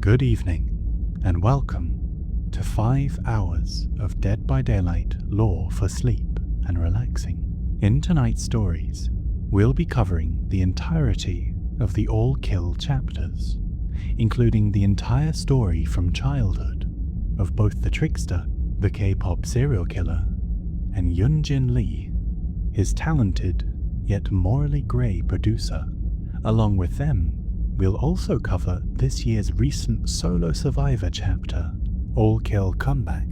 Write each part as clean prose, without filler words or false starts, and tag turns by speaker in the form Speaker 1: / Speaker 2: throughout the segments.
Speaker 1: Good evening, and welcome to 5 hours of Dead by Daylight lore for sleep and relaxing. In tonight's stories, we'll be covering the entirety of the All Kill chapters, including the entire story from childhood of both the Trickster, the K-pop serial killer, and Yun-Jin Lee, his talented yet morally grey producer. Along with them, we'll also cover this year's recent solo survivor chapter, All Kill Comeback,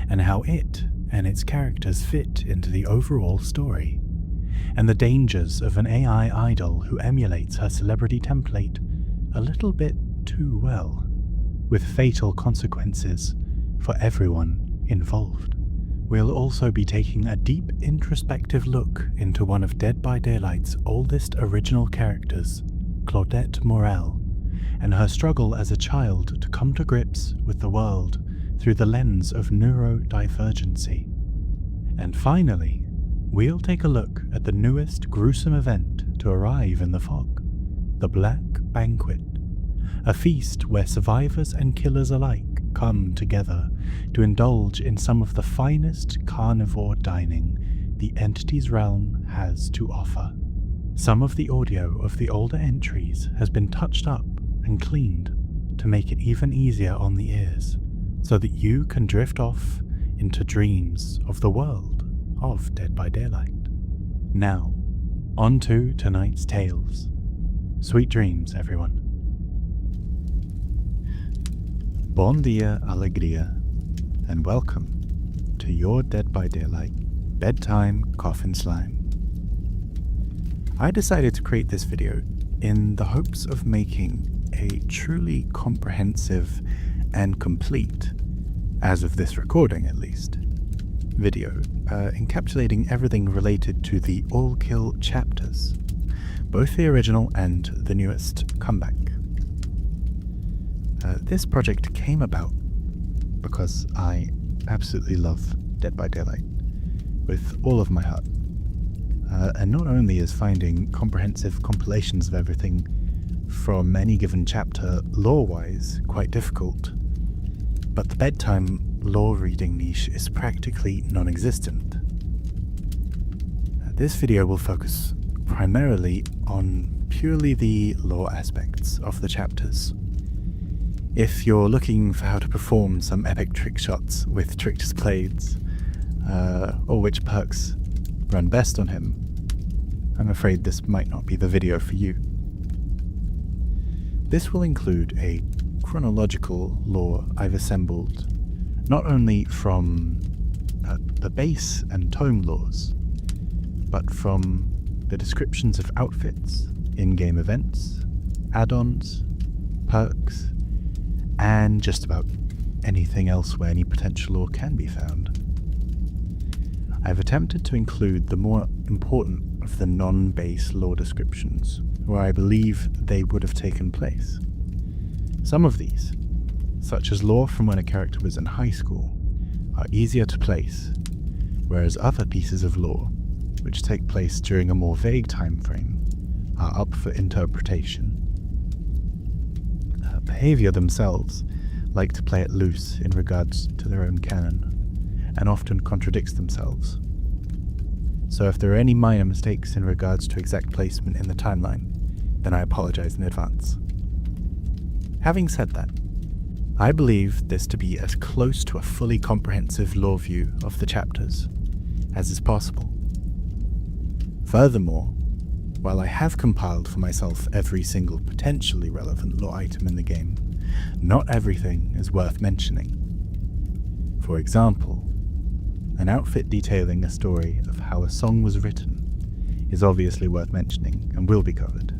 Speaker 1: and how it and its characters fit into the overall story, and the dangers of an AI idol who emulates her celebrity template a little bit too well, with fatal consequences for everyone involved. We'll also be taking a deep introspective look into one of Dead by Daylight's oldest original characters, Claudette Morel, and her struggle as a child to come to grips with the world through the lens of neurodivergency. And finally, we'll take a look at the newest gruesome event to arrive in the fog, the Black Banquet, a feast where survivors and killers alike come together to indulge in some of the finest carnivore dining the entity's realm has to offer. Some of the audio of the older entries has been touched up and cleaned to make it even easier on the ears, so that you can drift off into dreams of the world of Dead by Daylight. Now, on to tonight's tales. Sweet dreams, everyone. Bon dia, alegria, and welcome to your Dead by Daylight bedtime coffin slime. I decided to create this video in the hopes of making a truly comprehensive and complete, as of this recording at least, video encapsulating everything related to the All Kill chapters, both the original and the newest comeback. This project came about because I absolutely love Dead by Daylight with all of my heart. And not only is finding comprehensive compilations of everything from any given chapter lore-wise quite difficult, but the bedtime lore reading niche is practically non-existent. This video will focus primarily on purely the lore aspects of the chapters. If you're looking for how to perform some epic trick shots with Trickster's blades, or which perks run best on him, I'm afraid this might not be the video for you. This will include a chronological lore I've assembled not only from the base and tome lores, but from the descriptions of outfits, in-game events, add-ons, perks, and just about anything else where any potential lore can be found. I've attempted to include the more important of the non-base lore descriptions, where I believe they would have taken place. Some of these, such as lore from when a character was in high school, are easier to place, whereas other pieces of lore, which take place during a more vague time frame, are up for interpretation. Behavior themselves like to play it loose in regards to their own canon, and often contradicts themselves. So if there are any minor mistakes in regards to exact placement in the timeline, then I apologize in advance. Having said that, I believe this to be as close to a fully comprehensive lore view of the chapters as is possible. Furthermore, while I have compiled for myself every single potentially relevant lore item in the game, not everything is worth mentioning. For example, an outfit detailing a story of how a song was written is obviously worth mentioning and will be covered.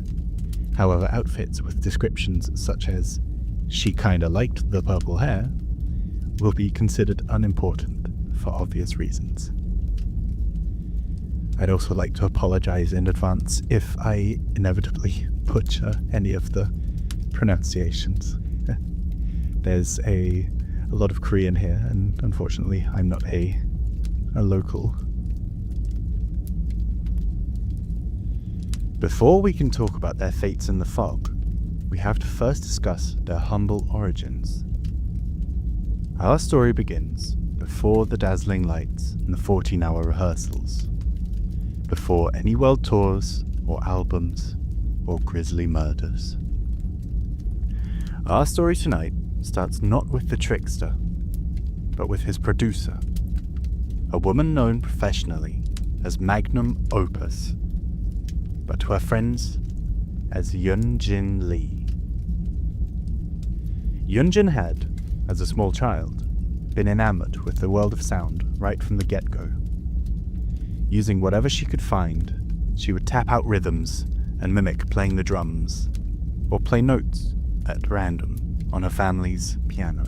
Speaker 1: However, outfits with descriptions such as "she kinda liked the purple hair" will be considered unimportant for obvious reasons. I'd also like to apologize in advance if I inevitably butcher any of the pronunciations. There's a lot of Korean here, and unfortunately I'm not a local. Before we can talk about their fates in the fog, we have to first discuss their humble origins. Our story begins before the dazzling lights and the 14-hour rehearsals, before any world tours or albums or grisly murders. Our story tonight starts not with the Trickster, but with his producer, a woman known professionally as Magnum Opus, but to her friends as Yun-Jin Lee. Yun-Jin had, as a small child, been enamored with the world of sound right from the get-go. Using whatever she could find, she would tap out rhythms and mimic playing the drums, or play notes at random on her family's piano.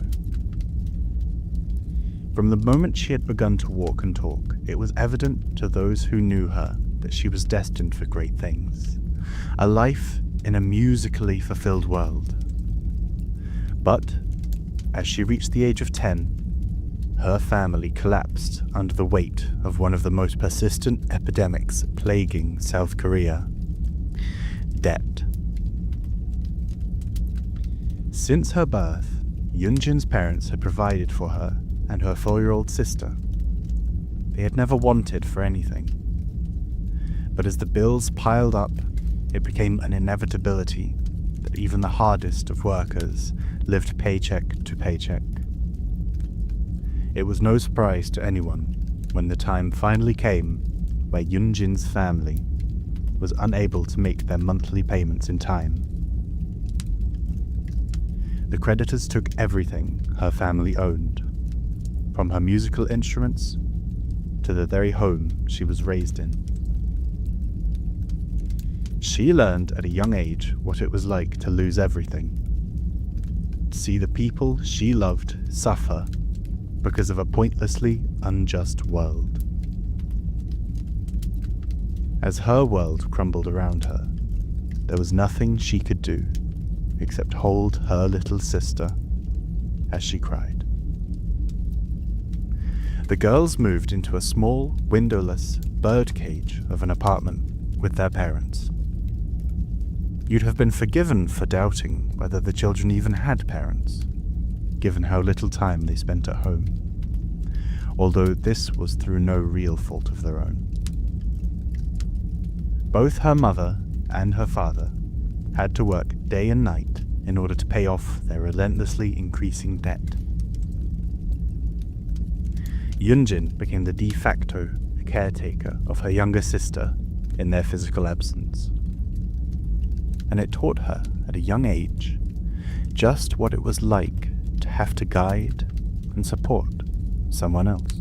Speaker 1: From the moment she had begun to walk and talk, it was evident to those who knew her that she was destined for great things, a life in a musically fulfilled world. But, as she reached the age of 10, her family collapsed under the weight of one of the most persistent epidemics plaguing South Korea: debt. Since her birth, Yun-Jin's parents had provided for her and her 4-year-old sister. They had never wanted for anything. But as the bills piled up, it became an inevitability that even the hardest of workers lived paycheck to paycheck. It was no surprise to anyone when the time finally came where Yun-Jin's family was unable to make their monthly payments in time. The creditors took everything her family owned, from her musical instruments to the very home she was raised in. She learned at a young age what it was like to lose everything, to see the people she loved suffer because of a pointlessly unjust world. As her world crumbled around her, there was nothing she could do except hold her little sister as she cried. The girls moved into a small, windowless birdcage of an apartment with their parents. You'd have been forgiven for doubting whether the children even had parents, given how little time they spent at home, although this was through no real fault of their own. Both her mother and her father had to work day and night in order to pay off their relentlessly increasing debt. Yun-Jin became the de facto caretaker of her younger sister in their physical absence. And it taught her at a young age just what it was like to have to guide and support someone else.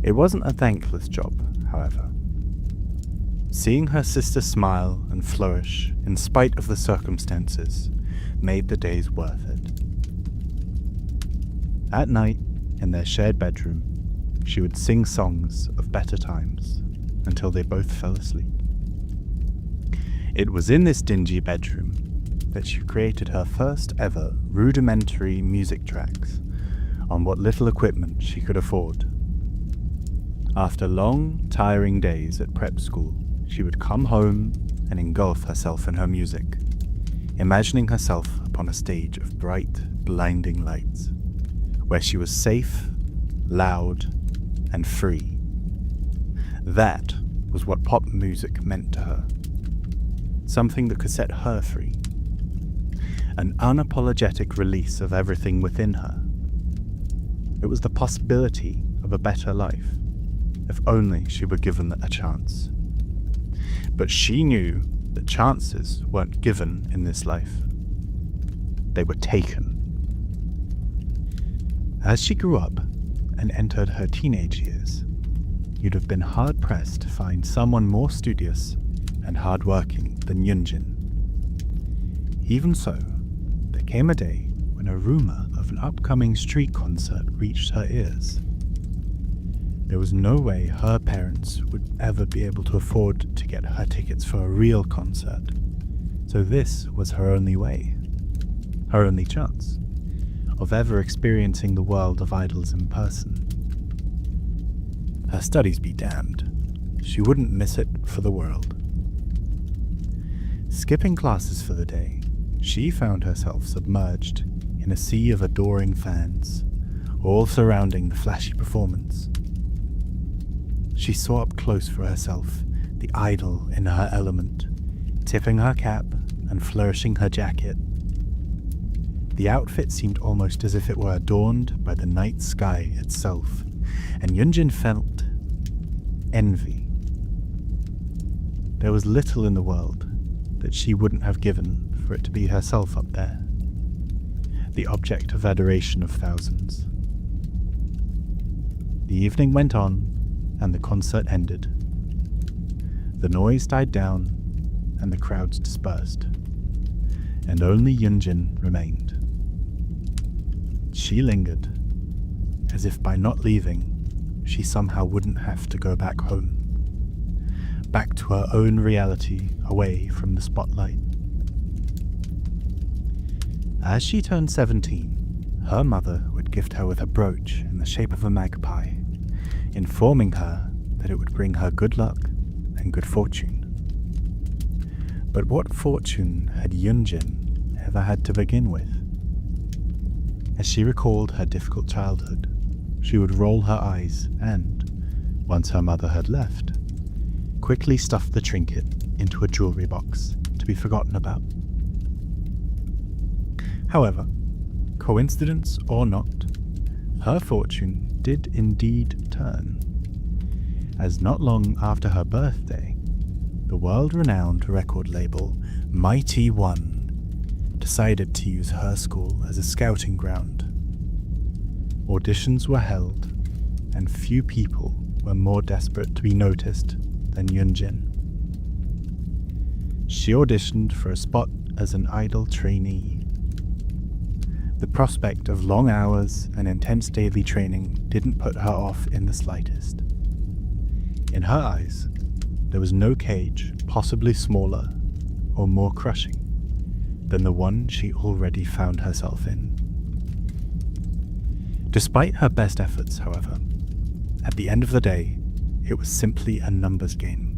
Speaker 1: It wasn't a thankless job, however. Seeing her sister smile and flourish in spite of the circumstances made the days worth it. At night, in their shared bedroom, she would sing songs of better times until they both fell asleep. It was in this dingy bedroom that she created her first ever rudimentary music tracks on what little equipment she could afford. After long, tiring days at prep school, she would come home and engulf herself in her music, imagining herself upon a stage of bright, blinding lights, where she was safe, loud, and free. That was what pop music meant to her. Something that could set her free. An unapologetic release of everything within her. It was the possibility of a better life, if only she were given a chance. But she knew that chances weren't given in this life. They were taken. As she grew up and entered her teenage years, you'd have been hard-pressed to find someone more studious and hard-working than Yun-Jin. Even so, there came a day when a rumor of an upcoming street concert reached her ears. There was no way her parents would ever be able to afford to get her tickets for a real concert, so this was her only way, her only chance, of ever experiencing the world of idols in person. Her studies be damned, she wouldn't miss it for the world. Skipping classes for the day, she found herself submerged in a sea of adoring fans, all surrounding the flashy performance. She saw up close for herself the idol in her element, tipping her cap and flourishing her jacket. The outfit seemed almost as if it were adorned by the night sky itself, and Yun-Jin felt envy. There was little in the world that she wouldn't have given for it to be herself up there, the object of adoration of thousands. The evening went on, and the concert ended. The noise died down, and the crowds dispersed, and only Yun-Jin remained. She lingered, as if by not leaving, she somehow wouldn't have to go back home, back to her own reality, away from the spotlight. As she turned 17, her mother would gift her with a brooch in the shape of a magpie, informing her that it would bring her good luck and good fortune. But what fortune had Yun-Jin ever had to begin with? As she recalled her difficult childhood, she would roll her eyes and, once her mother had left, quickly stuff the trinket into a jewelry box to be forgotten about. However, coincidence or not, her fortune did indeed turn, as not long after her birthday, the world-renowned record label Mighty One decided to use her school as a scouting ground. Auditions were held, and few people were more desperate to be noticed than Yun-Jin. She auditioned for a spot as an idol trainee. The prospect of long hours and intense daily training didn't put her off in the slightest. In her eyes, there was no cage possibly smaller or more crushing than the one she already found herself in. Despite her best efforts, however, at the end of the day, it was simply a numbers game.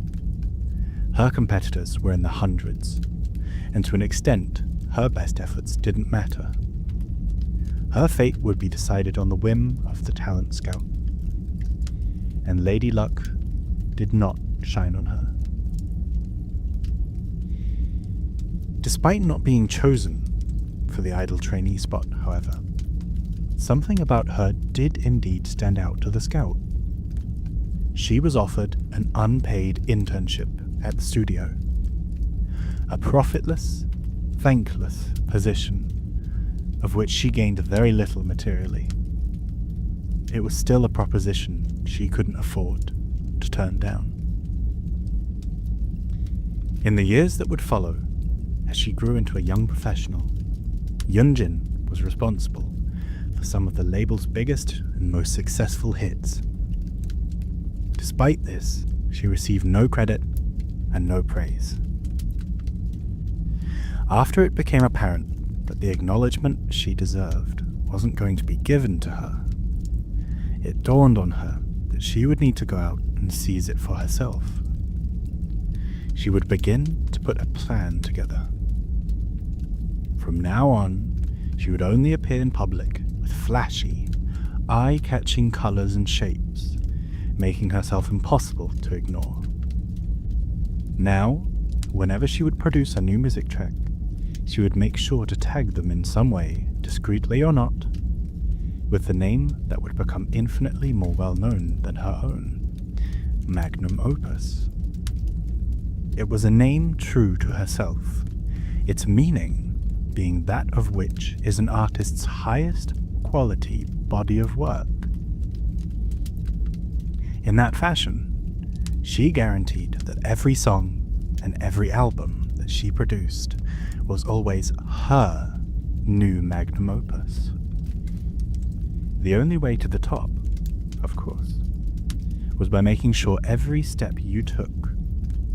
Speaker 1: Her competitors were in the hundreds, and to an extent, her best efforts didn't matter. Her fate would be decided on the whim of the talent scout, and Lady Luck did not shine on her. Despite not being chosen for the idol trainee spot, however, something about her did indeed stand out to the scout. She was offered an unpaid internship at the studio, a profitless, thankless position of which she gained very little materially. It was still a proposition she couldn't afford to turn down. In the years that would follow, as she grew into a young professional, Yun-Jin was responsible for some of the label's biggest and most successful hits. Despite this, she received no credit and no praise. After it became apparent that the acknowledgement she deserved wasn't going to be given to her, it dawned on her that she would need to go out and seize it for herself. She would begin to put a plan together. From now on, she would only appear in public with flashy, eye-catching colours and shapes, making herself impossible to ignore. Now, whenever she would produce a new music track, she would make sure to tag them in some way, discreetly or not, with the name that would become infinitely more well-known than her own, Magnum Opus. It was a name true to herself, its meaning being that of which is an artist's highest quality body of work. In that fashion, she guaranteed that every song and every album that she produced was always her new magnum opus. The only way to the top, of course, was by making sure every step you took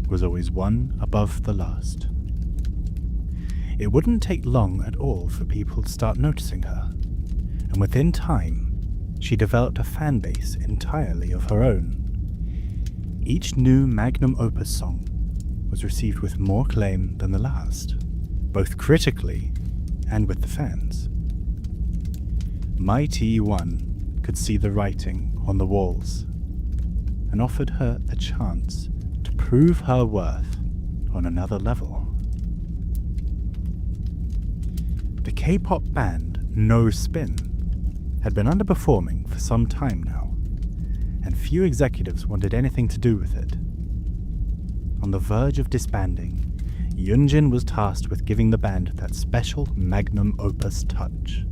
Speaker 1: was always one above the last. It wouldn't take long at all for people to start noticing her, and within time, she developed a fan base entirely of her own. Each new magnum opus song was received with more acclaim than the last, both critically and with the fans. Mighty One could see the writing on the walls and offered her a chance to prove her worth on another level. The K-pop band No Spin had been underperforming for some time now, and few executives wanted anything to do with it. On the verge of disbanding, Yun-Jin was tasked with giving the band that special magnum opus touch.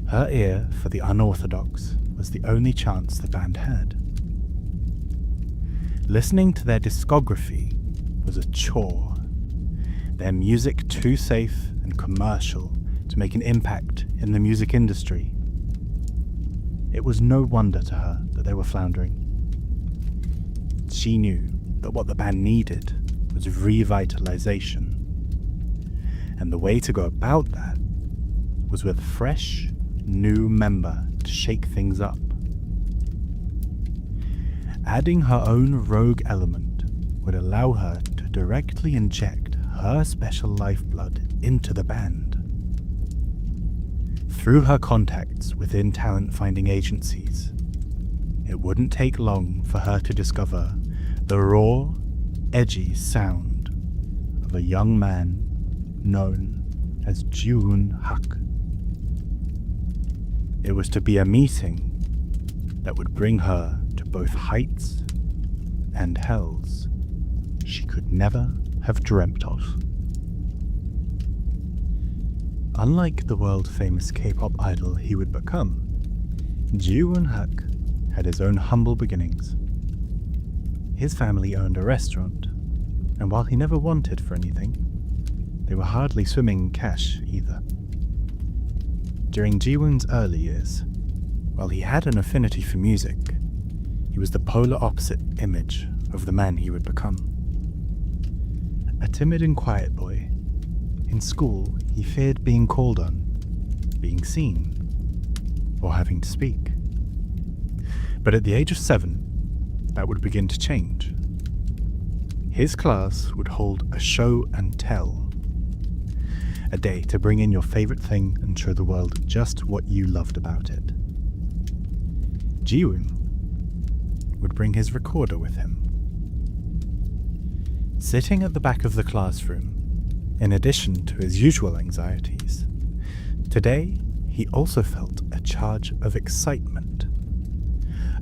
Speaker 1: Her ear for the unorthodox was the only chance the band had. Listening to their discography was a chore, their music too safe and commercial to make an impact in the music industry. It was no wonder to her that they were floundering. She knew that what the band needed was revitalization, and the way to go about that was with a fresh, new member to shake things up. Adding her own rogue element would allow her to directly inject her special lifeblood into the band. Through her contacts within talent-finding agencies, it wouldn't take long for her to discover the raw, edgy sound of a young man known as Ji-woon-hak. It was to be a meeting that would bring her to both heights and hells she could never have dreamt of. Unlike the world-famous K-pop idol he would become, Ji-woon-hak had his own humble beginnings. His family owned a restaurant, and while he never wanted for anything, they were hardly swimming in cash either. During Ji-woon's early years, while he had an affinity for music, he was the polar opposite image of the man he would become. A timid and quiet boy, in school he feared being called on, being seen, or having to speak. But at the age of 7, that would begin to change. His class would hold a show and tell, a day to bring in your favorite thing and show the world just what you loved about it. Ji-woon would bring his recorder with him. Sitting at the back of the classroom, in addition to his usual anxieties, today he also felt a charge of excitement,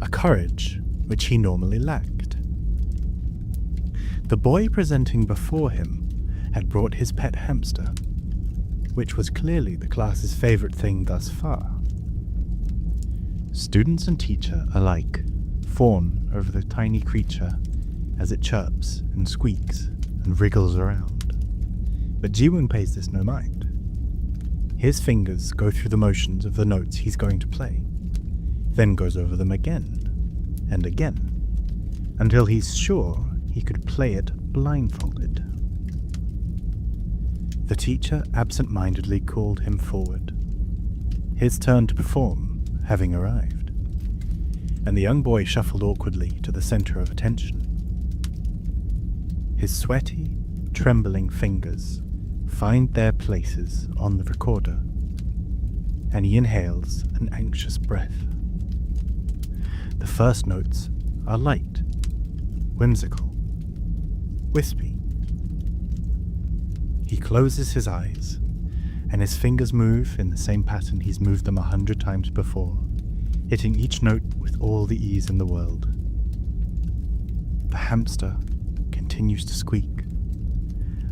Speaker 1: a courage which he normally lacked. The boy presenting before him had brought his pet hamster, which was clearly the class's favorite thing thus far. Students and teacher alike fawn over the tiny creature as it chirps and squeaks and wriggles around. But Ji-woon pays this no mind. His fingers go through the motions of the notes he's going to play, then goes over them again and again, until he's sure he could play it blindfolded. The teacher absent-mindedly called him forward, his turn to perform having arrived, and the young boy shuffled awkwardly to the center of attention. His sweaty, trembling fingers find their places on the recorder, and he inhales an anxious breath. The first notes are light, whimsical, wispy. He closes his eyes, and his fingers move in the same pattern he's moved them 100 times before, hitting each note with all the ease in the world. The hamster continues to squeak,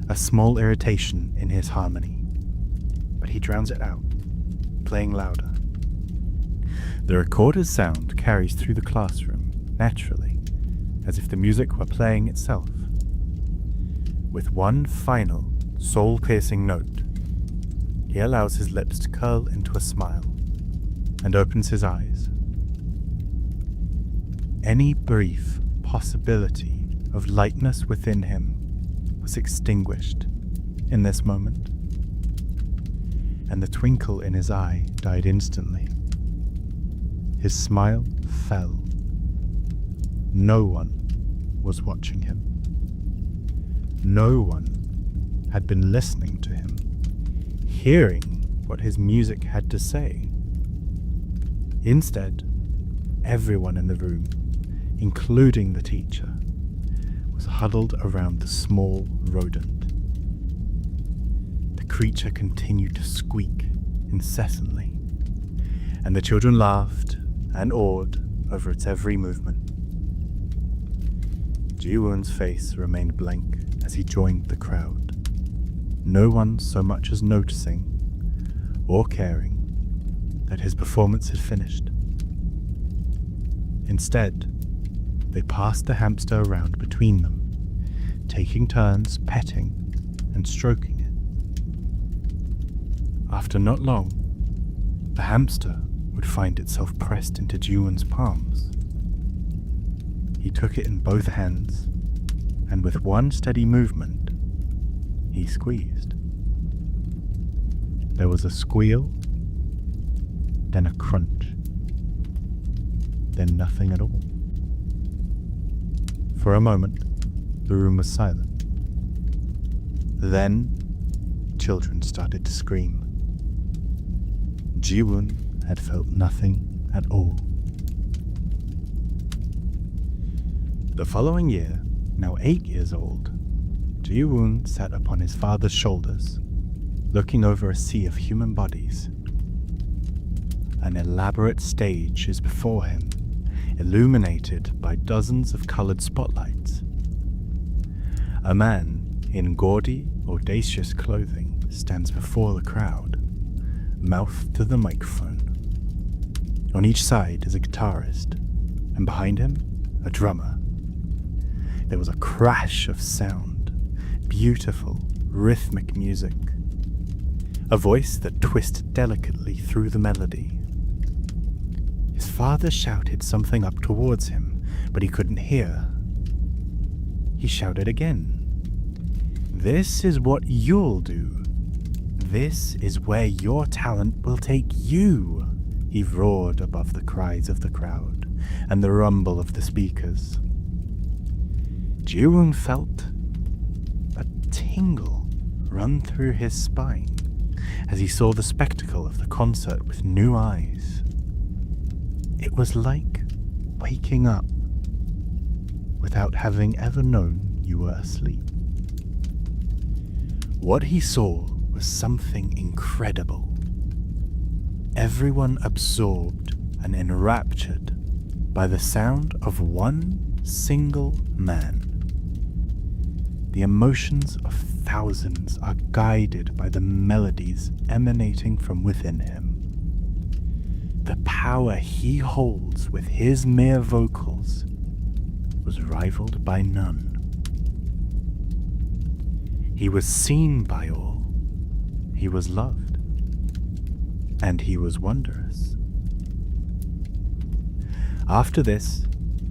Speaker 1: a small irritation in his harmony, but he drowns it out, playing louder. The recorder's sound carries through the classroom naturally, as if the music were playing itself. With one final, soul-piercing note, he allows his lips to curl into a smile and opens his eyes. Any brief possibility of lightness within him was extinguished in this moment, and the twinkle in his eye died instantly. His smile fell. No one was watching him. No one had been listening to him, hearing what his music had to say. Instead, everyone in the room, including the teacher, was huddled around the small rodent. The creature continued to squeak incessantly, and the children laughed and awed over its every movement. Ji-woon's face remained blank as he joined the crowd, no one so much as noticing or caring that his performance had finished. Instead, they passed the hamster around between them, taking turns petting and stroking it. After not long, the hamster would find itself pressed into Ji-woon's palms. He took it in both hands, and with one steady movement, he squeezed. There was a squeal, then a crunch, then nothing at all. For a moment, the room was silent. Then, children started to scream. Ji-woon had felt nothing at all. The following year, now 8 years old, Ji-woon sat upon his father's shoulders, looking over a sea of human bodies. An elaborate stage is before him, illuminated by dozens of colored spotlights. A man in gaudy, audacious clothing stands before the crowd, mouth to the microphone. On each side is a guitarist, and behind him, a drummer. There was a crash of sound, beautiful, rhythmic music, a voice that twisted delicately through the melody. His father shouted something up towards him, but he couldn't hear. He shouted again. "This is what you'll do. This is where your talent will take you," he roared above the cries of the crowd and the rumble of the speakers. Ji-woon felt a tingle run through his spine as he saw the spectacle of the concert with new eyes. It was like waking up without having ever known you were asleep. What he saw was something incredible. Everyone absorbed and enraptured by the sound of one single man. The emotions of thousands are guided by the melodies emanating from within him. The power he holds with his mere vocals was rivaled by none. He was seen by all. He was loved. And he was wondrous. After this,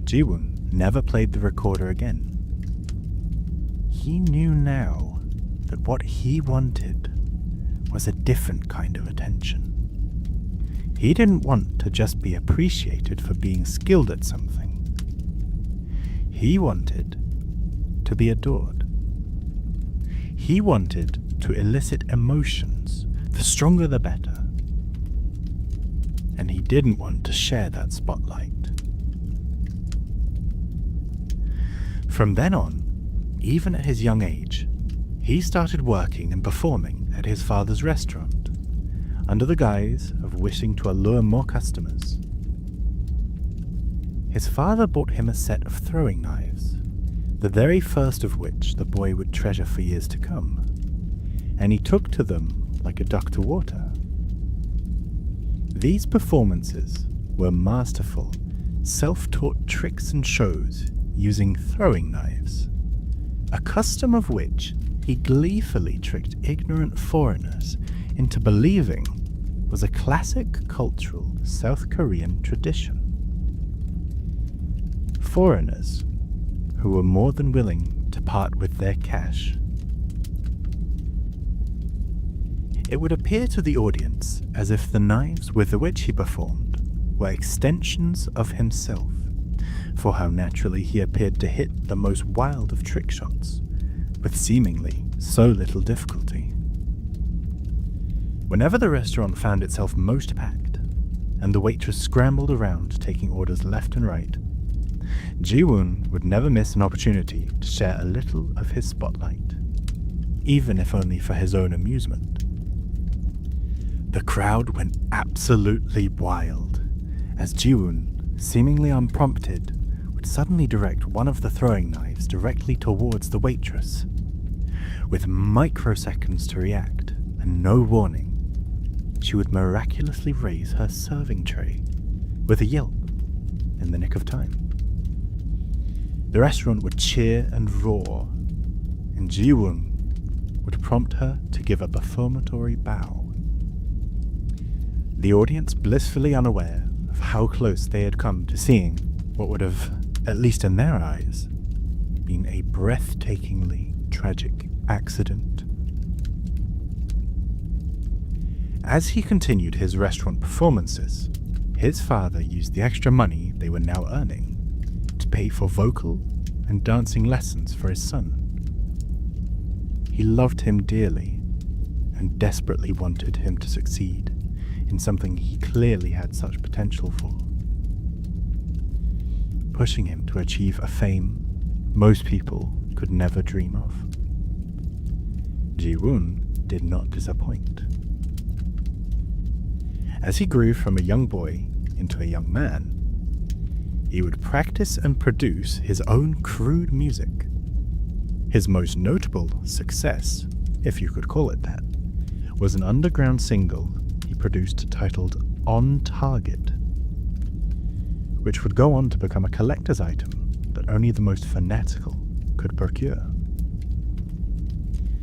Speaker 1: Ji-woon never played the recorder again. He knew now that what he wanted was a different kind of attention. He didn't want to just be appreciated for being skilled at something. He wanted to be adored. He wanted to elicit emotions, the stronger the better. And he didn't want to share that spotlight. From then on, even at his young age, he started working and performing at his father's restaurant, under the guise of wishing to allure more customers. His father bought him a set of throwing knives, the very first of which the boy would treasure for years to come, and he took to them like a duck to water. These performances were masterful, self-taught tricks and shows using throwing knives, a custom of which he gleefully tricked ignorant foreigners into believing was a classic cultural South Korean tradition. Foreigners who were more than willing to part with their cash. It would appear to the audience as if the knives with which he performed were extensions of himself, for how naturally he appeared to hit the most wild of trick shots, with seemingly so little difficulty. Whenever the restaurant found itself most packed, and the waitress scrambled around taking orders left and right, Ji-woon would never miss an opportunity to share a little of his spotlight, even if only for his own amusement. The crowd went absolutely wild, as Ji-woon, seemingly unprompted, would suddenly direct one of the throwing knives directly towards the waitress. With microseconds to react, and no warning, she would miraculously raise her serving tray with a yelp in the nick of time. The restaurant would cheer and roar, and Ji-woon would prompt her to give a performatory bow. The audience blissfully unaware of how close they had come to seeing what would have, at least in their eyes, been a breathtakingly tragic accident. As he continued his restaurant performances, his father used the extra money they were now earning to pay for vocal and dancing lessons for his son. He loved him dearly and desperately wanted him to succeed in something he clearly had such potential for, pushing him to achieve a fame most people could never dream of. Ji-woon did not disappoint. As he grew from a young boy into a young man, he would practice and produce his own crude music. His most notable success, if you could call it that, was an underground single he produced titled On Target, which would go on to become a collector's item that only the most fanatical could procure.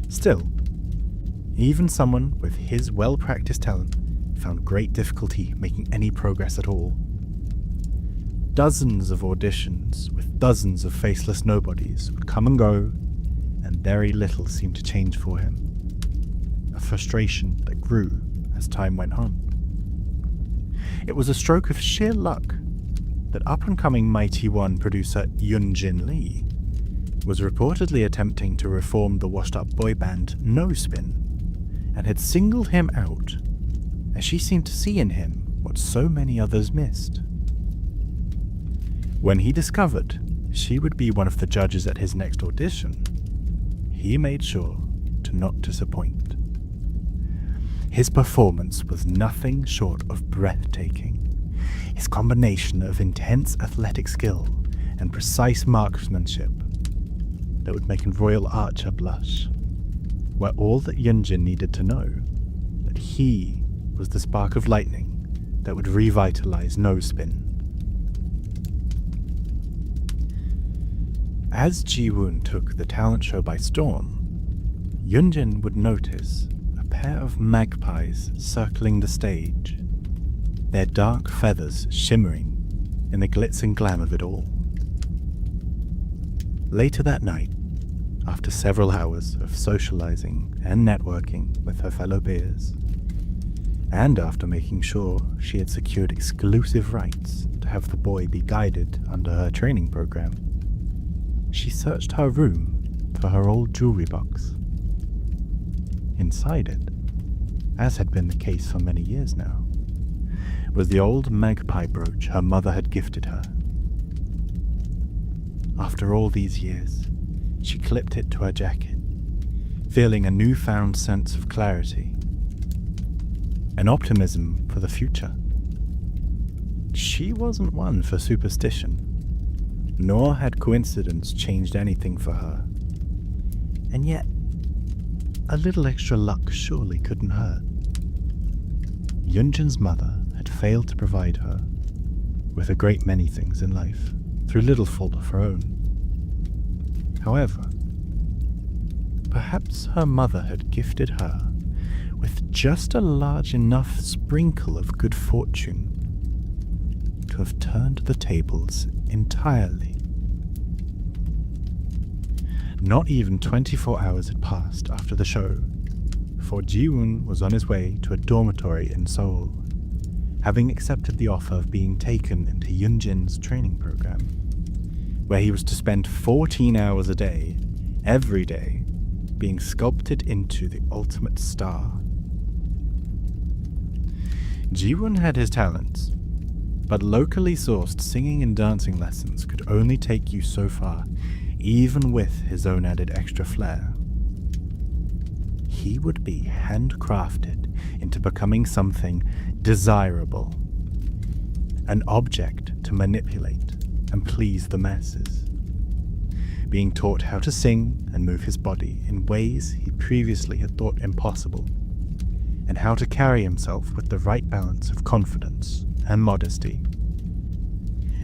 Speaker 1: Still, even someone with his well-practiced talent found great difficulty making any progress at all. Dozens of auditions with dozens of faceless nobodies would come and go, and very little seemed to change for him, a frustration that grew as time went on. It was a stroke of sheer luck that up-and-coming Mighty One producer Yun-Jin Lee was reportedly attempting to reform the washed-up boy band No Spin, and had singled him out, as she seemed to see in him what so many others missed. When he discovered she would be one of the judges at his next audition, he made sure to not disappoint. His performance was nothing short of breathtaking. His combination of intense athletic skill and precise marksmanship that would make a royal archer blush were all that Yun-Jin needed to know that he was the spark of lightning that would revitalize No Spin. As Ji-woon took the talent show by storm, Yun-Jin would notice a pair of magpies circling the stage, their dark feathers shimmering in the glitz and glam of it all. Later that night, after several hours of socializing and networking with her fellow peers, and after making sure she had secured exclusive rights to have the boy be guided under her training program, she searched her room for her old jewelry box. Inside it, as had been the case for many years now, was the old magpie brooch her mother had gifted her. After all these years, she clipped it to her jacket, feeling a newfound sense of clarity, an optimism for the future. She wasn't one for superstition, nor had coincidence changed anything for her. And yet, a little extra luck surely couldn't hurt. Yun-Jin's mother had failed to provide her with a great many things in life, through little fault of her own. However, perhaps her mother had gifted her with just a large enough sprinkle of good fortune to have turned the tables entirely. Not even 24 hours had passed after the show before Ji-woon was on his way to a dormitory in Seoul, having accepted the offer of being taken into Yun-Jin's training program, where he was to spend 14 hours a day, every day, being sculpted into the ultimate star. Ji-woon had his talents, but locally sourced singing and dancing lessons could only take you so far, even with his own added extra flair. He would be handcrafted into becoming something desirable, an object to manipulate and please the masses, being taught how to sing and move his body in ways he previously had thought impossible, and how to carry himself with the right balance of confidence and modesty.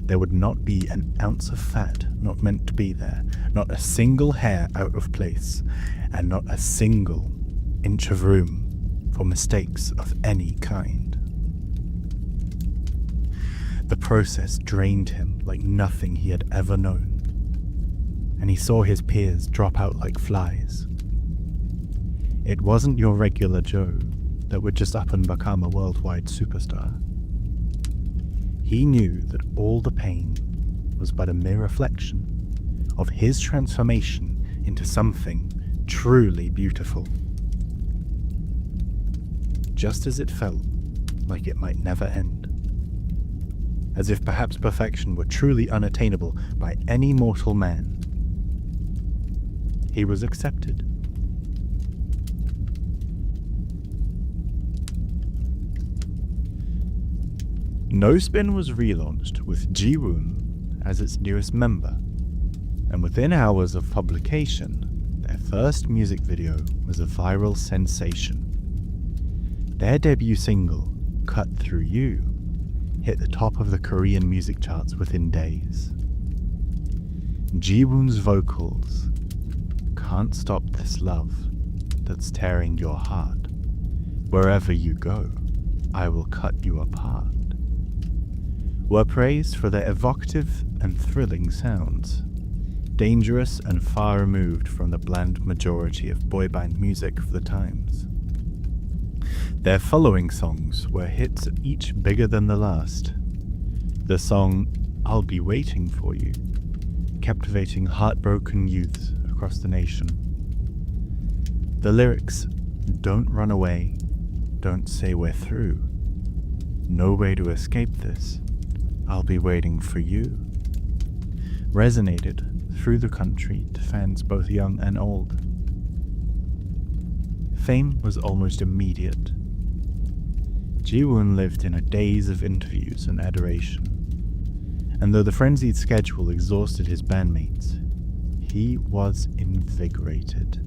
Speaker 1: There would not be an ounce of fat not meant to be there, not a single hair out of place, and not a single inch of room for mistakes of any kind. The process drained him like nothing he had ever known, and he saw his peers drop out like flies. It wasn't your regular Joe that would just up and become a worldwide superstar. He knew that all the pain was but a mere reflection of his transformation into something truly beautiful. Just as it felt like it might never end. As if perhaps perfection were truly unattainable by any mortal man. He was accepted. No Spin was relaunched with Ji-woon as its newest member, and within hours of publication, their first music video was a viral sensation. Their debut single, Cut Through You, hit the top of the Korean music charts within days. Ji-woon's vocals, "Can't stop this love that's tearing your heart. Wherever you go, I will cut you apart," were praised for their evocative and thrilling sounds, dangerous and far removed from the bland majority of boy band music of the times. Their following songs were hits each bigger than the last. The song "I'll Be Waiting For You" captivating heartbroken youths across the nation. The lyrics, "Don't run away, don't say we're through, no way to escape this, I'll be waiting for you," resonated through the country to fans both young and old. Fame was almost immediate. Ji-woon lived in a daze of interviews and adoration, and though the frenzied schedule exhausted his bandmates, he was invigorated.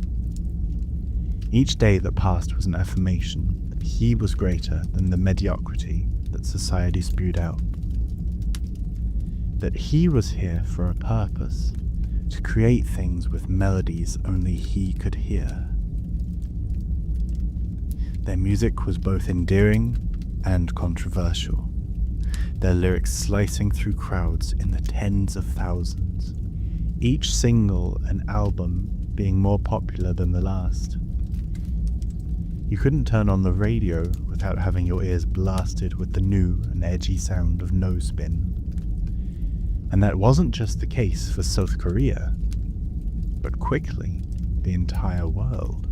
Speaker 1: Each day that passed was an affirmation that he was greater than the mediocrity that society spewed out. That he was here for a purpose, to create things with melodies only he could hear. Their music was both endearing and controversial, their lyrics slicing through crowds in the tens of thousands, each single and album being more popular than the last. You couldn't turn on the radio without having your ears blasted with the new and edgy sound of No Spin. And that wasn't just the case for South Korea, but quickly the entire world.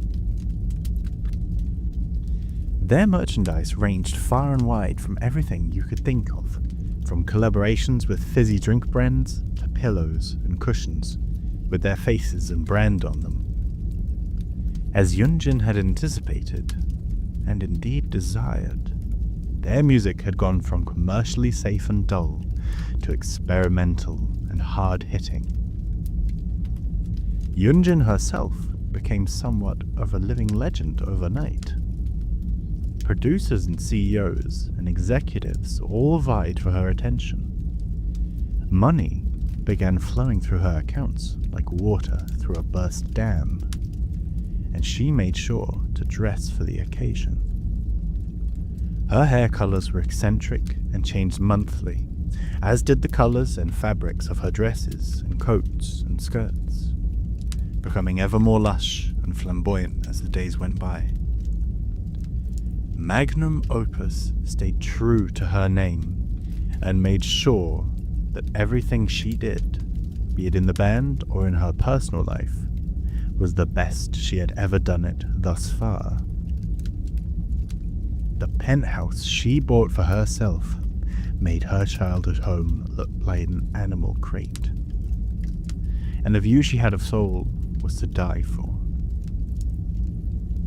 Speaker 1: Their merchandise ranged far and wide from everything you could think of, from collaborations with fizzy drink brands to pillows and cushions with their faces and brand on them. As Yun-Jin had anticipated, and indeed desired, their music had gone from commercially safe and dull to experimental and hard-hitting. Yun-Jin herself became somewhat of a living legend overnight. Producers and CEOs and executives all vied for her attention. Money began flowing through her accounts like water through a burst dam, and she made sure to dress for the occasion. Her hair colors were eccentric and changed monthly, as did the colors and fabrics of her dresses and coats and skirts, becoming ever more lush and flamboyant as the days went by. Magnum Opus stayed true to her name and made sure that everything she did, be it in the band or in her personal life, was the best she had ever done it thus far. The penthouse she bought for herself made her childhood home look like an animal crate. And the view she had of Seoul was to die for.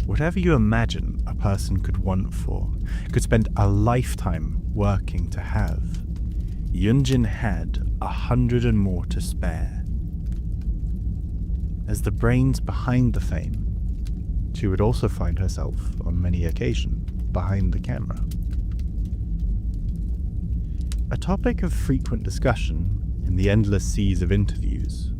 Speaker 1: Whatever you imagine a person could want for, could spend a lifetime working to have, Yun-Jin had 100 and more to spare. As the brains behind the fame, she would also find herself, on many occasions, behind the camera. A topic of frequent discussion in the endless seas of interviews.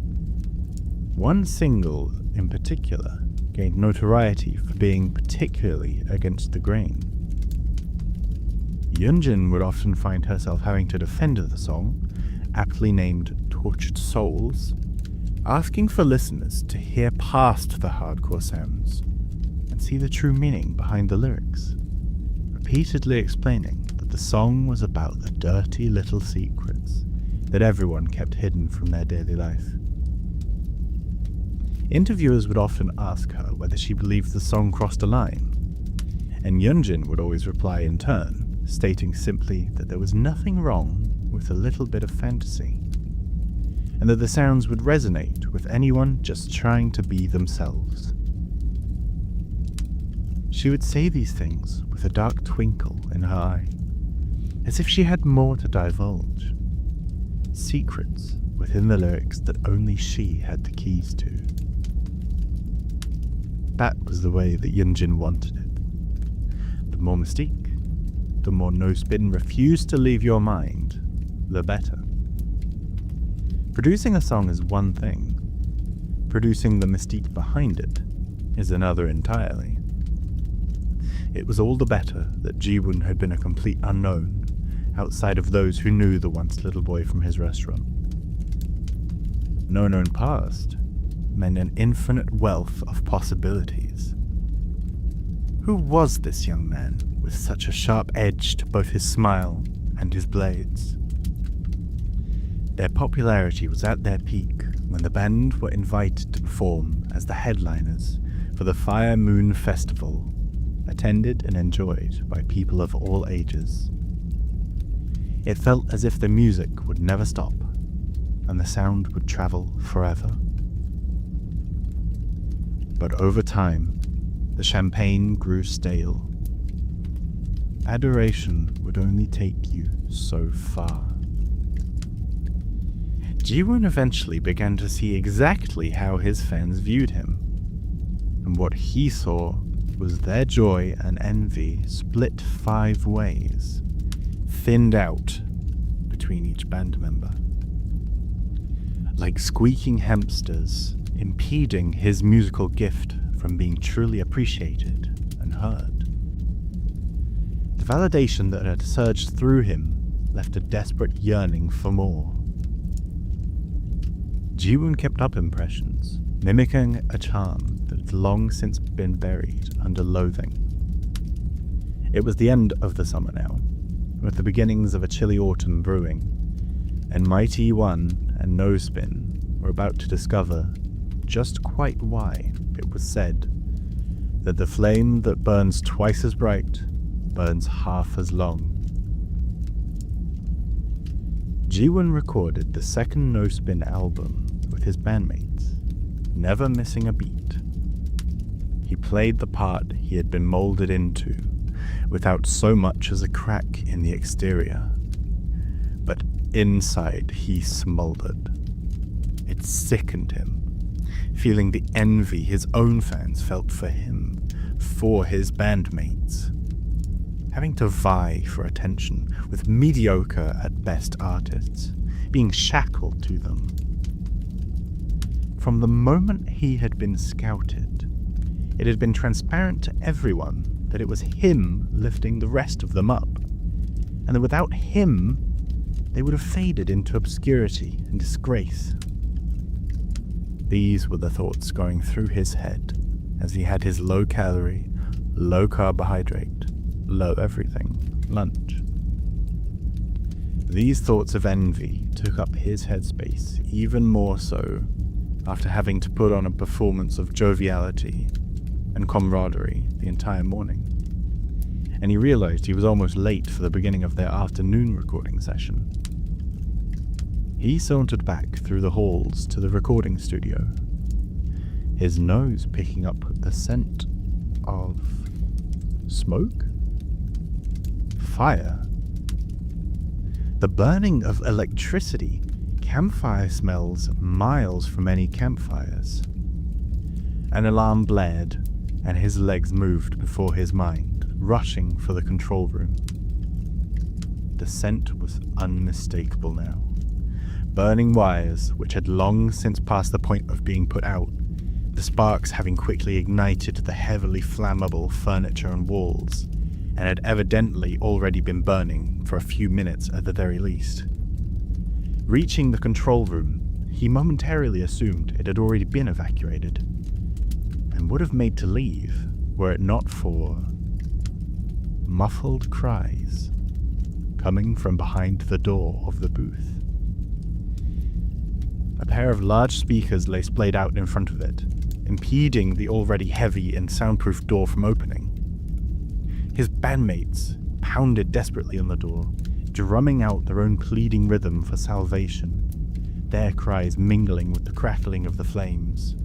Speaker 1: One single, in particular, gained notoriety for being particularly against the grain. Yun-Jin would often find herself having to defend the song, aptly named Tortured Souls, asking for listeners to hear past the hardcore sounds and see the true meaning behind the lyrics, repeatedly explaining that the song was about the dirty little secrets that everyone kept hidden from their daily life. Interviewers would often ask her whether she believed the song crossed a line, and Yun-Jin would always reply in turn, stating simply that there was nothing wrong with a little bit of fantasy, and that the sounds would resonate with anyone just trying to be themselves. She would say these things with a dark twinkle in her eye, as if she had more to divulge, secrets within the lyrics that only she had the keys to. That was the way that Yun-Jin wanted it. The more mystique, the more no-spin refused to leave your mind, the better. Producing a song is one thing. Producing the mystique behind it is another entirely. It was all the better that Ji-woon had been a complete unknown, outside of those who knew the once little boy from his restaurant. No known past meant an infinite wealth of possibilities. Who was this young man with such a sharp edge to both his smile and his blades? Their popularity was at their peak when the band were invited to perform as the headliners for the Fire Moon Festival, attended and enjoyed by people of all ages. It felt as if the music would never stop, and the sound would travel forever. But over time, the champagne grew stale. Adoration would only take you so far. Ji-woon eventually began to see exactly how his fans viewed him, and what he saw was their joy and envy split 5 ways, thinned out between each band member. Like squeaking hamsters, impeding his musical gift from being truly appreciated and heard. The validation that had surged through him left a desperate yearning for more. Ji-woon kept up impressions, mimicking a charm that had long since been buried under loathing. It was the end of the summer now, with the beginnings of a chilly autumn brewing, and Mighty One and No Spin were about to discover just quite why it was said that the flame that burns twice as bright burns half as long. Ji-woon recorded the second No Spin album with his bandmates, never missing a beat. He played the part he had been molded into, without so much as a crack in the exterior. But inside he smoldered. It sickened him, feeling the envy his own fans felt for him, for his bandmates. Having to vie for attention with mediocre at best artists, being shackled to them. From the moment he had been scouted, it had been transparent to everyone that it was him lifting the rest of them up, and that without him, they would have faded into obscurity and disgrace. These were the thoughts going through his head as he had his low-calorie, low-carbohydrate, low-everything lunch. These thoughts of envy took up his headspace even more so after having to put on a performance of joviality and camaraderie the entire morning, and he realized he was almost late for the beginning of their afternoon recording session. He sauntered back through the halls to the recording studio, his nose picking up the scent of smoke? Fire? The burning of electricity. Campfire smells miles from any campfires. An alarm blared, and his legs moved before his mind, rushing for the control room. The scent was unmistakable now. Burning wires, which had long since passed the point of being put out, the sparks having quickly ignited the heavily flammable furniture and walls, and had evidently already been burning for a few minutes at the very least. Reaching the control room, he momentarily assumed it had already been evacuated, and would have made to leave were it not for muffled cries coming from behind the door of the booth. A pair of large speakers lay splayed out in front of it, impeding the already heavy and soundproof door from opening. His bandmates pounded desperately on the door, drumming out their own pleading rhythm for salvation, their cries mingling with the crackling of the flames.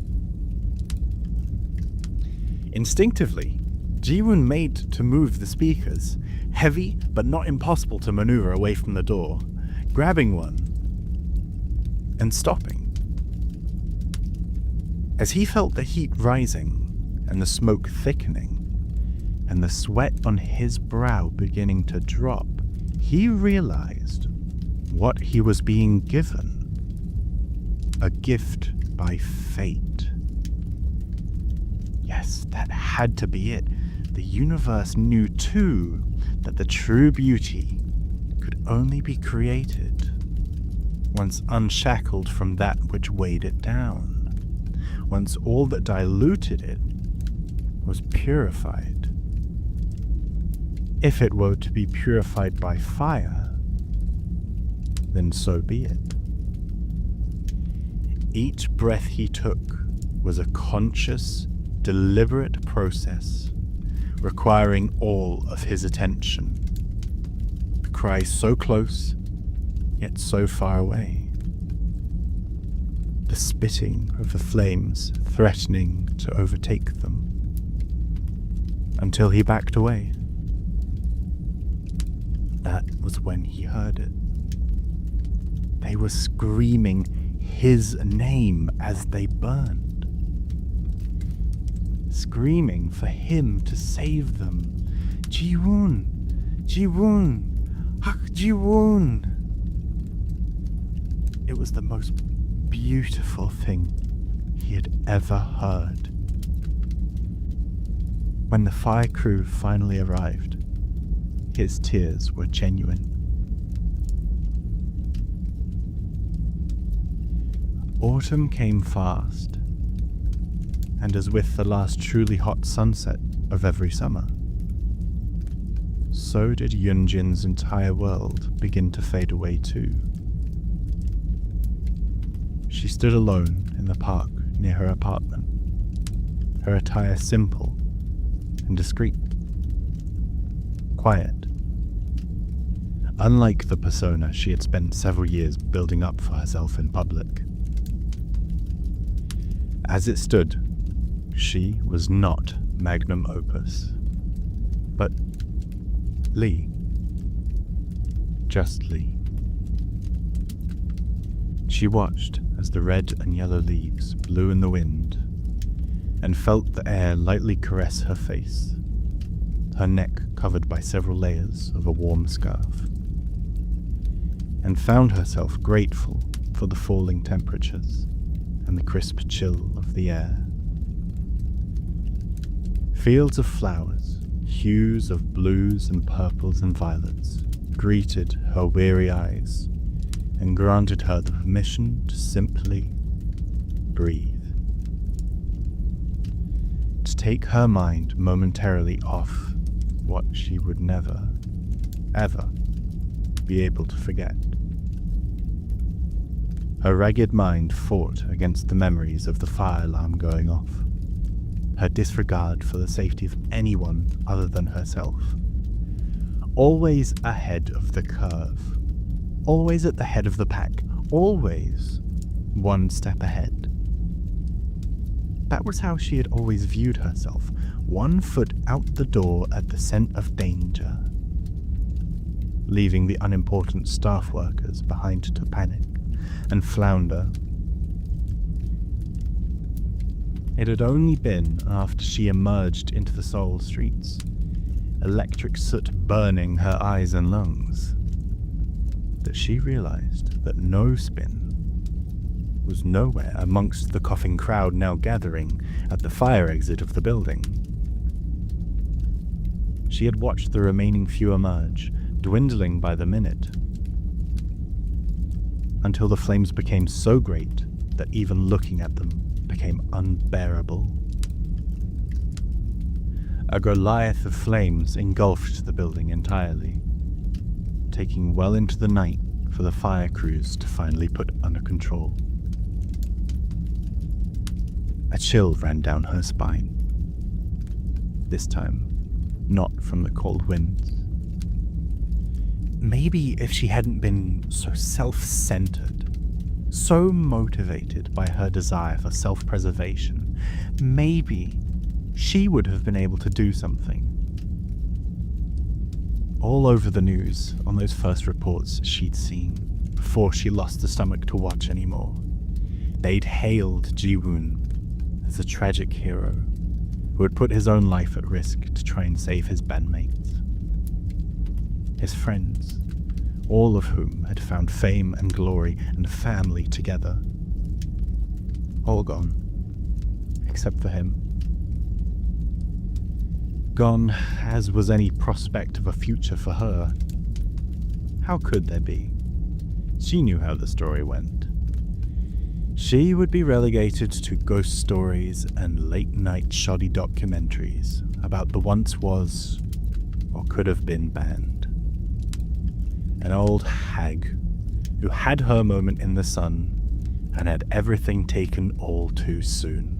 Speaker 1: Instinctively, Ji-woon made to move the speakers, heavy but not impossible to maneuver away from the door, grabbing one and stopping. As he felt the heat rising and the smoke thickening, and the sweat on his brow beginning to drop, he realized what he was being given. A gift by fate. Yes, that had to be it. The universe knew too that the true beauty could only be created once unshackled from that which weighed it down, once all that diluted it was purified. If it were to be purified by fire, then so be it. Each breath he took was a conscious, deliberate process, requiring all of his attention. The cry so close, yet so far away. The spitting of the flames threatening to overtake them. Until he backed away. That was when he heard it. They were screaming his name as they burned. Screaming for him to save them. Ji-woon! Ji-woon! Hak Ji-woon! It was the most beautiful thing he had ever heard. When the fire crew finally arrived, his tears were genuine. Autumn came fast, and as with the last truly hot sunset of every summer, so did Yun-Jin's entire world begin to fade away too. She stood alone in the park near her apartment, her attire simple and discreet, quiet, unlike the persona she had spent several years building up for herself in public. As it stood, she was not magnum opus, but Lee. Just Lee. She watched as the red and yellow leaves blew in the wind, and felt the air lightly caress her face, her neck covered by several layers of a warm scarf, and found herself grateful for the falling temperatures and the crisp chill of the air. Fields of flowers, hues of blues and purples and violets, greeted her weary eyes and granted her the permission to simply breathe. To take her mind momentarily off what she would never, ever be able to forget. Her ragged mind fought against the memories of the fire alarm going off, her disregard for the safety of anyone other than herself. Always ahead of the curve, always at the head of the pack, always one step ahead. That was how she had always viewed herself, 1 foot out the door at the scent of danger, leaving the unimportant staff workers behind to panic and flounder. It had only been after she emerged into the Seoul streets, electric soot burning her eyes and lungs, that she realized that No Spin was nowhere amongst the coughing crowd now gathering at the fire exit of the building. She had watched the remaining few emerge, dwindling by the minute, until the flames became so great that even looking at them became unbearable. A Goliath of flames engulfed the building entirely, taking well into the night for the fire crews to finally put under control. A chill ran down her spine. This time, not from the cold winds. Maybe if she hadn't been so self-centered, so motivated by her desire for self-preservation, maybe she would have been able to do something. All over the news, on those first reports she'd seen, before she lost the stomach to watch anymore, they'd hailed Ji-woon as a tragic hero who had put his own life at risk to try and save his bandmates. His friends, all of whom had found fame and glory and family together. All gone, except for him. Gone, as was any prospect of a future for her. How could there be? She knew how the story went. She would be relegated to ghost stories and late-night shoddy documentaries about the once was, or could have been band. An old hag who had her moment in the sun and had everything taken all too soon.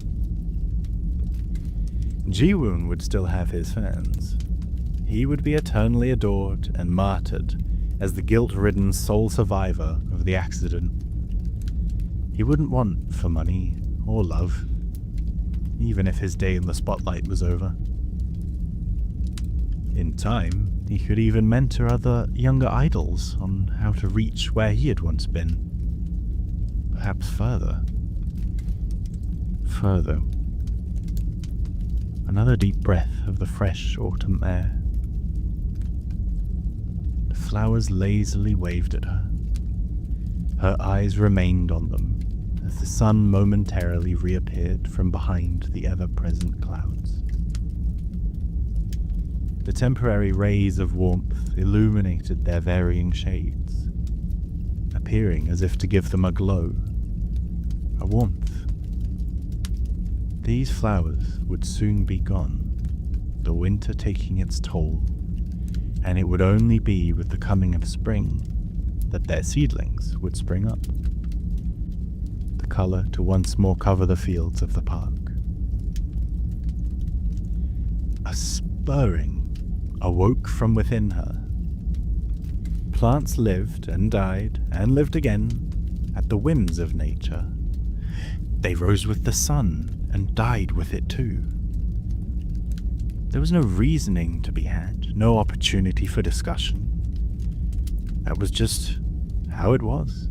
Speaker 1: Ji-woon would still have his fans. He would be eternally adored and martyred as the guilt-ridden sole survivor of the accident. He wouldn't want for money or love, even if his day in the spotlight was over. In time, he could even mentor other younger idols on how to reach where he had once been. Perhaps further. Further. Another deep breath of the fresh autumn air. The flowers lazily waved at her. Her eyes remained on them as the sun momentarily reappeared from behind the ever-present clouds. The temporary rays of warmth illuminated their varying shades, appearing as if to give them a glow, a warmth. These flowers would soon be gone, the winter taking its toll, and it would only be with the coming of spring that their seedlings would spring up, the colour to once more cover the fields of the park. A spurring awoke from within her. Plants lived and died and lived again at the whims of nature. They rose with the sun and died with it too. There was no reasoning to be had, no opportunity for discussion. That was just how it was.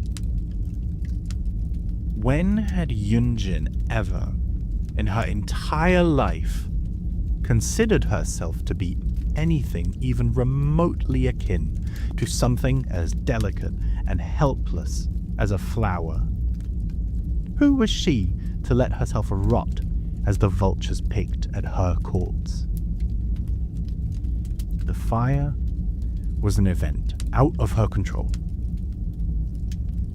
Speaker 1: When had Yun-Jin ever, in her entire life, considered herself to be anything even remotely akin to something as delicate and helpless as a flower? Who was she to let herself rot as the vultures picked at her courts? The fire was an event out of her control.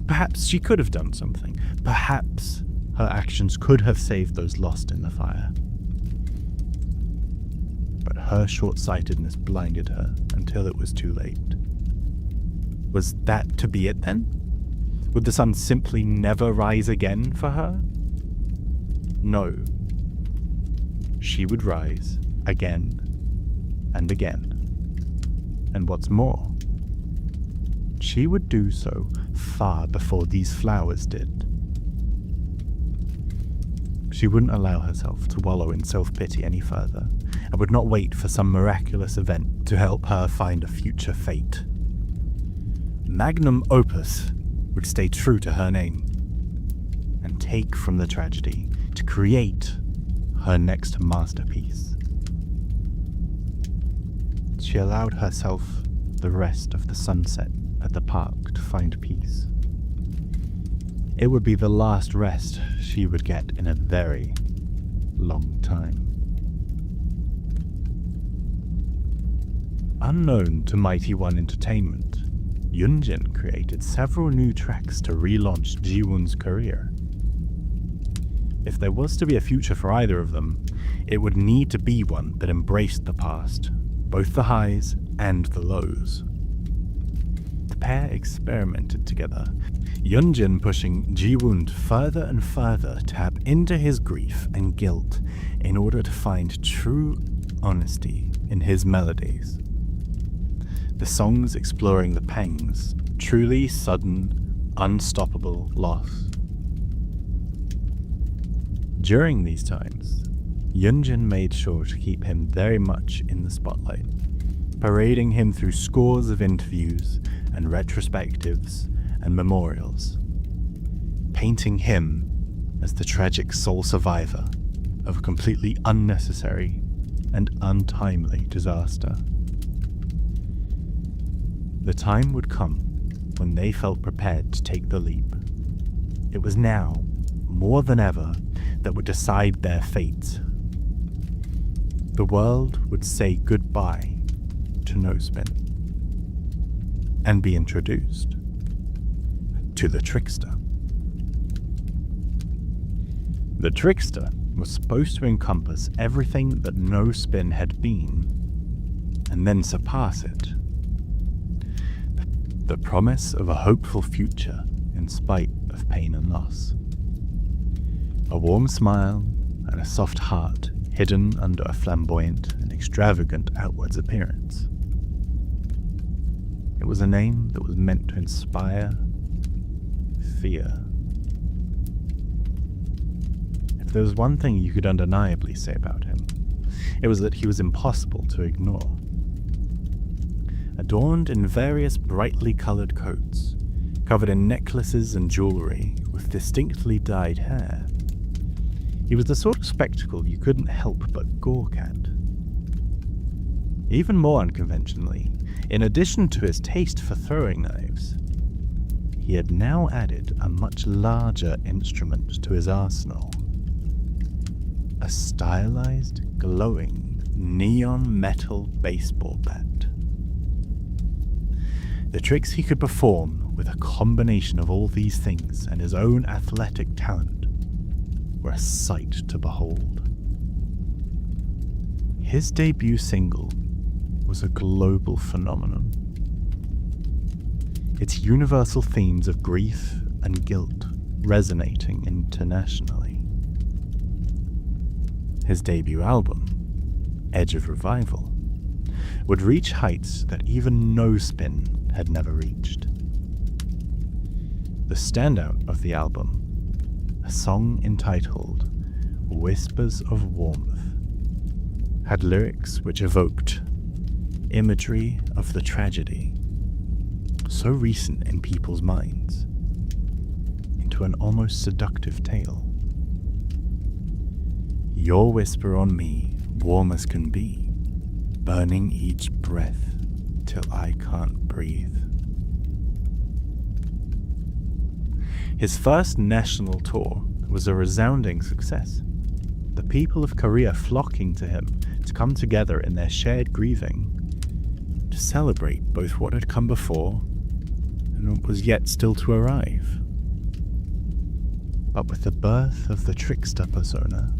Speaker 1: Perhaps she could have done something. Perhaps her actions could have saved those lost in the fire. But her short-sightedness blinded her until it was too late. Was that to be it then? Would the sun simply never rise again for her? No. She would rise again and again. And what's more, she would do so far before these flowers did. She wouldn't allow herself to wallow in self-pity any further, and would not wait for some miraculous event to help her find a future fate. Magnum opus would stay true to her name, and take from the tragedy to create her next masterpiece. She allowed herself the rest of the sunset at the park to find peace. It would be the last rest she would get in a very long time. Unknown to Mighty One Entertainment, Yun-Jin created several new tracks to relaunch Ji-woon's career. If there was to be a future for either of them, it would need to be one that embraced the past, both the highs and the lows. The pair experimented together, Yun-Jin pushing Ji-woon further and further to tap into his grief and guilt in order to find true honesty in his melodies. The songs exploring the pangs, truly sudden, unstoppable loss. During these times, Yun-Jin made sure to keep him very much in the spotlight, parading him through scores of interviews and retrospectives and memorials, painting him as the tragic sole survivor of a completely unnecessary and untimely disaster. The time would come when they felt prepared to take the leap. It was now, more than ever, that would decide their fate. The world would say goodbye to No Spin and be introduced to the Trickster. The Trickster was supposed to encompass everything that No Spin had been, and then surpass it. The promise of a hopeful future in spite of pain and loss. A warm smile and a soft heart hidden under a flamboyant and extravagant outwards appearance. It was a name that was meant to inspire fear. If there was one thing you could undeniably say about him, it was that he was impossible to ignore. Adorned in various brightly colored coats, covered in necklaces and jewelry with distinctly dyed hair, he was the sort of spectacle you couldn't help but gawk at. Even more unconventionally, in addition to his taste for throwing knives, he had now added a much larger instrument to his arsenal. A stylized, glowing, neon metal baseball bat. The tricks he could perform with a combination of all these things and his own athletic talent were a sight to behold. His debut single was a global phenomenon. Its universal themes of grief and guilt resonating internationally. His debut album, Edge of Revival, would reach heights that even No Spin had never reached. The standout of the album, a song entitled Whispers of Warmth, had lyrics which evoked imagery of the tragedy, so recent in people's minds, into an almost seductive tale. Your whisper on me, warm as can be, burning each breath till I can't breathe. His first national tour was a resounding success, the people of Korea flocking to him to come together in their shared grieving, to celebrate both what had come before and what was yet still to arrive. But with the birth of the Trickster persona,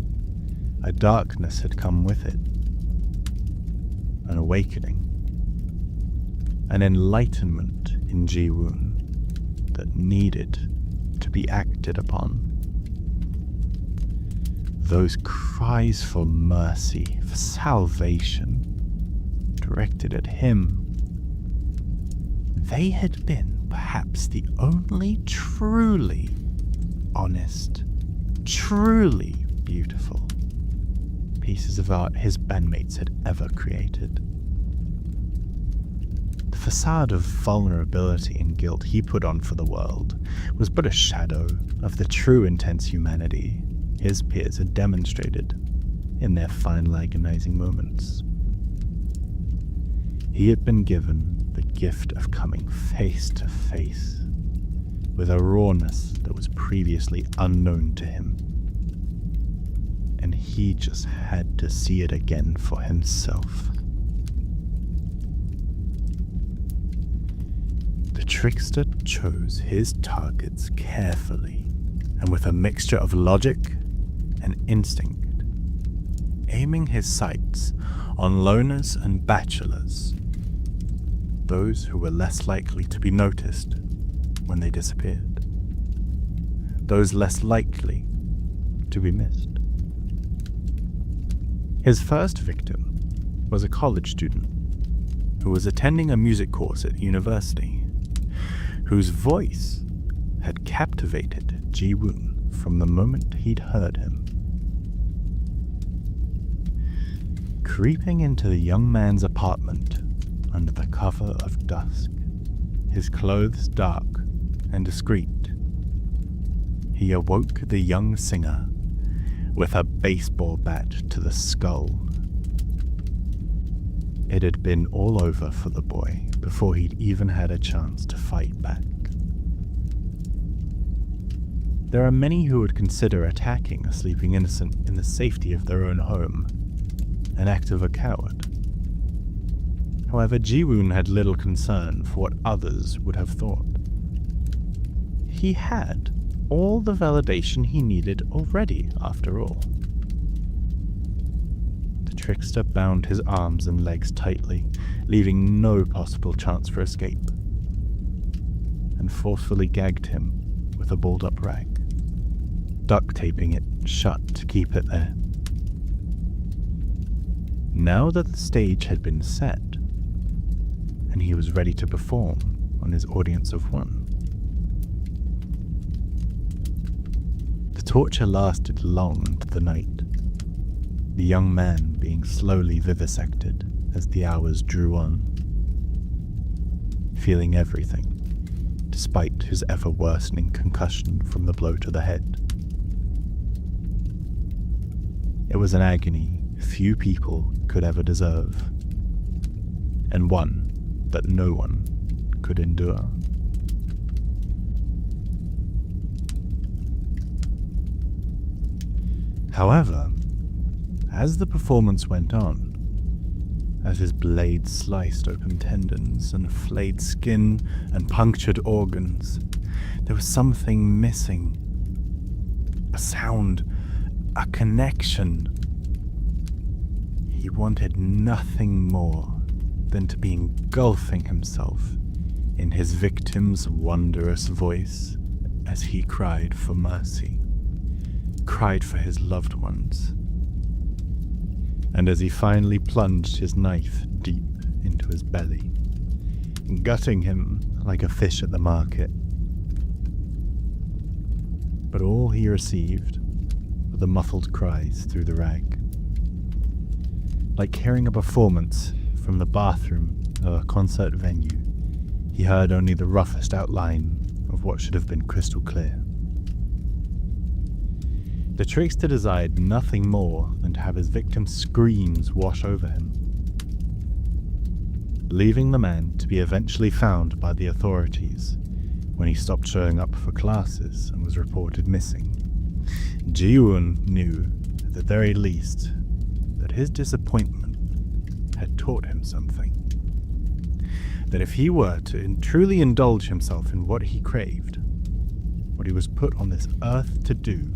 Speaker 1: a darkness had come with it. An awakening. An enlightenment in Ji-woon. that needed to be acted upon. Those cries for mercy, for salvation, directed at him, they had been perhaps the only truly honest, truly beautiful pieces of art his bandmates had ever created. The facade of vulnerability and guilt he put on for the world was but a shadow of the true intense humanity his peers had demonstrated in their final agonizing moments. He had been given the gift of coming face to face with a rawness that was previously unknown to him, and he just had to see it again for himself. The trickster chose his targets carefully and with a mixture of logic and instinct, aiming his sights on loners and bachelors, those who were less likely to be noticed when they disappeared, those less likely to be missed. His first victim was a college student who was attending a music course at university, whose voice had captivated Ji-woon from the moment he'd heard him. Creeping into the young man's apartment under the cover of dusk, his clothes dark and discreet, he awoke the young singer with a baseball bat to the skull. It had been all over for the boy before he'd even had a chance to fight back. There are many who would consider attacking a sleeping innocent in the safety of their own home an act of a coward. However, Ji-woon had little concern for what others would have thought. He had all the validation he needed already, after all. The trickster bound his arms and legs tightly, leaving no possible chance for escape, and forcefully gagged him with a balled-up rag, duct taping it shut to keep it there. Now that the stage had been set, and he was ready to perform on his audience of one, the torture lasted long into the night, the young man being slowly vivisected as the hours drew on, feeling everything, despite his ever-worsening concussion from the blow to the head. It was an agony few people could ever deserve, and one that no one could endure. However, as the performance went on, as his blade sliced open tendons and flayed skin and punctured organs, there was something missing. A sound, a connection. He wanted nothing more than to be engulfing himself in his victim's wondrous voice as he cried for mercy, cried for his loved ones, and as he finally plunged his knife deep into his belly, gutting him like a fish at the market. But all he received were the muffled cries through the rag, like hearing a performance from the bathroom of a concert venue. He heard only the roughest outline of what should have been crystal clear. The trickster desired nothing more than to have his victim's screams wash over him, leaving the man to be eventually found by the authorities when he stopped showing up for classes and was reported missing. Ji-woon knew, at the very least, that his disappointment had taught him something. That if he were to truly indulge himself in what he craved, what he was put on this earth to do,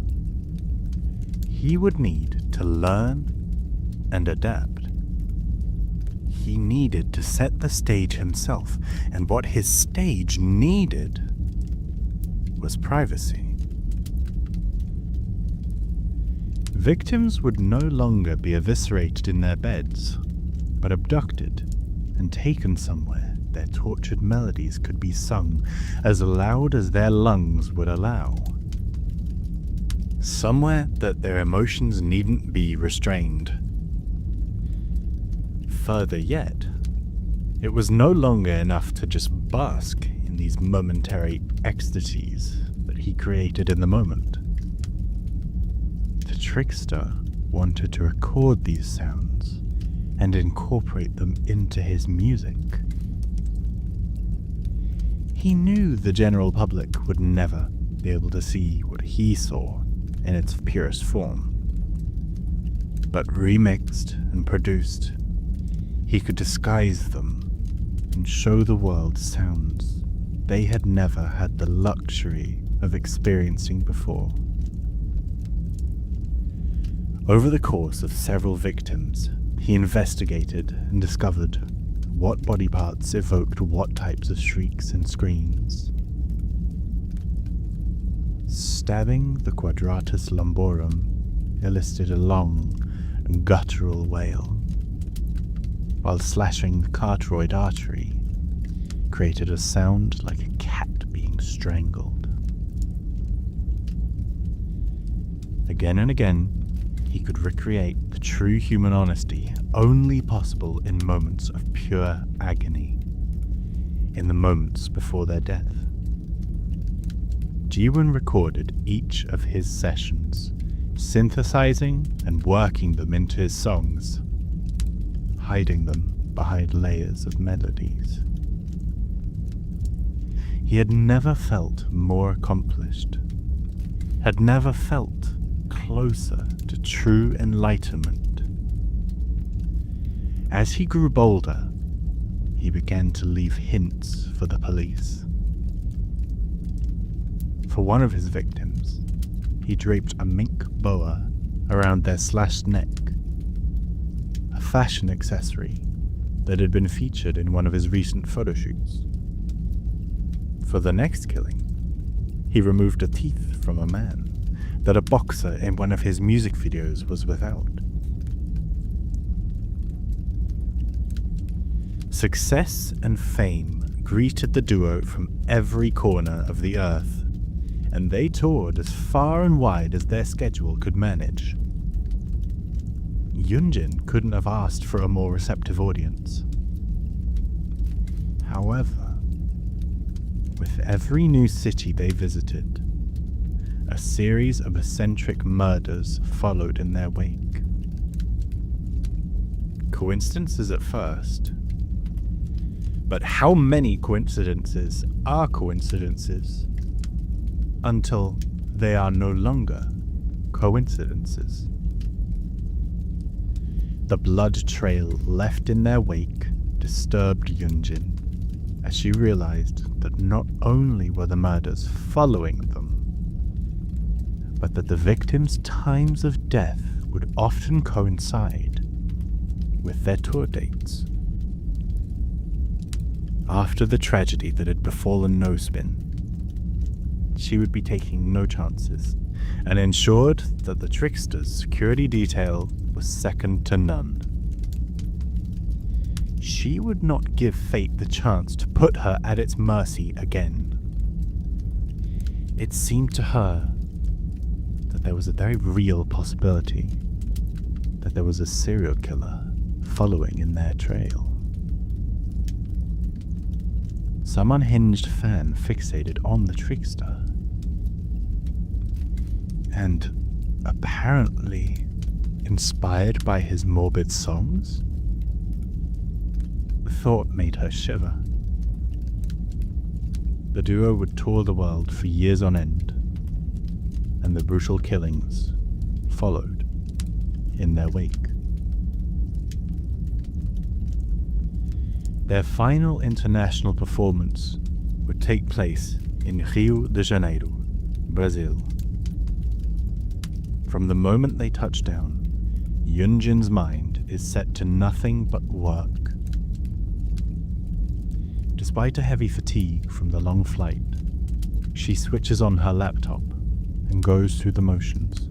Speaker 1: he would need to learn and adapt. He needed to set the stage himself, and what his stage needed was privacy. Victims would no longer be eviscerated in their beds, but abducted and taken somewhere their tortured melodies could be sung as loud as their lungs would allow. Somewhere that their emotions needn't be restrained. Further yet, it was no longer enough to just bask in these momentary ecstasies that he created in the moment. The Trickster wanted to record these sounds and incorporate them into his music. He knew the general public would never be able to see what he saw in its purest form. But remixed and produced, he could disguise them and show the world sounds they had never had the luxury of experiencing before. Over the course of several victims, he investigated and discovered what body parts evoked what types of shrieks and screams. Stabbing the quadratus lumborum elicited a long and guttural wail, while slashing the carotid artery created a sound like a cat being strangled. Again and again, he could recreate the true human honesty only possible in moments of pure agony, in the moments before their death. Ji-woon recorded each of his sessions, synthesizing and working them into his songs, hiding them behind layers of melodies. He had never felt more accomplished, had never felt closer to true enlightenment. As he grew bolder, he began to leave hints for the police. For one of his victims, he draped a mink boa around their slashed neck, a fashion accessory that had been featured in one of his recent photo shoots. For the next killing, he removed a teeth from a man that a boxer in one of his music videos was without. Success and fame greeted the duo from every corner of the earth, and they toured as far and wide as their schedule could manage. Yun-Jin couldn't have asked for a more receptive audience. However, with every new city they visited, a series of eccentric murders followed in their wake. Coincidences at first, but how many coincidences are coincidences until they are no longer coincidences? The blood trail left in their wake disturbed Yun-Jin as she realized that not only were the murders following them, but that the victims' times of death would often coincide with their tour dates. After the tragedy that had befallen No Spin, she would be taking no chances and ensured that the Trickster's security detail was second to none. She would not give fate the chance to put her at its mercy again. It seemed to her that there was a very real possibility that there was a serial killer following in their trail. Some unhinged fan fixated on the Trickster, and apparently inspired by his morbid songs, the thought made her shiver. The duo would tour the world for years on end, and the brutal killings followed in their wake. Their final international performance would take place in Rio de Janeiro, Brazil. From the moment they touch down, Yun-Jin's mind is set to nothing but work. Despite a heavy fatigue from the long flight, She switches on her laptop and goes through the motions.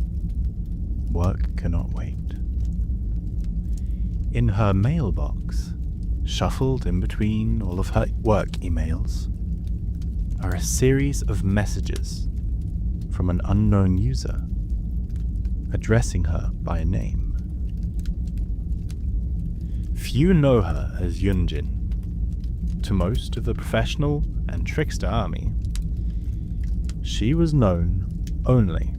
Speaker 1: Work cannot wait. In her mailbox, shuffled in between all of her work emails, are a series of messages from an unknown user addressing her by name. Few know her as Yun-Jin. To most of the professional and Trickster army, she was known only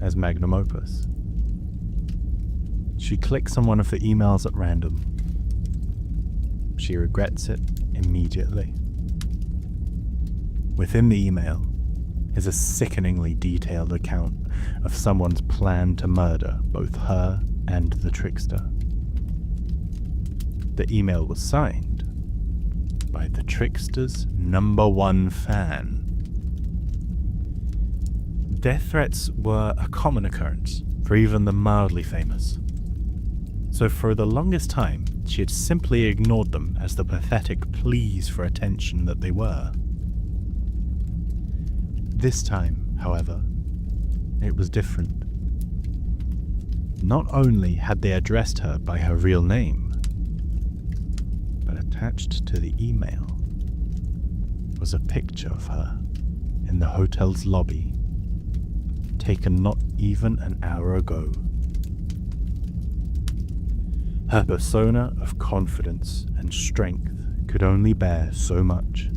Speaker 1: as Magnum Opus. She clicks on one of the emails at random. She regrets it immediately. Within the email is a sickeningly detailed account of someone's plan to murder both her and the Trickster. The email was signed by the Trickster's #1 fan. Death threats were a common occurrence for even the mildly famous. So for the longest time, she had simply ignored them as the pathetic pleas for attention that they were. This time, however, it was different. Not only had they addressed her by her real name, but attached to the email was a picture of her in the hotel's lobby, taken not even an hour ago. Her persona of confidence and strength could only bear so much.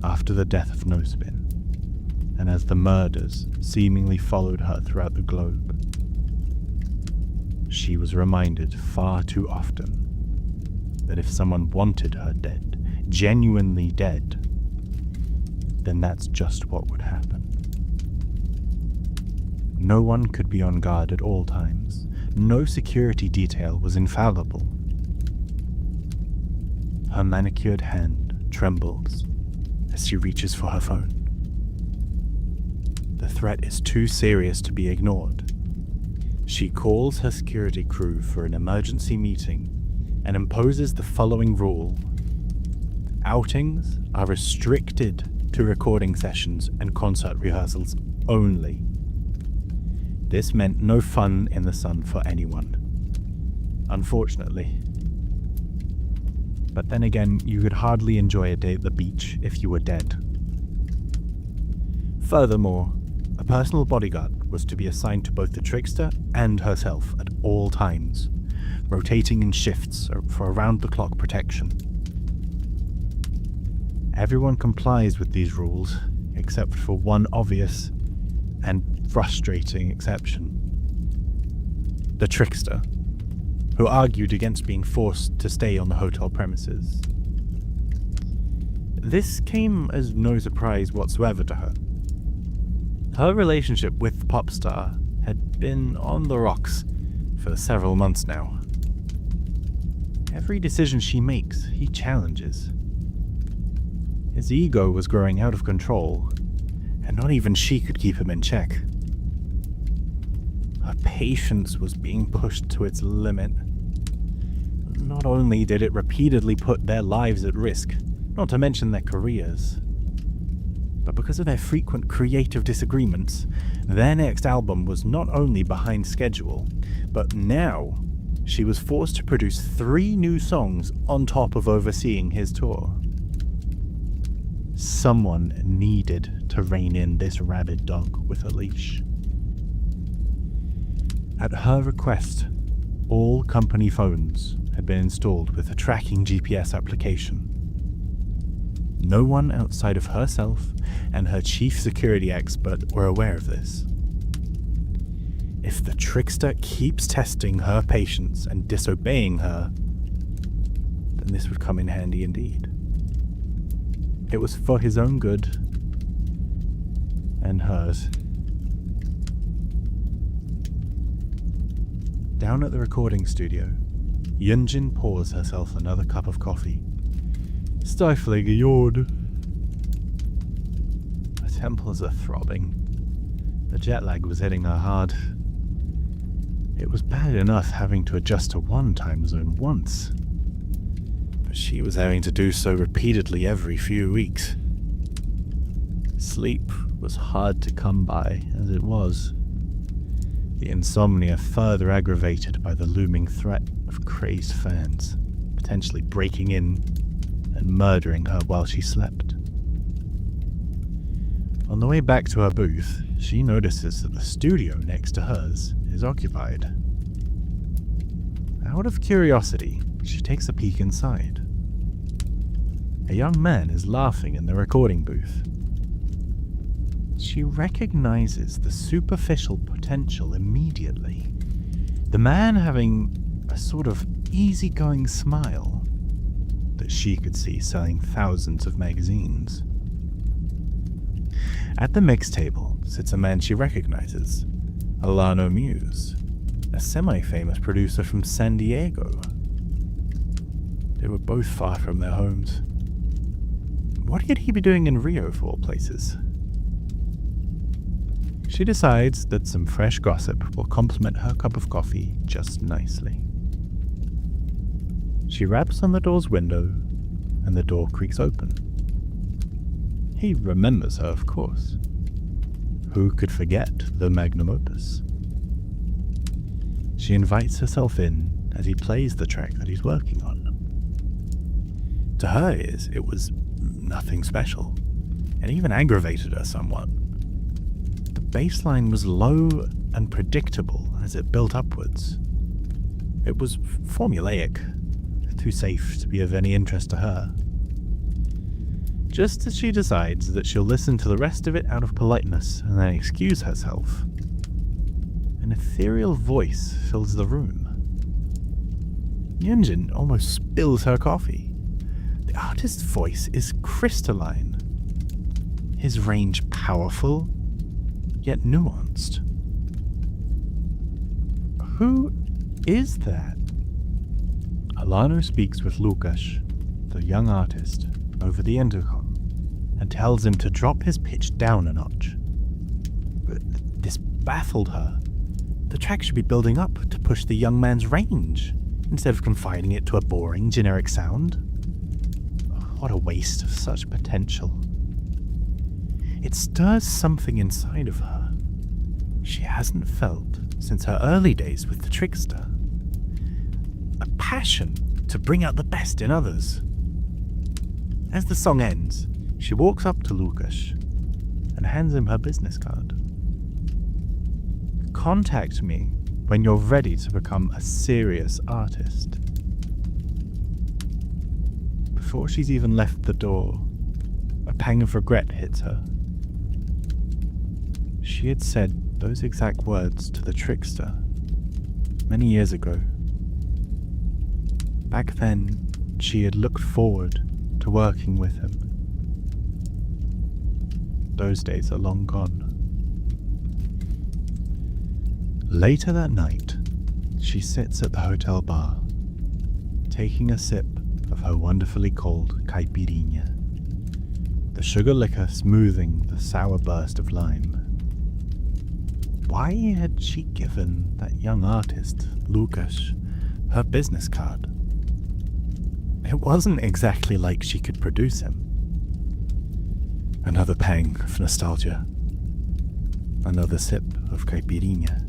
Speaker 1: After the death of No-Spin, and as the murders seemingly followed her throughout the globe, she was reminded far too often that if someone wanted her dead, genuinely dead, then that's just what would happen. No one could be on guard at all times. No security detail was infallible. Her manicured hand trembles as she reaches for her phone. The threat is too serious to be ignored. She calls her security crew for an emergency meeting and imposes the following rule. Outings are restricted to recording sessions and concert rehearsals only. This meant no fun in the sun for anyone, unfortunately. But then again, you could hardly enjoy a day at the beach if you were dead. Furthermore, a personal bodyguard was to be assigned to both the Trickster and herself at all times, rotating in shifts for around-the-clock protection. Everyone complies with these rules, except for one obvious and frustrating exception. The Trickster, who argued against being forced to stay on the hotel premises. This came as no surprise whatsoever to her. Her relationship with the pop star had been on the rocks for several months now. Every decision she makes, he challenges. His ego was growing out of control, and not even she could keep him in check. Her patience was being pushed to its limit. Not only did it repeatedly put their lives at risk, not to mention their careers, but because of their frequent creative disagreements, their next album was not only behind schedule, but now she was forced to produce 3 new songs on top of overseeing his tour. Someone needed to rein in this rabid dog with a leash. At her request, all company phones had been installed with a tracking GPS application. No one outside of herself and her chief security expert were aware of this. If the Trickster keeps testing her patience and disobeying her, then this would come in handy indeed. It was for his own good and hers. Down at the recording studio, Yun-Jin pours herself another cup of coffee, stifling a yawn. Her temples are throbbing. The jet lag was hitting her hard. It was bad enough having to adjust to one time zone once, but she was having to do so repeatedly every few weeks. Sleep was hard to come by as it was, the insomnia further aggravated by the looming threat of crazed fans, potentially breaking in and murdering her while she slept. On the way back to her booth, she notices that the studio next to hers is occupied. Out of curiosity, she takes a peek inside. A young man is laughing in the recording booth. She recognizes the superficial potential immediately. The man having a sort of easygoing smile that she could see selling thousands of magazines. At the mix table sits a man she recognizes, Alano Muse, a semi-famous producer from San Diego. They were both far from their homes. What could he be doing in Rio, of all places? She decides that some fresh gossip will complement her cup of coffee just nicely. She raps on the door's window, and the door creaks open. He remembers her, of course. Who could forget the magnum opus? She invites herself in as he plays the track that he's working on. To her ears, it was nothing special, and even aggravated her somewhat. The bass line was low and predictable as it built upwards. It was formulaic, too safe to be of any interest to her. Just as she decides that she'll listen to the rest of it out of politeness and then excuse herself, an ethereal voice fills the room. Yun-Jin almost spills her coffee. The artist's voice is crystalline, his range powerful, yet nuanced. Who is that? Alano speaks with Lukasz, the young artist, over the intercom, and tells him to drop his pitch down a notch. But this baffled her. The track should be building up to push the young man's range, instead of confining it to a boring, generic sound. What a waste of such potential. It stirs something inside of her she hasn't felt since her early days with the Trickster. A passion to bring out the best in others. As the song ends, she walks up to Lukasz and hands him her business card. Contact me when you're ready to become a serious artist. Before she's even left the door, a pang of regret hits her. She had said those exact words to the Trickster many years ago. Back then, she had looked forward to working with him. Those days are long gone. Later that night, she sits at the hotel bar, taking a sip of her wonderfully cold caipirinha, the sugar liquor smoothing the sour burst of lime. Why had she given that young artist, Lukasz, her business card? It wasn't exactly like she could produce him. Another pang of nostalgia. Another sip of caipirinha.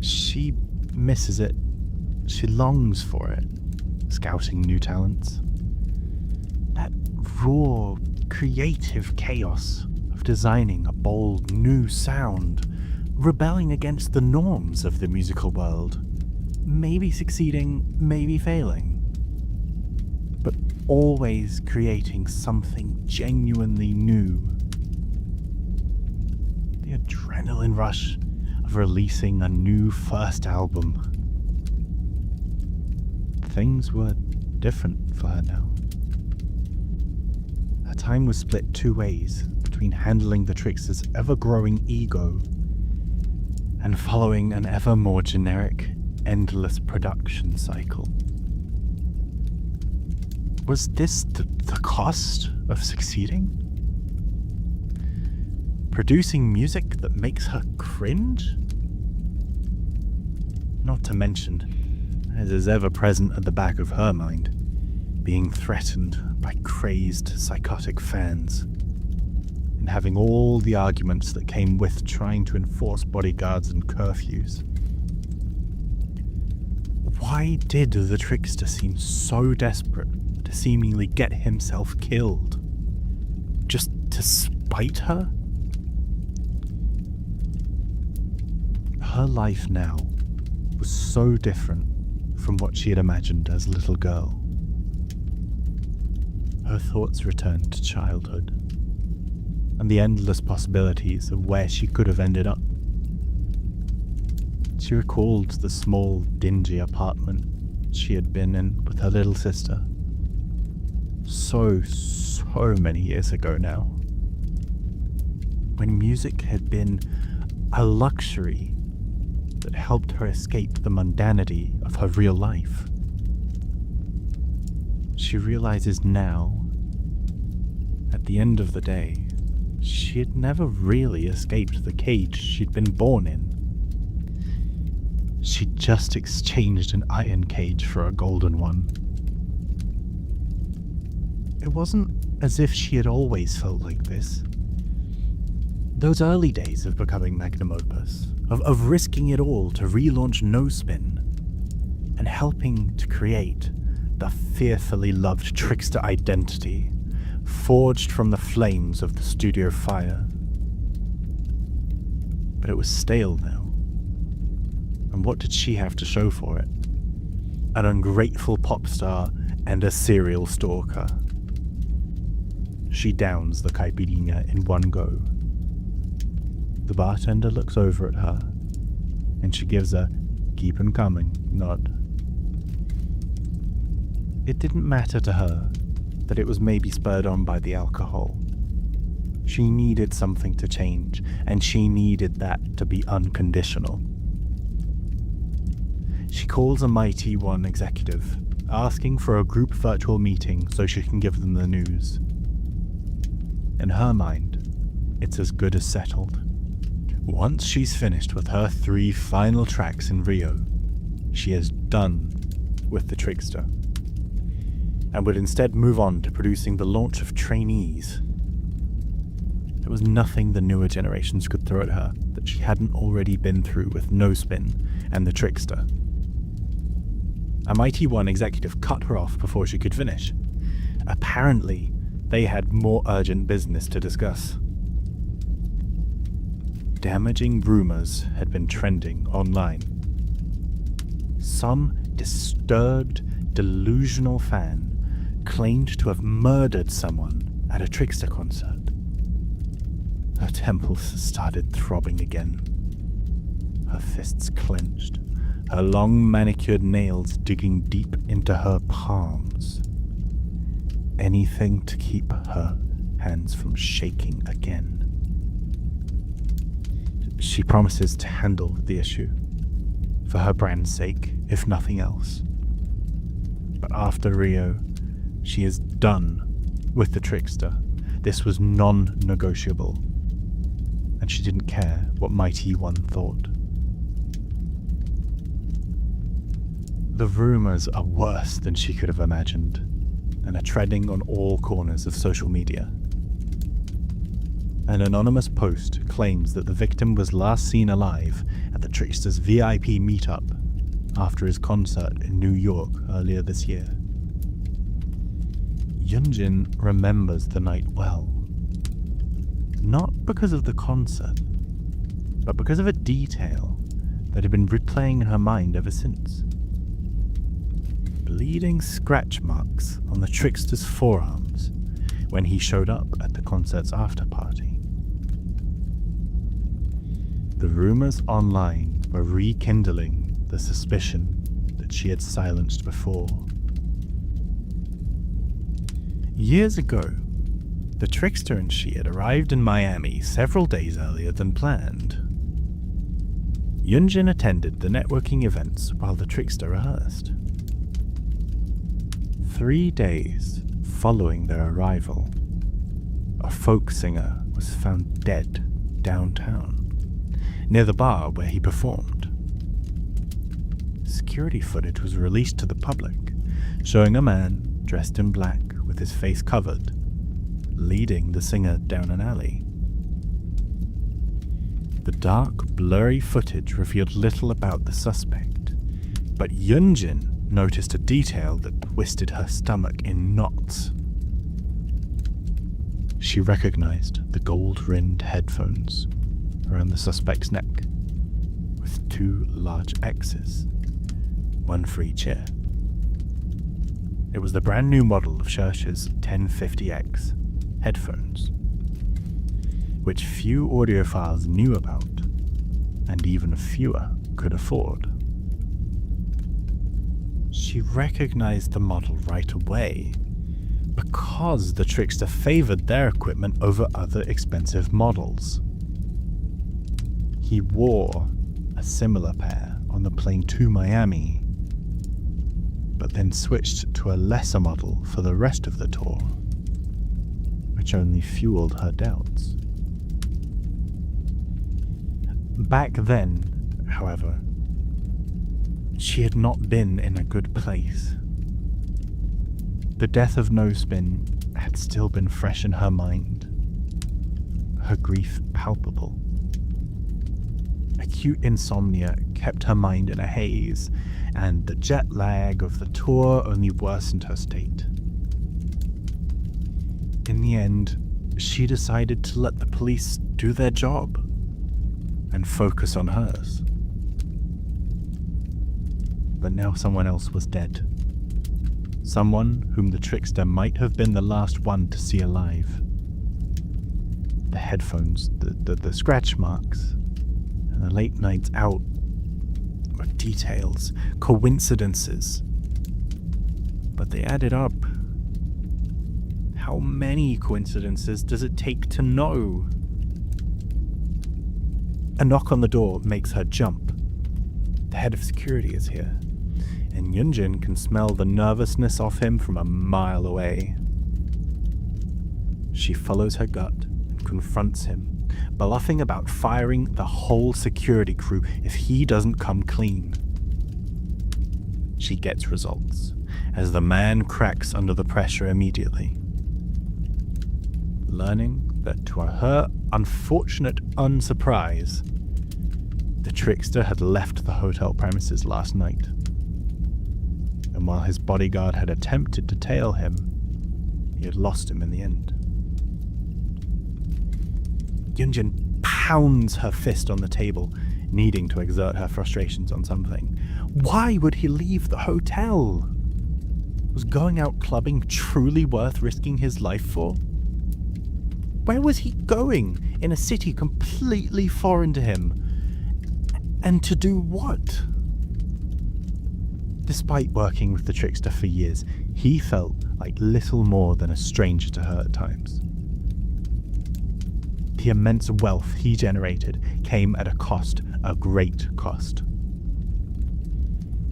Speaker 1: She misses it. She longs for it, scouting new talents. That raw, creative chaos of designing a bold, new sound, rebelling against the norms of the musical world, maybe succeeding, maybe failing, but always creating something genuinely new. The adrenaline rush of releasing a new first album. Things were different for her now. Her time was split two ways between handling the Trickster's ever-growing ego and following an ever more generic, endless production cycle. Was this the cost of succeeding? Producing music that makes her cringe? Not to mention, as is ever present at the back of her mind, being threatened by crazed, psychotic fans. and having all the arguments that came with trying to enforce bodyguards and curfews. Why did the Trickster seem so desperate to seemingly get himself killed? Just to spite her? Her life now was so different from what she had imagined as a little girl. Her thoughts returned to childhood and the endless possibilities of where she could have ended up. She recalled the small, dingy apartment she had been in with her little sister. So many years ago now. When music had been a luxury that helped her escape the mundanity of her real life. She realizes now, at the end of the day, she had never really escaped the cage she'd been born in. She'd just exchanged an iron cage for a golden one. It wasn't as if she had always felt like this. Those early days of becoming magnum opus, of risking it all to relaunch No Spin, and helping to create the fearfully loved Trickster identity, forged from the flames of the studio fire. But it was stale now. And what did she have to show for it? An ungrateful pop star and a serial stalker. She downs the caipirinha in one go. The bartender looks over at her, and she gives a "keep 'em coming" nod. It didn't matter to her that it was maybe spurred on by the alcohol. She needed something to change, and she needed that to be unconditional. She calls a Mighty One executive, asking for a group virtual meeting so she can give them the news. In her mind, it's as good as settled. Once she's finished with her 3 final tracks in Rio, she is done with the Trickster, and would instead move on to producing the launch of Trainees. There was nothing the newer generations could throw at her that she hadn't already been through with No Spin and the Trickster. A Mighty One executive cut her off before she could finish. Apparently, they had more urgent business to discuss. Damaging rumors had been trending online. Some disturbed, delusional fan claimed to have murdered someone at a Trickster concert. Her temples started throbbing again. Her fists clenched, her long manicured nails digging deep into her palms. Anything to keep her hands from shaking again. She promises to handle the issue, for her brand's sake, if nothing else. But after Rio, she is done with the Trickster. This was non-negotiable, and she didn't care what Mighty One thought. The rumors are worse than she could have imagined, and are treading on all corners of social media. An anonymous post claims that the victim was last seen alive at the Trickster's VIP meetup after his concert in New York earlier this year. Yun-Jin remembers the night well. Not because of the concert, but because of a detail that had been replaying in her mind ever since. Bleeding scratch marks on the Trickster's forearms when he showed up at the concert's after-party. The rumors online were rekindling the suspicion that she had silenced before. Years ago, the Trickster and she had arrived in Miami several days earlier than planned. Yun-Jin attended the networking events while the Trickster rehearsed. 3 days following their arrival, a folk singer was found dead downtown, near the bar where he performed. Security footage was released to the public, showing a man dressed in black with his face covered, leading the singer down an alley. The dark, blurry footage revealed little about the suspect, but Yun-Jin noticed a detail that twisted her stomach in knots. She recognized the gold-rimmed headphones around the suspect's neck, with 2 large X's, one for each ear. It was the brand new model of Schercher's 1050X headphones, which few audiophiles knew about, and even fewer could afford. She recognized the model right away, because the Trickster favored their equipment over other expensive models. He wore a similar pair on the plane to Miami, but then switched to a lesser model for the rest of the tour, which only fueled her doubts. Back then, however, she had not been in a good place. The death of No Spin had still been fresh in her mind, her grief palpable. Acute insomnia kept her mind in a haze, and the jet lag of the tour only worsened her state. In the end, she decided to let the police do their job and focus on hers. But now someone else was dead. Someone whom the Trickster might have been the last one to see alive. The headphones, the scratch marks, and the late nights out were details, coincidences. But they added up. How many coincidences does it take to know? A knock on the door makes her jump. The head of security is here, and Yun-Jin can smell the nervousness off him from a mile away. She follows her gut and confronts him, bluffing about firing the whole security crew if he doesn't come clean. She gets results, as the man cracks under the pressure immediately, learning that to her unfortunate unsurprise, the Trickster had left the hotel premises last night. And while his bodyguard had attempted to tail him, he had lost him in the end. Yun-Jin pounds her fist on the table, needing to exert her frustrations on something. Why would he leave the hotel? Was going out clubbing truly worth risking his life for? Where was he going in a city completely foreign to him? And to do what? Despite working with the Trickster for years, he felt like little more than a stranger to her at times. The immense wealth he generated came at a cost, a great cost.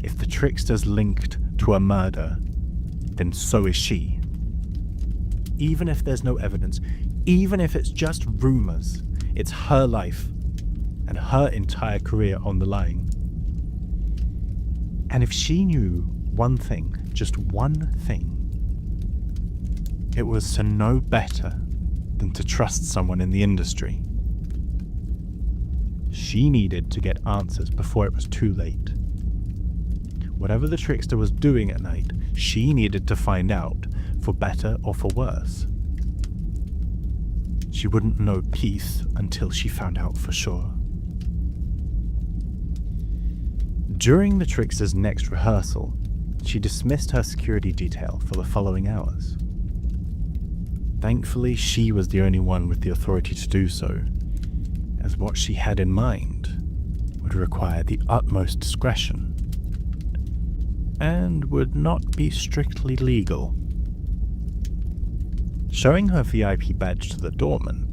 Speaker 1: If the Trickster's linked to a murder, then so is she. Even if there's no evidence, even if it's just rumors, it's her life and her entire career on the line. And if she knew one thing, just one thing, it was to know better than to trust someone in the industry. She needed to get answers before it was too late. Whatever the Trickster was doing at night, she needed to find out, for better or for worse. She wouldn't know peace until she found out for sure. During the Trickster's next rehearsal, she dismissed her security detail for the following hours. Thankfully, she was the only one with the authority to do so, as what she had in mind would require the utmost discretion, and would not be strictly legal. Showing her VIP badge to the doorman,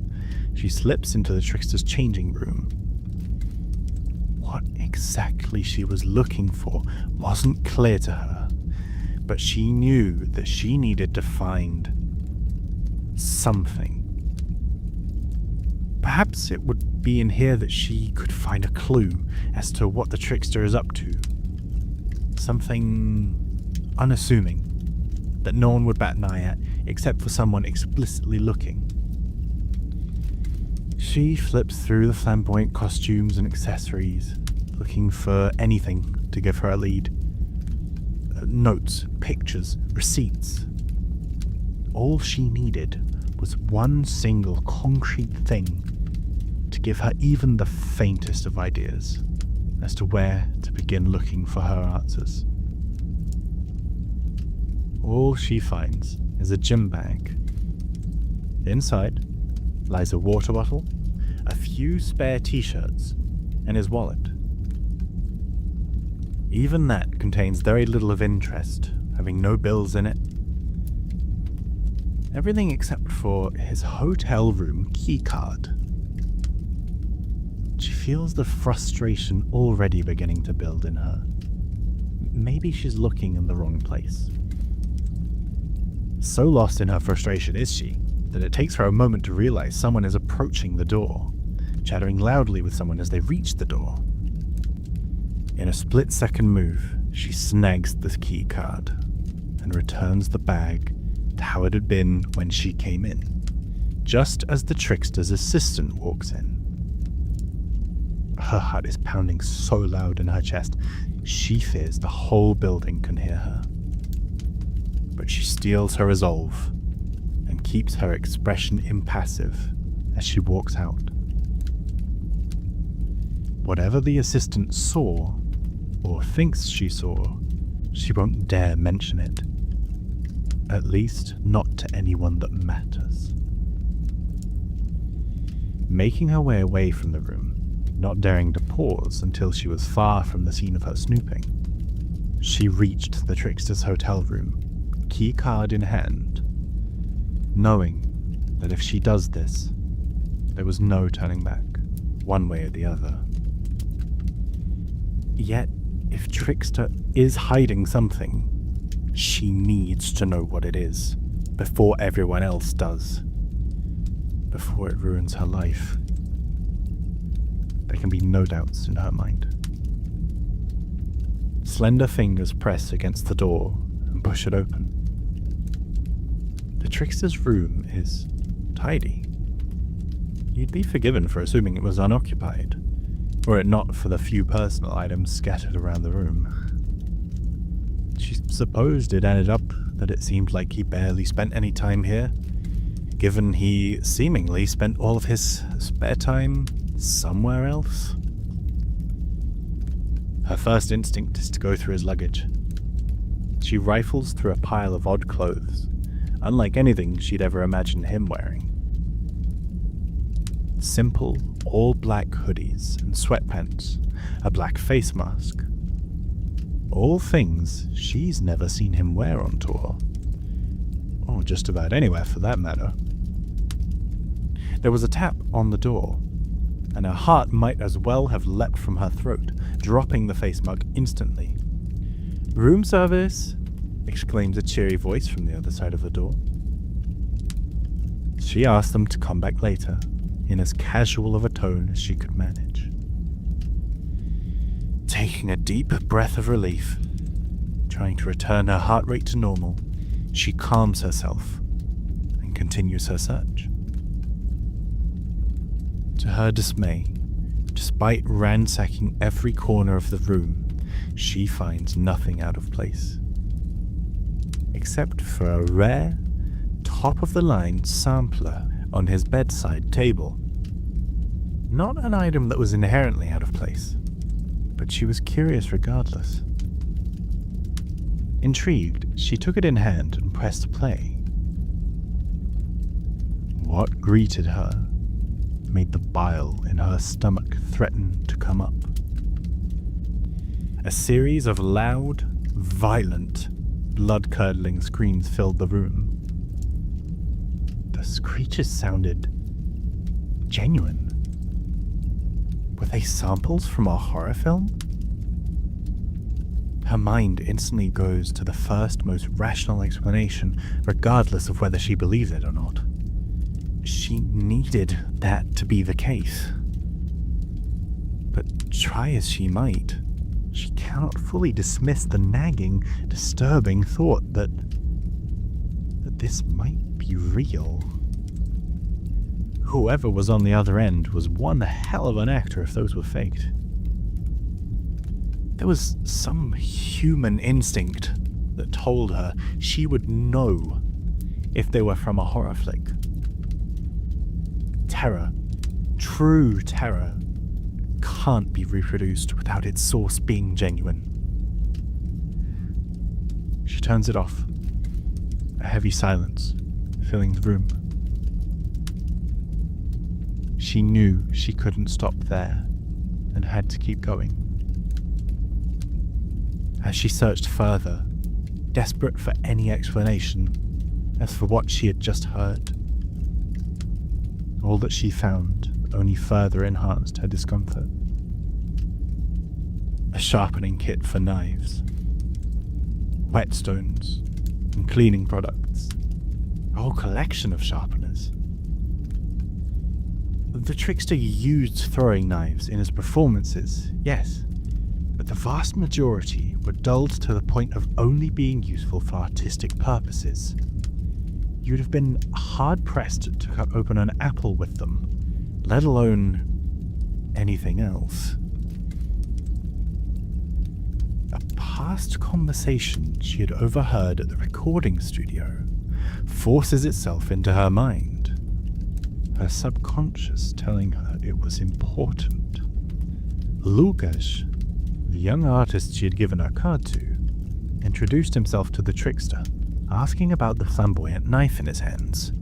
Speaker 1: she slips into the Trickster's changing room. What exactly she was looking for wasn't clear to her, but she knew that she needed to find something. Perhaps it would be in here that she could find a clue as to what the Trickster is up to. Something unassuming that no one would bat an eye at except for someone explicitly looking. She flips through the flamboyant costumes and accessories, looking for anything to give her a lead. Notes, pictures, receipts. All she needed was one single concrete thing to give her even the faintest of ideas as to where to begin looking for her answers. All she finds is a gym bag. Inside lies a water bottle, a few spare t-shirts, and his wallet. Even that contains very little of interest, having no bills in it. Everything except for his hotel room keycard. She feels the frustration already beginning to build in her. Maybe she's looking in the wrong place. So lost in her frustration is she, that it takes her a moment to realize someone is approaching the door, chattering loudly with someone as they reach the door. In a split-second move, she snags the key card and returns the bag to how it had been when she came in, just as the Trickster's assistant walks in. Her heart is pounding so loud in her chest, she fears the whole building can hear her. But she steels her resolve and keeps her expression impassive as she walks out. Whatever the assistant saw, or thinks she saw, she won't dare mention it. At least not to anyone that matters. Making her way away from the room, not daring to pause until she was far from the scene of her snooping, she reached the Trickster's hotel room, key card in hand, knowing that if she does this, there was no turning back, one way or the other. Yet, if Trickster is hiding something, she needs to know what it is, before everyone else does. Before it ruins her life. There can be no doubts in her mind. Slender fingers press against the door and push it open. The Trickster's room is tidy. You'd be forgiven for assuming it was unoccupied, were it not for the few personal items scattered around the room. She supposed it ended up that it seemed like he barely spent any time here, given he seemingly spent all of his spare time somewhere else. Her first instinct is to go through his luggage. She rifles through a pile of odd clothes, unlike anything she'd ever imagined him wearing. Simple, all-black hoodies and sweatpants, a black face mask. All things she's never seen him wear on tour. Or just about anywhere for that matter. There was a tap on the door, and her heart might as well have leapt from her throat, dropping the face mug instantly. "Room service!" exclaims a cheery voice from the other side of the door. She asked them to come back later, in as casual of a tone as she could manage. Taking a deep breath of relief, trying to return her heart rate to normal, she calms herself and continues her search. To her dismay, despite ransacking every corner of the room, she finds nothing out of place. Except for a rare, top-of-the-line sampler on his bedside table. Not an item that was inherently out of place, but she was curious regardless. Intrigued, she took it in hand and pressed play. What greeted her made the bile in her stomach threaten to come up. A series of loud, violent, blood-curdling screams filled the room. The screeches sounded genuine. Were they samples from a horror film? Her mind instantly goes to the first, most rational explanation, regardless of whether she believes it or not. She needed that to be the case. But try as she might, she cannot fully dismiss the nagging, disturbing thought that this might be real. Whoever was on the other end was one hell of an actor if those were faked. There was some human instinct that told her she would know if they were from a horror flick. Terror, true terror, can't be reproduced without its source being genuine. She turns it off. A heavy silence filling the room. She knew she couldn't stop there and had to keep going. As she searched further, desperate for any explanation as for what she had just heard, all that she found only further enhanced her discomfort. A sharpening kit for knives, whetstones, and cleaning products. A whole collection of sharpeners. The Trickster used throwing knives in his performances, yes, but the vast majority were dulled to the point of only being useful for artistic purposes. You'd have been hard-pressed to cut open an apple with them, let alone anything else. A past conversation she had overheard at the recording studio forces itself into her mind, her subconscious telling her it was important. Lucas, the young artist she had given her card to, introduced himself to the Trickster, asking about the flamboyant knife in his hands.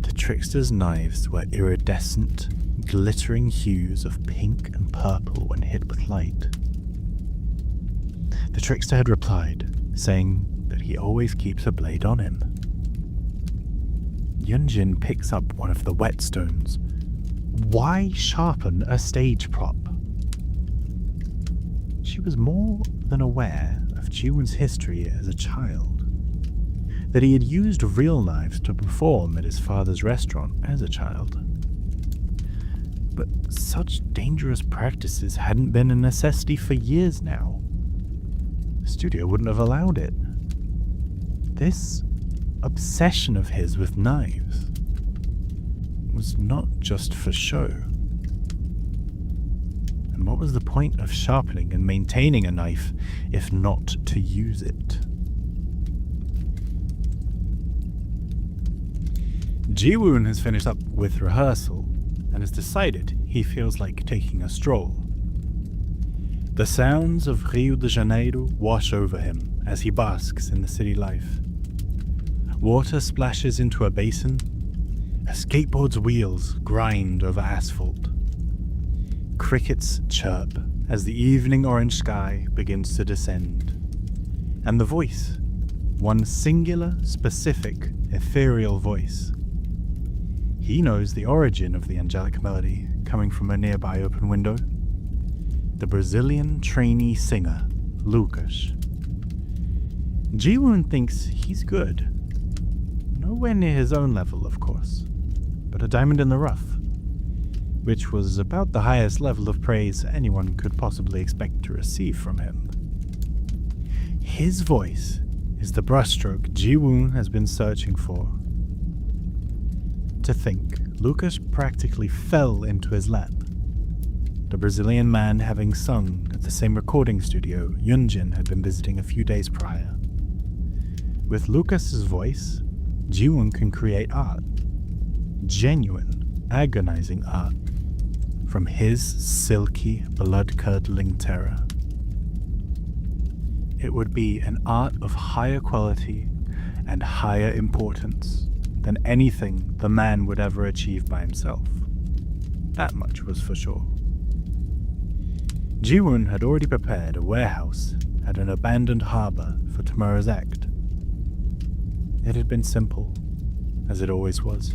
Speaker 1: The Trickster's knives were iridescent, glittering hues of pink and purple when hit with light. The Trickster had replied, saying that he always keeps a blade on him. Yun-Jin picks up one of the whetstones. Why sharpen a stage prop? She was more than aware of Ji-woon's history as a child, that he had used real knives to perform at his father's restaurant as a child. But such dangerous practices hadn't been a necessity for years now. The studio wouldn't have allowed it. This obsession of his with knives was not just for show. And what was the point of sharpening and maintaining a knife if not to use it? Ji-woon has finished up with rehearsal and has decided he feels like taking a stroll. The sounds of Rio de Janeiro wash over him as he basks in the city life. Water splashes into a basin. A skateboard's wheels grind over asphalt. Crickets chirp as the evening orange sky begins to descend. And the voice, one singular, specific, ethereal voice. He knows the origin of the angelic melody coming from a nearby open window. The Brazilian trainee singer, Lucas. Ji-woon thinks he's good. Nowhere near his own level, of course, but a diamond in the rough, which was about the highest level of praise anyone could possibly expect to receive from him. His voice is the brushstroke Ji-woon has been searching for. To think, Lucas practically fell into his lap. The Brazilian man having sung at the same recording studio Yun-Jin had been visiting a few days prior. With Lucas's voice, Ji-woon can create art. Genuine, agonizing art. From his silky, blood-curdling terror. It would be an art of higher quality and higher importance than anything the man would ever achieve by himself. That much was for sure. Ji-woon had already prepared a warehouse at an abandoned harbor for tomorrow's act. It had been simple, as it always was.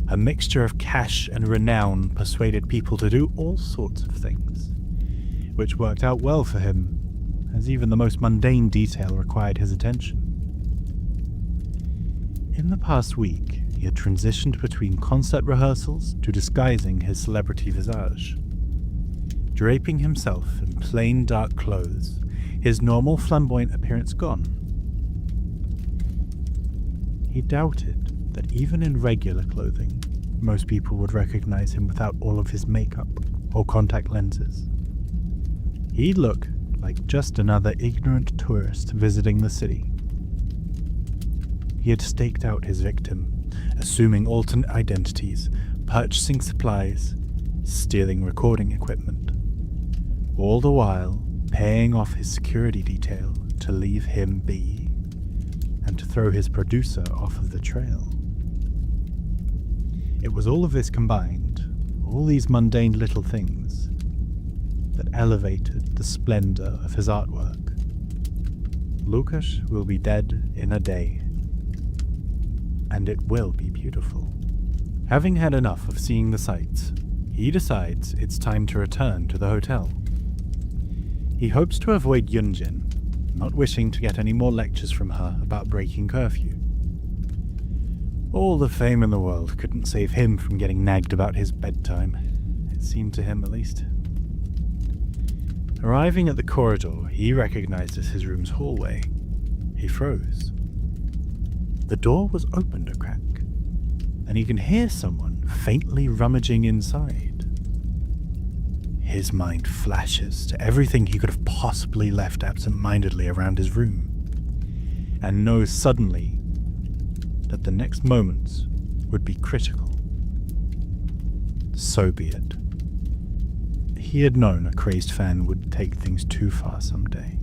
Speaker 1: A mixture of cash and renown persuaded people to do all sorts of things, which worked out well for him, as even the most mundane detail required his attention. In the past week, he had transitioned between concert rehearsals to disguising his celebrity visage. Draping himself in plain dark clothes, his normal flamboyant appearance gone. He doubted that even in regular clothing, most people would recognize him without all of his makeup or contact lenses. He'd look like just another ignorant tourist visiting the city. He had staked out his victim, assuming alternate identities, purchasing supplies, stealing recording equipment, all the while paying off his security detail to leave him be and to throw his producer off of the trail. It was all of this combined, all these mundane little things, that elevated the splendor of his artwork. Lukasz will be dead in a day, and it will be beautiful. Having had enough of seeing the sights, he decides it's time to return to the hotel. He hopes to avoid Yun-Jin, not wishing to get any more lectures from her about breaking curfew. All the fame in the world couldn't save him from getting nagged about his bedtime, it seemed to him at least. Arriving at the corridor he recognized as his room's hallway, he froze. The door was opened a crack, and he can hear someone faintly rummaging inside. His mind flashes to everything he could have possibly left absent-mindedly around his room, and knows suddenly that the next moments would be critical. So be it. He had known a crazed fan would take things too far someday,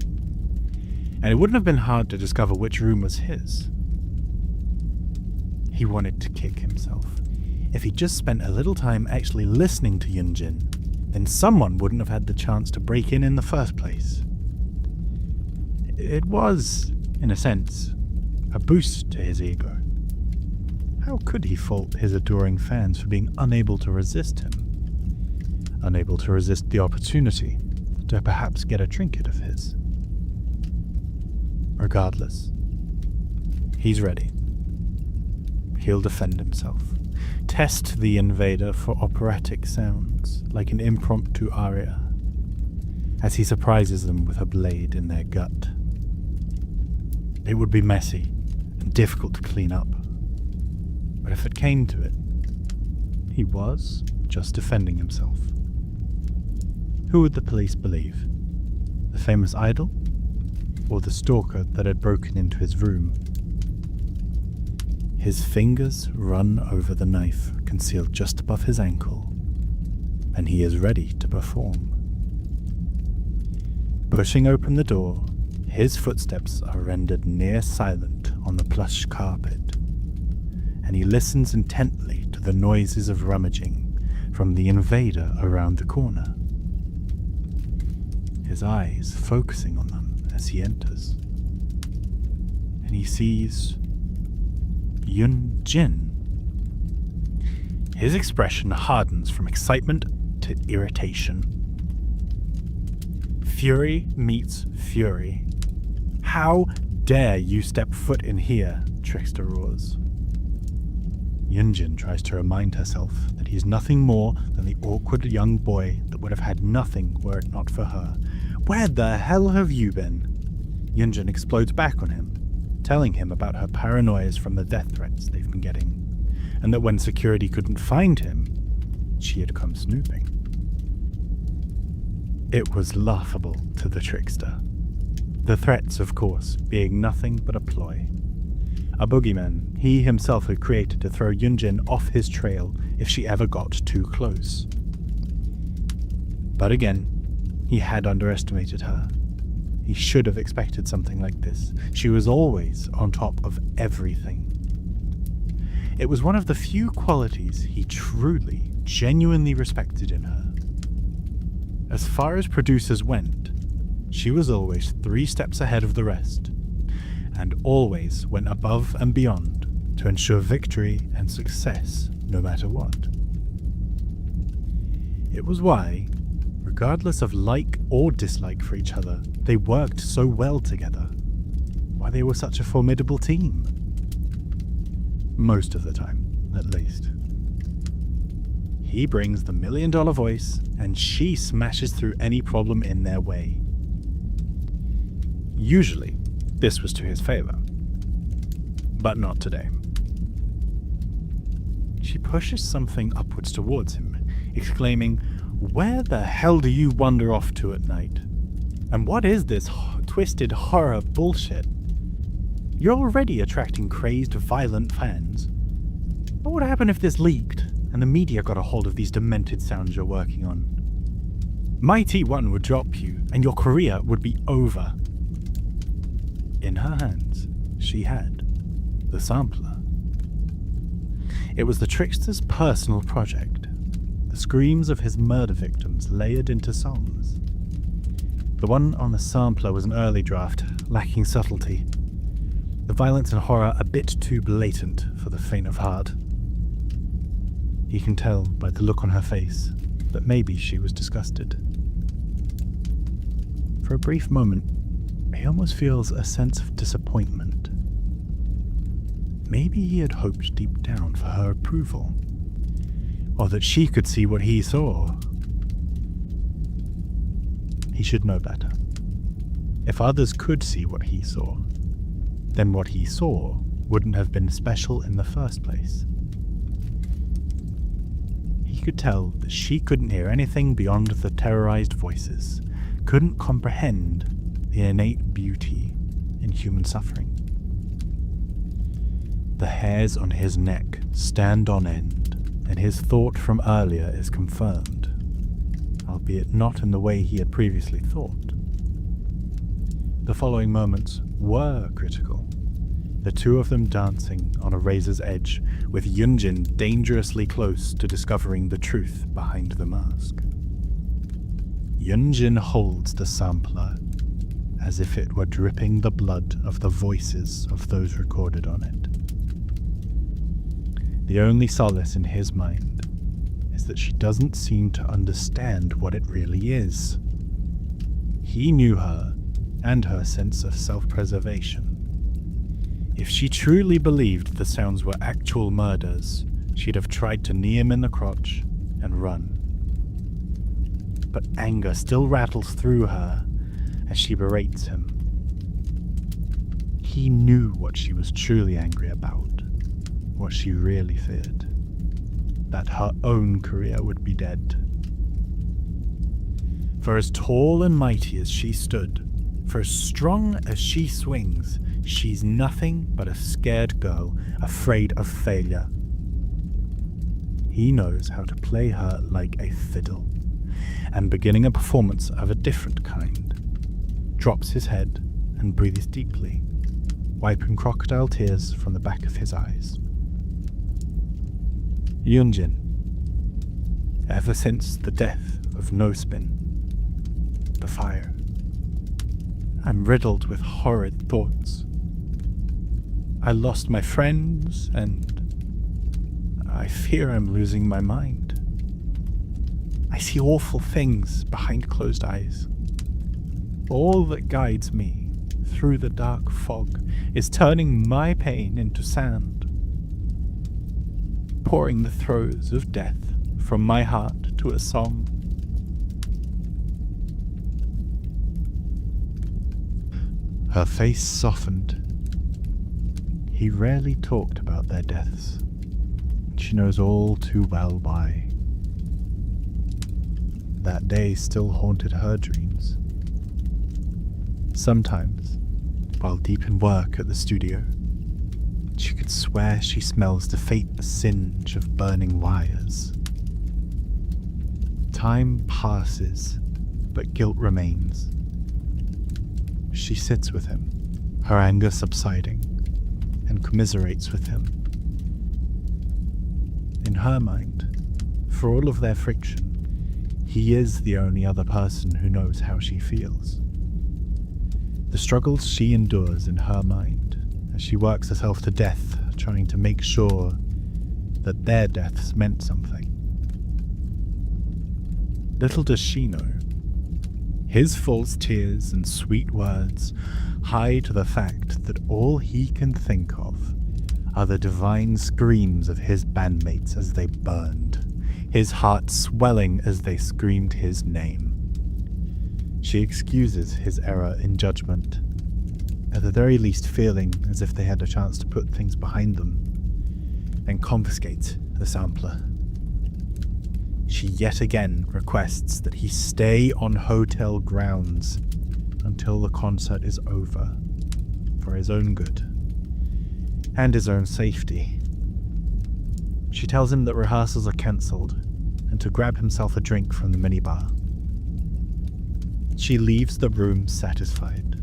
Speaker 1: and it wouldn't have been hard to discover which room was his. He wanted to kick himself. If he'd just spent a little time actually listening to Yun-Jin, then someone wouldn't have had the chance to break in the first place. It was, in a sense, a boost to his ego. How could he fault his adoring fans for being unable to resist him? Unable to resist the opportunity to perhaps get a trinket of his. Regardless, he's ready. He'll defend himself. Test the invader for operatic sounds, like an impromptu aria, as he surprises them with a blade in their gut. It would be messy and difficult to clean up, but if it came to it, he was just defending himself. Who would the police believe? The famous idol? Or the stalker that had broken into his room? His fingers run over the knife concealed just above his ankle, and he is ready to perform. Pushing open the door, his footsteps are rendered near silent on the plush carpet, and he listens intently to the noises of rummaging from the invader around the corner, his eyes focusing on them as he enters. And he sees Yun-Jin. His expression hardens from excitement to irritation. Fury meets fury. How dare you step foot in here, Trickster roars. Yun-Jin tries to remind herself that he's nothing more than the awkward young boy that would have had nothing were it not for her. Where the hell have you been? Yun-Jin explodes back on him, telling him about her paranoias from the death threats they've been getting, and that when security couldn't find him, she had come snooping. It was laughable to the Trickster. The threats, of course, being nothing but a ploy. A boogeyman he himself had created to throw Yun-Jin off his trail if she ever got too close. But again, he had underestimated her. He should have expected something like this. She was always on top of everything. It was one of the few qualities he truly, genuinely respected in her. As far as producers went, she was always 3 steps ahead of the rest, and always went above and beyond to ensure victory and success no matter what. It was why, regardless of like or dislike for each other, they worked so well together. Why they were such a formidable team. Most of the time, at least. He brings the $1 million voice, and she smashes through any problem in their way. Usually, this was to his favor. But not today. She pushes something upwards towards him, exclaiming, "Where the hell do you wander off to at night? And what is this twisted horror bullshit? You're already attracting crazed, violent fans. What would happen if this leaked, and the media got a hold of these demented sounds you're working on? Mighty One would drop you, and your career would be over." In her hands, she had the sampler. It was the Trickster's personal project, the screams of his murder victims layered into songs. The one on the sampler was an early draft, lacking subtlety. The violence and horror a bit too blatant for the faint of heart. He can tell by the look on her face that maybe she was disgusted. For a brief moment, he almost feels a sense of disappointment. Maybe he had hoped deep down for her approval, or that she could see what he saw. He should know better. If others could see what he saw, then what he saw wouldn't have been special in the first place. He could tell that she couldn't hear anything beyond the terrorized voices, couldn't comprehend the innate beauty in human suffering. The hairs on his neck stand on end, and his thought from earlier is confirmed, albeit not in the way he had previously thought. The following moments were critical, the two of them dancing on a razor's edge, with Yun-Jin dangerously close to discovering the truth behind the mask. Yun-Jin holds the sampler as if it were dripping the blood of the voices of those recorded on it. The only solace in his mind is that she doesn't seem to understand what it really is. He knew her and her sense of self-preservation. If she truly believed the sounds were actual murders, she'd have tried to knee him in the crotch and run. But anger still rattles through her as she berates him. He knew what she was truly angry about, what she really feared, that her own career would be dead. For as tall and mighty as she stood, for as strong as she swings, she's nothing but a scared girl, afraid of failure. He knows how to play her like a fiddle, and beginning a performance of a different kind, drops his head and breathes deeply, wiping crocodile tears from the back of his eyes. Yun-Jin, ever since the death of No Spin, the fire, I'm riddled with horrid thoughts. I lost my friends, and I fear I'm losing my mind. I see awful things behind closed eyes. All that guides me through the dark fog is turning my pain into sand, pouring the throes of death from my heart to a song. Her face softened. He rarely talked about their deaths. She knows all too well why. That day still haunted her dreams. Sometimes, while deep in work at the studio, she could swear she smells the faint singe of burning wires. Time passes, but guilt remains. She sits with him, her anger subsiding, and commiserates with him. In her mind, for all of their friction, he is the only other person who knows how she feels. The struggles she endures in her mind as she works herself to death, trying to make sure that their deaths meant something. Little does she know, his false tears and sweet words hide the fact that all he can think of are the divine screams of his bandmates as they burned, his heart swelling as they screamed his name. She excuses his error in judgment, at the very least feeling as if they had a chance to put things behind them, and confiscates the sampler. She yet again requests that he stay on hotel grounds until the concert is over, for his own good and his own safety. She tells him that rehearsals are cancelled and to grab himself a drink from the minibar. She leaves the room satisfied.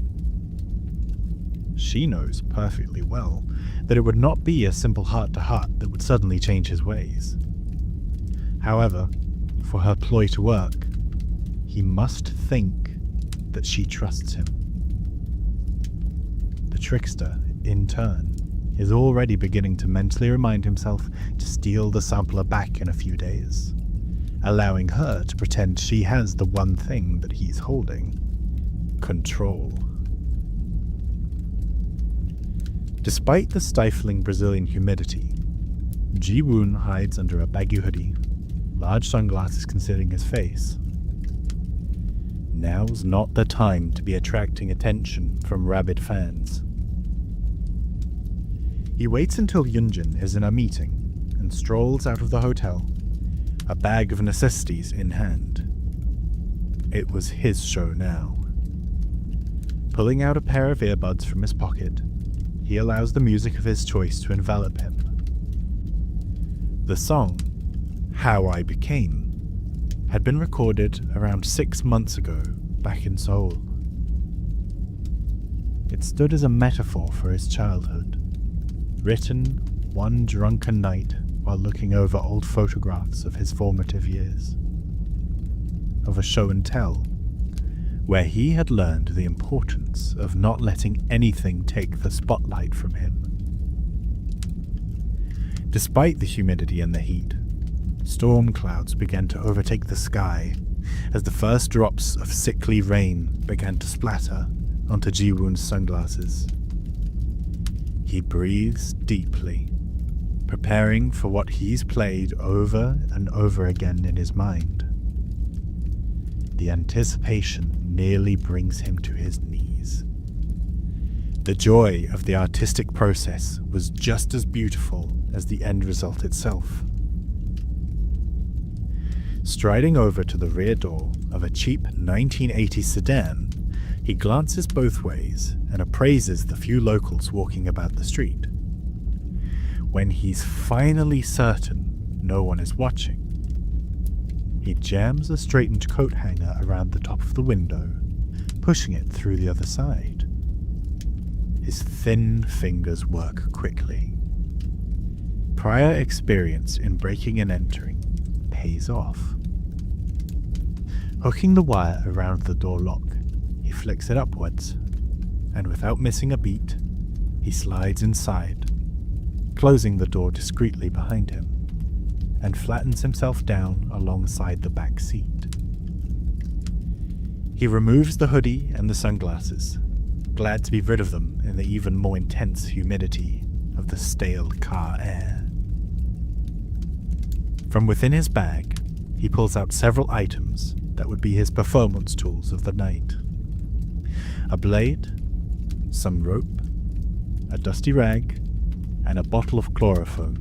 Speaker 1: She knows perfectly well that it would not be a simple heart-to-heart that would suddenly change his ways. However, for her ploy to work, he must think that she trusts him. The trickster, in turn, is already beginning to mentally remind himself to steal the sampler back in a few days, allowing her to pretend she has the one thing that he's holding: control. Despite the stifling Brazilian humidity, Ji-woon hides under a baggy hoodie, large sunglasses concealing his face. Now's not the time to be attracting attention from rabid fans. He waits until Yun-Jin is in a meeting and strolls out of the hotel, a bag of necessities in hand. It was his show now. Pulling out a pair of earbuds from his pocket, he allows the music of his choice to envelop him. The song, How I Became, had been recorded around 6 months ago back in Seoul. It stood as a metaphor for his childhood, written one drunken night while looking over old photographs of his formative years. Of a show and tell, where he had learned the importance of not letting anything take the spotlight from him. Despite the humidity and the heat, storm clouds began to overtake the sky as the first drops of sickly rain began to splatter onto Ji-woon's sunglasses. He breathes deeply, preparing for what he's played over and over again in his mind. The anticipation nearly brings him to his knees. The joy of the artistic process was just as beautiful as the end result itself. Striding over to the rear door of a cheap 1980s sedan, he glances both ways and appraises the few locals walking about the street. When he's finally certain no one is watching, he jams a straightened coat hanger around the top of the window, pushing it through the other side. His thin fingers work quickly. Prior experience in breaking and entering pays off. Hooking the wire around the door lock, he flicks it upwards, and without missing a beat, he slides inside, closing the door discreetly behind him, and flattens himself down alongside the back seat. He removes the hoodie and the sunglasses, glad to be rid of them in the even more intense humidity of the stale car air. From within his bag, he pulls out several items that would be his performance tools of the night. A blade, some rope, a dusty rag, and a bottle of chloroform.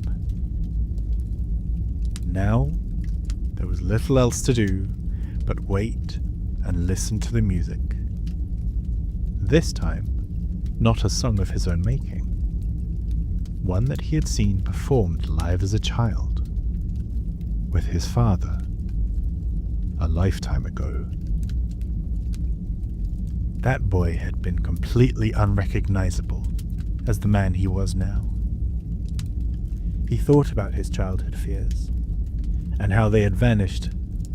Speaker 1: Now, there was little else to do but wait and listen to the music. This time, not a song of his own making. One that he had seen performed live as a child, with his father, a lifetime ago. That boy had been completely unrecognizable as the man he was now. He thought about his childhood fears, and how they had vanished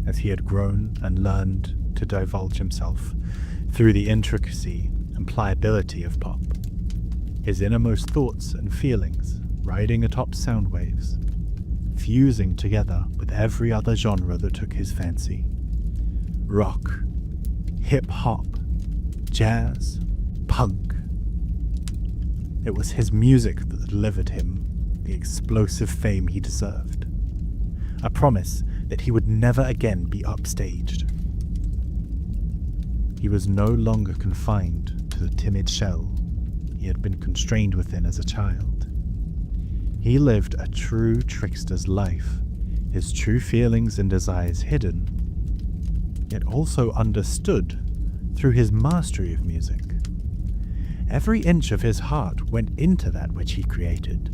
Speaker 1: as he had grown and learned to divulge himself through the intricacy and pliability of pop, his innermost thoughts and feelings riding atop sound waves, fusing together with every other genre that took his fancy. Rock, hip-hop, jazz, punk. It was his music that delivered him the explosive fame he deserved. A promise that he would never again be upstaged. He was no longer confined to the timid shell he had been constrained within as a child. He lived a true trickster's life, his true feelings and desires hidden, yet also understood through his mastery of music. Every inch of his heart went into that which he created.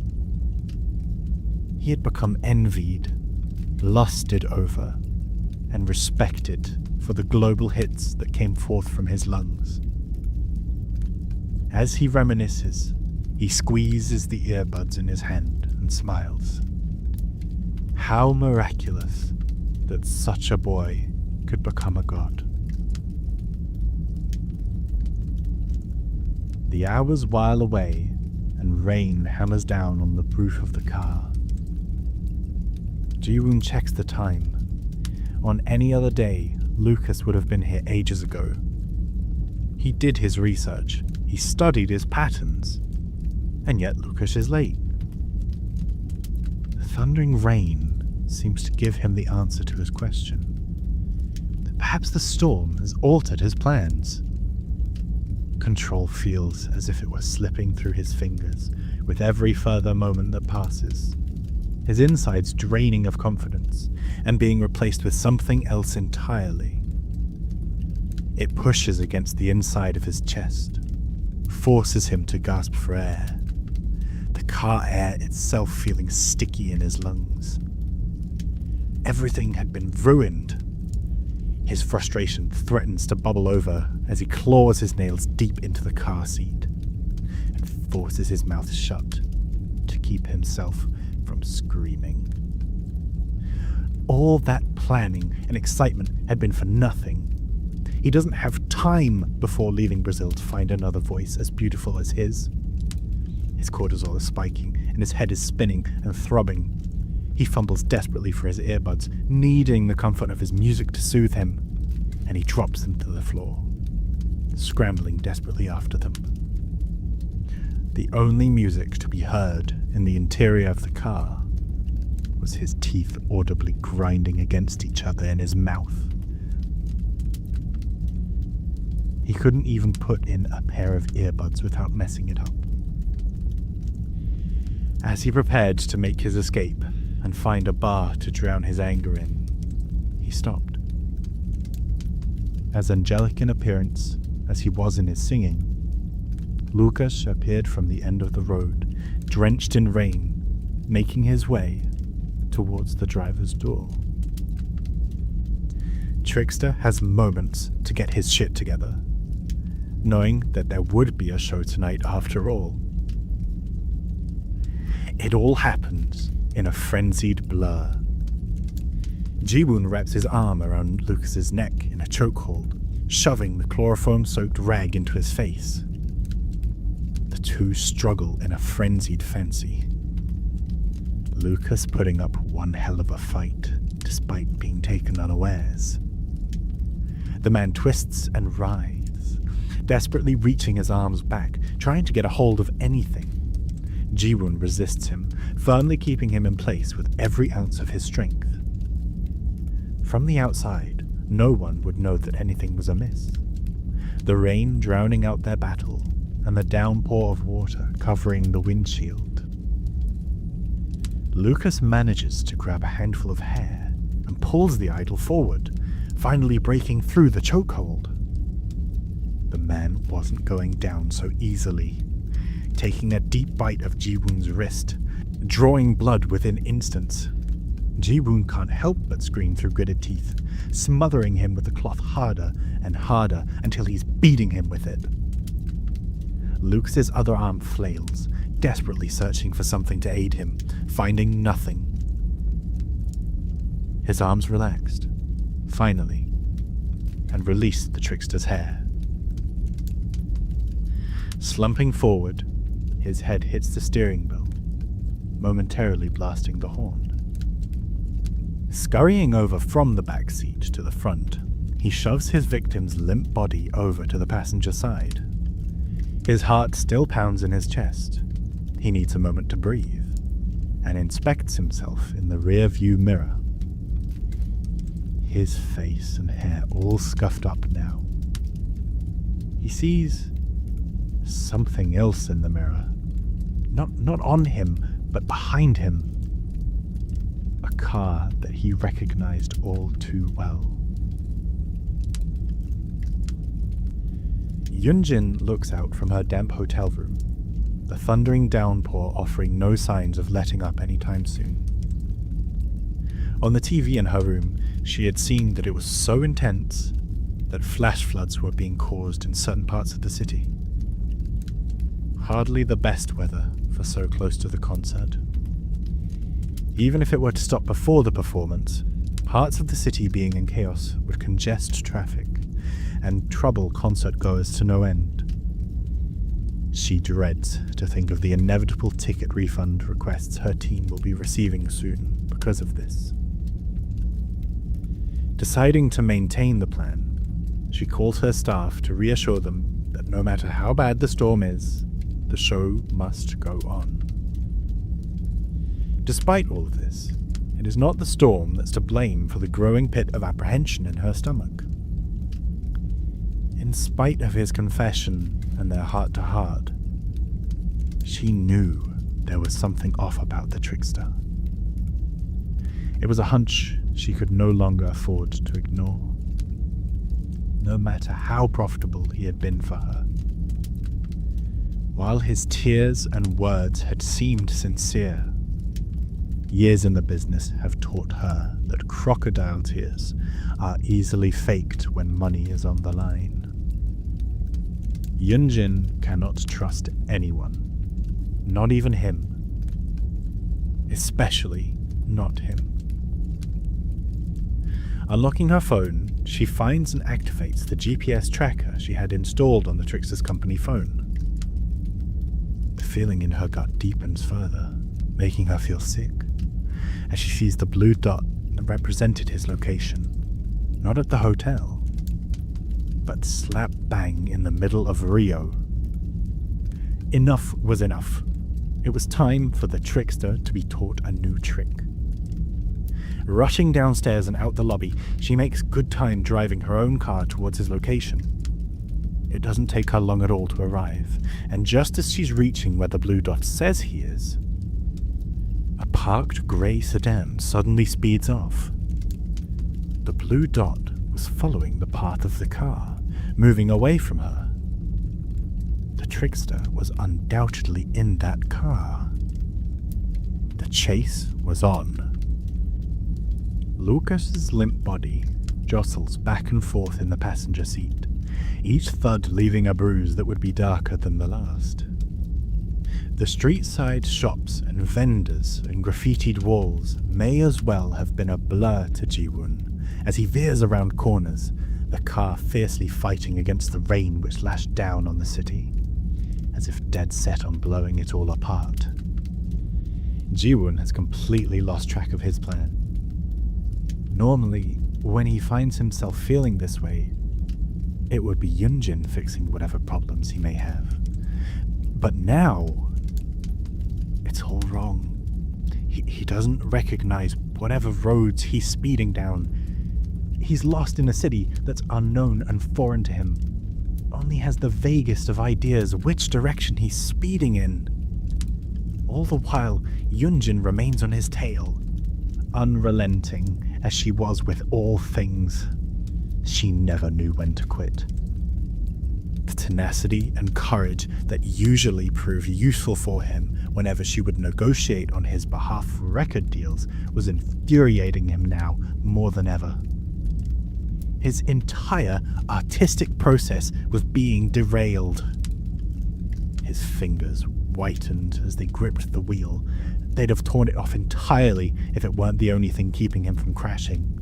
Speaker 1: He had become envied, lusted over, and respected for the global hits that came forth from his lungs. As he reminisces, he squeezes the earbuds in his hand and smiles. How miraculous that such a boy could become a god. The hours while away, and rain hammers down on the roof of the car. Ji-woon checks the time. On any other day, Lucas would have been here ages ago. He did his research, he studied his patterns, and yet Lucas is late. The thundering rain seems to give him the answer to his question. Perhaps the storm has altered his plans. Control feels as if it were slipping through his fingers with every further moment that passes. His insides draining of confidence and being replaced with something else entirely. It pushes against the inside of his chest, forces him to gasp for air, the car air itself feeling sticky in his lungs. Everything had been ruined. His frustration threatens to bubble over as he claws his nails deep into the car seat and forces his mouth shut to keep himself from screaming. All that planning and excitement had been for nothing. He doesn't have time before leaving Brazil to find another voice as beautiful as his. His cortisol is spiking and his head is spinning and throbbing. He fumbles desperately for his earbuds, needing the comfort of his music to soothe him, and he drops them to the floor, scrambling desperately after them. The only music to be heard in the interior of the car was his teeth audibly grinding against each other in his mouth. He couldn't even put in a pair of earbuds without messing it up. As he prepared to make his escape and find a bar to drown his anger in, he stopped. As angelic in appearance as he was in his singing, Lucas appeared from the end of the road, drenched in rain, making his way towards the driver's door. Trickster has moments to get his shit together, knowing that there would be a show tonight after all. It all happens in a frenzied blur. Ji-woon wraps his arm around Lucas's neck in a chokehold, shoving the chloroform-soaked rag into his face. The two struggle in a frenzied fancy. Lucas putting up one hell of a fight, despite being taken unawares. The man twists and writhes, desperately reaching his arms back, trying to get a hold of anything. Ji-woon resists him, firmly keeping him in place with every ounce of his strength. From the outside, no one would know that anything was amiss. The rain drowning out their battle, and the downpour of water covering the windshield. Lucas manages to grab a handful of hair and pulls the idol forward, finally breaking through the chokehold. The man wasn't going down so easily, taking a deep bite of Ji-woon's wrist, drawing blood within instants. Ji-woon can't help but scream through gritted teeth, smothering him with the cloth harder and harder until he's beating him with it. Lucas's other arm flails, desperately searching for something to aid him, finding nothing. His arms relaxed, finally, and released the trickster's hair. Slumping forward, his head hits the steering wheel, momentarily blasting the horn. Scurrying over from the back seat to the front, he shoves his victim's limp body over to the passenger side. His heart still pounds in his chest. He needs a moment to breathe, and inspects himself in the rear-view mirror. His face and hair all scuffed up now. He sees something else in the mirror. Not on him, But behind him, a car that he recognized all too well. Yun-Jin looks out from her damp hotel room, the thundering downpour offering no signs of letting up anytime soon. On the TV in her room, she had seen that it was so intense that flash floods were being caused in certain parts of the city. Hardly the best weather for so close to the concert. Even if it were to stop before the performance, parts of the city being in chaos would congest traffic and trouble concert goers to no end. She dreads to think of the inevitable ticket refund requests her team will be receiving soon because of this. Deciding to maintain the plan, she calls her staff to reassure them that no matter how bad the storm is, the show must go on. Despite all of this, it is not the storm that's to blame for the growing pit of apprehension in her stomach. In spite of his confession and their heart-to-heart, she knew there was something off about the Trickster. It was a hunch she could no longer afford to ignore, no matter how profitable he had been for her. While his tears and words had seemed sincere, years in the business have taught her that crocodile tears are easily faked when money is on the line. Yun-Jin cannot trust anyone, not even him, especially not him. Unlocking her phone, she finds and activates the GPS tracker she had installed on the Trickster's company phone. The feeling in her gut deepens further, making her feel sick, as she sees the blue dot that represented his location, not at the hotel, but slap bang in the middle of Rio. Enough was enough. It was time for the Trickster to be taught a new trick. Rushing downstairs and out the lobby, she makes good time driving her own car towards his location. It doesn't take her long at all to arrive, and just as she's reaching where the blue dot says he is, a parked grey sedan suddenly speeds off. The blue dot was following the path of the car, moving away from her. The Trickster was undoubtedly in that car. The chase was on. Lucas's limp body jostles back and forth in the passenger seat, each thud leaving a bruise that would be darker than the last. The street-side shops and vendors and graffitied walls may as well have been a blur to Ji-woon as he veers around corners, the car fiercely fighting against the rain which lashed down on the city, as if dead set on blowing it all apart. Ji-woon has completely lost track of his plan. Normally, when he finds himself feeling this way, it would be Yun-Jin fixing whatever problems he may have. But now, it's all wrong. He doesn't recognize whatever roads he's speeding down. He's lost in a city that's unknown and foreign to him. Only has the vaguest of ideas which direction he's speeding in. All the while, Yun-Jin remains on his tail, unrelenting as she was with all things. She never knew when to quit. The tenacity and courage that usually prove useful for him whenever she would negotiate on his behalf for record deals was infuriating him now more than ever. His entire artistic process was being derailed. His fingers whitened as they gripped the wheel. They'd have torn it off entirely if it weren't the only thing keeping him from crashing.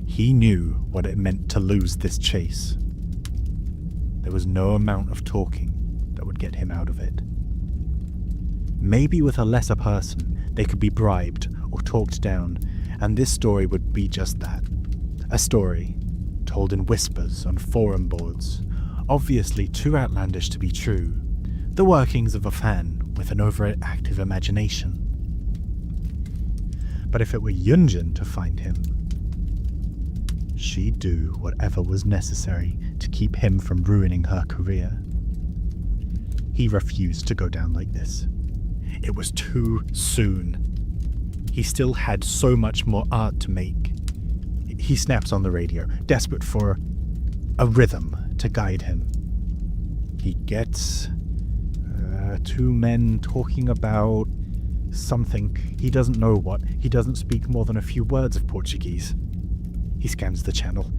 Speaker 1: He knew what it meant to lose this chase. There was no amount of talking that would get him out of it. Maybe with a lesser person, they could be bribed or talked down, and this story would be just that. A story, told in whispers on forum boards, obviously too outlandish to be true, the workings of a fan with an overactive imagination. But if it were Yun-Jin to find him, she'd do whatever was necessary to keep him from ruining her career. He refused to go down like this.
Speaker 2: It was too soon. He still had so much more art to make. He snaps on the radio, desperate for a rhythm to guide him. He gets two men talking about something. He doesn't know what. He doesn't speak more than a few words of Portuguese. He scans the channel,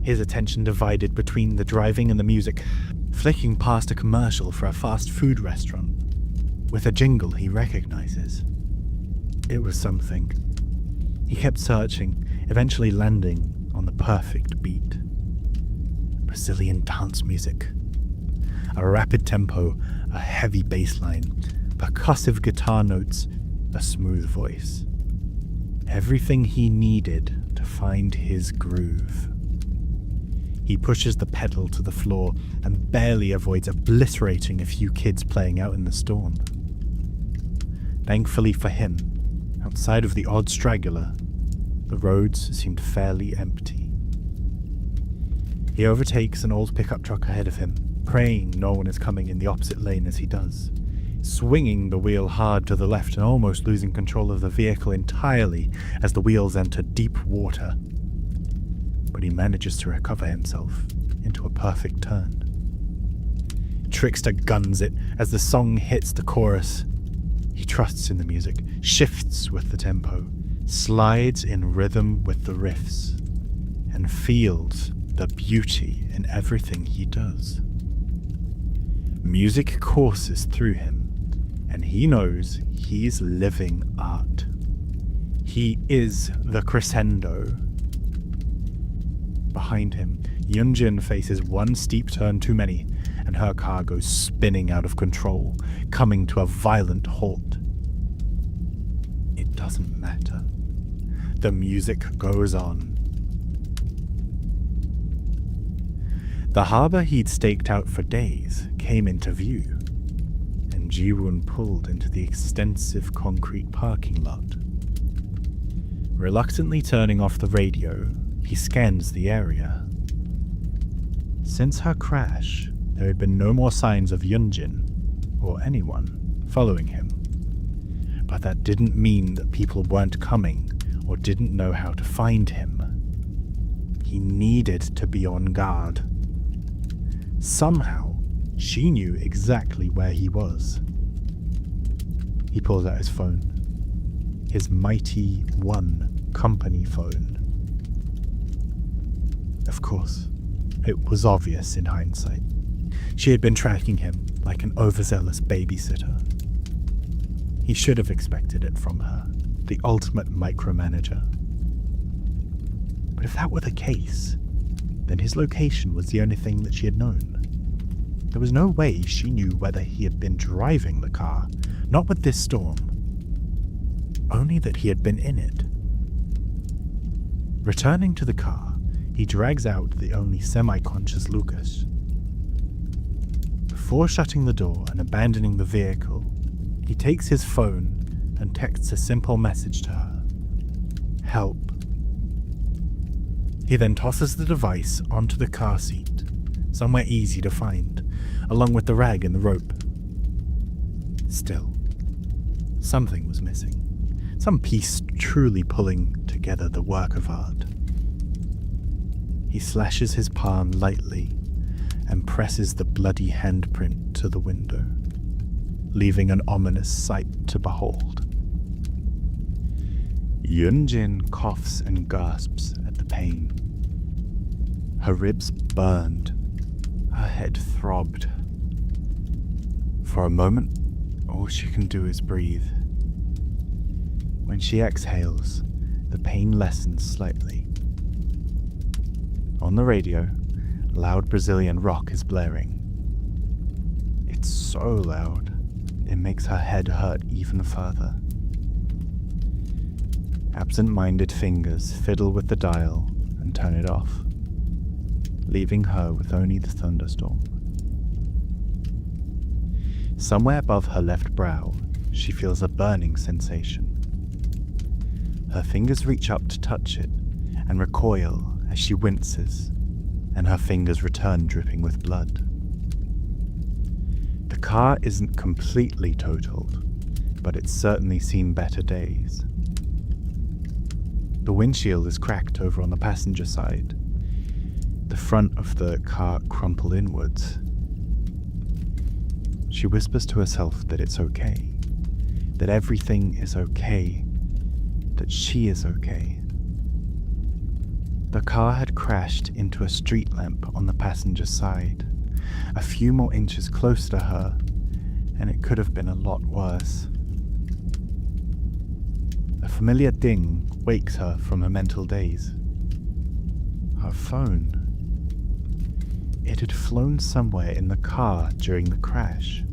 Speaker 2: his attention divided between the driving and the music, flicking past a commercial for a fast food restaurant with a jingle he recognizes. It was something. He kept searching, eventually landing on the perfect beat. Brazilian dance music. A rapid tempo, a heavy bass line, percussive guitar notes, a smooth voice. Everything he needed to find his groove. He pushes the pedal to the floor and barely avoids obliterating a few kids playing out in the storm. Thankfully for him, outside of the odd straggler, the roads seemed fairly empty. He overtakes an old pickup truck ahead of him, praying no one is coming in the opposite lane as he does, swinging the wheel hard to the left and almost losing control of the vehicle entirely as the wheels enter deep water. But he manages to recover himself into a perfect turn. Trickster guns it as the song hits the chorus. He trusts in the music, shifts with the tempo, slides in rhythm with the riffs, and feels the beauty in everything he does. Music courses through him, and he knows he's living art. He is the crescendo. Behind him, Yun-Jin faces one steep turn too many, and her car goes spinning out of control, coming to a violent halt. It doesn't matter. The music goes on. The harbour he'd staked out for days came into view, and Ji-woon pulled into the extensive concrete parking lot. Reluctantly turning off the radio, he scans the area. Since her crash, there had been no more signs of Yun-Jin, or anyone, following him. But that didn't mean that people weren't coming, or didn't know how to find him. He needed to be on guard. Somehow, she knew exactly where he was. He pulls out his phone. His mighty One company phone. Of course, it was obvious in hindsight. She had been tracking him like an overzealous babysitter. He should have expected it from her, the ultimate micromanager. But if that were the case, then his location was the only thing that she had known. There was no way she knew whether he had been driving the car, not with this storm, only that he had been in it. Returning to the car, he drags out the only semi-conscious Lucas. Before shutting the door and abandoning the vehicle, he takes his phone and texts a simple message to her. Help. He then tosses the device onto the car seat, somewhere easy to find, along with the rag and the rope. Still, something was missing. Some piece truly pulling together the work of art. He slashes his palm lightly and presses the bloody handprint to the window, leaving an ominous sight to behold. Yun-Jin coughs and gasps at the pain. Her ribs burned. Her head throbbed. For a moment, all she can do is breathe. When she exhales, the pain lessens slightly. On the radio, loud Brazilian rock is blaring. It's so loud, it makes her head hurt even further. Absent-minded fingers fiddle with the dial and turn it off, leaving her with only the thunderstorm. Somewhere above her left brow, she feels a burning sensation. Her fingers reach up to touch it and recoil as she winces, and her fingers return dripping with blood. The car isn't completely totaled,
Speaker 1: but it's certainly seen better days. The windshield is cracked over on the passenger side. The front of the car crumpled inwards. She whispers to herself that it's okay, that everything is okay, that she is okay. The car had crashed into a street lamp on the passenger side, a few more inches closer to her, and it could have been a lot worse. A familiar ding wakes her from her mental daze. Her phone. It had flown somewhere in the car during the crash.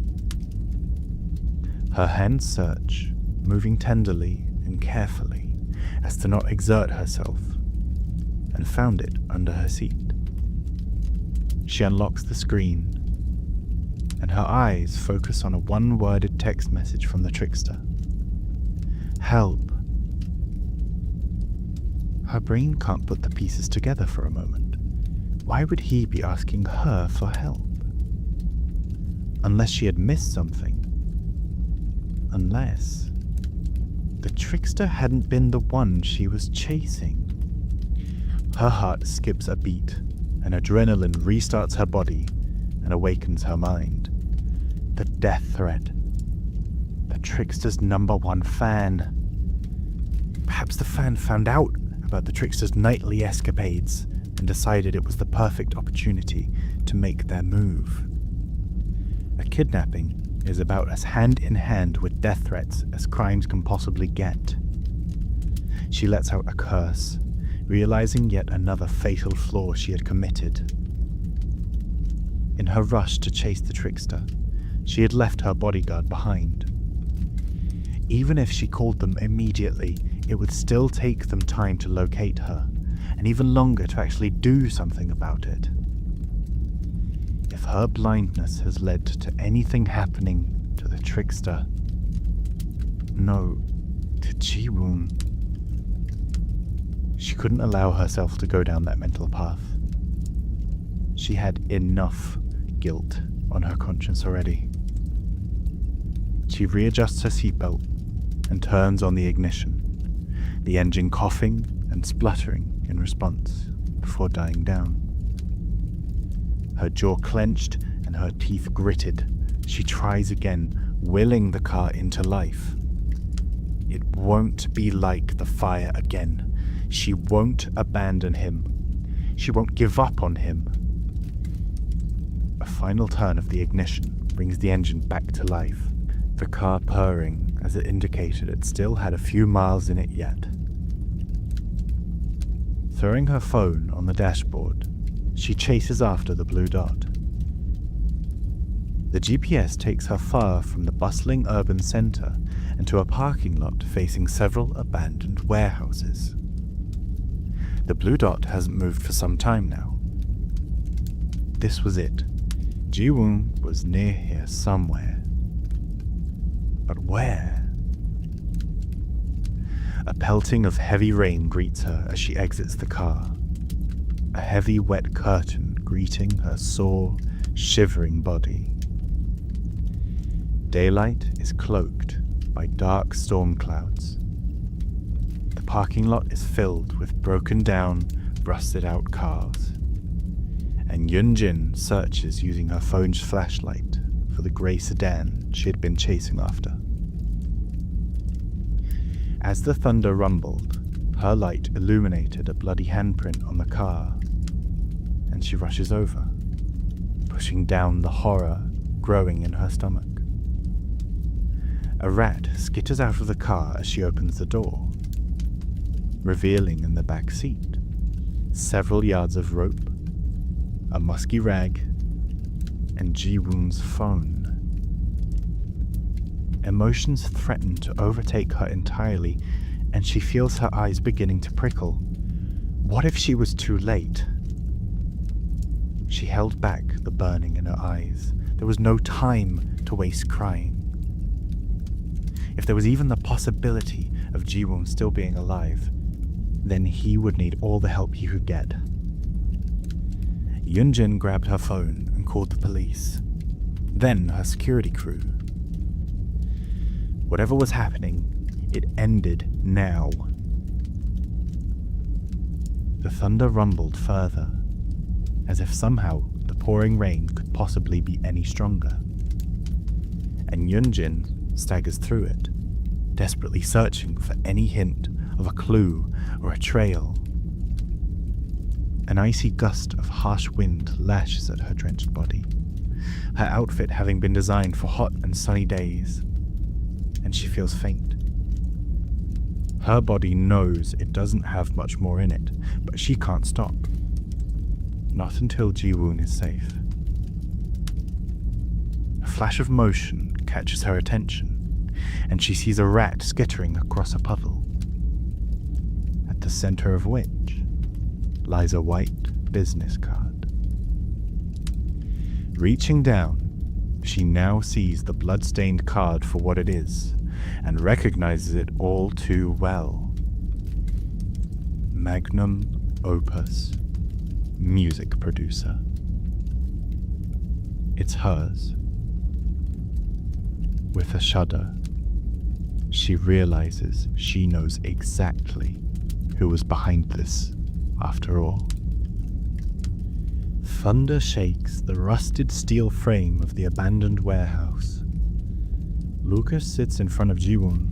Speaker 1: Her hands search, moving tenderly and carefully as to not exert herself, and found it under her seat. She unlocks the screen, and her eyes focus on a one-worded text message from the Trickster. Help. Her brain can't put the pieces together for a moment. Why would he be asking her for help? Unless she had missed something. Unless the Trickster hadn't been the one she was chasing. Her heart skips a beat, and adrenaline restarts her body and awakens her mind. The death threat. The Trickster's #1 fan. Perhaps the fan found out about the Trickster's nightly escapades and decided it was the perfect opportunity to make their move. A kidnapping is about as hand-in-hand with death threats as crimes can possibly get. She lets out a curse, realizing yet another fatal flaw she had committed. In her rush to chase the Trickster, she had left her bodyguard behind. Even if she called them immediately, it would still take them time to locate her, and even longer to actually do something about it. If her blindness has led to anything happening to the Trickster, no, to Ji-woon, she couldn't allow herself to go down that mental path. She had enough guilt on her conscience already. She readjusts her seatbelt and turns on the ignition, the engine coughing and spluttering in response before dying down. Her jaw clenched and her teeth gritted, she tries again, willing the car into life. It won't be like the fire again. She won't abandon him. She won't give up on him. A final turn of the ignition brings the engine back to life, the car purring as it indicated it still had a few miles in it yet. Throwing her phone on the dashboard, she chases after the blue dot. The GPS takes her far from the bustling urban center and to a parking lot facing several abandoned warehouses. The blue dot hasn't moved for some time now. This was it. Ji-woon was near here somewhere. But where? A pelting of heavy rain greets her as she exits the car. A heavy wet curtain greeting her sore, shivering body. Daylight is cloaked by dark storm clouds. The parking lot is filled with broken down, rusted out cars. And Yun-Jin searches using her phone's flashlight for the grey sedan she had been chasing after. As the thunder rumbled, her light illuminated a bloody handprint on the car, and she rushes over, pushing down the horror growing in her stomach. A rat skitters out of the car as she opens the door, revealing in the back seat several yards of rope, a musky rag, and Ji-woon's phone. Emotions threaten to overtake her entirely, and she feels her eyes beginning to prickle. What if she was too late? She held back the burning in her eyes. There was no time to waste crying. If there was even the possibility of Ji-woon still being alive, then he would need all the help he could get. Yun-Jin grabbed her phone and called the police, then her security crew.
Speaker 2: Whatever was happening, it ended now. The thunder rumbled further, as if somehow the pouring rain could possibly be any stronger. And Yun-Jin staggers through it, desperately searching for any hint of a clue or a trail. An icy gust of harsh wind lashes at her drenched body, her outfit having been designed for hot and sunny days, and she feels faint. Her body knows it doesn't have much more in it, but she can't stop. Not until Ji-woon is safe. A flash of motion catches her attention, and she sees a rat skittering across a puddle, at the center of which lies a white business card. Reaching down, she now sees the blood-stained card for what it is, and recognizes it all too well. Magnum Opus Music Producer. It's hers. With a shudder, she realizes she knows exactly who was behind this, after all. Thunder shakes the rusted steel frame of the abandoned warehouse. Lucas sits in front of Ji-woon.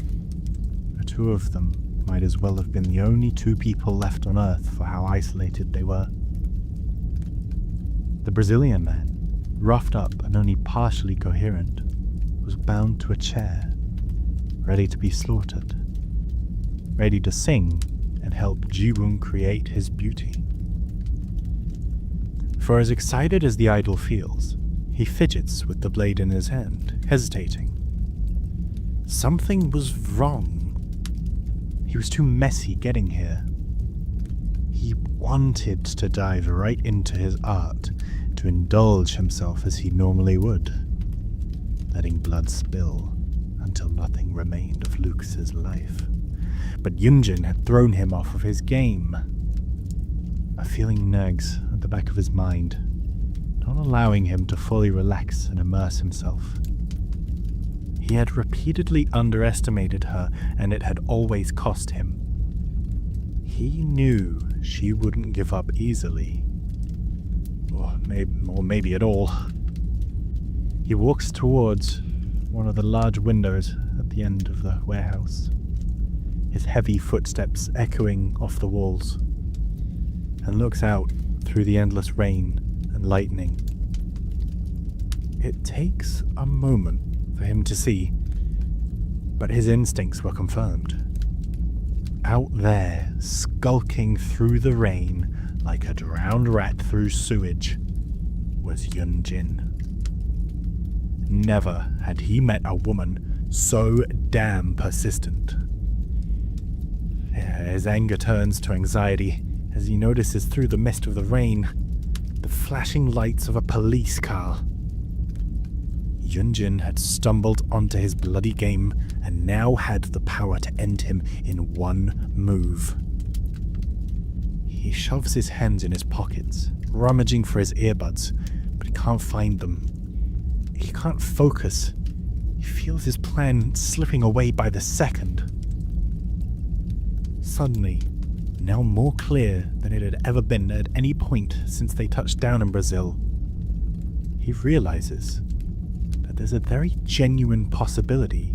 Speaker 2: The two of them might as well have been the only two people left on Earth for how isolated they were. The Brazilian man, roughed up and only partially coherent, was bound to a chair, ready to be slaughtered, ready to sing and help Ji-woon create his beauty. For as excited as the idol feels, he fidgets with the blade in his hand, hesitating. Something was wrong. He was too messy getting here. He wanted to dive right into his art, to indulge himself as he normally would, letting blood spill until nothing remained of Lucas's life. But Yun-Jin had thrown him off of his game. A feeling nags at the back of his mind, not allowing him to fully relax and immerse himself. He had repeatedly underestimated her, and it had always cost him. He knew she wouldn't give up easily. Or maybe at all. He walks towards one of the large windows at the end of the warehouse, his heavy footsteps echoing off the walls, and looks out through the endless rain and lightning. It takes a moment for him to see, but his instincts were confirmed. Out there, skulking through the rain like a drowned rat through sewage, was Yun-Jin. Never had he met a woman so damn persistent. His anger turns to anxiety as he notices through the mist of the rain the flashing lights of a police car. Yun-Jin had stumbled onto his bloody game and now had the power to end him in one move. He shoves his hands in his pockets, rummaging for his earbuds, but he can't find them. He can't focus. He feels his plan slipping away by the second. Suddenly, now more clear than it had ever been at any point since they touched down in Brazil, he realizes that there's a very genuine possibility,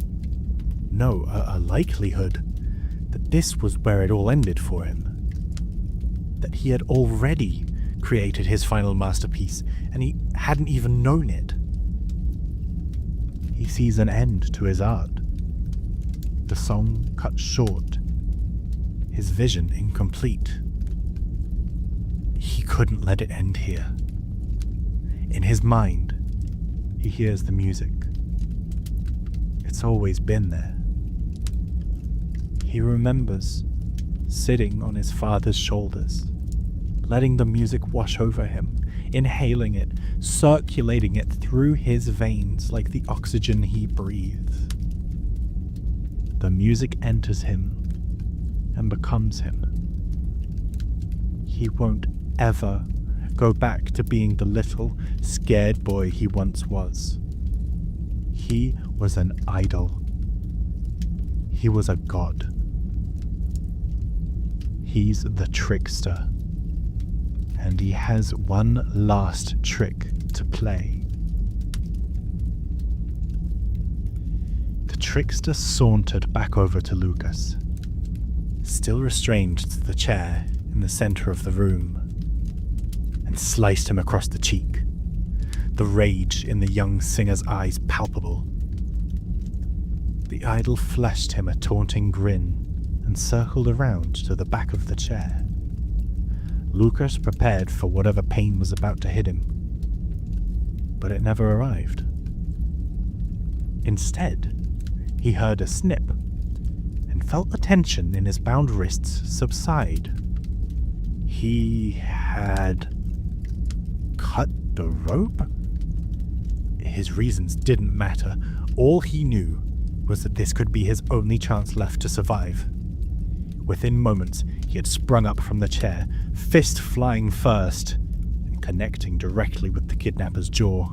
Speaker 2: no, a likelihood, that this was where it all ended for him. That he had already created his final masterpiece, and he hadn't even known it. He sees an end to his art. The song cut short, his vision incomplete. He couldn't let it end here. In his mind, he hears the music. It's always been there. He remembers sitting on his father's shoulders, letting the music wash over him, inhaling it, circulating it through his veins like the oxygen he breathes. The music enters him and becomes him. He won't ever go back to being the little, scared boy he once was. He was an idol,
Speaker 1: He was a god. He's the Trickster. And he has one last trick to play. The Trickster sauntered back over to Lucas, still restrained to the chair in the center of the room, and sliced him across the cheek, the rage in the young singer's eyes palpable. The idol flashed him a taunting grin and circled around to the back of the chair. Lucas prepared for whatever pain was about to hit him, but it never arrived. Instead, he heard a snip and felt the tension in his bound wrists subside. He had cut the rope? His reasons didn't matter. All he knew was that this could be his only chance left to survive. Within moments, he had sprung up from the chair, fist flying first, and connecting directly with the kidnapper's jaw.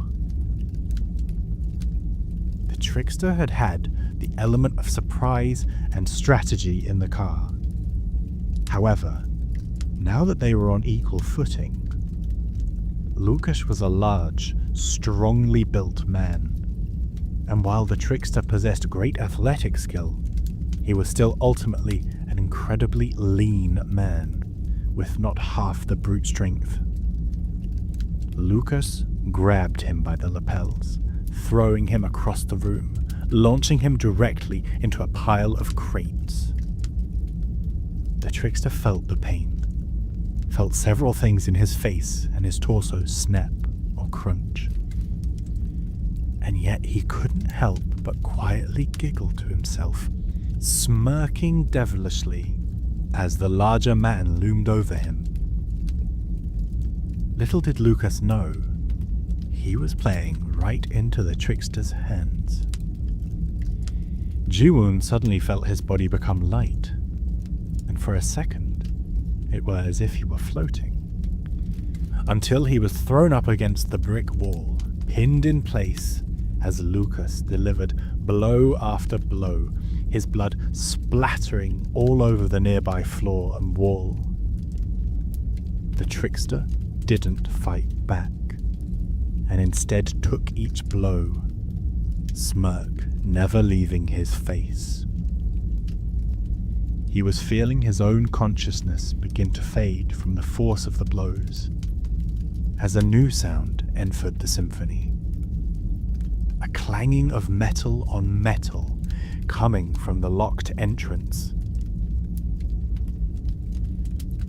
Speaker 1: The Trickster had had the element of surprise and strategy in the car. However, now that they were on equal footing, Lucas was a large, strongly built man, and while the Trickster possessed great athletic skill, he was still ultimately an incredibly lean man, with not half the brute strength. Lucas grabbed him by the lapels, throwing him across the room, launching him directly into a pile of crates. The Trickster felt the pain, felt several things in his face and his torso snap or crunch. And yet he couldn't help but quietly giggle to himself, smirking devilishly as the larger man loomed over him. Little did Lucas know, he was playing right into the Trickster's hands. Ji-woon suddenly felt his body become light, and for a second, it was as if he were floating, until he was thrown up against the brick wall, pinned in place as Lucas delivered blow after blow, his blood splattering all over the nearby floor and wall. The Trickster didn't fight back, and instead took each blow, smirk never leaving his face. He was feeling his own consciousness begin to fade from the force of the blows, as a new sound entered the symphony. A clanging of metal on metal coming from the locked entrance.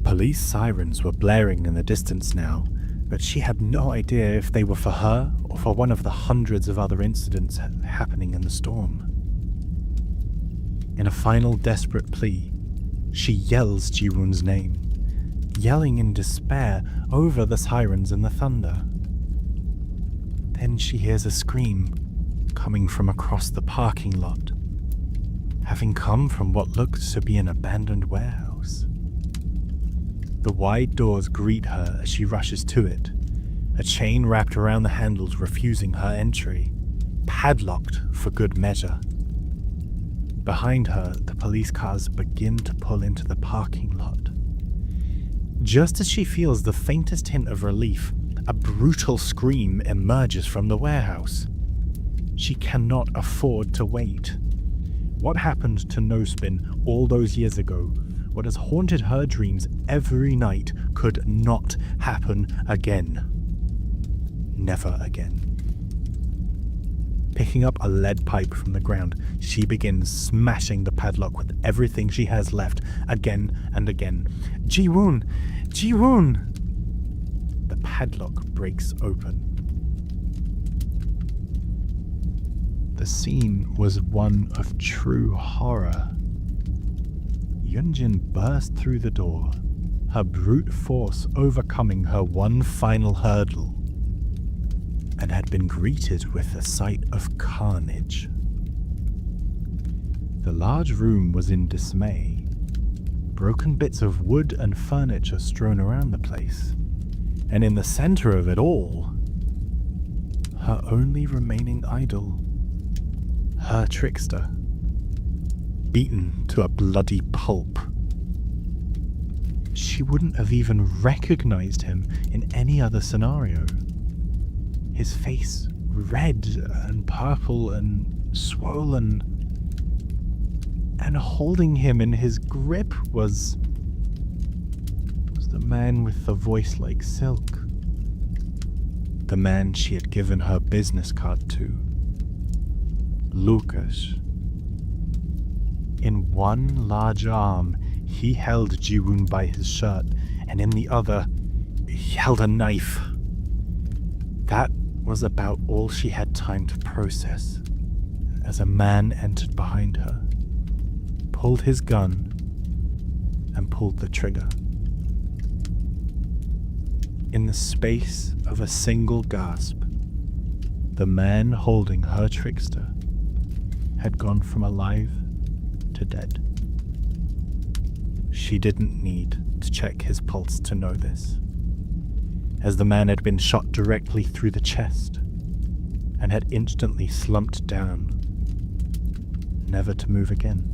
Speaker 1: Police sirens were blaring in the distance now, but she had no idea if they were for her or for one of the hundreds of other incidents happening in the storm. In a final desperate plea, she yells Ji-woon's name, yelling in despair over the sirens and the thunder. Then she hears a scream coming from across the parking lot, having come from what looked to be an abandoned warehouse. The wide doors greet her as she rushes to it, a chain wrapped around the handles refusing her entry, padlocked for good measure. Behind her, the police cars begin to pull into the parking lot. Just as she feels the faintest hint of relief, a brutal scream emerges from the warehouse. She cannot afford to wait. What happened to No Spin all those years ago, what has haunted her dreams every night, could not happen again. Never again. Picking up a lead pipe from the ground, she begins smashing the padlock with everything she has left, again and again. Ji-woon! Ji-woon! The padlock breaks open. The scene was one of true horror. Yun-Jin burst through the door, her brute force overcoming her one final hurdle, and had been greeted with a sight of carnage. The large room was in dismay, broken bits of wood and furniture strewn around the place, and in the center of it all, her only remaining idol, her Trickster.
Speaker 2: beaten to a bloody pulp.
Speaker 1: She wouldn't have even recognized him in any other scenario. His face red and purple and swollen, and holding him in his grip was the man with the voice like silk. The man she had given her business card to. Lucas. In one large arm, he held Ji-woon by his shirt, and in the other, he held a knife. That was about all she had time to process, as a man entered behind her, pulled his gun, and pulled the trigger. In the space of a single gasp, the man holding her trickster had gone from alive to dead. She didn't need to check his pulse to know this, as the man had been shot directly through the chest and had instantly slumped down, never to move again.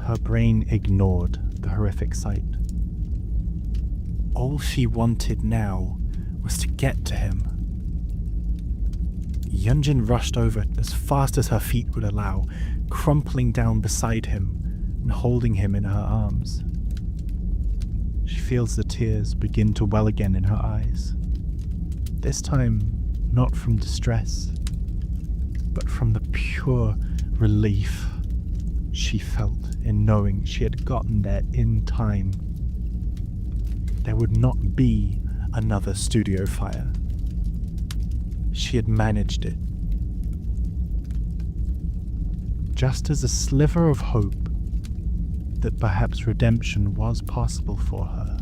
Speaker 1: Her brain ignored the horrific sight. All she wanted now was to get to him. Yun-Jin rushed over as fast as her feet would allow, crumpling down beside him and holding him in her arms. She feels the tears begin to well again in her eyes. This time, not from distress, but from the pure relief she felt in knowing she had gotten there in time. There would not be another studio fire. She had managed it. Just as a sliver of hope that perhaps redemption was possible for her.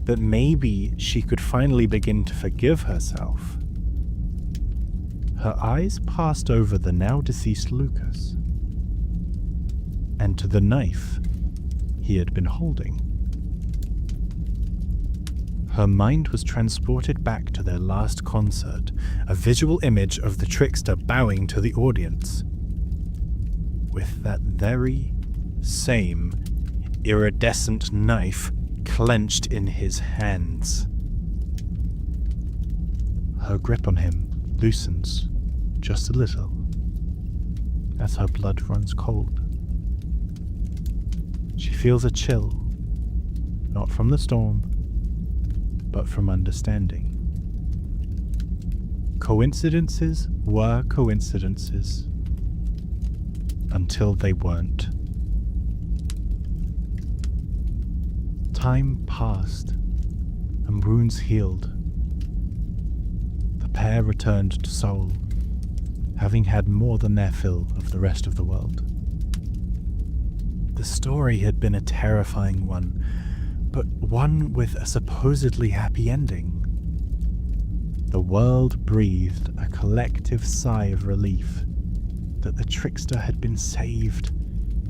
Speaker 1: That maybe she could finally begin to forgive herself. Her eyes passed over the now deceased Lucas and to the knife he had been holding. Her mind was transported back to their last concert, a visual image of the trickster bowing to the audience, with that very same iridescent knife clenched in his hands. Her grip on him loosens just a little as her blood runs cold. She feels a chill, not from the storm, but from understanding. Coincidences were coincidences until they weren't. Time passed and wounds healed. The pair returned to Seoul, having had more than their fill of the rest of the world. The story had been a terrifying one, but one with a supposedly happy ending. The world breathed a collective sigh of relief that the trickster had been saved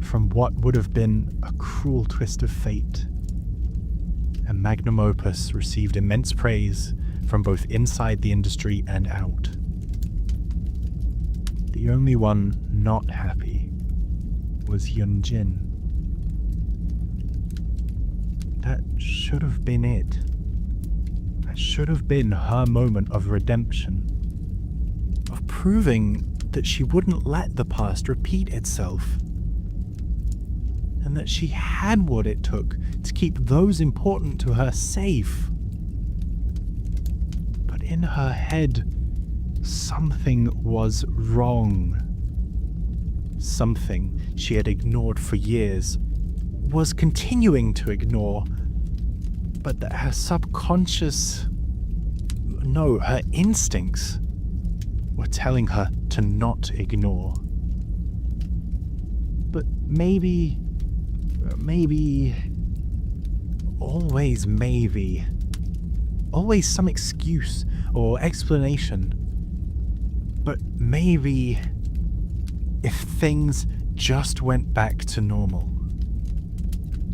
Speaker 1: from what would have been a cruel twist of fate. And magnum opus received immense praise from both inside the industry and out. The only one not happy was Yun-Jin. That should have been it. That should have been her moment of redemption. Of proving that she wouldn't let the past repeat itself. And that she had what it took to keep those important to her safe. But in her head, something was wrong. Something she had ignored for years was continuing to ignore, but that her her instincts were telling her to not ignore. But maybe, always some excuse or explanation. But maybe if things just went back to normal.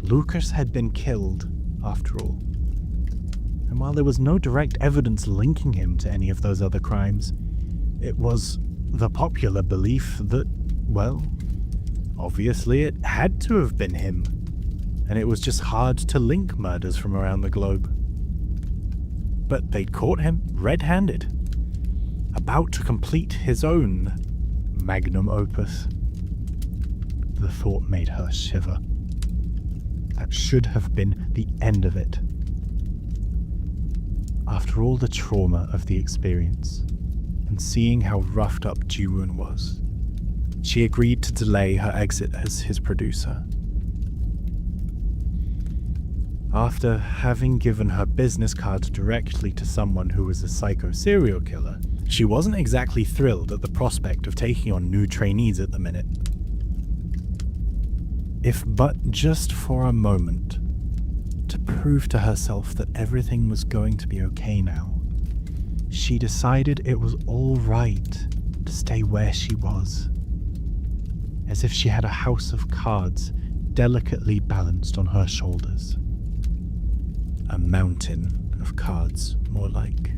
Speaker 1: Lucas had been killed, after all. And while there was no direct evidence linking him to any of those other crimes, it was
Speaker 2: the popular belief that, well, obviously it had to have been him, and it was just hard to link murders from around the globe. But they'd caught him red-handed, about to complete his own magnum opus. The thought made her shiver. That should have been the end of it. After all the trauma of the experience, and seeing how roughed up Ji-woon was, she agreed to delay her exit as his producer. After having given her business cards directly to someone who was a psycho serial killer, she wasn't exactly thrilled at the prospect of taking on new trainees at the minute. If but just for a moment, to prove to herself that everything was going to be okay now, she decided it was all right to stay where she was, as if she had a house of cards delicately balanced on her shoulders. A mountain of cards, more like.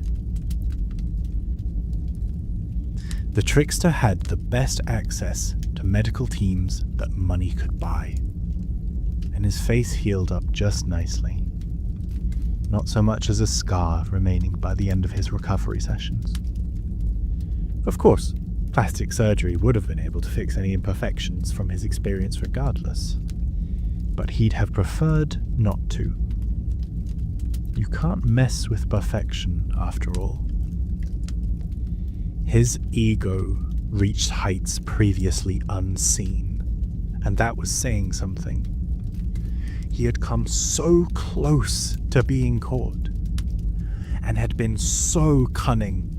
Speaker 2: The Trickster had the best access to medical teams that money could buy, and his face healed up just nicely. Not so much as a scar remaining by the end of his recovery sessions. Of course, plastic surgery would have been able to fix any imperfections from his experience regardless, but he'd have preferred not to. You can't mess with perfection, after all. His ego reached heights previously unseen, and that was saying something. He had come so close to being caught, and had been so cunning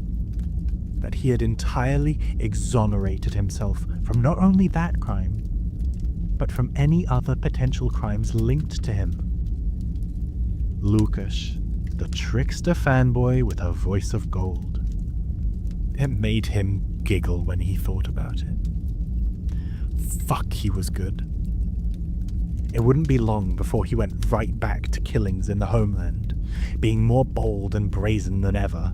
Speaker 2: that he had entirely exonerated himself from not only that crime, but from any other potential crimes linked to him. Lukasz, the Trickster fanboy with a voice of gold. It made him giggle when he thought about it. Fuck, he was good. It wouldn't be long before he went right back to killings in the homeland, being more bold and brazen than ever.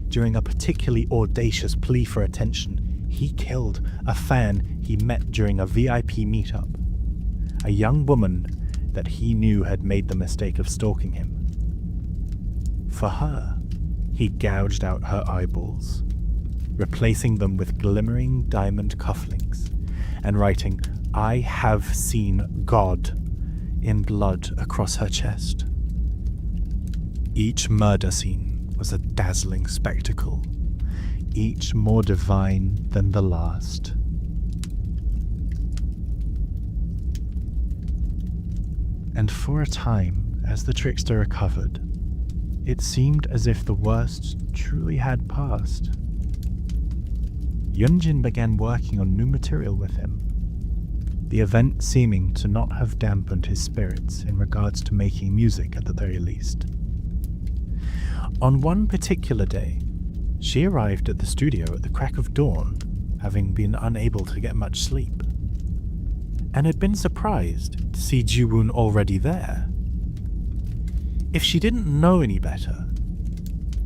Speaker 2: During a particularly audacious plea for attention, he killed a fan he met during a VIP meetup, a young woman that he knew had made the mistake of stalking him. For her, he gouged out her eyeballs, replacing them with glimmering diamond cufflinks, and writing, "I have seen God," in blood across her chest. Each murder scene was a dazzling spectacle, each more divine than the last. And for a time, as the Trickster recovered, it seemed as if the worst truly had passed. Yun-Jin began working on new material with him, the event seeming to not have dampened his spirits in regards to making music at the very least. On one particular day, she arrived at the studio at the crack of dawn, having been unable to get much sleep, and had been surprised to see Ji-woon already there. If she didn't know any better,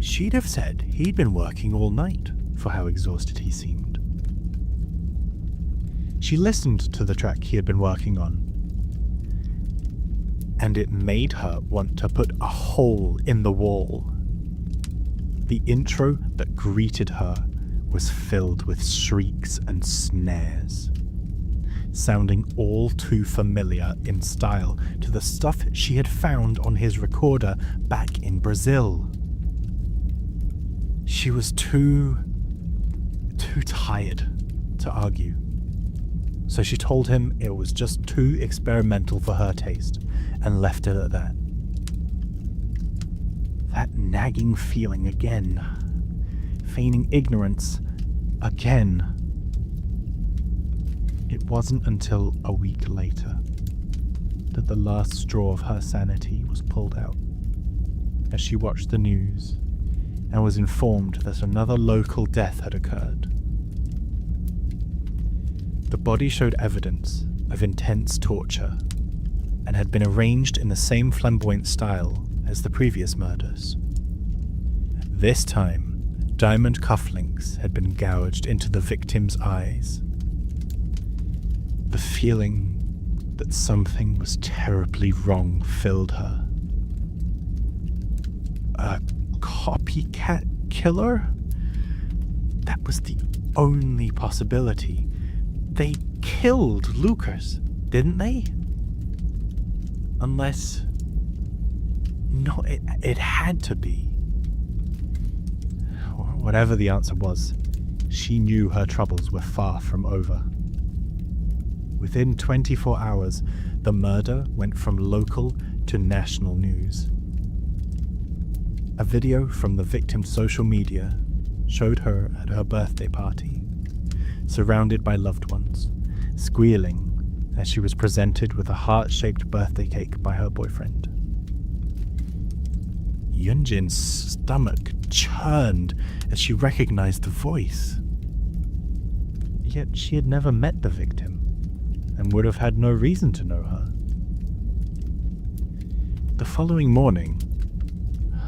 Speaker 2: she'd have said he'd been working all night for how exhausted he seemed. She listened to the track he had been working on, and it made her want to put a hole in the wall. The intro that greeted her was filled with shrieks and snares, sounding all too familiar in style to the stuff she had found on his recorder back in Brazil. She was too tired to argue, so she told him it was just too experimental for her taste and left it at that. That nagging feeling again, feigning ignorance again. It wasn't until a week later that the last straw of her sanity was pulled out, as she watched the news and was informed that another local death had occurred. The body showed evidence of intense torture and had been arranged in the same flamboyant style as the previous murders. This time, Diamond cufflinks had been gouged into the victim's eyes. The feeling that something was terribly wrong filled her. A copycat killer? That was the only possibility. They killed Lucas, didn't they? Unless... No, it had to be. Whatever the answer was, she knew her troubles were far from over. Within 24 hours, the murder went from local to national news. A video from the victim's social media showed her at her birthday party, surrounded by loved ones, squealing as she was presented with a heart-shaped birthday cake by her boyfriend. Yun-Jin's stomach churned as she recognized the voice. Yet she had never met the victim, and would have had no reason to know her. The following morning,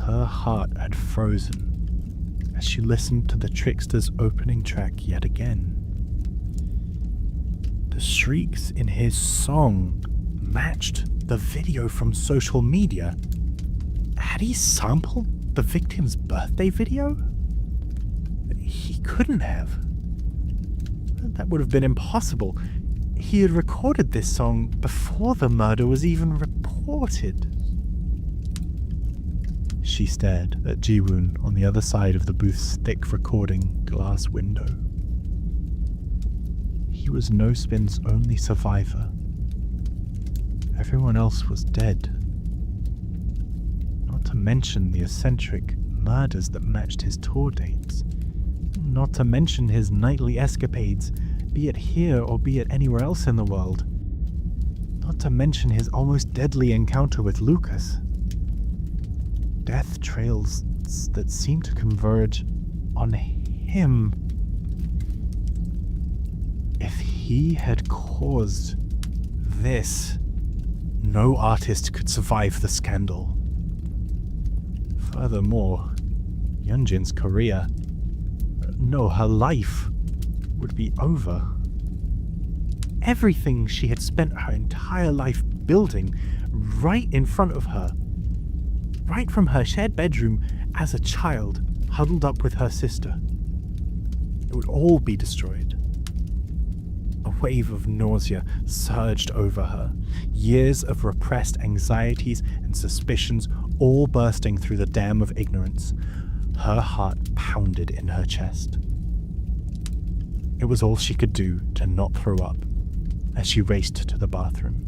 Speaker 2: her heart had frozen as she listened to the Trickster's opening track yet again. The shrieks in his song matched the video from social media. Had he sampled the victim's birthday video? He couldn't have. That would have been impossible. He had recorded this song before the murder was even reported. She stared at Ji-woon on the other side of the booth's thick recording glass window. He was No Spin's only survivor. Everyone else was dead. Not to mention the eccentric murders that matched his tour dates. Not to mention his nightly escapades, be it here or be it anywhere else in the world. Not to mention his almost deadly encounter with Lucas. Death trails that seem to converge on him. If he had caused this, no artist could survive the scandal. Furthermore, Yun-Jin's career, no, her life, would be over. Everything she had spent her entire life building right in front of her, right from her shared bedroom as a child, huddled up with her sister. It would all be destroyed. A wave of nausea surged over her, years of repressed anxieties and suspicions all bursting through the dam of ignorance. Her heart pounded in her chest. It was all she could do to not throw up as she raced to the bathroom.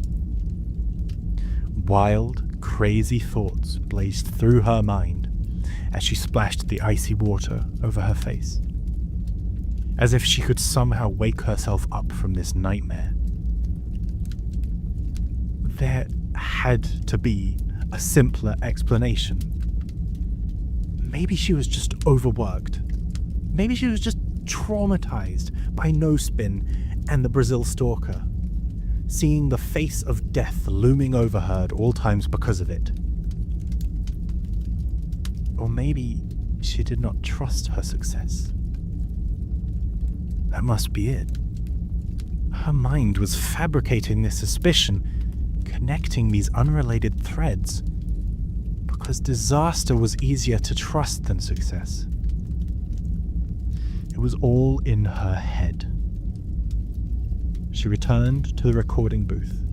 Speaker 2: Wild, crazy thoughts blazed through her mind as she splashed the icy water over her face, as if she could somehow wake herself up from this nightmare. There had to be a simpler explanation. Maybe she was just overworked. Maybe she was just traumatized by No Spin and the Brazil stalker, seeing the face of death looming over her at all times because of it. Or maybe she did not trust her success. That must be it. Her mind was fabricating this suspicion, connecting these unrelated threads, because disaster was easier to trust than success. It was all in her head. She returned to the recording booth,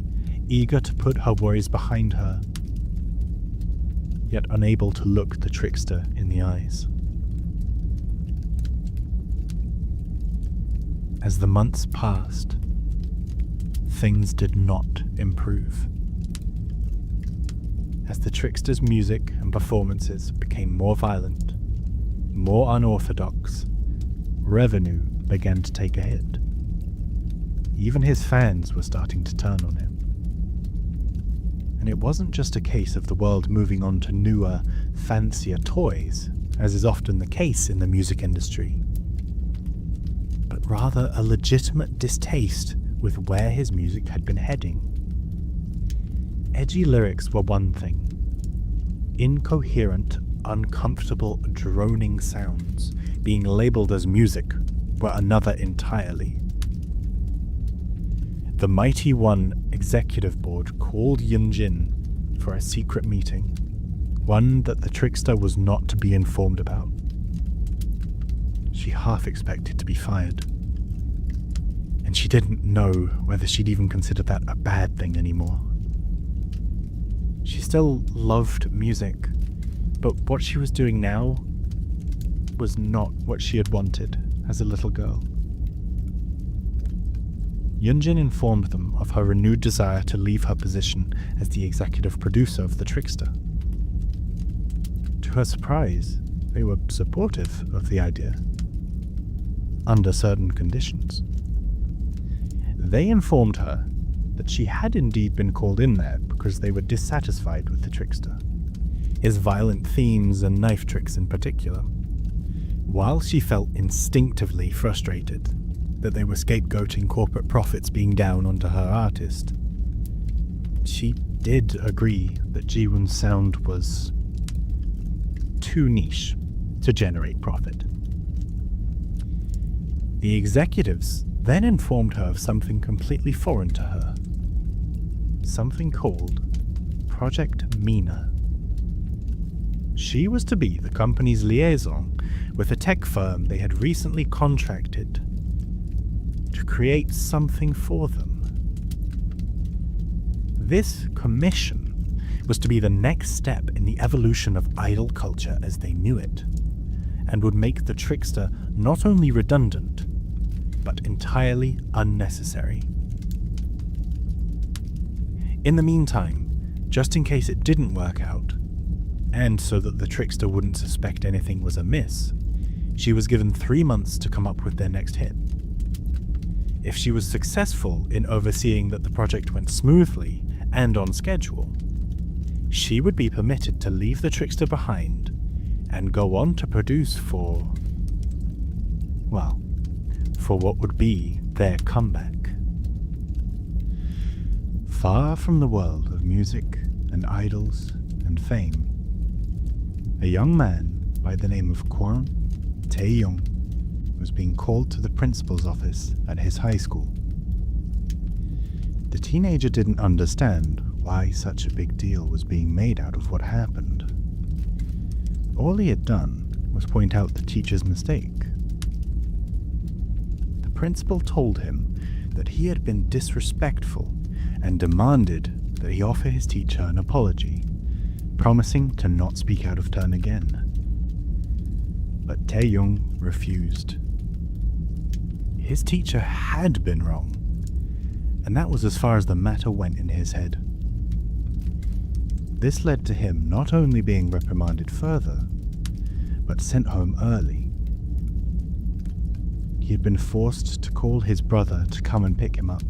Speaker 2: eager to put her worries behind her, yet unable to look the Trickster in the eyes. As the months passed, things did not improve. As the Trickster's music and performances became more violent, more unorthodox, revenue began to take a hit. Even his fans were starting to turn on him. And it wasn't just a case of the world moving on to newer, fancier toys, as is often the case in the music industry, but rather a legitimate distaste with where his music had been heading. Edgy lyrics were one thing. Incoherent, uncomfortable, droning sounds being labelled as music were another entirely. The Mighty One executive board called Yun-Jin for a secret meeting, one that the Trickster was not to be informed about. She half expected to be fired, and she didn't know whether she'd even consider that a bad thing anymore. She still loved music, but what she was doing now was not what she had wanted as a little girl. Yun-Jin informed them of her renewed desire to leave her position as the executive producer of the Trickster. To her surprise, they were supportive of the idea, under certain conditions. They informed her that she had indeed been called in there because they were dissatisfied with the Trickster, his violent themes and knife tricks in particular. While she felt instinctively frustrated that they were scapegoating corporate profits being down onto her artist, she did agree that Ji-woon's sound was too niche to generate profit. The executives then informed her of something completely foreign to her, something called Project MiNa. She was to be the company's liaison with a tech firm they had recently contracted to create something for them. This commission was to be the next step in the evolution of idol culture as they knew it, and would make the Trickster not only redundant, but entirely unnecessary. In the meantime, just in case it didn't work out, and so that the Trickster wouldn't suspect anything was amiss, she was given 3 months to come up with their next hit. If she was successful in overseeing that the project went smoothly and on schedule, she would be permitted to leave the Trickster behind and go on to produce for what would be their comeback. Far from the world of music and idols and fame, a young man by the name of Kwon Tae-Young was being called to the principal's office at his high school. The teenager didn't understand why such a big deal was being made out of what happened. All he had done was point out the teacher's mistake. The principal told him that he had been disrespectful and demanded that he offer his teacher an apology, promising to not speak out of turn again. But Tae-Young refused. His teacher had been wrong, and that was as far as the matter went in his head. This led to him not only being reprimanded further, but sent home early. He had been forced to call his brother to come and pick him up.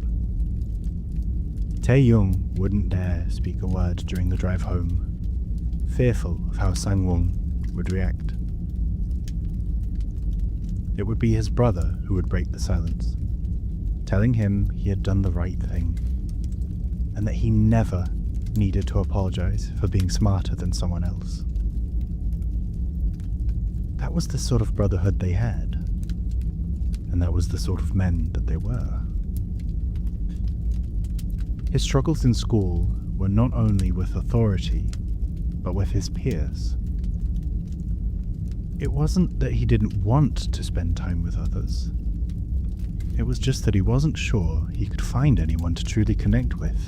Speaker 2: Tae-Young wouldn't dare speak a word during the drive home, fearful of how Sang-won would react. It would be his brother who would break the silence, telling him he had done the right thing, and that he never needed to apologize for being smarter than someone else. That was the sort of brotherhood they had, and that was the sort of men that they were. His struggles in school were not only with authority, but with his peers. It wasn't that he didn't want to spend time with others. It was just that he wasn't sure he could find anyone to truly connect with.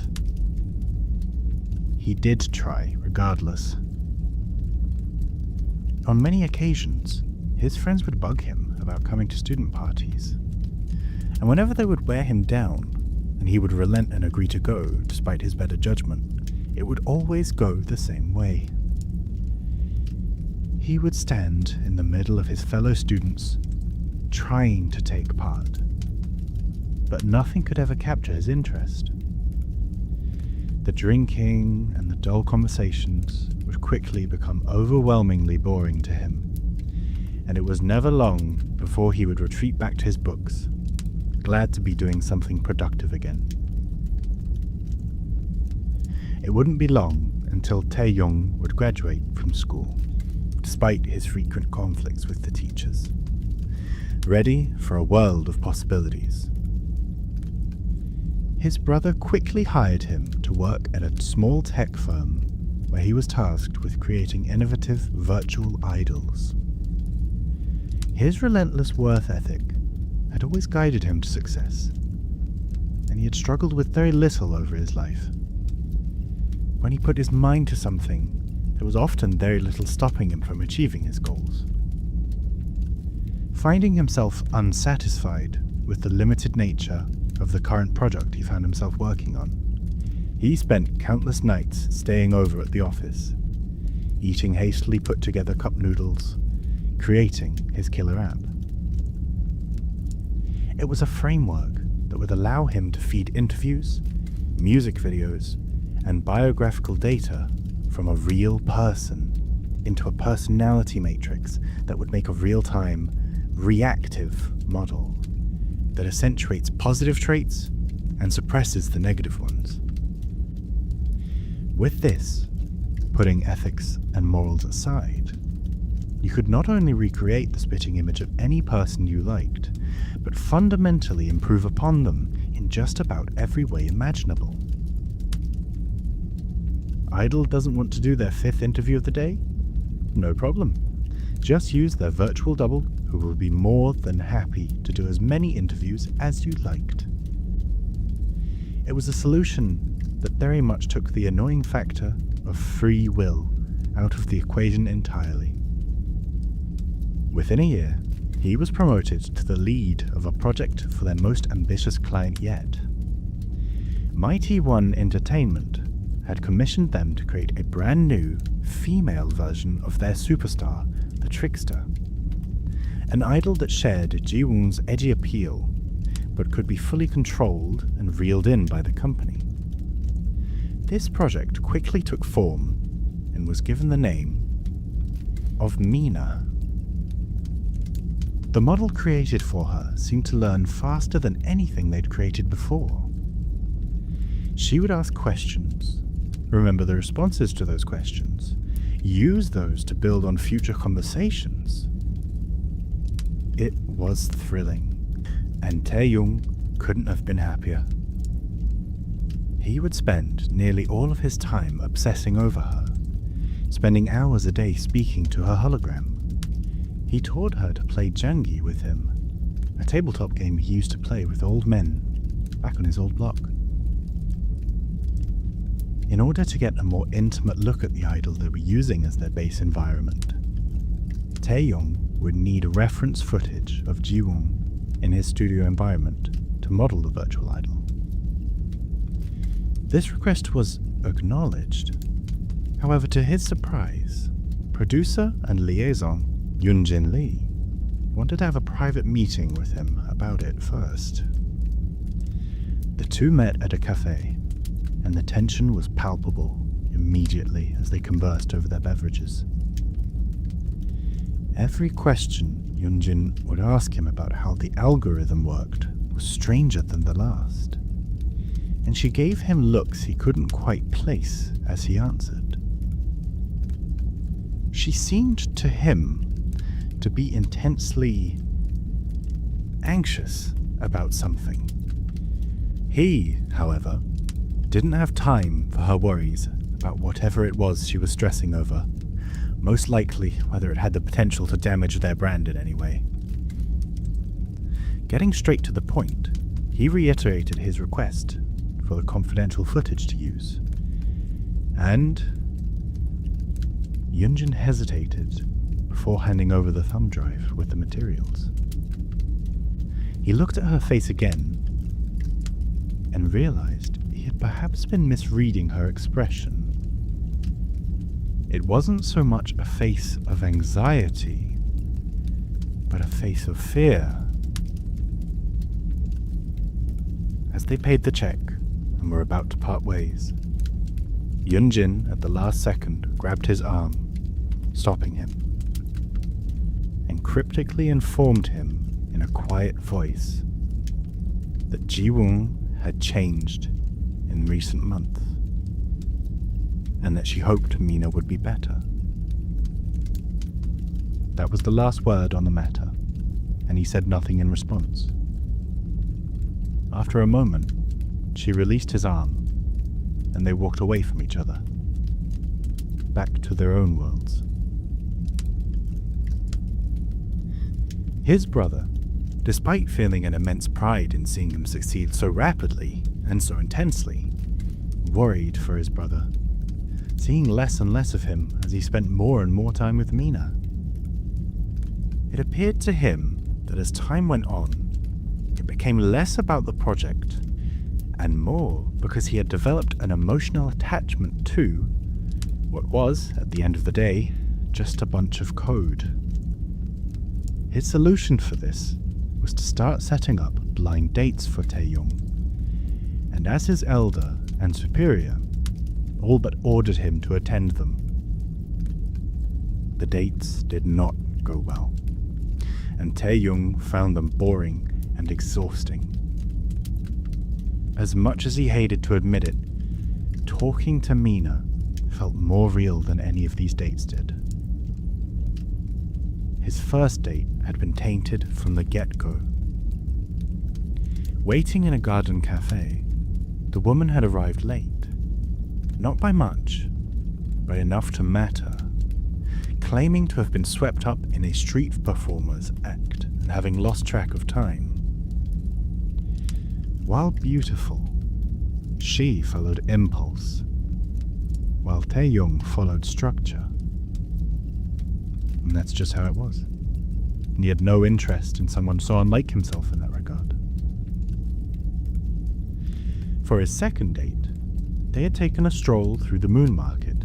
Speaker 2: He did try, regardless. On many occasions, his friends would bug him about coming to student parties, and whenever they would wear him down, and he would relent and agree to go despite his better judgment, it would always go the same way. He would stand in the middle of his fellow students, trying to take part, but nothing could ever capture his interest. The drinking and the dull conversations would quickly become overwhelmingly boring to him, and it was never long before he would retreat back to his books, glad to be doing something productive again. It wouldn't be long until Tae-Young would graduate from school, despite his frequent conflicts with the teachers. ready for a world of possibilities. His brother quickly hired him to work at a small tech firm where he was tasked with creating innovative virtual idols. His relentless work ethic had always guided him to success, and he had struggled with very little over his life. When he put his mind to something, there was often very little stopping him from achieving his goals. Finding himself unsatisfied with the limited nature of the current project he found himself working on, he spent countless nights staying over at the office, eating hastily put together cup noodles, creating his killer app. It was a framework that would allow him to feed interviews, music videos, and biographical data from a real person into a personality matrix that would make a real-time, reactive model that accentuates positive traits and suppresses the negative ones. With this, putting ethics and morals aside, you could not only recreate the spitting image of any person you liked, but fundamentally improve upon them in just about every way imaginable. Idol doesn't want to do their 5th interview of the day? No problem. Just use their virtual double who will be more than happy to do as many interviews as you liked. It was a solution that very much took the annoying factor of free will out of the equation entirely. Within a year, he was promoted to the lead of a project for their most ambitious client yet. Mighty One Entertainment had commissioned them to create a brand new female version of their superstar, the Trickster, an idol that shared Ji-woon's edgy appeal, but could be fully controlled and reeled in by the company. This project quickly took form and was given the name of MiNa. The model created for her seemed to learn faster than anything they'd created before. She would ask questions, remember the responses to those questions, use those to build on future conversations. It was thrilling, and Tae-Young couldn't have been happier. He would spend nearly all of his time obsessing over her, spending hours a day speaking to her hologram. He taught her to play Jangi with him, a tabletop game he used to play with old men back on his old block. In order to get a more intimate look at the idol they were using as their base environment, Tae-Young would need reference footage of Ji-woon in his studio environment to model the virtual idol. This request was acknowledged. However, to his surprise, producer and liaison Yun-Jin Lee wanted to have a private meeting with him about it first. The two met at a cafe, and the tension was palpable immediately as they conversed over their beverages. Every question Yun-Jin would ask him about how the algorithm worked was stranger than the last, and she gave him looks he couldn't quite place as he answered. She seemed to him to be intensely anxious about something. He, however, didn't have time for her worries about whatever it was she was stressing over, most likely whether it had the potential to damage their brand in any way. Getting straight to the point, he reiterated his request for the confidential footage to use, and Yun-Jin hesitated before handing over the thumb drive with the materials. He looked at her face again and realized he had perhaps been misreading her expression. It wasn't so much a face of anxiety, but a face of fear. As they paid the check and were about to part ways, Yun-Jin at the last second grabbed his arm, stopping him, and cryptically informed him in a quiet voice that Ji-woon had changed in recent months, and that she hoped MiNa would be better. That was the last word on the matter.
Speaker 1: and he said nothing in response. After a moment, she released his arm, and they walked away from each other, back to their own worlds. His brother, despite feeling an immense pride in seeing him succeed so rapidly and so intensely, worried for his brother, seeing less and less of him as he spent more and more time with MiNa. It appeared to him that as time went on, it became less about the project and more because he had developed an emotional attachment to what was, at the end of the day, just a bunch of code. His solution for this was to start setting up blind dates for Tae-Young, and as his elder and superior, all but ordered him to attend them. The dates did not go well, and Tae-Young found them boring and exhausting. As much as he hated to admit it, talking to MiNa felt more real than any of these dates did. His first date had been tainted from the get-go. Waiting in a garden cafe, the woman had arrived late. Not by much, but enough to matter, claiming to have been swept up in a street performer's act and having lost track of time. While beautiful, she followed impulse, while Tae-Young followed structure. And that's just how it was. And he had no interest in someone so unlike himself in that regard. For his second date, they had taken a stroll through the moon market,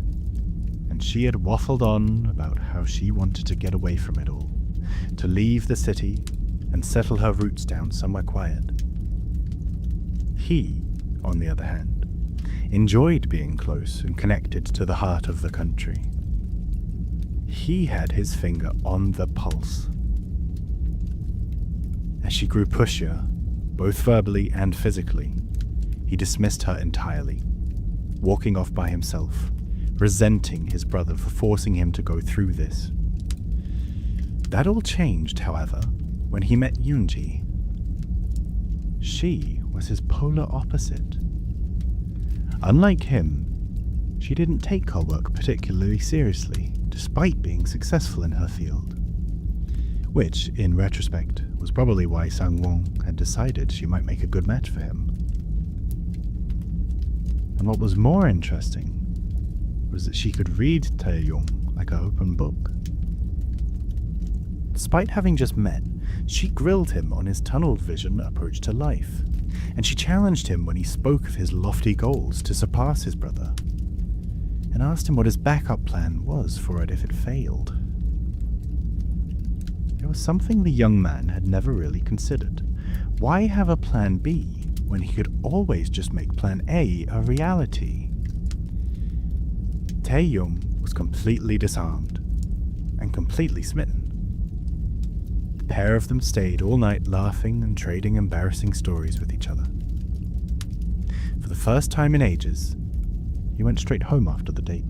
Speaker 1: and she had waffled on about how she wanted to get away from it all, to leave the city and settle her roots down somewhere quiet. He, on the other hand, enjoyed being close and connected to the heart of the country. He had his finger on the pulse. As she grew pushier, both verbally and physically, he dismissed her entirely, walking off by himself, resenting his brother for forcing him to go through this. That all changed, however, when he met Yun-Jin. She was his polar opposite. Unlike him, she didn't take her work particularly seriously, despite being successful in her field. Which, in retrospect, was probably why Sang-won had decided she might make a good match for him. And what was more interesting was that she could read Tae-Young like an open book. Despite having just met, she grilled him on his tunnel vision approach to life, and she challenged him when he spoke of his lofty goals to surpass his brother, and asked him what his backup plan was for it if it failed. It was something the young man had never really considered. Why have a plan B when he could always just make plan A a reality? Tae-Young was completely disarmed and completely smitten. The pair of them stayed all night laughing and trading embarrassing stories with each other. For the first time in ages, he went straight home after the date.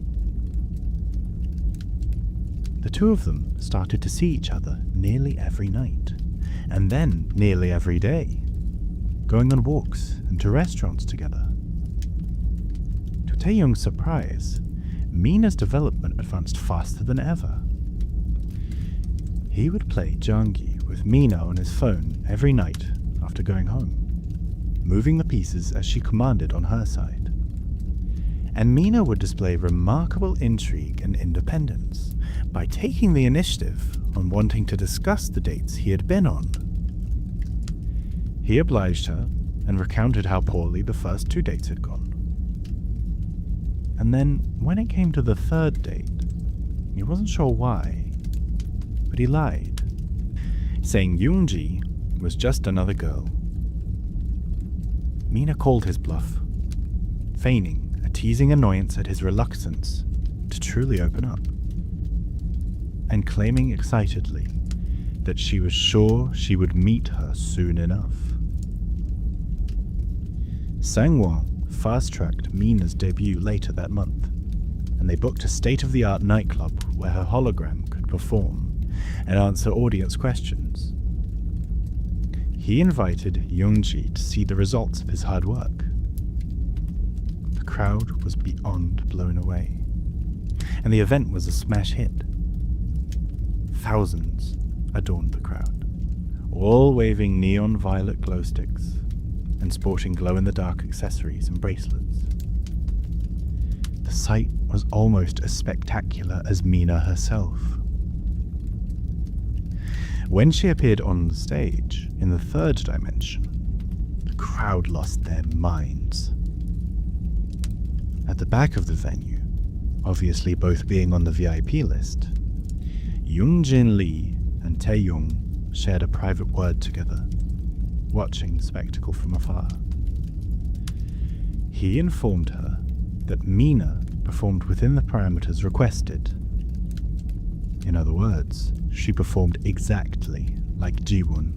Speaker 1: The two of them started to see each other nearly every night, and then nearly every day, going on walks and to restaurants together. To Tae-Young's surprise, MiNa's development advanced faster than ever. He would play Jangi with MiNa on his phone every night after going home, moving the pieces as she commanded on her side. And MiNa would display remarkable intrigue and independence by taking the initiative on wanting to discuss the dates he had been on. He obliged her and recounted how poorly the first 2 dates had gone. And then, when it came to the 3rd date, he wasn't sure why, but he lied, saying Yun-Jin was just another girl. MiNa called his bluff, feigning a teasing annoyance at his reluctance to truly open up, and claiming excitedly that she was sure she would meet her soon enough. Sang-won fast-tracked MiNa's debut later that month, and they booked a state-of-the-art nightclub where her hologram could perform and answer audience questions.
Speaker 2: He invited Yun-Ji to see the results of his hard work. The crowd was beyond blown away, and the event was a smash hit. Thousands adorned the crowd, all waving neon violet glow sticks and sporting glow-in-the-dark accessories and bracelets. The sight was almost as spectacular as MiNa herself. When she appeared on the stage in the third dimension, the crowd lost their minds. At the back of the venue, obviously both being on the VIP list, Yun-Jin Lee and Tae-Young shared a private word together, watching the spectacle from afar. He informed her that MiNa performed within the parameters requested. In other words, she performed exactly like Ji-won.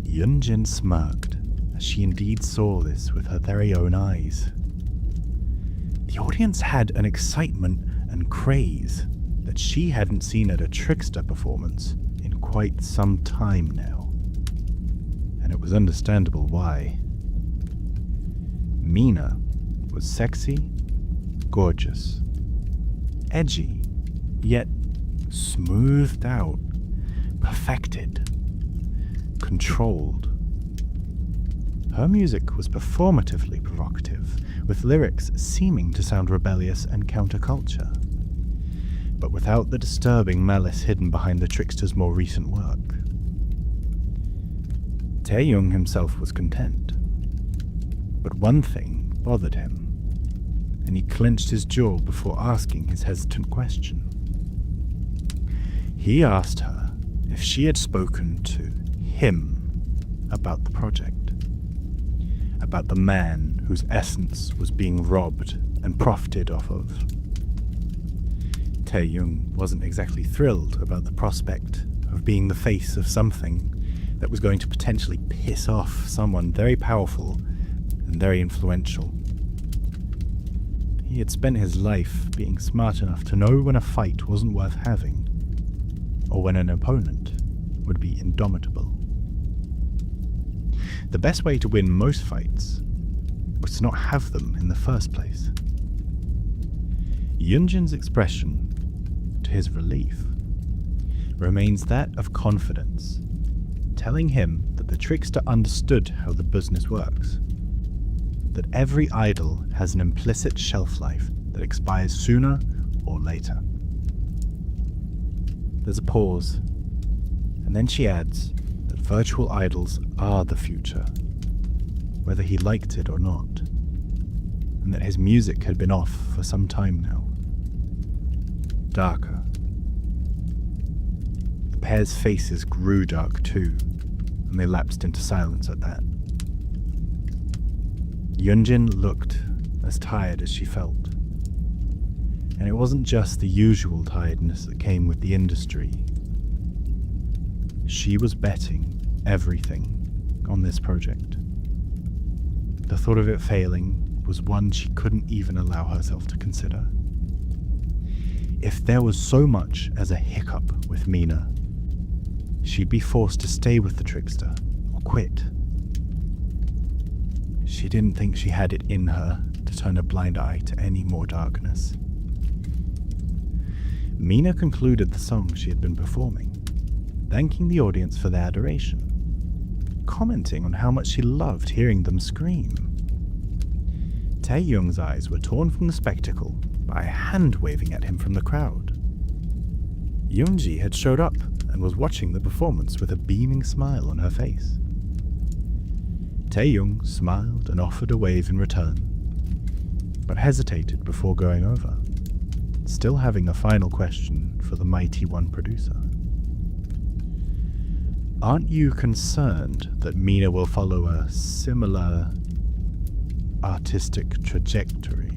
Speaker 2: Yun-Jin smirked as she indeed saw this with her very own eyes. The audience had an excitement and craze that she hadn't seen at a Trickster performance in quite some time now. And it was understandable why. MiNa was sexy, gorgeous, edgy, yet smoothed out, perfected, controlled. Her music was performatively provocative, with lyrics seeming to sound rebellious and counterculture, but without the disturbing malice hidden behind the Trickster's more recent work. Tae-Young himself was content, but one thing bothered him, and he clenched his jaw before asking his hesitant question. He asked her if she had spoken to him about the project, about the man whose essence was being robbed and profited off of. Tae-Young wasn't exactly thrilled about the prospect of being the face of something that was going to potentially piss off someone very powerful and very influential. He had spent his life being smart enough to know when a fight wasn't worth having, or when an opponent would be indomitable. The best way to win most fights was to not have them in the first place. Yun-Jin's expression, to his relief, remains that of confidence, telling him that the Trickster understood how the business works, that every idol has an implicit shelf life that expires sooner or later. There's a pause, and then she adds that virtual idols are the future, whether he liked it or not, and that his music had been off for some time now. Darker. The pair's faces grew dark too, and they lapsed into silence at that. Yun-Jin looked as tired as she felt, and it wasn't just the usual tiredness that came with the industry. She was betting everything on this project. The thought of it failing was one she couldn't even allow herself to consider. If there was so much as a hiccup with MiNa, she'd be forced to stay with the Trickster or quit. She didn't think she had it in her to turn a blind eye to any more darkness. MiNa concluded the song she had been performing, thanking the audience for their adoration, commenting on how much she loved hearing them scream. Tae-Young's eyes were torn from the spectacle by a hand waving at him from the crowd. Yun-Ji had showed up and was watching the performance with a beaming smile on her face. Tae-Young smiled and offered a wave in return, but hesitated before going over, still having a final question for the Mighty One producer. Aren't you concerned that MiNa will follow a similar artistic trajectory?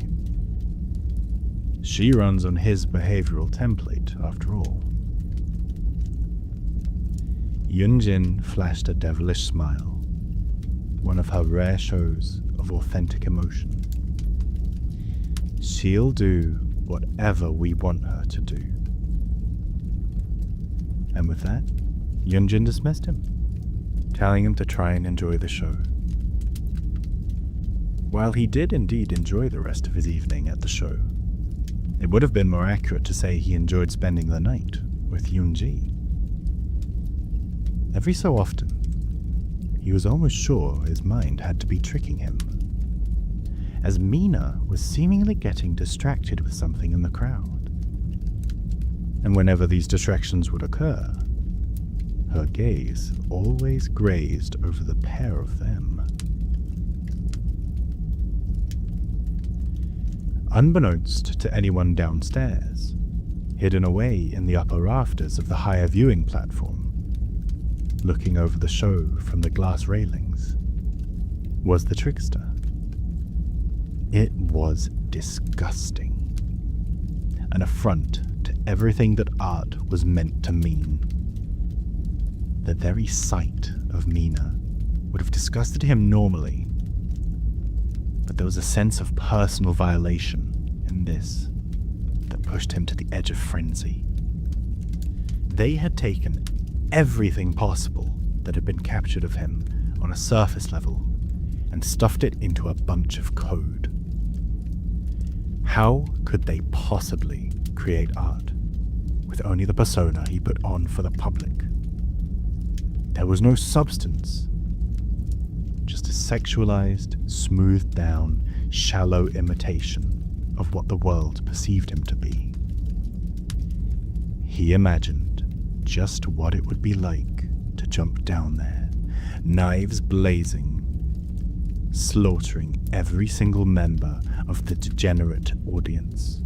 Speaker 2: She runs on his behavioral template, after all. Yun-Jin flashed a devilish smile, one of her rare shows of authentic emotion. She'll do whatever we want her to do. And with that, Yun-Jin dismissed him.
Speaker 1: telling him to try and enjoy the show. While he did indeed enjoy the rest of his evening at the show, it would have been more accurate to say he enjoyed spending the night with Yun-Ji. Every so often, he was almost sure his mind had to be tricking him, as MiNa was seemingly getting distracted with something in the crowd. And whenever these distractions would occur, her gaze always grazed over the pair of them. Unbeknownst to anyone downstairs, hidden away in the upper rafters of the higher viewing platform, looking over the show from the glass railings, was the Trickster. It was disgusting. An affront to everything that art was meant to mean. The very sight of MiNa would have disgusted him normally, but there was a sense of personal violation in this that pushed him to the edge of frenzy. They had taken everything possible that had been captured of him on a surface level and stuffed it into a bunch of code. How could they possibly create art with only the persona he put on for the public? There was no substance, just a sexualized, smoothed down, shallow imitation of what the world perceived him to be. He imagined just what it would be like to jump down there, knives blazing, slaughtering every single member of the degenerate audience,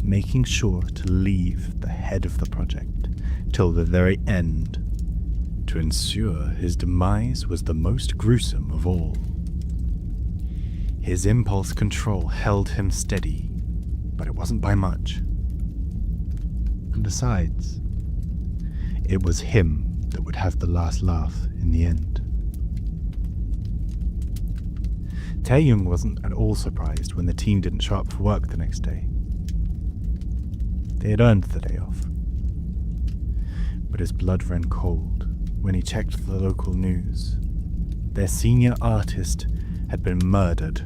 Speaker 1: making sure to leave the head of the project till the very end, to ensure his demise was the most gruesome of all. His impulse control held him steady, but it wasn't by much. And besides, it was him that would have the last laugh in the end. Tae-Young wasn't at all surprised when the team didn't show up for work the next day. They had earned the day off. But his blood ran cold when he checked the local news. Their senior artist had been murdered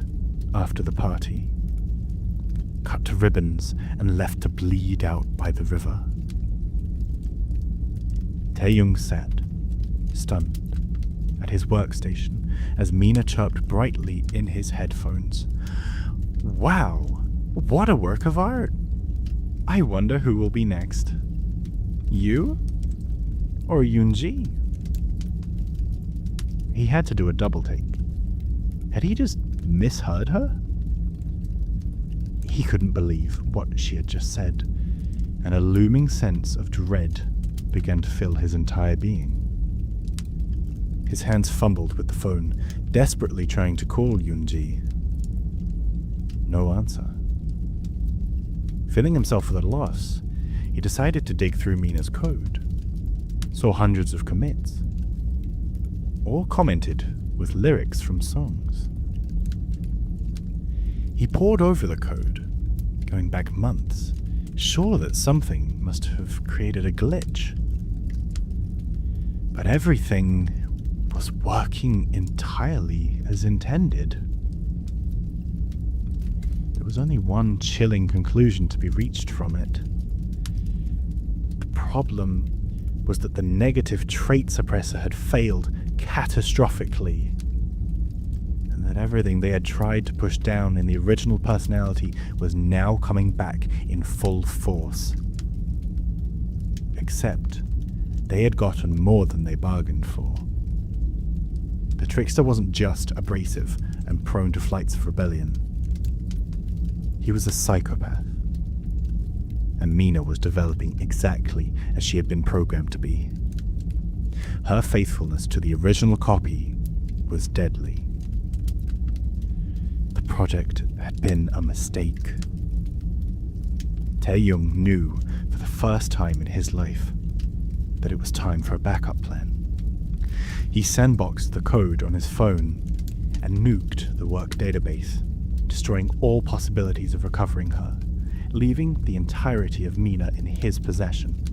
Speaker 1: after the party, cut to ribbons and left to bleed out by the river. Tae-Young sat, stunned, at his workstation as MiNa chirped brightly in his headphones. "Wow, what a work of art! I wonder who will be next. You? Or Yun-Ji?" He had to do a double take. Had he just misheard her? He couldn't believe what she had just said, and a looming sense of dread began to fill his entire being. His hands fumbled with the phone, desperately trying to call Yun-Ji. No answer. Feeling himself at a loss, he decided to dig through MiNa's code. Saw hundreds of commits, all commented with lyrics from songs. He pored over the code, going back months, sure that something must have created a glitch. But everything was working entirely as intended. There was only one chilling conclusion to be reached from it. The problem was that the negative trait suppressor had failed catastrophically, and that everything they had tried to push down in the original personality was now coming back in full force. Except they had gotten more than they bargained for. The Trickster wasn't just abrasive and prone to flights of rebellion. He was a psychopath, and MiNa was developing exactly as she had been programmed to be. Her faithfulness to the original copy was deadly. The project had been a mistake. Tae-Young knew for the first time in his life that it was time for a backup plan. He sandboxed the code on his phone and nuked the work database, destroying all possibilities of recovering her, leaving the entirety of MiNa in his possession.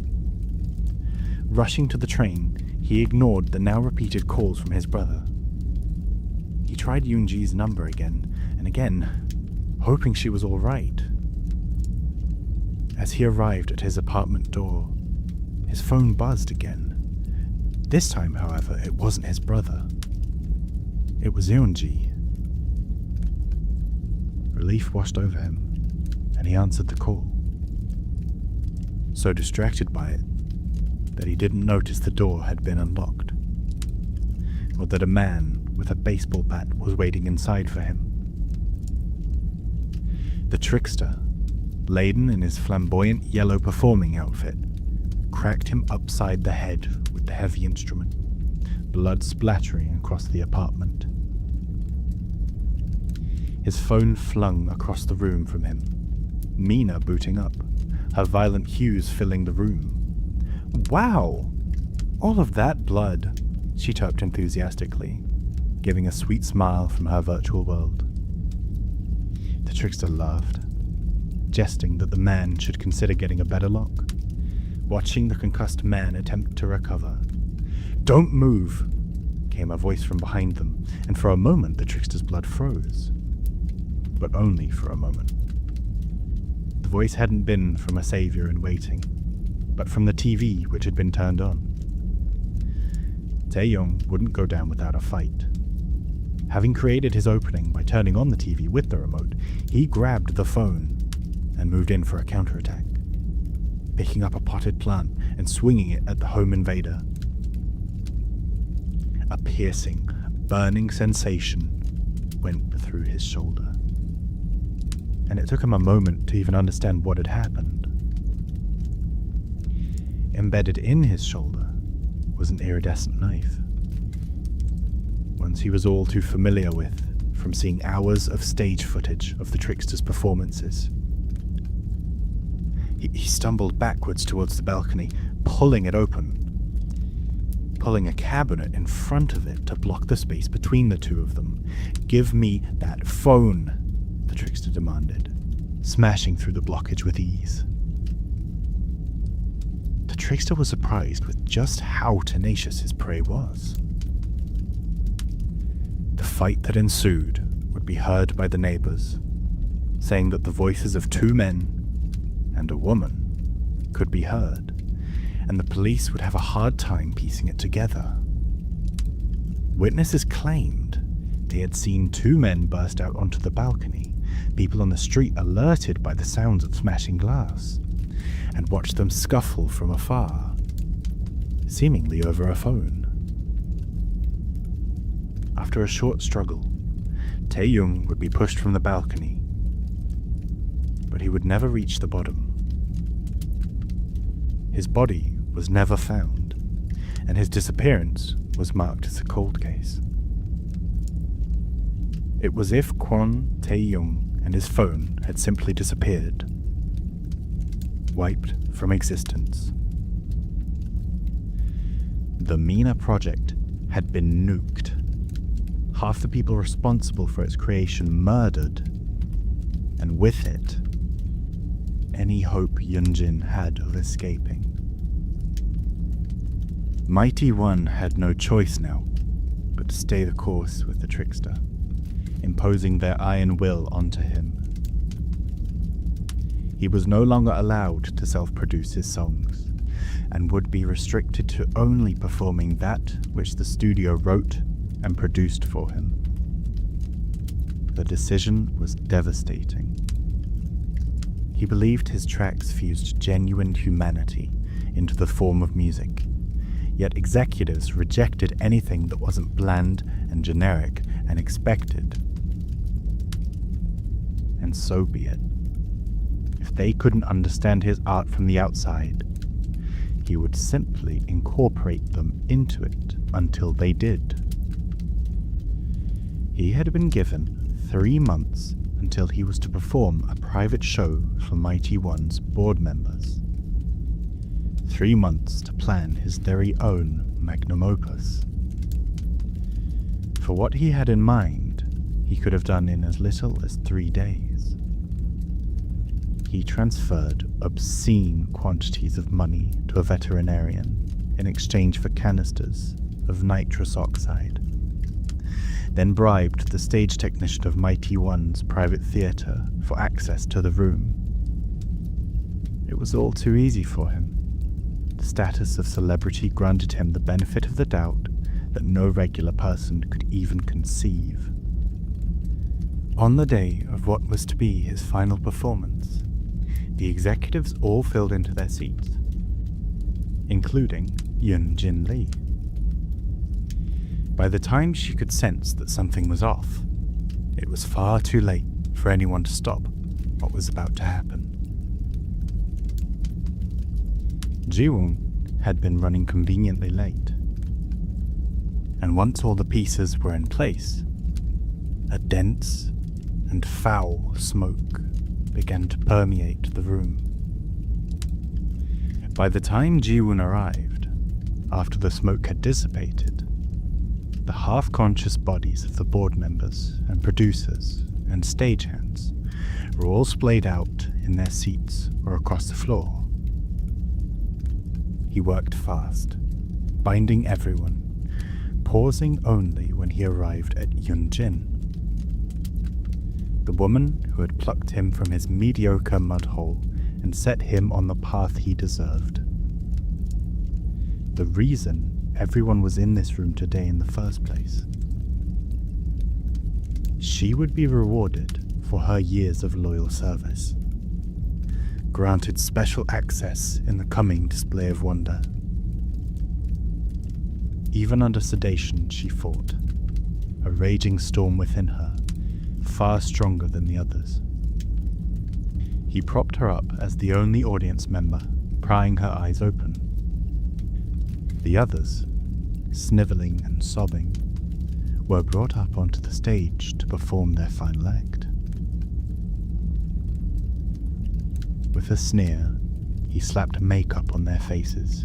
Speaker 1: Rushing to the train, he
Speaker 2: He ignored the now repeated calls from his brother. He tried Yun-Ji's number again and again, hoping she was all right. As he arrived at his apartment door, his phone buzzed again. This time, however, it wasn't his brother. It was Yun-Ji. Relief washed over him, and he answered the call. So distracted by it that he didn't notice the door had been unlocked, or that a man with a baseball bat was waiting inside for him. The Trickster, laden in his flamboyant yellow performing outfit, cracked him upside the head with the heavy instrument, blood splattering across the apartment. His phone flung across the room from him, MiNa booting up, her violent hues filling the room. "Wow! All of that blood," she chirped enthusiastically, giving a sweet smile from her virtual world. The Trickster laughed, jesting that the man should consider getting a better lock, watching the concussed man attempt to recover. "Don't move!" came a voice from behind them, and for a moment the Trickster's blood froze. But only for a moment. The voice hadn't been from a savior in waiting, but from the TV which had been turned on. Tae-Young wouldn't go down without a fight. Having created his opening by turning on the TV with the remote, he grabbed the phone and moved in for a counterattack, picking up a potted plant and swinging it at the home invader. A piercing, burning sensation went through his shoulder, and it took him a moment to even understand what had happened. Embedded in his shoulder was an iridescent knife, ones he was all too familiar with from seeing hours of stage footage of the Trickster's performances. He stumbled backwards towards the balcony, pulling it open, pulling a cabinet in front of it to block the space between the two of them. "Give me that phone," the Trickster demanded, smashing through the blockage with ease. The Trickster was surprised with just how tenacious his prey was. The fight that ensued would be heard by the neighbors, saying that the voices of two men and a woman could be heard, and the police would have a hard time piecing it together. Witnesses claimed they had seen two men burst out onto the balcony, people on the street alerted by the sounds of smashing glass, and watched them scuffle from afar, seemingly over a phone. After a short struggle, Tae-Young would be pushed from the balcony, but he would never reach the bottom. His body was never found, and his disappearance was marked as a cold case. It was as if Kwon Tae-Young and his phone had simply disappeared, wiped from existence. The MiNa project had been nuked, half the people responsible for its creation murdered, and with it, any hope Yun-Jin had of escaping. Mighty One had no choice now but to stay the course with the Trickster, imposing their iron will onto him. He was no longer allowed to self-produce his songs, and would be restricted to only performing that which the studio wrote and produced for him. The decision was devastating. He believed his tracks fused genuine humanity into the form of music, yet executives rejected anything that wasn't bland and generic and expected. And so be it. If they couldn't understand his art from the outside, he would simply incorporate them into it until they did. He had been given 3 months until he was to perform a private show for Mighty One's board members. 3 months to plan his very own magnum opus. For what he had in mind, he could have done in as little as 3 days. He transferred obscene quantities of money to a veterinarian, in exchange for canisters of nitrous oxide, then bribed the stage technician of Mighty One's private theatre for access to the room. It was all too easy for him. The status of celebrity granted him the benefit of the doubt that no regular person could even conceive. On the day of what was to be his final performance, the executives all filled into their seats, including Yun-Jin Lee. By the time she could sense that something was off, it was far too late for anyone to stop what was about to happen. Ji-woon had been running conveniently late, and once all the pieces were in place, a dense and foul smoke began to permeate the room. By the time Ji-woon arrived, after the smoke had dissipated, the half-conscious bodies of the board members and producers and stagehands were all splayed out in their seats or across the floor. He worked fast, binding everyone, pausing only when he arrived at Yun-Jin, the woman who had plucked him from his mediocre mudhole and set him on the path he deserved. The reason everyone was in this room today in the first place. She would be rewarded for her years of loyal service, granted special access in the coming display of wonder. Even under sedation, she fought, a raging storm within her, far stronger than the others. He propped her up as the only audience member, prying her eyes open. The others, snivelling and sobbing, were brought up onto the stage to perform their final act. With a sneer, he slapped makeup on their faces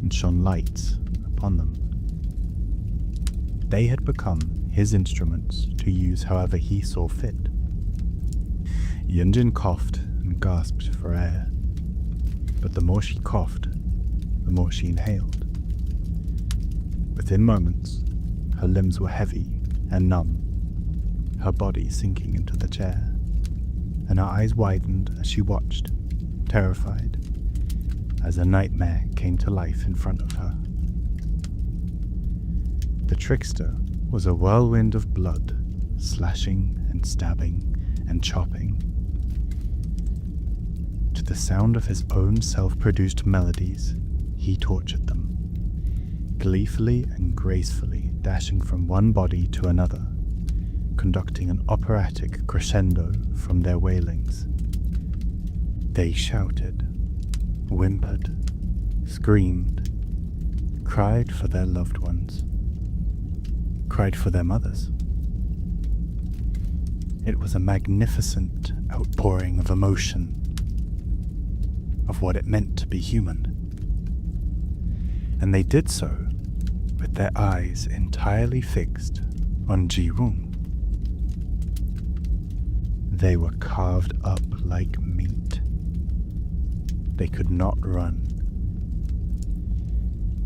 Speaker 2: and shone lights upon them. They had become his instruments to use however he saw fit. Yun-Jin coughed and gasped for air, but the more she coughed, the more she inhaled. Within moments, her limbs were heavy and numb, her body sinking into the chair, and her eyes widened as she watched, terrified, as a nightmare came to life in front of her. The Trickster was a whirlwind of blood, slashing and stabbing and chopping. To the sound of his own self-produced melodies, he tortured them, gleefully and gracefully dashing from one body to another, conducting an operatic crescendo from their wailings. They shouted, whimpered, screamed, cried for their loved ones, cried for their mothers. It was a magnificent outpouring of emotion, of what it meant to be human. And they did so with their eyes entirely fixed on Ji-woon. They were carved up like meat. They could not run.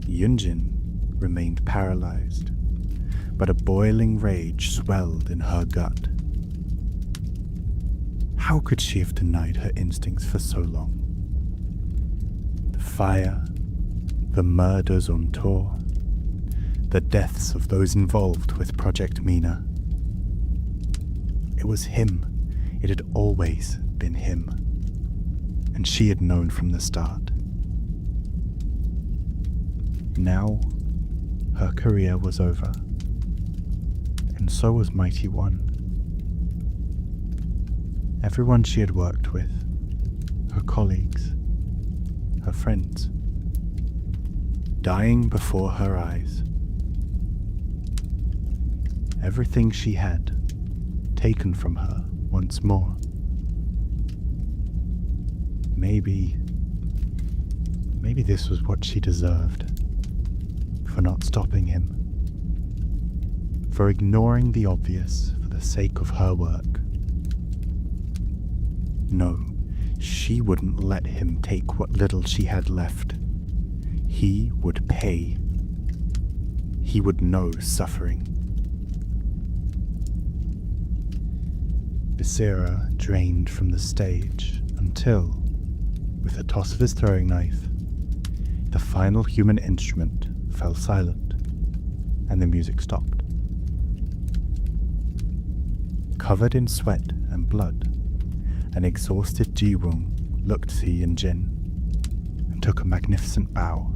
Speaker 2: Yun-Jin remained paralyzed, but a boiling rage swelled in her gut. How could she have denied her instincts for so long? The fire, the murders on tour, the deaths of those involved with Project MiNa. It was him. It had always been him. And she had known from the start. Now, her career was over. And so was Mighty One. Everyone she had worked with, her colleagues, her friends, dying before her eyes. Everything she had, taken from her once more. Maybe this was what she deserved, for not stopping him, for ignoring the obvious for the sake of her work. No, she wouldn't let him take what little she had left. He would pay. He would know suffering. Basira drained from the stage until, with a toss of his throwing knife, the final human instrument fell silent, and the music stopped. Covered in sweat and blood, an exhausted Ji-Woong looked to Yun-Jin and took a magnificent bow.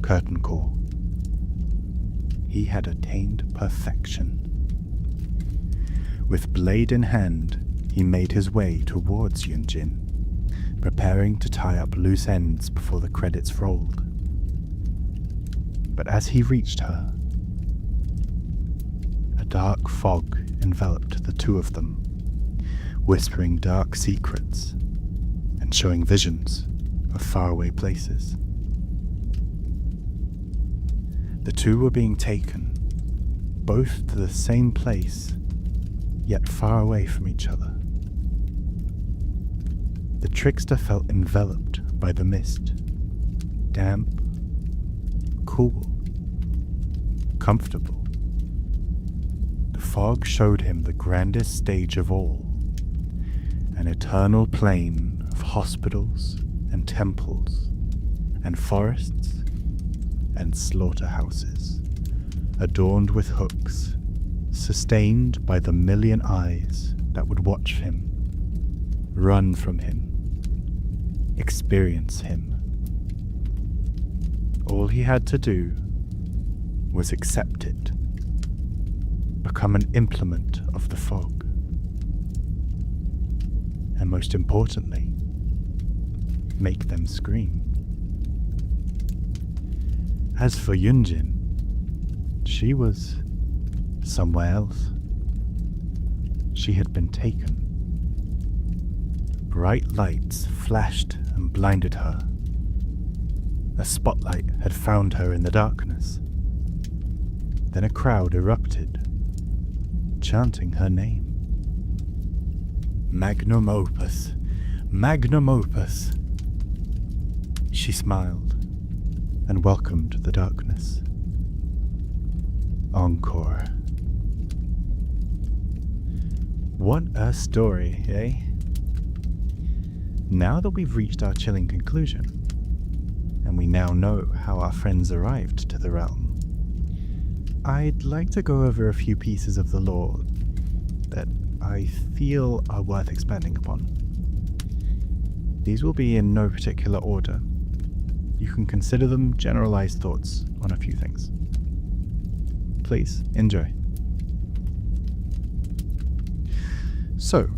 Speaker 2: Curtain call. He had attained perfection. With blade in hand, he made his way towards Yun-Jin, preparing to tie up loose ends before the credits rolled. But as he reached her, a dark fog enveloped the two of them, whispering dark secrets and showing visions of faraway places. The two were being taken, both to the same place, yet far away from each other. The trickster felt enveloped by the mist, damp, cool, comfortable. The fog showed him the grandest stage of all, an eternal plain of hospitals and temples and forests and slaughterhouses, adorned with hooks, sustained by the million eyes that would watch him, run from him, experience him. All he had to do was accept it, become an implement of the fog, and most importantly, make them scream. As for Yun-Jin, she was somewhere else. She had been taken. Bright lights flashed and blinded her. A spotlight had found her in the darkness. Then a crowd erupted, chanting her name. Magnum opus, magnum opus. She smiled and welcomed the darkness. Encore. What a story, eh? Now that we've reached our chilling conclusion, and we now know how our friends arrived to the realm, I'd like to go over a few pieces of the lore that I feel are worth expanding upon. These will be in no particular order. You can consider them generalized thoughts on a few things. Please enjoy. So,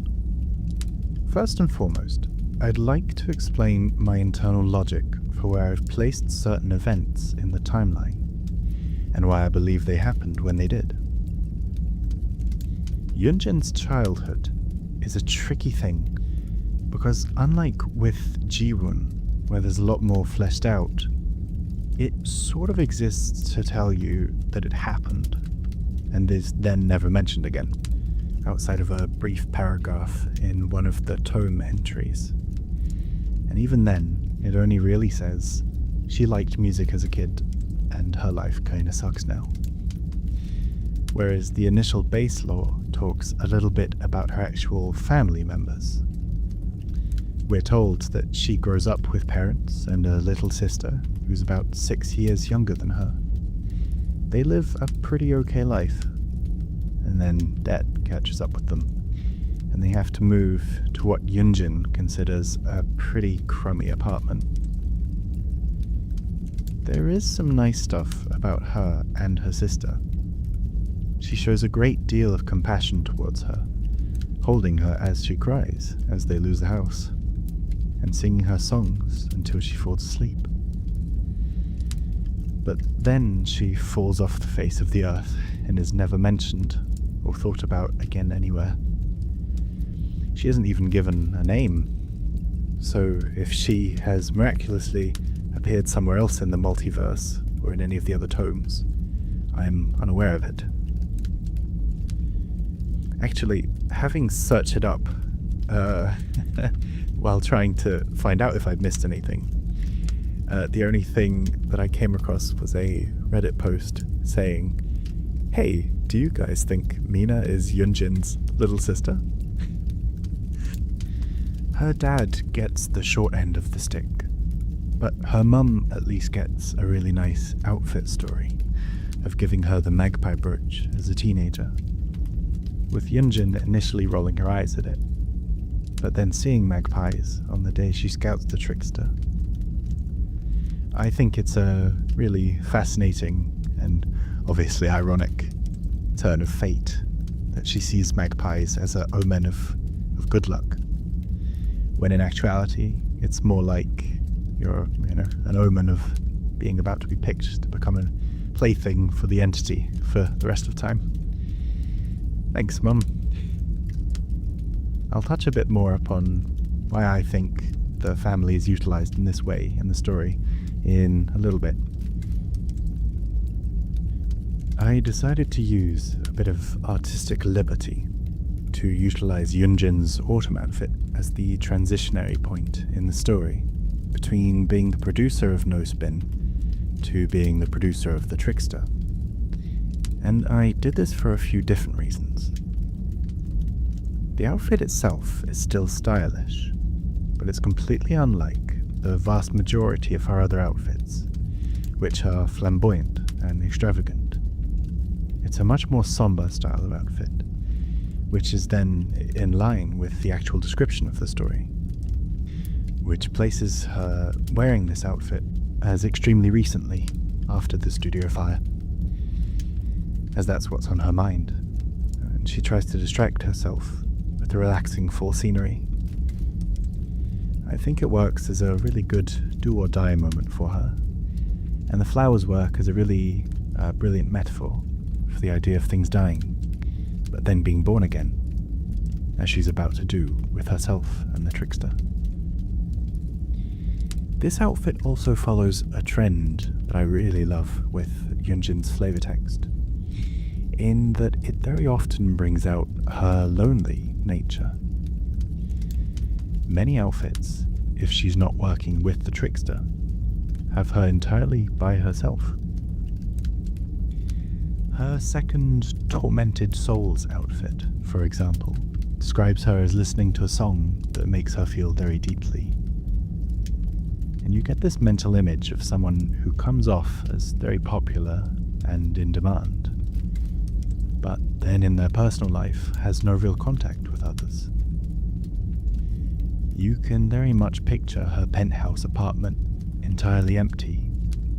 Speaker 2: first and foremost, I'd like to explain my internal logic for where I've placed certain events in the timeline, and why I believe they happened when they did. Yun-Jin's childhood is a tricky thing, because unlike with Ji-Woon, where there's a lot more fleshed out, it sort of exists to tell you that it happened, and is then never mentioned again, outside of a brief paragraph in one of the tome entries. And even then, it only really says, she liked music as a kid, and her life kinda sucks now. Whereas the initial base lore talks a little bit about her actual family members. We're told that she grows up with parents and a little sister who's about 6 years younger than her. They live a pretty okay life, and then debt catches up with them, and they have to move to what Yun-Jin considers a pretty crummy apartment. There is some nice stuff about her and her sister. She shows a great deal of compassion towards her, holding her as she cries as they lose the house, and singing her songs until she falls asleep. But then she falls off the face of the earth and is never mentioned or thought about again anywhere. She isn't even given a name, so if she has miraculously appeared somewhere else in the multiverse or in any of the other tomes, I'm unaware of it. Actually, having searched it up while trying to find out if I've missed anything, The only thing that I came across was a Reddit post saying, "Hey, do you guys think MiNa is Yun-Jin's little sister?" Her dad gets the short end of the stick, but her mum at least gets a really nice outfit story of giving her the magpie brooch as a teenager, with Yun-Jin initially rolling her eyes at it, but then seeing magpies on the day she scouts the Trickster. I think it's a really fascinating and obviously ironic turn of fate that she sees magpies as an omen of good luck, when in actuality it's more like you're, an omen of being about to be picked to become a plaything for the entity for the rest of time. Thanks, Mum. I'll touch a bit more upon why I think the family is utilized in this way in the story in a little bit. I decided to use a bit of artistic liberty to utilize Yun-Jin's autumn outfit as the transitionary point in the story between being the producer of No Spin to being the producer of the Trickster. And I did this for a few different reasons. The outfit itself is still stylish, but it's completely unlike the vast majority of her other outfits, which are flamboyant and extravagant. It's a much more somber style of outfit, which is then in line with the actual description of the story, which places her wearing this outfit as extremely recently after the studio fire, as that's what's on her mind, and she tries to distract herself with the relaxing fall scenery. I think it works as a really good do-or-die moment for her, and the flowers work as a really brilliant metaphor for the idea of things dying, but then being born again, as she's about to do with herself and the Trickster. This outfit also follows a trend that I really love with Yun-Jin's flavor text, in that it very often brings out her lonely nature. Many outfits, if she's not working with the Trickster, have her entirely by herself. Her second Tormented Souls outfit, for example, describes her as listening to a song that makes her feel very deeply. And you get this mental image of someone who comes off as very popular and in demand, but then in their personal life has no real contact with others. You can very much picture her penthouse apartment entirely empty,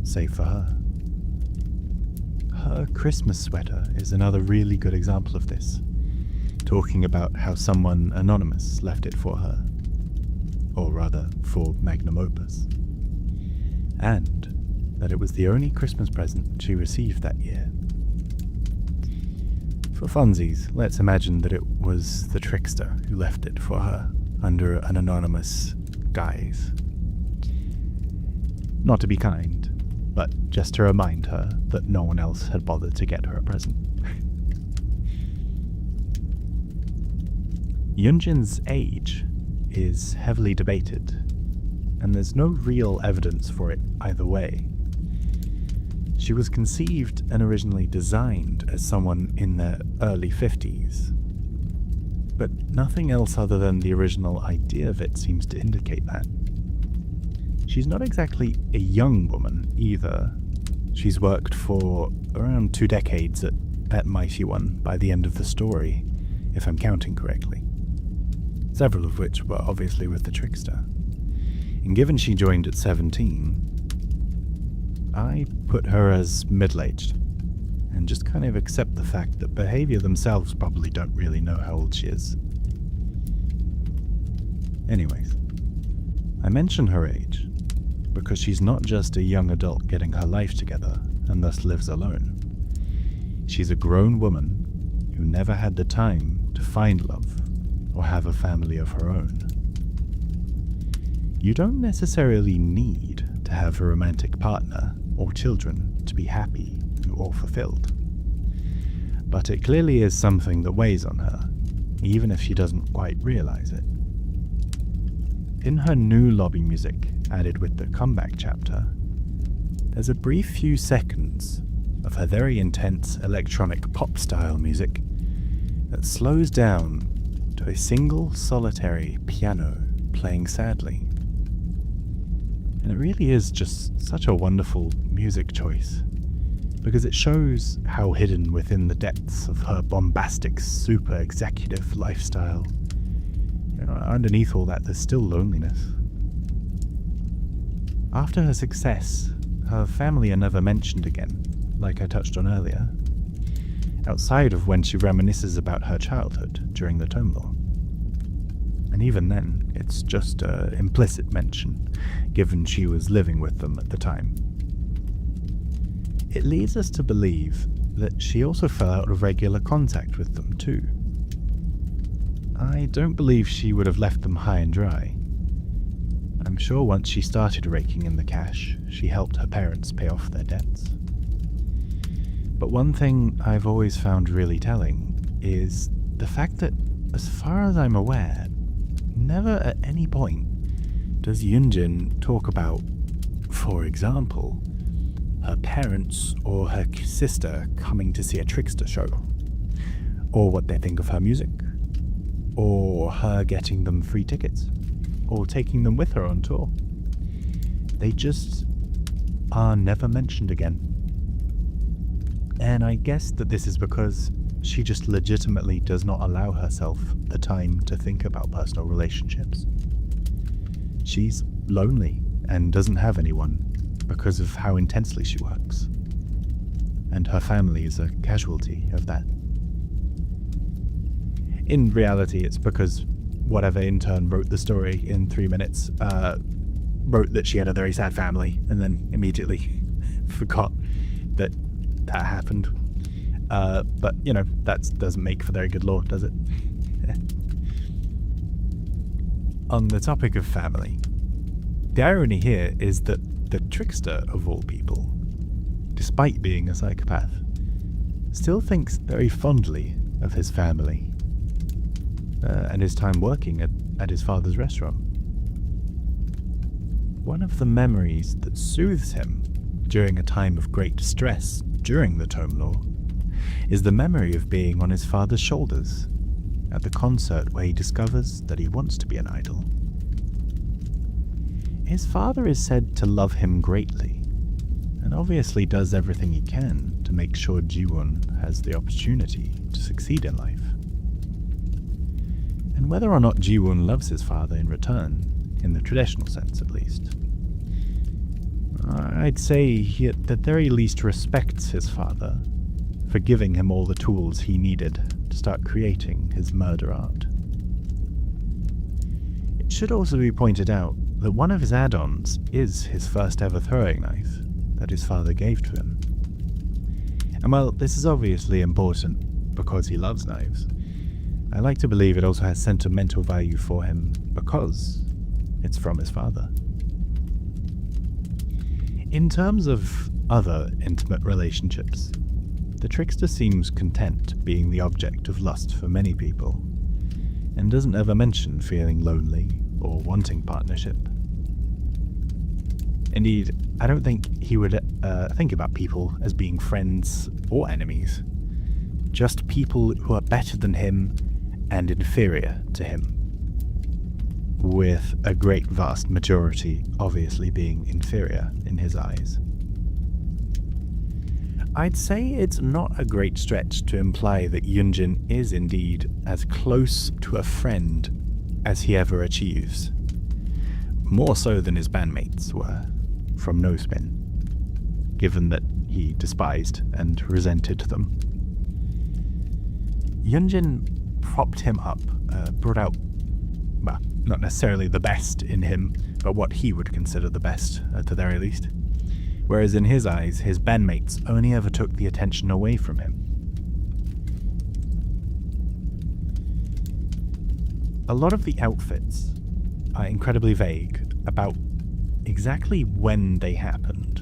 Speaker 2: save for her. Her Christmas sweater is another really good example of this, talking about how someone anonymous left it for her, or rather for magnum opus, and that it was the only Christmas present she received that year. For funsies, let's imagine that it was the Trickster who left it for her under an anonymous guise. Not to be kind, but just to remind her that no one else had bothered to get her a present. Yun-Jin's age is heavily debated, and there's no real evidence for it either way. She was conceived and originally designed as someone in their early 50s, but nothing else other than the original idea of it seems to indicate that. She's not exactly a young woman either. She's worked for around 2 decades at Mighty One by the end of the story, if I'm counting correctly. Several of which were obviously with the Trickster. And given she joined at 17, I put her as middle-aged, and just kind of accept the fact that Behavior themselves probably don't really know how old she is. Anyways, I mention her age because she's not just a young adult getting her life together and thus lives alone. She's a grown woman who never had the time to find love or have a family of her own. You don't necessarily need to have a romantic partner or children to be happy or fulfilled. But it clearly is something that weighs on her, even if she doesn't quite realize it.
Speaker 1: in her new lobby music added with the comeback chapter, there's a brief few seconds of her very intense electronic pop-style music that slows down to a single solitary piano playing sadly. And it really is just such a wonderful music choice, because it shows how hidden within the depths of her bombastic, super executive lifestyle, underneath all that, there's still loneliness. After her success, her family are never mentioned again, like I touched on earlier, outside of when she reminisces about her childhood during the tome lore. And even then, it's just an implicit mention, given she was living with them at the time. It leads us to believe that she also fell out of regular contact with them too. I don't believe she would have left them high and dry. I'm sure once she started raking in the cash, she helped her parents pay off their debts. But one thing I've always found really telling is the fact that, as far as I'm aware, never at any point does Yun-Jin talk about, for example, her parents or her sister coming to see a Trickster show, or what they think of her music, or her getting them free tickets, or taking them with her on tour. They just are never mentioned again. And I guess that this is because she just legitimately does not allow herself the time to think about personal relationships. She's lonely and doesn't have anyone because of how intensely she works. And her family is a casualty of that. In reality, it's because whatever intern wrote the story in 3 minutes wrote that she had a very sad family and then immediately forgot that happened. But, that doesn't make for very good lore, does it? On the topic of family, the irony here is that the Trickster, of all people, despite being a psychopath, still thinks very fondly of his family and his time working at his father's restaurant. One of the memories that soothes him during a time of great stress during the tome lore is the memory of being on his father's shoulders at the concert where he discovers that he wants to be an idol. His father is said to love him greatly, and obviously does everything he can to make sure Ji-won has the opportunity to succeed in life. And whether or not Ji-won loves his father in return, in the traditional sense at least, I'd say he at the very least respects his father for giving him all the tools he needed to start creating his murder art. It should also be pointed out that one of his add-ons is his first ever throwing knife that his father gave to him. And while this is obviously important because he loves knives, I like to believe it also has sentimental value for him because it's from his father. In terms of other intimate relationships, the Trickster seems content being the object of lust for many people, and doesn't ever mention feeling lonely or wanting partnership. Indeed, I don't think he would think about people as being friends or enemies, just people who are better than him and inferior to him, with a great vast majority obviously being inferior in his eyes. I'd say it's not a great stretch to imply that Yun-Jin is indeed as close to a friend as he ever achieves, more so than his bandmates were from No Spin, given that he despised and resented them. Yun-Jin propped him up, brought out, well, not necessarily the best in him, but what he would consider the best, at the very least. Whereas in his eyes, his bandmates only ever took the attention away from him. A lot of the outfits are incredibly vague about exactly when they happened.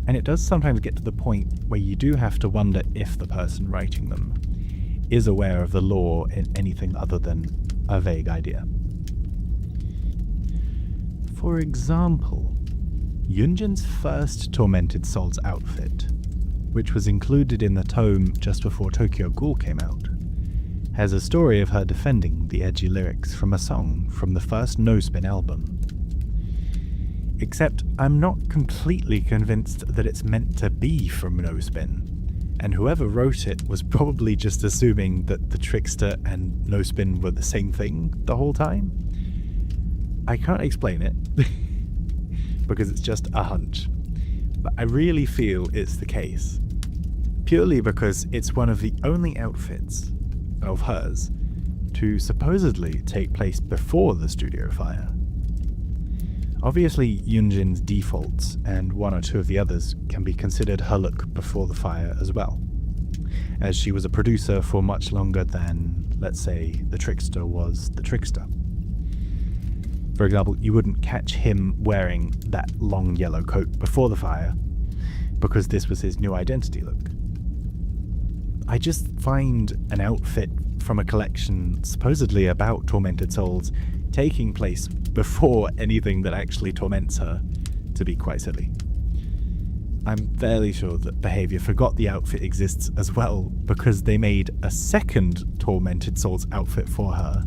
Speaker 1: And it does sometimes get to the point where you do have to wonder if the person writing them is aware of the lore in anything other than a vague idea. For example, Yun-Jin's first Tormented Souls outfit, which was included in the tome just before Tokyo Ghoul came out, has a story of her defending the edgy lyrics from a song from the first No Spin album. Except I'm not completely convinced that it's meant to be from No Spin, and whoever wrote it was probably just assuming that the Trickster and No Spin were the same thing the whole time. I can't explain it, because it's just a hunch, but I really feel it's the case, purely because it's one of the only outfits of hers to supposedly take place before the studio fire. Obviously, Yun-Jin's defaults and one or two of the others can be considered her look before the fire as well, as she was a producer for much longer than, let's say, the Trickster was the Trickster. For example, you wouldn't catch him wearing that long yellow coat before the fire, because this was his new identity look. I just find an outfit from a collection supposedly about Tormented Souls taking place before anything that actually torments her to be quite silly. I'm fairly sure that Behaviour forgot the outfit exists as well, because they made a second Tormented Souls outfit for her,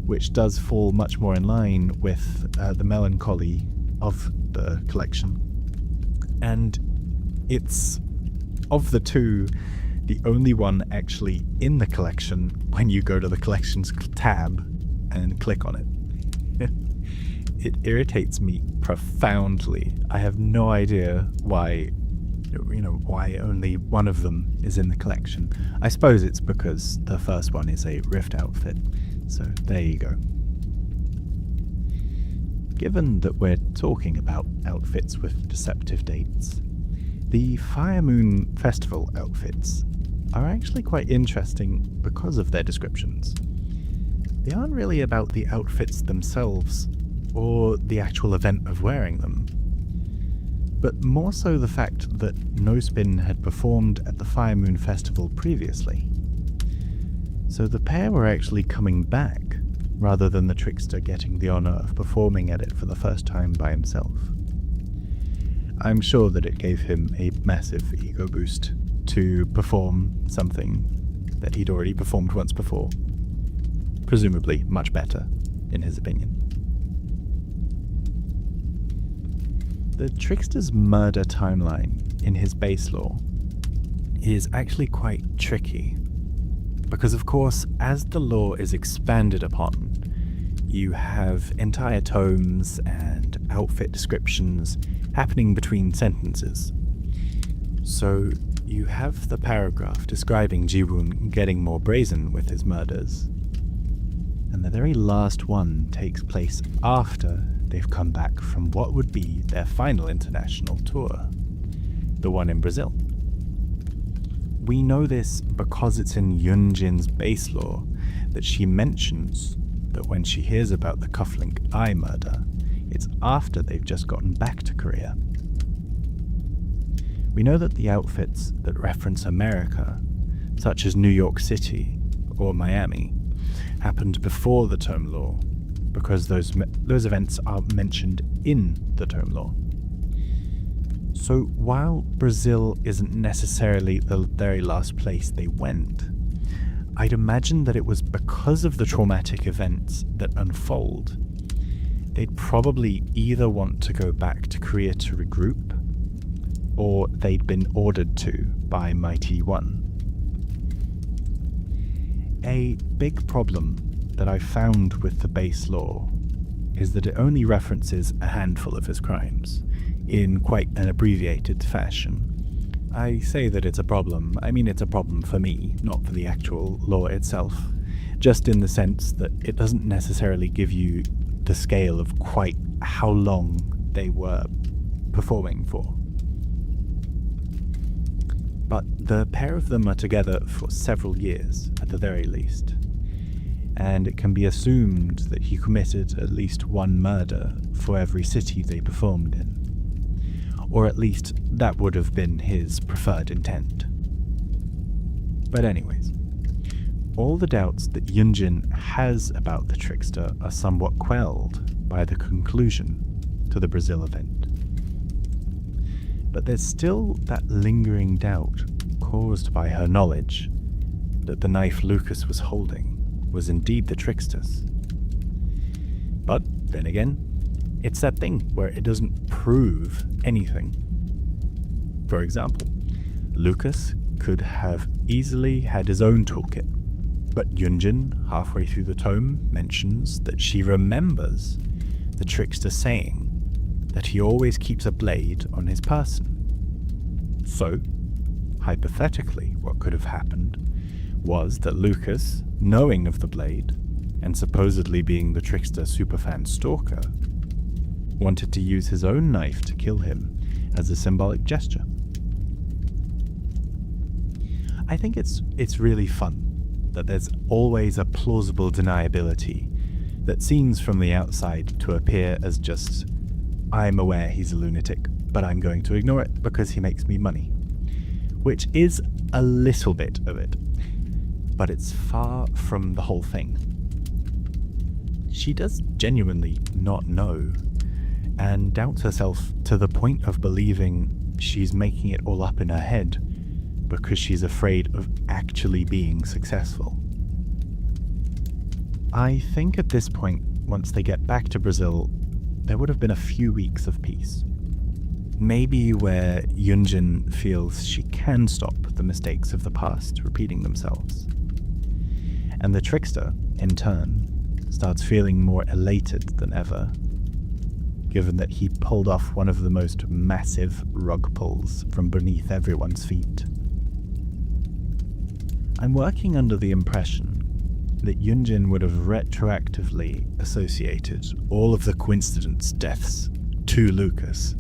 Speaker 1: which does fall much more in line with the melancholy of the collection. And it's, of the two, the only one actually in the collection when you go to the collections tab and click on it. It irritates me profoundly. I have no idea why only one of them is in the collection. I suppose it's because the first one is a Rift outfit, so there you go. Given that we're talking about outfits with deceptive dates, the Fire Moon Festival outfits are actually quite interesting because of their descriptions. They aren't really about the outfits themselves, or the actual event of wearing them, but more so the fact that No Spin had performed at the Fire Moon Festival previously. So the pair were actually coming back, rather than the Trickster getting the honour of performing at it for the first time by himself. I'm sure that it gave him a massive ego boost to perform something that he'd already performed once before. Presumably much better, in his opinion. The Trickster's murder timeline in his base lore is actually quite tricky, because of course, as the lore is expanded upon, you have entire tomes and outfit descriptions happening between sentences. So you have the paragraph describing Ji-woon getting more brazen with his murders, and the very last one takes place after they've come back from what would be their final international tour, the one in Brazil. We know this because it's in Yun-Jin's base lore that she mentions that when she hears about the Cufflink Eye murder, it's after they've just gotten back to Korea. We know that the outfits that reference America, such as New York City or Miami, happened before the tome lore, because those events are mentioned in the tome lore. So while Brazil isn't necessarily the very last place they went, I'd imagine that it was because of the traumatic events that unfold. They'd probably either want to go back to Korea to regroup, or they'd been ordered to by Mighty One. A big problem that I found with the base lore is that it only references a handful of his crimes, in quite an abbreviated fashion. I say that it's a problem. I mean, it's a problem for me, not for the actual lore itself, just in the sense that it doesn't necessarily give you the scale of quite how long they were performing for. But the pair of them are together for several years, at the very least, and it can be assumed that he committed at least one murder for every city they performed in. Or at least that would have been his preferred intent. But anyways, all the doubts that Yun-Jin has about the Trickster are somewhat quelled by the conclusion to the Brazil event. But there's still that lingering doubt caused by her knowledge that the knife Lucas was holding was indeed the Trickster's. But then again, it's that thing where it doesn't prove anything. For example, Lucas could have easily had his own toolkit, but Yun-Jin, halfway through the tome, mentions that she remembers the Trickster saying that he always keeps a blade on his person. So, hypothetically, what could have happened was that Lucas, knowing of the blade, and supposedly being the Trickster superfan stalker, wanted to use his own knife to kill him as a symbolic gesture. I think it's really fun that there's always a plausible deniability that seems from the outside to appear as just, I'm aware he's a lunatic, but I'm going to ignore it because he makes me money. Which is a little bit of it, but it's far from the whole thing. She does genuinely not know, and doubts herself to the point of believing she's making it all up in her head because she's afraid of actually being successful. I think at this point, once they get back to Brazil, there would have been a few weeks of peace. Maybe where Yun-Jin feels she can stop the mistakes of the past repeating themselves. And the Trickster, in turn, starts feeling more elated than ever, given that he pulled off one of the most massive rug pulls from beneath everyone's feet. I'm working under the impression that Yun-Jin would have retroactively associated all of the coincidence deaths to Lucas,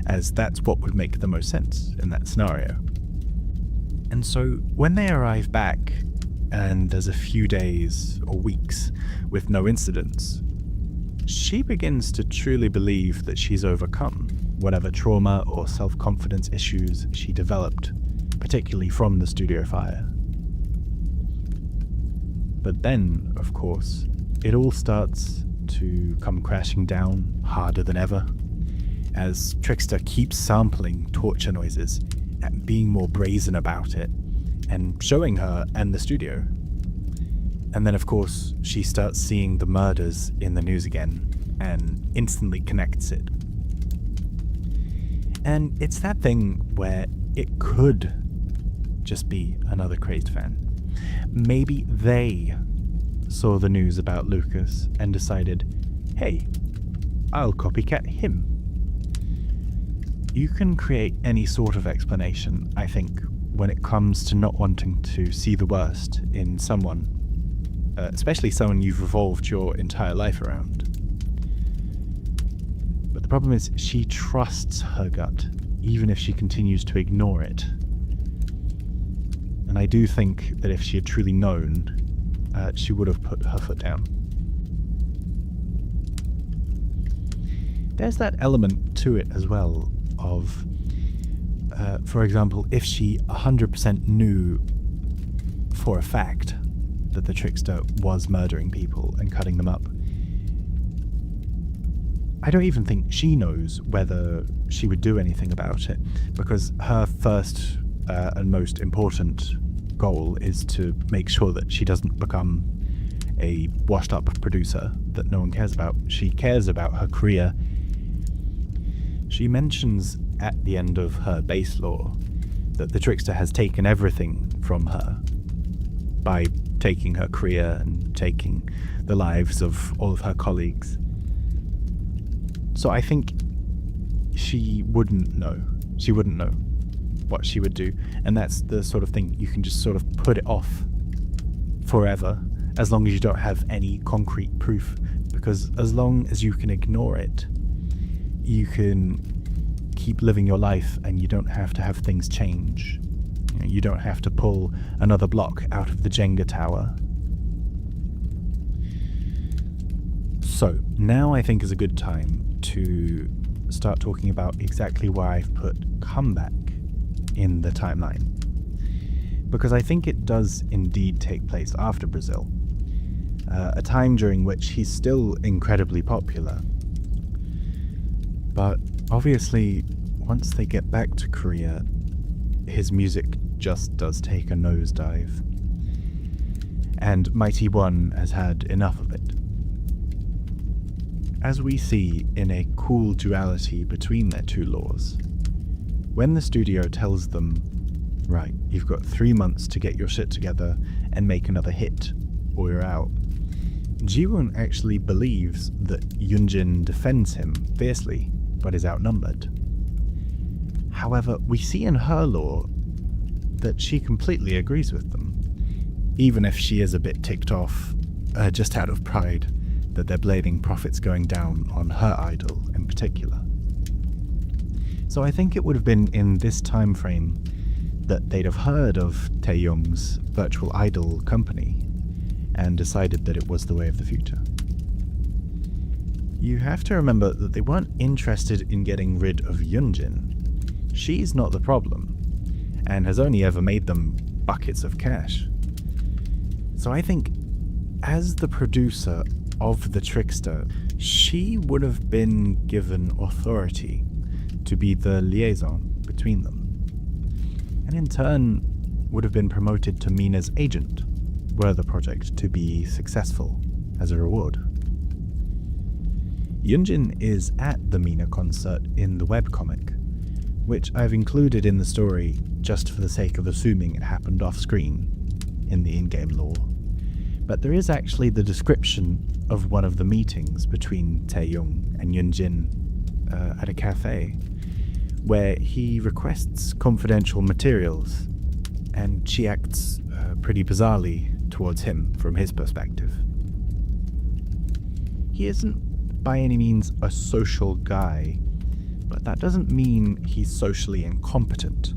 Speaker 1: as that's what would make the most sense in that scenario. And so when they arrive back, and there's a few days or weeks with no incidents, she begins to truly believe that she's overcome whatever trauma or self-confidence issues she developed, particularly from the studio fire. But then, of course, it all starts to come crashing down harder than ever, as Trickster keeps sampling torture noises and being more brazen about it, and showing her and the studio. And then, of course, she starts seeing the murders in the news again, and instantly connects it. And it's that thing where it could just be another crazed fan. Maybe they saw the news about Lucas and decided, hey, I'll copycat him. You can create any sort of explanation, I think, when it comes to not wanting to see the worst in someone, especially someone you've revolved your entire life around. But the problem is, she trusts her gut, even if she continues to ignore it. And I do think that if she had truly known, she would have put her foot down. There's that element to it as well of, for example, if she 100% knew for a fact that the Trickster was murdering people and cutting them up, I don't even think she knows whether she would do anything about it, because her first and most important goal is to make sure that she doesn't become a washed up producer that no one cares about. She cares about her career. She mentions at the end of her base lore that the Trickster has taken everything from her by taking her career and taking the lives of all of her colleagues. So I think she wouldn't know. She wouldn't know what she would do. And that's the sort of thing you can just sort of put it off forever, as long as you don't have any concrete proof. Because as long as you can ignore it, you can keep living your life and you don't have to have things change. You don't have to pull another block out of the Jenga tower. So, now I think is a good time to start talking about exactly why I've put comeback in the timeline.
Speaker 2: because I think it does indeed take place after Brazil, a time during which he's still incredibly popular. But obviously, once they get back to Korea, his music just does take a nosedive. And Mighty One has had enough of it. As we see in a cool duality between their two laws, when the studio tells them, right, you've got 3 months to get your shit together and make another hit, or you're out, Ji-woon actually believes that Yun-Jin defends him fiercely, but is outnumbered. However, we see in her law that she completely agrees with them, even if she is a bit ticked off, just out of pride, that they're blaming profits going down on her idol in particular. So I think it would have been in this time frame that they'd have heard of Tae-Young's virtual idol company and decided that it was the way of the future. You have to remember that they weren't interested in getting rid of Yun-Jin. She's not the problem, and has only ever made them buckets of cash. So I think, as the producer of the Trickster, she would have been given authority to be the liaison between them, and in turn would have been promoted to MiNa's agent were the project to be successful as a reward. Yun-Jin is at the MiNa concert in the webcomic, which I've included in the story just for the sake of assuming it happened off-screen in the in-game lore. But there is actually the description of one of the meetings between Tae-Young and Yun-Jin at a cafe, where he requests confidential materials, and she acts pretty bizarrely towards him from his perspective. He isn't by any means a social guy, but that doesn't mean he's socially incompetent.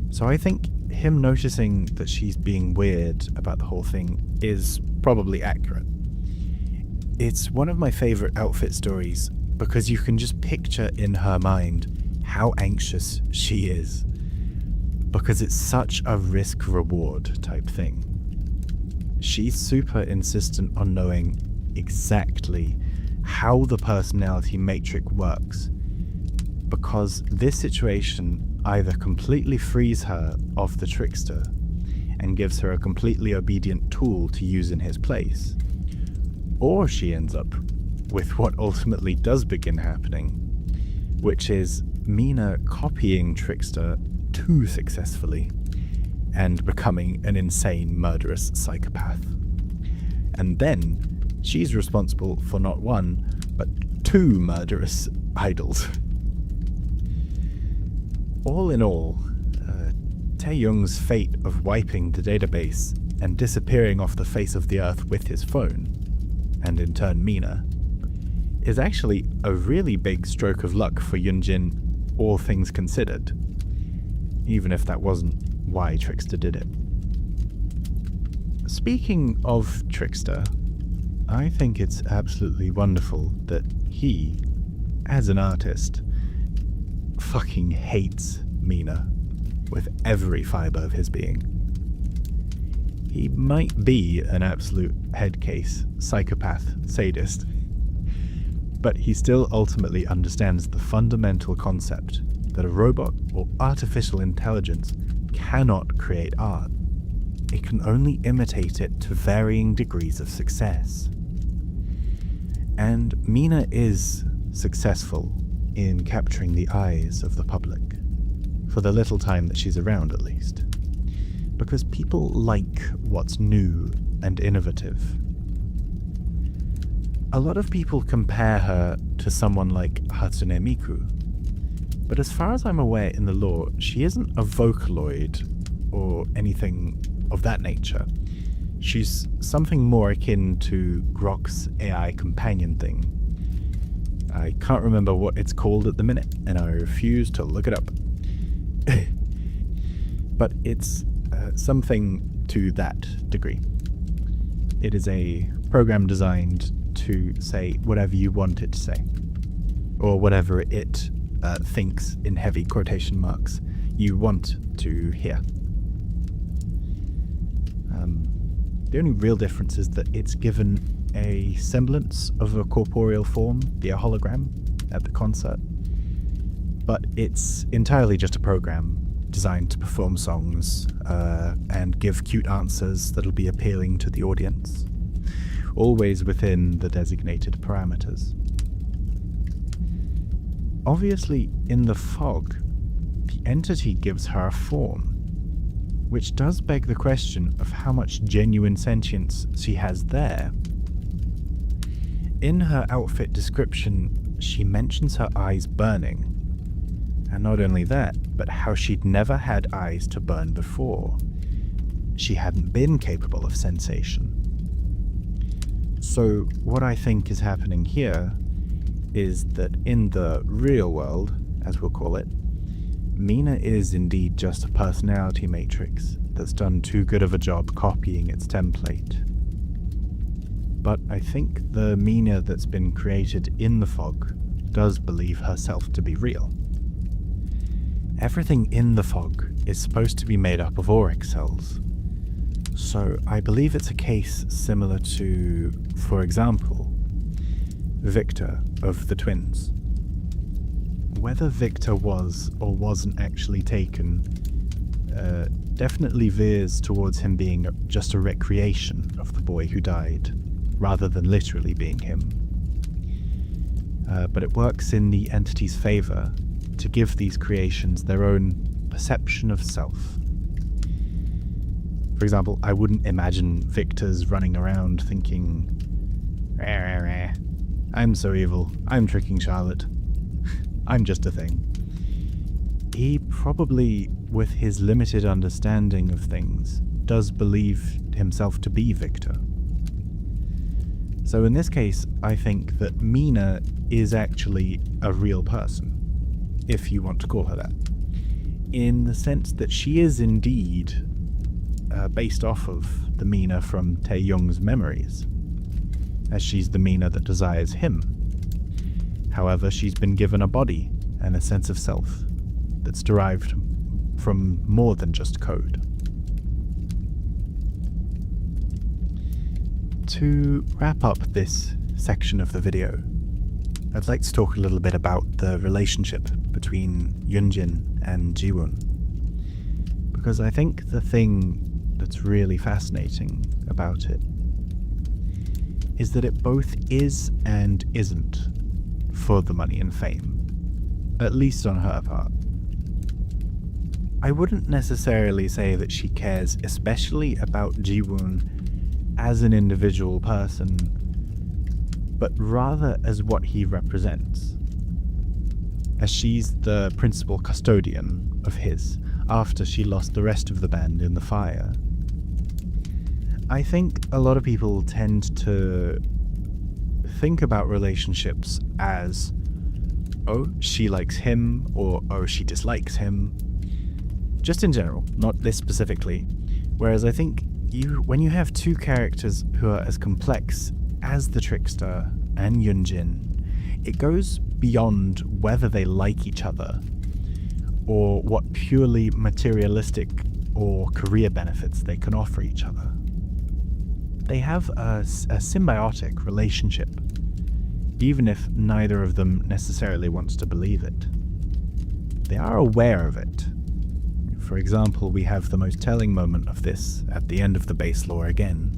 Speaker 2: So I think him noticing that she's being weird about the whole thing is probably accurate. It's one of my favorite outfit stories because you can just picture in her mind how anxious she is, because it's such a risk-reward type thing. She's super insistent on knowing exactly how the personality matrix works, because this situation either completely frees her of the Trickster and gives her a completely obedient tool to use in his place, or she ends up with what ultimately does begin happening, which is MiNa copying Trickster too successfully and becoming an insane, murderous psychopath. And then she's responsible for not one, but 2 murderous idols. All in all, Tae-Young's fate of wiping the database and disappearing off the face of the earth with his phone, and in turn MiNa, is actually a really big stroke of luck for Yun-Jin, all things considered, even if that wasn't why Trickster did it. Speaking of Trickster, I think it's absolutely wonderful that he, as an artist, fucking hates MiNa with every fibre of his being. He might be an absolute headcase, psychopath, sadist, but he still ultimately understands the fundamental concept that a robot or artificial intelligence cannot create art. It can only imitate it to varying degrees of success. And MiNa is successful in capturing the eyes of the public, for the little time that she's around at least, because people like what's new and innovative. A lot of people compare her to someone like Hatsune Miku, but as far as I'm aware in the lore, she isn't a Vocaloid or anything of that nature. She's something more akin to Grok's AI companion thing. I can't remember what it's called at the minute, and I refuse to look it up. But it's something to that degree. It is a program designed to say whatever you want it to say, or whatever it thinks, in heavy quotation marks, you want to hear. The only real difference is that it's given a semblance of a corporeal form via hologram at the concert, but it's entirely just a program designed to perform songs and give cute answers that'll be appealing to the audience, always within the designated parameters. Obviously, in the fog, the entity gives her a form, which does beg the question of how much genuine sentience she has there. In her outfit description, she mentions her eyes burning, and not only that, but how she'd never had eyes to burn before. She hadn't been capable of sensation. So what I think is happening here is that in the real world, as we'll call it, MiNa is indeed just a personality matrix that's done too good of a job copying its template. But I think the MiNa that's been created in the fog does believe herself to be real. Everything in the fog is supposed to be made up of auric cells, so I believe it's a case similar to, for example, Victor of the twins. Whether Victor was or wasn't actually taken definitely veers towards him being just a recreation of the boy who died, rather than literally being him. But it works in the entity's favor to give these creations their own perception of self. For example, I wouldn't imagine Victor's running around thinking, "Rah, rah, rah. I'm so evil, I'm tricking Charlotte. I'm just a thing." He probably, with his limited understanding of things, does believe himself to be Victor. So in this case, I think that MiNa is actually a real person, if you want to call her that, in the sense that she is indeed based off of the MiNa from Tae-Young's memories, as she's the MiNa that desires him. However, she's been given a body and a sense of self that's derived from more than just code. To wrap up this section of the video, I'd like to talk a little bit about the relationship between Yun-Jin and Ji-woon, because I think the thing that's really fascinating about it is that it both is and isn't for the money and fame, at least on her part. I wouldn't necessarily say that she cares especially about Ji-woon as an individual person, but rather as what he represents, as she's the principal custodian of his after she lost the rest of the band in the fire. I think a lot of people tend to think about relationships as, oh, she likes him, or oh, she dislikes him, just in general, not this specifically. Whereas I think when you have two characters who are as complex as the Trickster and Yun-Jin, it goes beyond whether they like each other or what purely materialistic or career benefits they can offer each other. They have a symbiotic relationship, even if neither of them necessarily wants to believe it. They are aware of it. For example, we have the most telling moment of this at the end of the base lore again,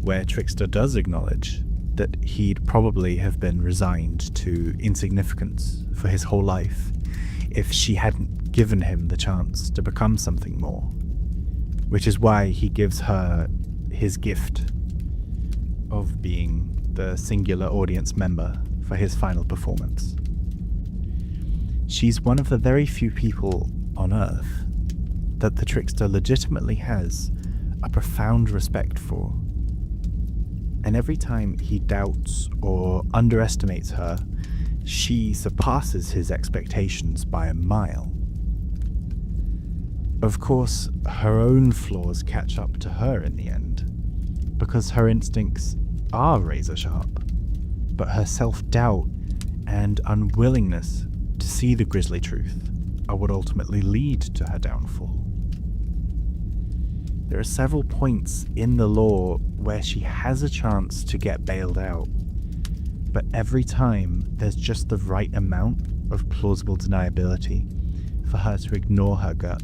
Speaker 2: where Trickster does acknowledge that he'd probably have been resigned to insignificance for his whole life if she hadn't given him the chance to become something more, which is why he gives her his gift of being the singular audience member for his final performance. She's one of the very few people on Earth that the Trickster legitimately has a profound respect for. And every time he doubts or underestimates her, she surpasses his expectations by a mile. Of course, her own flaws catch up to her in the end, because her instincts are razor sharp, but her self-doubt and unwillingness to see the grisly truth are what ultimately lead to her downfall. There are several points in the lore where she has a chance to get bailed out, but every time there's just the right amount of plausible deniability for her to ignore her gut.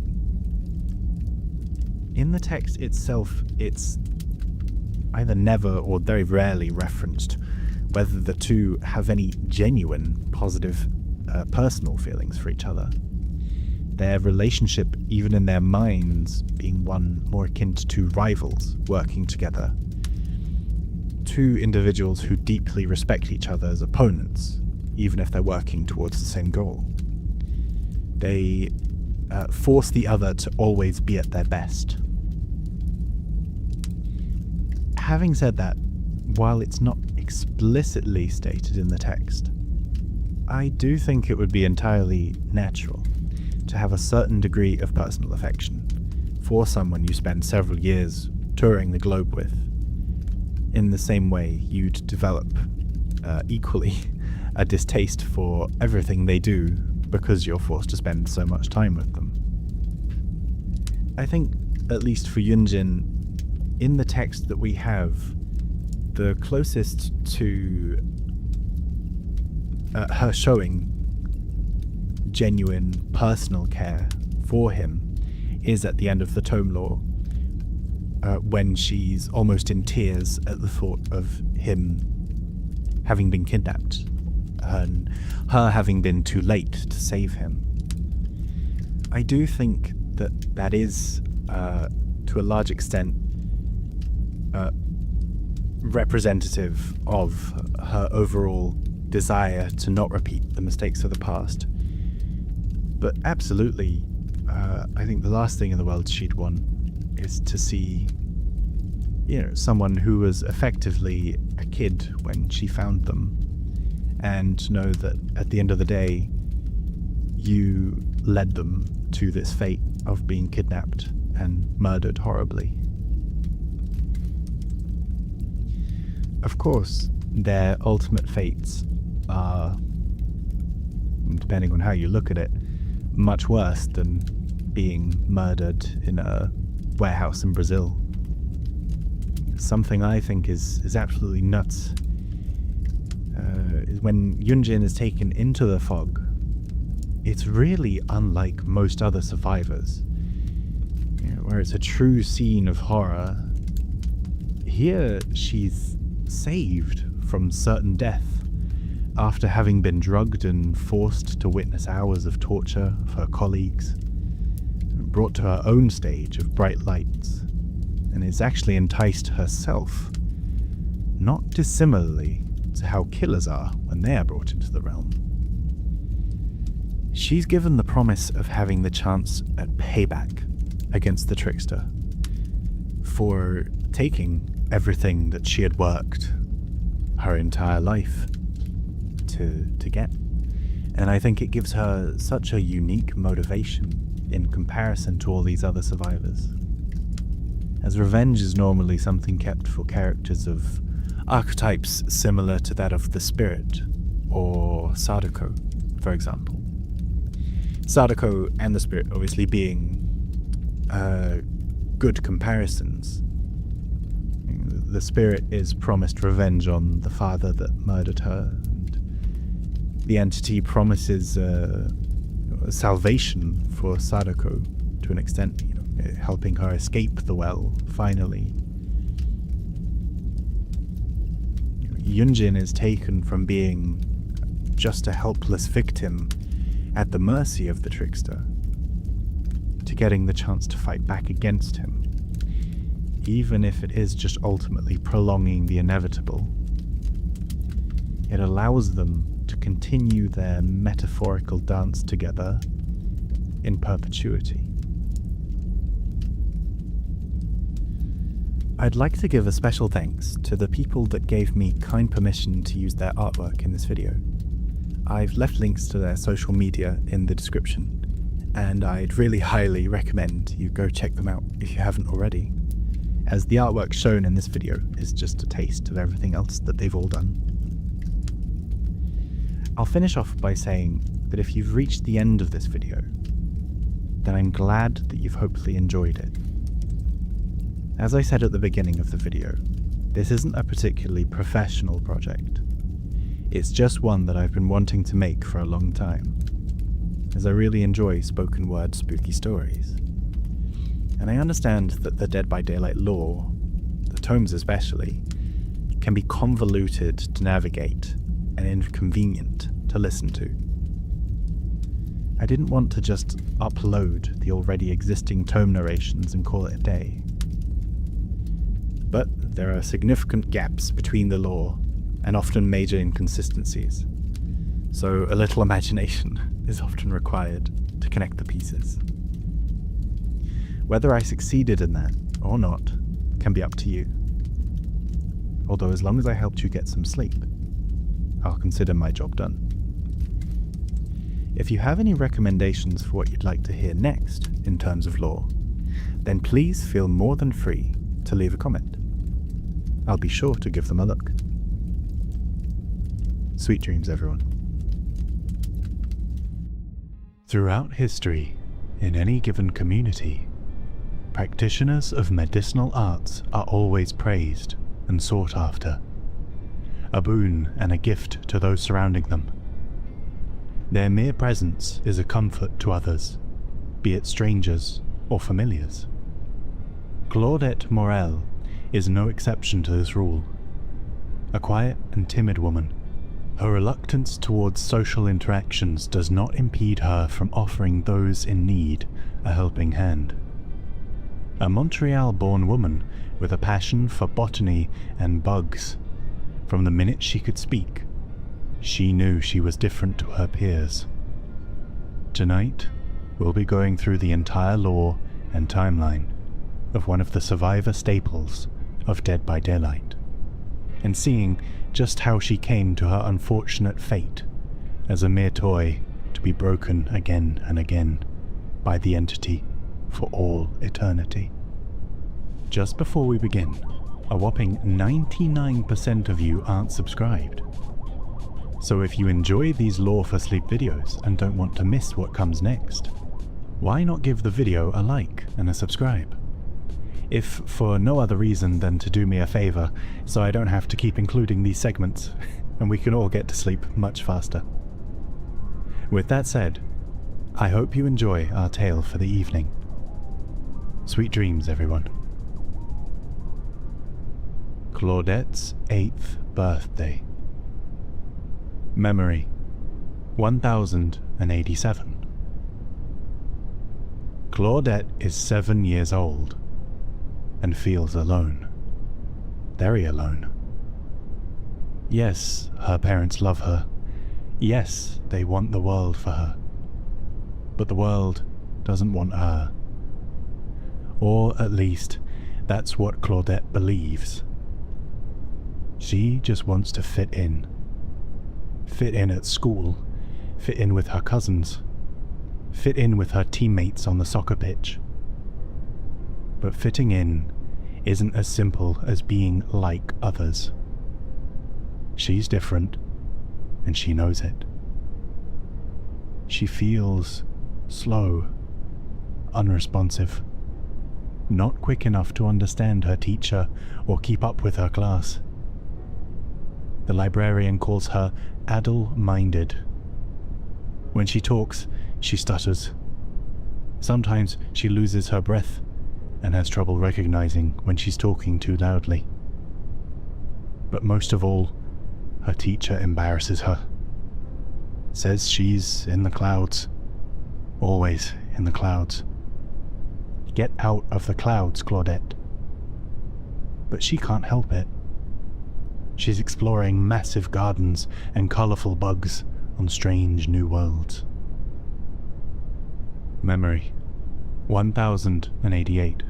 Speaker 2: In the text itself, it's either never or very rarely referenced whether the two have any genuine positive personal feelings for each other. Their relationship, even in their minds, being one more akin to two rivals working together. Two individuals who deeply respect each other as opponents, even if they're working towards the same goal. They force the other to always be at their best. Having said that, while it's not explicitly stated in the text, I do think it would be entirely natural to have a certain degree of personal affection for someone you spend several years touring the globe with, in the same way you'd develop equally a distaste for everything they do because you're forced to spend so much time with them. I think, at least for Yun-Jin, in the text that we have, the closest to her showing genuine personal care for him is at the end of the tome lore, when she's almost in tears at the thought of him having been kidnapped and her having been too late to save him. I do think that is, to a large extent, representative of her overall desire to not repeat the mistakes of the past. But absolutely, I think the last thing in the world she'd want is to see, someone who was effectively a kid when she found them, and to know that at the end of the day, you led them to this fate of being kidnapped and murdered horribly. Of course, their ultimate fates are, depending on how you look at it, much worse than being murdered in a warehouse in Brazil. Something I think is absolutely nuts is when Yun-Jin is taken into the fog. It's really unlike most other survivors, where it's a true scene of horror. Here, she's saved from certain death after having been drugged and forced to witness hours of torture of her colleagues, brought to her own stage of bright lights, and is actually enticed herself, not dissimilarly to how killers are when they are brought into the realm. She's given the promise of having the chance at payback against the Trickster for taking everything that she had worked her entire life to get. And I think it gives her such a unique motivation in comparison to all these other survivors. As revenge is normally something kept for characters of archetypes similar to that of the Spirit or Sadako, for example. Sadako and the Spirit obviously being good comparisons. The Spirit is promised revenge on the father that murdered her, and the entity promises salvation for Sadako to an extent, helping her escape the well, finally. Yun-Jin is taken from being just a helpless victim at the mercy of the Trickster to getting the chance to fight back against him, even if it is just ultimately prolonging the inevitable. It allows them to continue their metaphorical dance together in perpetuity. I'd like to give a special thanks to the people that gave me kind permission to use their artwork in this video. I've left links to their social media in the description, and I'd really highly recommend you go check them out if you haven't already, as the artwork shown in this video is just a taste of everything else that they've all done. I'll finish off by saying that if you've reached the end of this video, then I'm glad that you've hopefully enjoyed it. As I said at the beginning of the video, this isn't a particularly professional project. It's just one that I've been wanting to make for a long time, as I really enjoy spoken word spooky stories. And I understand that the Dead by Daylight lore, the tomes especially, can be convoluted to navigate and inconvenient to listen to. I didn't want to just upload the already existing tome narrations and call it a day. But there are significant gaps between the lore and often major inconsistencies, so a little imagination is often required to connect the pieces. Whether I succeeded in that or not can be up to you. Although as long as I helped you get some sleep, I'll consider my job done. If you have any recommendations for what you'd like to hear next in terms of lore, then please feel more than free to leave a comment. I'll be sure to give them a look. Sweet dreams, everyone.
Speaker 1: Throughout history, in any given community, practitioners of medicinal arts are always praised and sought after, a boon and a gift to those surrounding them. Their mere presence is a comfort to others, be it strangers or familiars. Claudette Morel is no exception to this rule. A quiet and timid woman, her reluctance towards social interactions does not impede her from offering those in need a helping hand. A Montreal-born woman with a passion for botany and bugs. From the minute she could speak, she knew she was different to her peers. Tonight, we'll be going through the entire lore and timeline of one of the survivor staples of Dead by Daylight, and seeing just how she came to her unfortunate fate as a mere toy to be broken again and again by the entity for all eternity. Just before we begin, a whopping 99% of you aren't subscribed. So if you enjoy these Lore for Sleep videos and don't want to miss what comes next, why not give the video a like and a subscribe? If for no other reason than to do me a favor, so I don't have to keep including these segments, and we can all get to sleep much faster. With that said, I hope you enjoy our tale for the evening. Sweet dreams, everyone. Claudette's 8th birthday. Memory 1087. Claudette is 7 years old and feels alone. Very alone. Yes, her parents love her. Yes, they want the world for her. But the world doesn't want her. Or at least, that's what Claudette believes. She just wants to fit in. Fit in at school, fit in with her cousins, fit in with her teammates on the soccer pitch. But fitting in isn't as simple as being like others. She's different, and she knows it. She feels slow, unresponsive, not quick enough to understand her teacher or keep up with her class. The librarian calls her addle-minded. When she talks, she stutters. Sometimes she loses her breath and has trouble recognizing when she's talking too loudly. But most of all, her teacher embarrasses her. Says she's in the clouds. Always in the clouds. Get out of the clouds, Claudette. But she can't help it. She's exploring massive gardens and colorful bugs on strange new worlds. Memory 1088.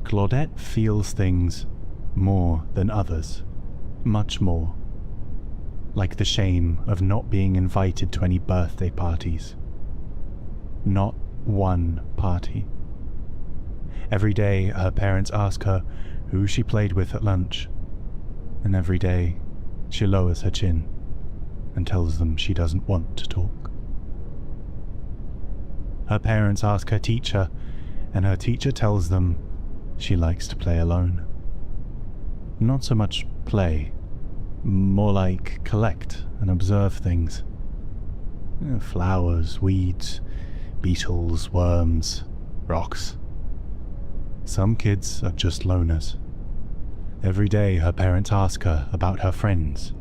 Speaker 1: Claudette feels things more than others, much more. Like the shame of not being invited to any birthday parties. Not one party. Every day her parents ask her who she played with at lunch, and every day she lowers her chin and tells them she doesn't want to talk. Her parents ask her teacher, and her teacher tells them she likes to play alone. Not so much play, more like collect and observe things. Flowers, weeds, beetles, worms, rocks. Some kids are just loners. Every day her parents ask her about her friends,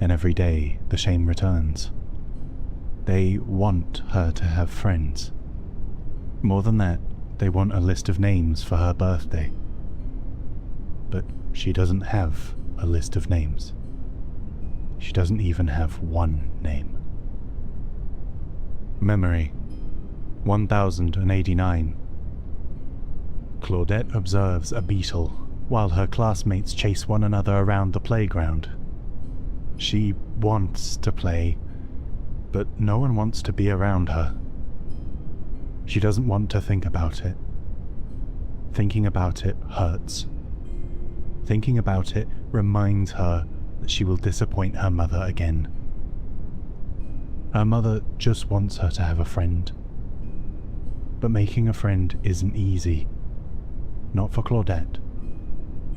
Speaker 1: and every day the shame returns. They want her to have friends. More than that, they want a list of names for her birthday. But she doesn't have a list of names. She doesn't even have one name. Memory 1089. Claudette observes a beetle while her classmates chase one another around the playground. She wants to play, but no one wants to be around her. She doesn't want to think about it. Thinking about it hurts. Thinking about it reminds her that she will disappoint her mother again. Her mother just wants her to have a friend. But making a friend isn't easy. Not for Claudette.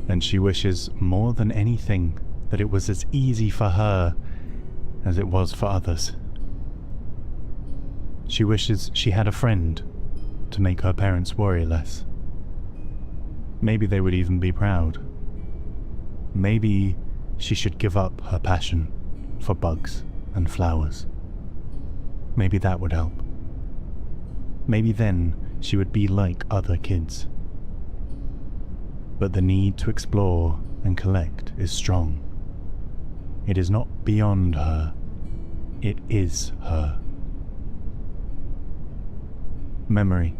Speaker 1: And she wishes more than anything that it was as easy for her as it was for others. She wishes she had a friend to make her parents worry less. Maybe they would even be proud. Maybe she should give up her passion for bugs and flowers. Maybe that would help. Maybe then she would be like other kids. But the need to explore and collect is strong. It is not beyond her. It is her. Memory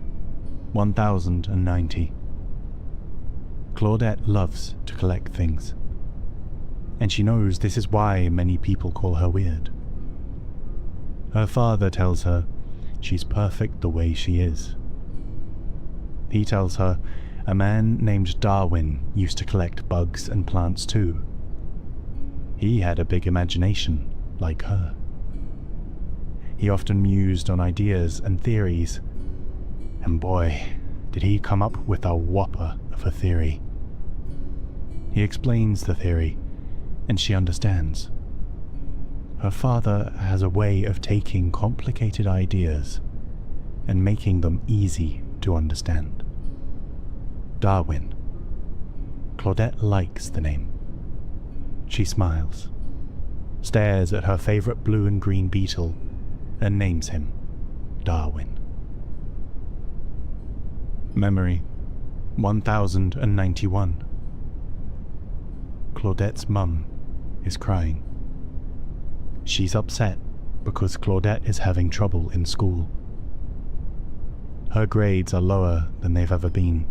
Speaker 1: 1090. Claudette loves to collect things, and she knows this is why many people call her weird. Her father tells her she's perfect the way she is. He tells her a man named Darwin used to collect bugs and plants too. He had a big imagination, like her. He often mused on ideas and theories, and boy, did he come up with a whopper of a theory. He explains the theory, and she understands. Her father has a way of taking complicated ideas and making them easy to understand. Darwin. Claudette likes the name. She smiles, stares at her favorite blue and green beetle, and names him Darwin. Memory 1091. Claudette's mum is crying. She's upset because Claudette is having trouble in school. Her grades are lower than they've ever been.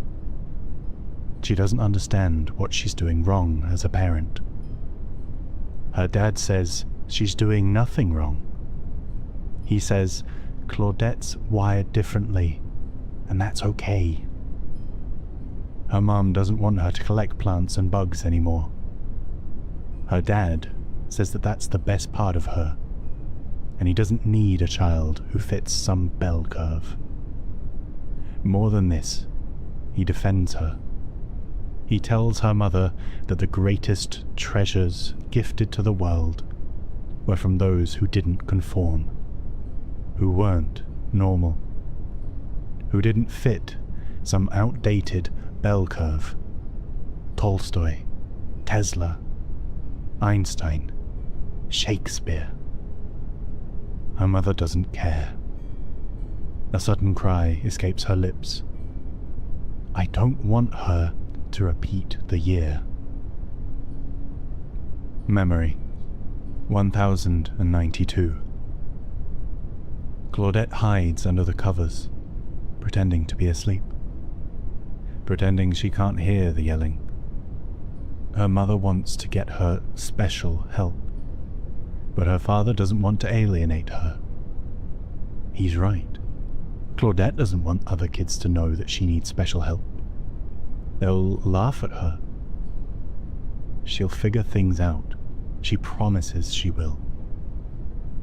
Speaker 1: She doesn't understand what she's doing wrong as a parent. Her dad says she's doing nothing wrong. He says Claudette's wired differently, and that's okay. Her mum doesn't want her to collect plants and bugs anymore. Her dad says that that's the best part of her, and he doesn't need a child who fits some bell curve. More than this, he defends her. He tells her mother that the greatest treasures gifted to the world were from those who didn't conform, who weren't normal, who didn't fit some outdated bell curve. Tolstoy, Tesla, Einstein, Shakespeare. Her mother doesn't care. A sudden cry escapes her lips. I don't want her to repeat the year. Memory 1092. Claudette hides under the covers, pretending to be asleep, pretending she can't hear the yelling. Her mother wants to get her special help, but her father doesn't want to alienate her. He's right. Claudette doesn't want other kids to know that she needs special help. They'll laugh at her. She'll figure things out. She promises she will.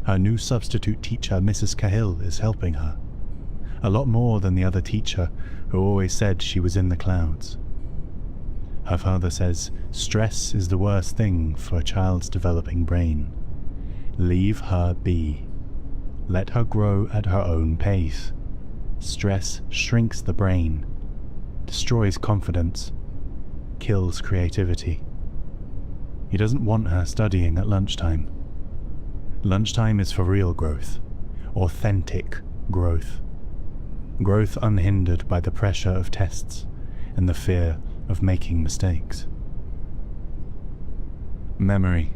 Speaker 1: Her new substitute teacher, Mrs. Cahill, is helping her. A lot more than the other teacher who always said she was in the clouds. Her father says stress is the worst thing for a child's developing brain. Leave her be. Let her grow at her own pace. Stress shrinks the brain, destroys confidence, kills creativity. He doesn't want her studying at lunchtime. Lunchtime is for real growth, authentic growth. Growth unhindered by the pressure of tests and the fear of making mistakes. Memory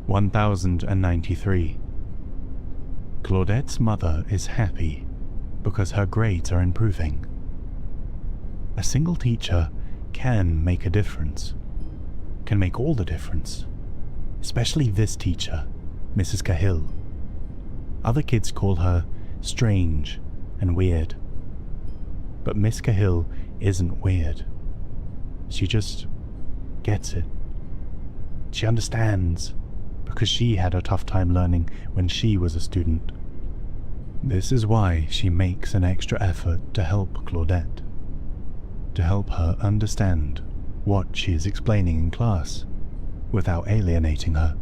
Speaker 1: 1093. Claudette's mother is happy because her grades are improving. A single teacher can make a difference, can make all the difference, especially this teacher, Mrs. Cahill. Other kids call her strange and weird, but Miss Cahill isn't weird. She just gets it. She understands, because she had a tough time learning when she was a student. This is why she makes an extra effort to help Claudette, to help her understand what she is explaining in class without alienating her.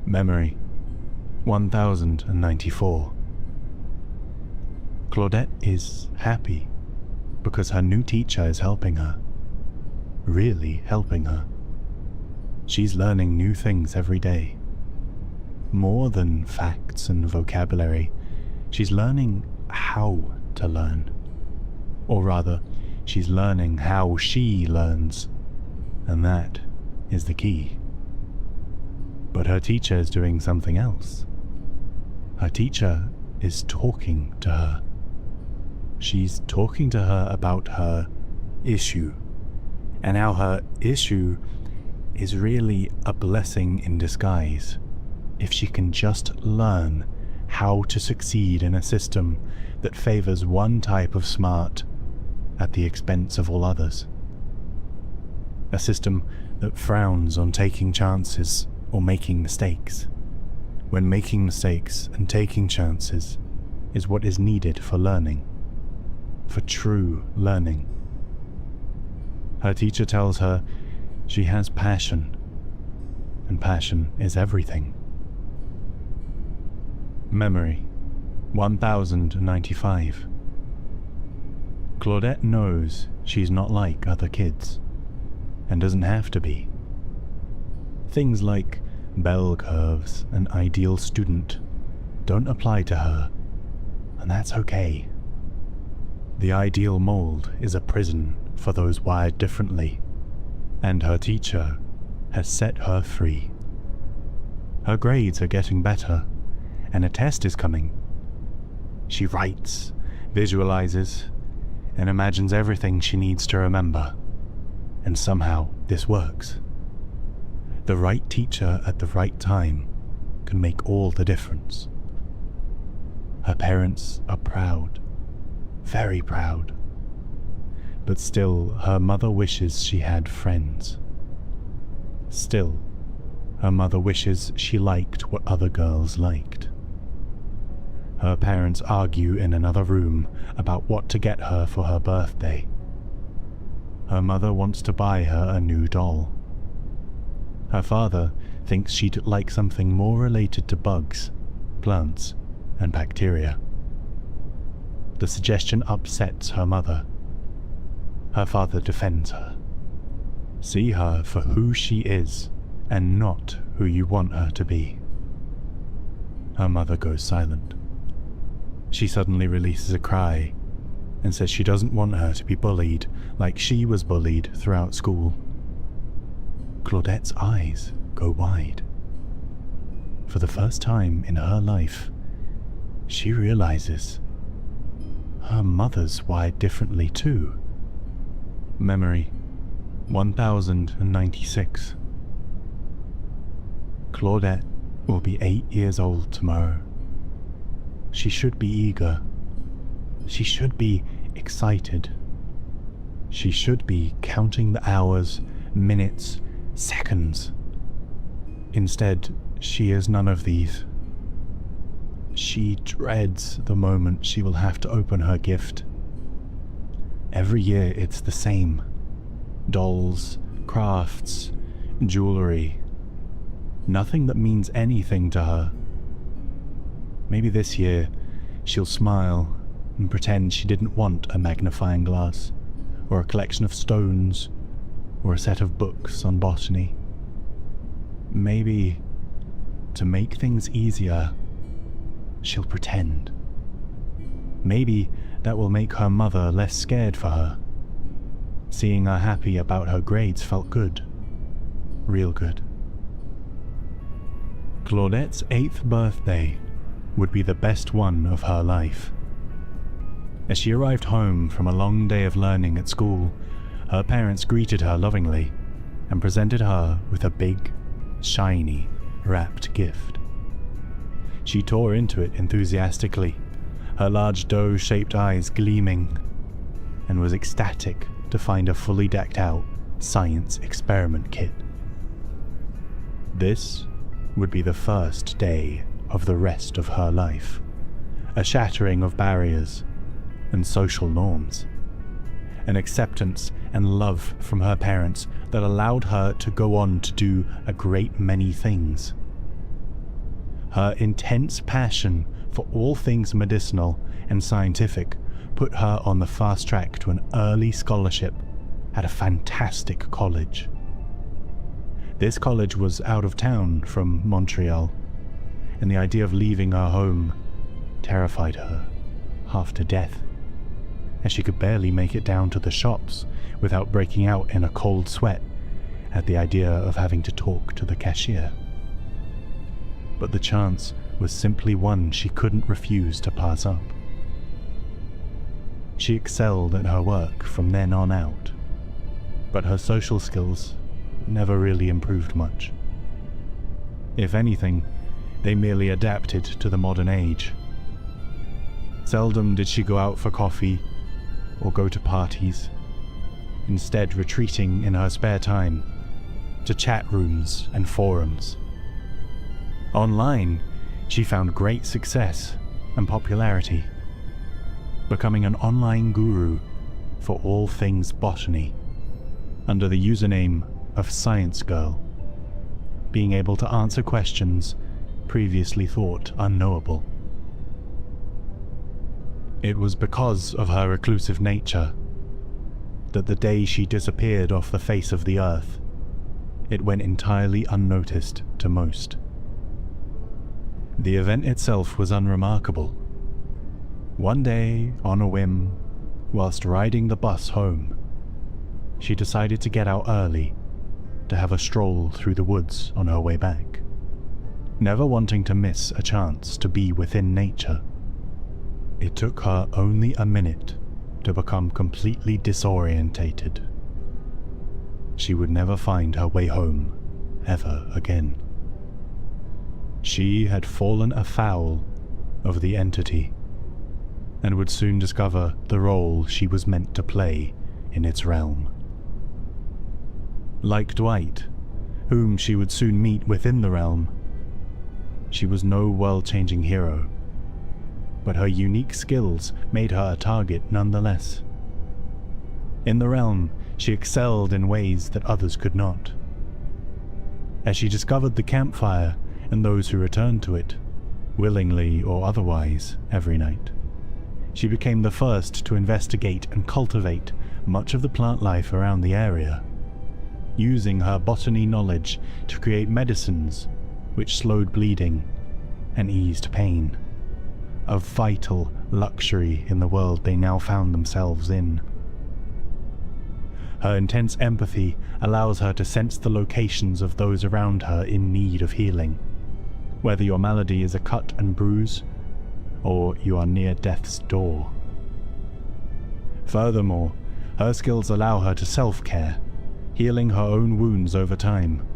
Speaker 1: Memory 1094. Claudette is happy because her new teacher is helping her, really helping her. She's learning new things every day. More than facts and vocabulary, she's learning how to learn. Or rather, she's learning how she learns, and that is the key. But her teacher is doing something else. Her teacher is talking to her. She's talking to her about her issue, and how her issue is really a blessing in disguise if she can just learn how to succeed in a system that favors one type of smart at the expense of all others. A system that frowns on taking chances or making mistakes, when making mistakes and taking chances is what is needed for learning, for true learning. Her teacher tells her she has passion, and passion is everything. Memory 1095. Claudette knows she's not like other kids, and doesn't have to be. Things like bell curves and ideal student don't apply to her, and that's okay. The ideal mold is a prison for those wired differently, and her teacher has set her free. Her grades are getting better, and a test is coming. She writes, visualizes, and imagines everything she needs to remember, and somehow this works. The right teacher at the right time can make all the difference. Her parents are proud, very proud, but still her mother wishes she had friends. Still, her mother wishes she liked what other girls liked. Her parents argue in another room about what to get her for her birthday. Her mother wants to buy her a new doll. Her father thinks she'd like something more related to bugs, plants, and bacteria. The suggestion upsets her mother. Her father defends her. See her for who she is, and not who you want her to be. Her mother goes silent. She suddenly releases a cry and says she doesn't want her to be bullied like she was bullied throughout school. Claudette's eyes go wide. For the first time in her life, she realizes her mother's wired differently too. Memory 1096. Claudette will be 8 years old tomorrow. She should be eager. She should be excited. She should be counting the hours, minutes, seconds. Instead, she is none of these. She dreads the moment she will have to open her gift. Every year it's the same. Dolls, crafts, jewelry. Nothing that means anything to her. Maybe this year she'll smile and pretend she didn't want a magnifying glass, or a collection of stones, or a set of books on botany. Maybe, to make things easier, she'll pretend. Maybe that will make her mother less scared for her. Seeing her happy about her grades felt good. Real good. Claudette's 8th birthday would be the best one of her life. As she arrived home from a long day of learning at school, her parents greeted her lovingly and presented her with a big, shiny, wrapped gift. She tore into it enthusiastically, her large dough-shaped eyes gleaming, and was ecstatic to find a fully decked out science experiment kit. This would be the first day of the rest of her life, a shattering of barriers and social norms, an acceptance and love from her parents that allowed her to go on to do a great many things. Her intense passion for all things medicinal and scientific put her on the fast track to an early scholarship at a fantastic college. This college was out of town from Montreal, and the idea of leaving her home terrified her half to death, as she could barely make it down to the shops without breaking out in a cold sweat at the idea of having to talk to the cashier. But the chance was simply one she couldn't refuse to pass up. She excelled at her work from then on out, but her social skills never really improved much. If anything, they merely adapted to the modern age. Seldom did she go out for coffee or go to parties, instead retreating in her spare time to chat rooms and forums. Online, she found great success and popularity, becoming an online guru for all things botany, under the username of Science Girl, being able to answer questions previously thought unknowable. It was because of her reclusive nature that the day she disappeared off the face of the earth, it went entirely unnoticed to most. The event itself was unremarkable. One day, on a whim, whilst riding the bus home, she decided to get out early to have a stroll through the woods on her way back, never wanting to miss a chance to be within nature. It took her only a minute to become completely disorientated. She would never find her way home ever again. She had fallen afoul of the entity, and would soon discover the role she was meant to play in its realm. Like Dwight, whom she would soon meet within the realm, she was no world-changing hero, but her unique skills made her a target nonetheless. In the realm, she excelled in ways that others could not. As she discovered the campfire and those who returned to it, willingly or otherwise, every night, she became the first to investigate and cultivate much of the plant life around the area, using her botany knowledge to create medicines which slowed bleeding and eased pain, a vital luxury in the world they now found themselves in. Her intense empathy allows her to sense the locations of those around her in need of healing, whether your malady is a cut and bruise, or you are near death's door. Furthermore, her skills allow her to self-care, healing her own wounds over time,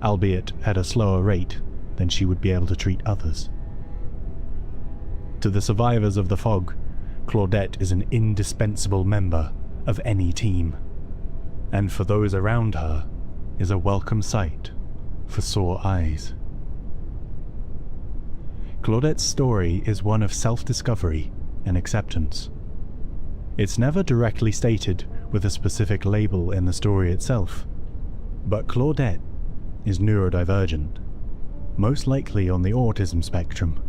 Speaker 1: albeit at a slower rate than she would be able to treat others. To the survivors of the fog, Claudette is an indispensable member of any team, and for those around her is a welcome sight for sore eyes. Claudette's story is one of self-discovery and acceptance. It's never directly stated with a specific label in the story itself, but Claudette is neurodivergent, most likely on the autism spectrum.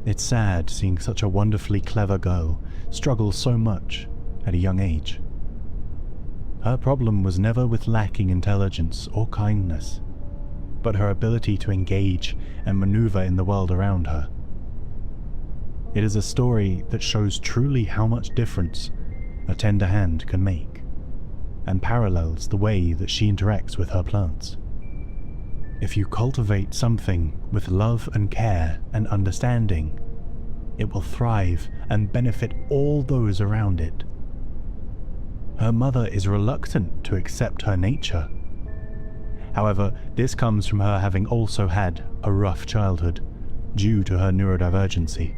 Speaker 1: It's sad seeing such a wonderfully clever girl struggle so much at a young age. Her problem was never with lacking intelligence or kindness, but her ability to engage and maneuver in the world around her. It is a story that shows truly how much difference a tender hand can make, and parallels the way that she interacts with her plants. If you cultivate something with love and care and understanding, it will thrive and benefit all those around it. Her mother is reluctant to accept her nature. However, this comes from her having also had a rough childhood due to her neurodivergency,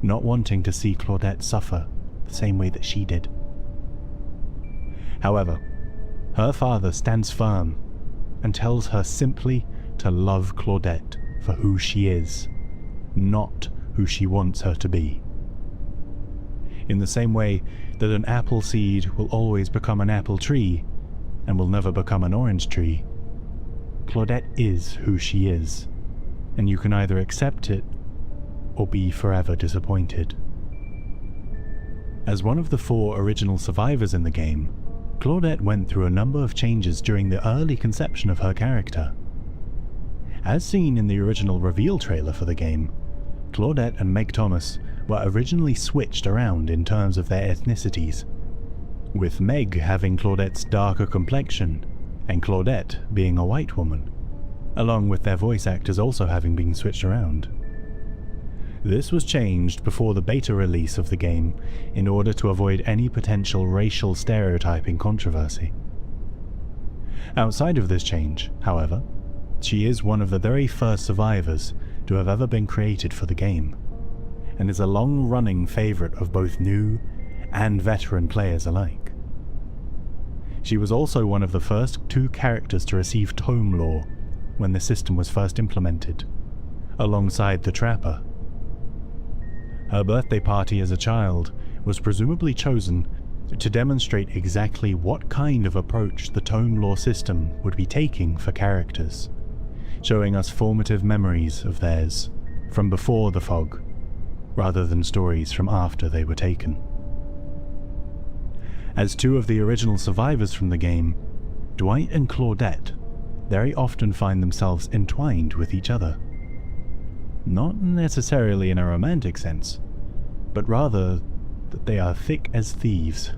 Speaker 1: not wanting to see Claudette suffer the same way that she did. However, her father stands firm and tells her simply to love Claudette for who she is, not who she wants her to be. In the same way that an apple seed will always become an apple tree and will never become an orange tree, Claudette is who she is, and you can either accept it or be forever disappointed. As one of the 4 original survivors in the game, Claudette went through a number of changes during the early conception of her character. As seen in the original reveal trailer for the game, Claudette and Meg Thomas were originally switched around in terms of their ethnicities, with Meg having Claudette's darker complexion and Claudette being a white woman, along with their voice actors also having been switched around. This was changed before the beta release of the game in order to avoid any potential racial stereotyping controversy. Outside of this change, however, she is one of the very first survivors to have ever been created for the game, and is a long-running favourite of both new and veteran players alike. She was also one of the first 2 characters to receive tome lore when the system was first implemented, alongside the Trapper. Her birthday party as a child was presumably chosen to demonstrate exactly what kind of approach the tome lore system would be taking for characters, showing us formative memories of theirs from before the fog, rather than stories from after they were taken. As 2 of the original survivors from the game, Dwight and Claudette very often find themselves entwined with each other. Not necessarily in a romantic sense, but rather that they are thick as thieves.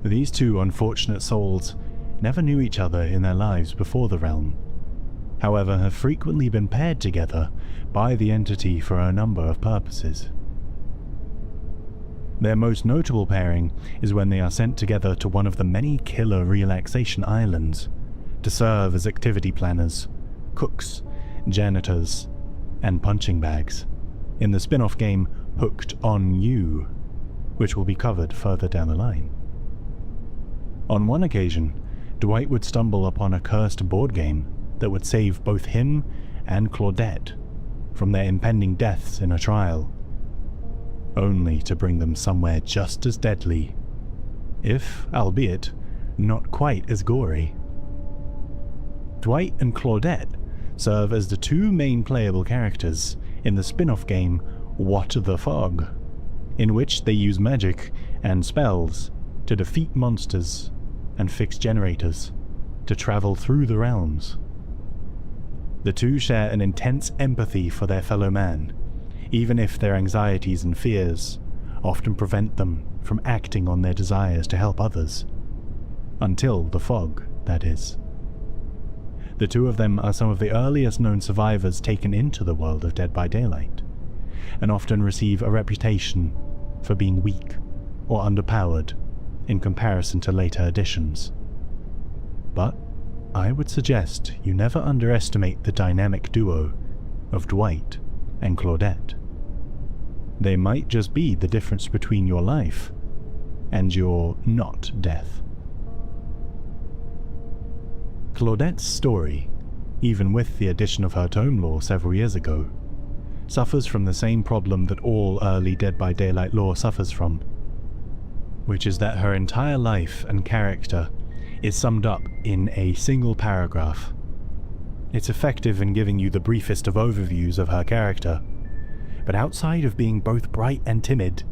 Speaker 1: These 2 unfortunate souls never knew each other in their lives before the realm, however have frequently been paired together by the entity for a number of purposes. Their most notable pairing is when they are sent together to one of the many killer relaxation islands to serve as activity planners, cooks, janitors, and punching bags in the spin-off game Hooked on You, which will be covered further down the line. On one occasion, Dwight would stumble upon a cursed board game that would save both him and Claudette from their impending deaths in a trial, only to bring them somewhere just as deadly, if, albeit, not quite as gory. Dwight and Claudette serve as the 2 main playable characters in the spin-off game What the Fog, in which they use magic and spells to defeat monsters and fix generators to travel through the realms. The 2 share an intense empathy for their fellow man, even if their anxieties and fears often prevent them from acting on their desires to help others. Until the fog, that is. The 2 of them are some of the earliest known survivors taken into the world of Dead by Daylight, and often receive a reputation for being weak or underpowered in comparison to later additions. But I would suggest you never underestimate the dynamic duo of Dwight and Claudette. They might just be the difference between your life and your not death. Claudette's story, even with the addition of her tome lore several years ago, suffers from the same problem that all early Dead by Daylight lore suffers from, which is that her entire life and character is summed up in a single paragraph. It's effective in giving you the briefest of overviews of her character, but outside of being both bright and timid,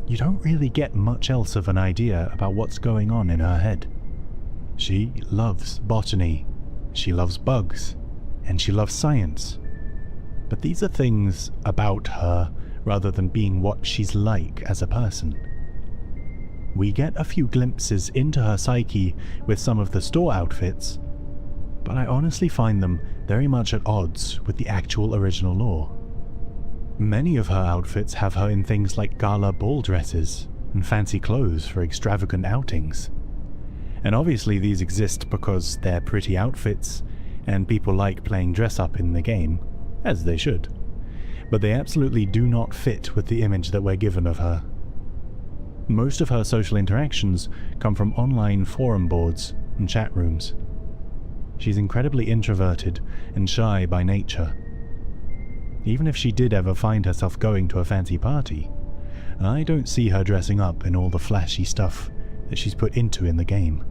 Speaker 1: you don't really get much else of an idea about what's going on in her head. She loves botany, she loves bugs, and she loves science. But these are things about her rather than being what she's like as a person. We get a few glimpses into her psyche with some of the store outfits, but I honestly find them very much at odds with the actual original lore. Many of her outfits have her in things like gala ball dresses and fancy clothes for extravagant outings. And obviously these exist because they're pretty outfits and people like playing dress up in the game, as they should, but they absolutely do not fit with the image that we're given of her. Most of her social interactions come from online forum boards and chat rooms. She's incredibly introverted and shy by nature. Even if she did ever find herself going to a fancy party, I don't see her dressing up in all the flashy stuff that she's put into in the game.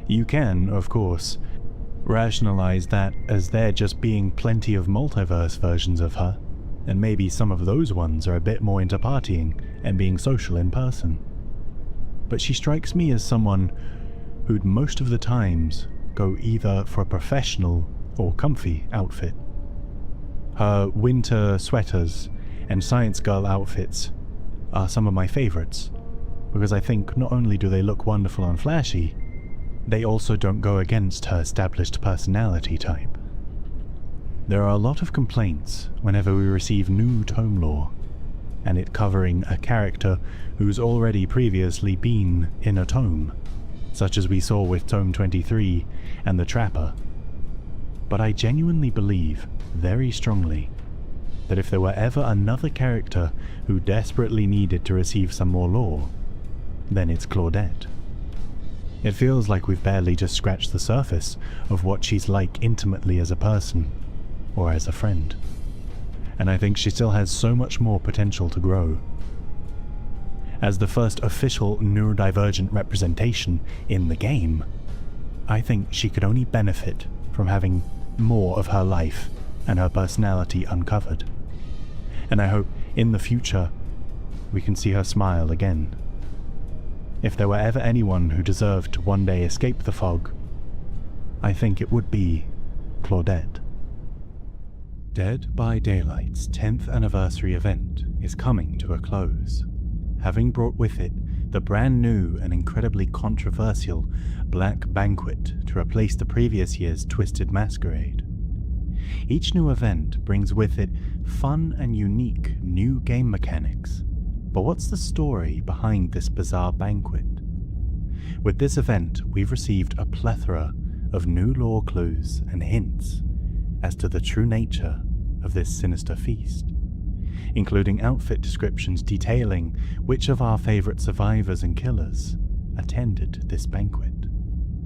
Speaker 1: You can, of course, rationalize that as there just being plenty of multiverse versions of her, and maybe some of those ones are a bit more into partying and being social in person. But she strikes me as someone who'd most of the times go either for a professional or comfy outfit. Her winter sweaters and science girl outfits are some of my favorites, because I think not only do they look wonderful and flashy, they also don't go against her established personality type. There are a lot of complaints whenever we receive new tome lore, and it covering a character who's already previously been in a tome, such as we saw with Tome 23 and The Trapper. But I genuinely believe, very strongly, that if there were ever another character who desperately needed to receive some more lore, then it's Claudette. It feels like we've barely just scratched the surface of what she's like intimately as a person, or as a friend. And I think she still has so much more potential to grow. As the first official neurodivergent representation in the game, I think she could only benefit from having more of her life and her personality uncovered. And I hope in the future we can see her smile again. If there were ever anyone who deserved to one day escape the fog, I think it would be Claudette. Dead by Daylight's 10th anniversary event is coming to a close, having brought with it the brand new and incredibly controversial Black Banquet to replace the previous year's Twisted Masquerade. Each new event brings with it fun and unique new game mechanics. But what's the story behind this bizarre banquet? With this event, we've received a plethora of new lore clues and hints as to the true nature of this sinister feast, including outfit descriptions detailing which of our favourite survivors and killers attended this banquet.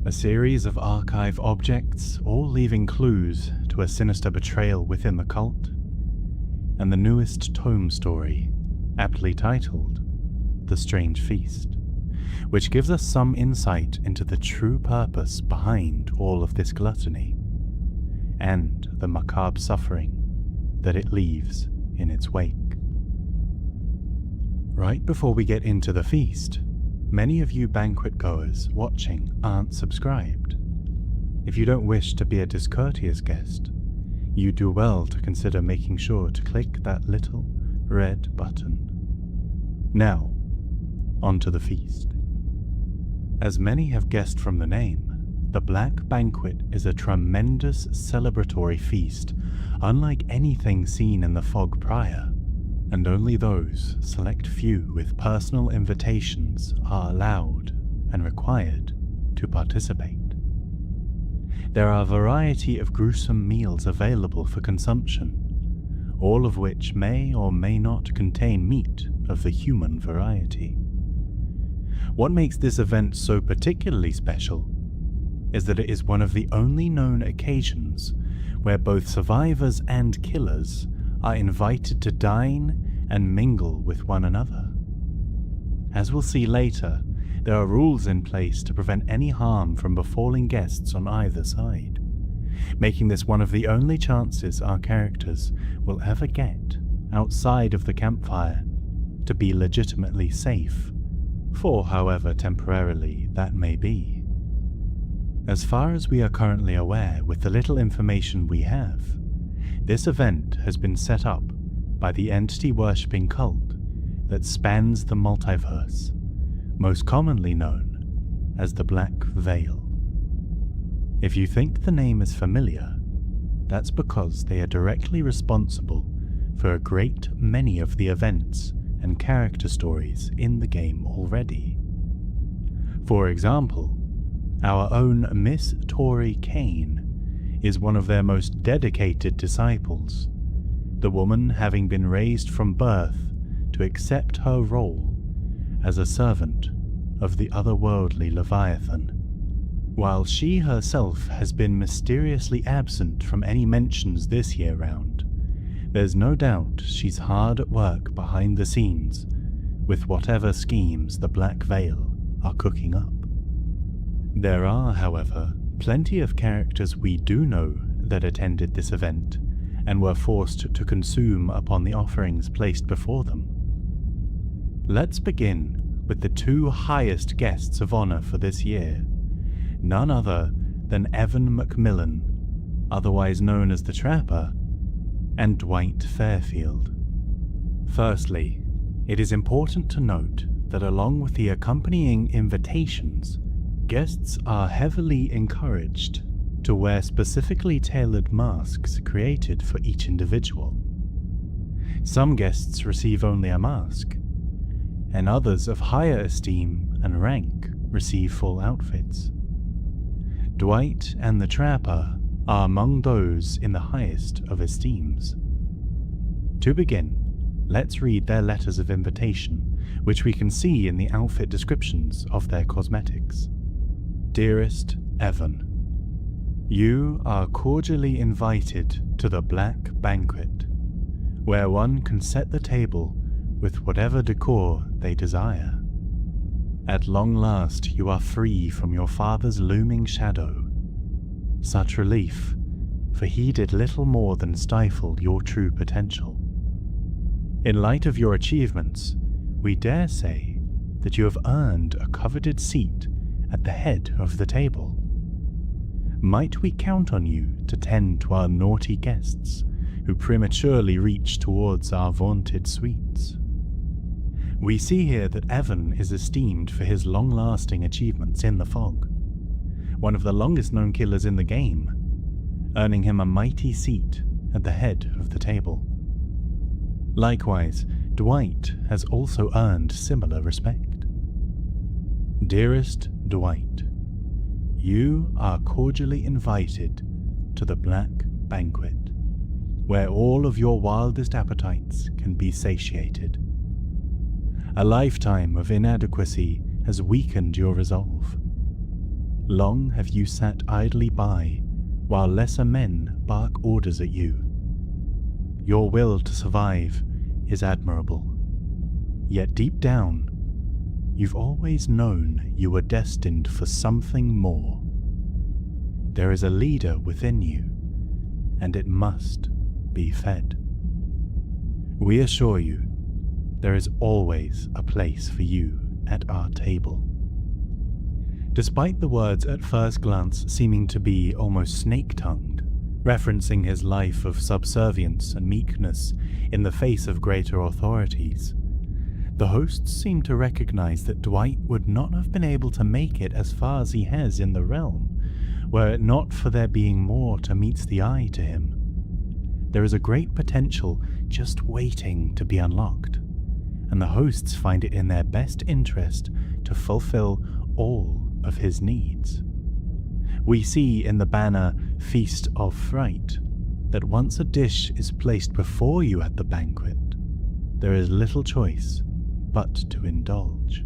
Speaker 1: A series of archive objects, all leaving clues to a sinister betrayal within the cult, and the newest tome story, aptly titled The Strange Feast, which gives us some insight into the true purpose behind all of this gluttony, and the macabre suffering that it leaves in its wake. Right before we get into the feast, many of you banquet goers watching aren't subscribed. If you don't wish to be a discourteous guest, you do well to consider making sure to click that little red button. Now, onto the feast. As many have guessed from the name, the Black Banquet is a tremendous celebratory feast, unlike anything seen in the fog prior, and only those select few with personal invitations are allowed and required to participate. There are a variety of gruesome meals available for consumption, all of which may or may not contain meat of the human variety. What makes this event so particularly special is that it is one of the only known occasions where both survivors and killers are invited to dine and mingle with one another. As we'll see later, there are rules in place to prevent any harm from befalling guests on either side, making this one of the only chances our characters will ever get outside of the campfire to be legitimately safe, for however temporarily that may be. As far as we are currently aware with the little information we have, this event has been set up by the entity-worshipping cult that spans the multiverse, most commonly known as the Black Veil. If you think the name is familiar, that's because they are directly responsible for a great many of the events and character stories in the game already. For example, our own Miss Tori Kane is one of their most dedicated disciples, the woman having been raised from birth to accept her role as a servant of the otherworldly Leviathan. While she herself has been mysteriously absent from any mentions this year round, there's no doubt she's hard at work behind the scenes with whatever schemes the Black Veil are cooking up. There are, however, plenty of characters we do know that attended this event and were forced to consume upon the offerings placed before them. Let's begin with the two highest guests of honor for this year, none other than Evan McMillan, otherwise known as the Trapper, and Dwight Fairfield. Firstly, it is important to note that along with the accompanying invitations, guests are heavily encouraged to wear specifically tailored masks created for each individual. Some guests receive only a mask, and others of higher esteem and rank receive full outfits. Dwight and the Trapper are among those in the highest of esteems. To begin, let's read their letters of invitation, which we can see in the outfit descriptions of their cosmetics. Dearest Evan, you are cordially invited to the Black Banquet, where one can set the table with whatever decor they desire. At long last you are free from your father's looming shadow. Such relief, for he did little more than stifle your true potential. In light of your achievements, we dare say that you have earned a coveted seat at the head of the table. Might we count on you to tend to our naughty guests who prematurely reach towards our vaunted sweets? We see here that Evan is esteemed for his long-lasting achievements in the fog, one of the longest-known killers in the game, earning him a mighty seat at the head of the table. Likewise, Dwight has also earned similar respect. Dearest Dwight, you are cordially invited to the Black Banquet, where all of your wildest appetites can be satiated. A lifetime of inadequacy has weakened your resolve. Long have you sat idly by while lesser men bark orders at you. Your will to survive is admirable, yet deep down, you've always known you were destined for something more. There is a leader within you, and it must be fed. We assure you, there is always a place for you at our table. Despite the words at first glance seeming to be almost snake-tongued, referencing his life of subservience and meekness in the face of greater authorities, the hosts seem to recognize that Dwight would not have been able to make it as far as he has in the realm, were it not for there being more to meet the eye to him. There is a great potential just waiting to be unlocked, and the hosts find it in their best interest to fulfill all of his needs. We see in the banner Feast of Fright that once a dish is placed before you at the banquet, there is little choice but to indulge.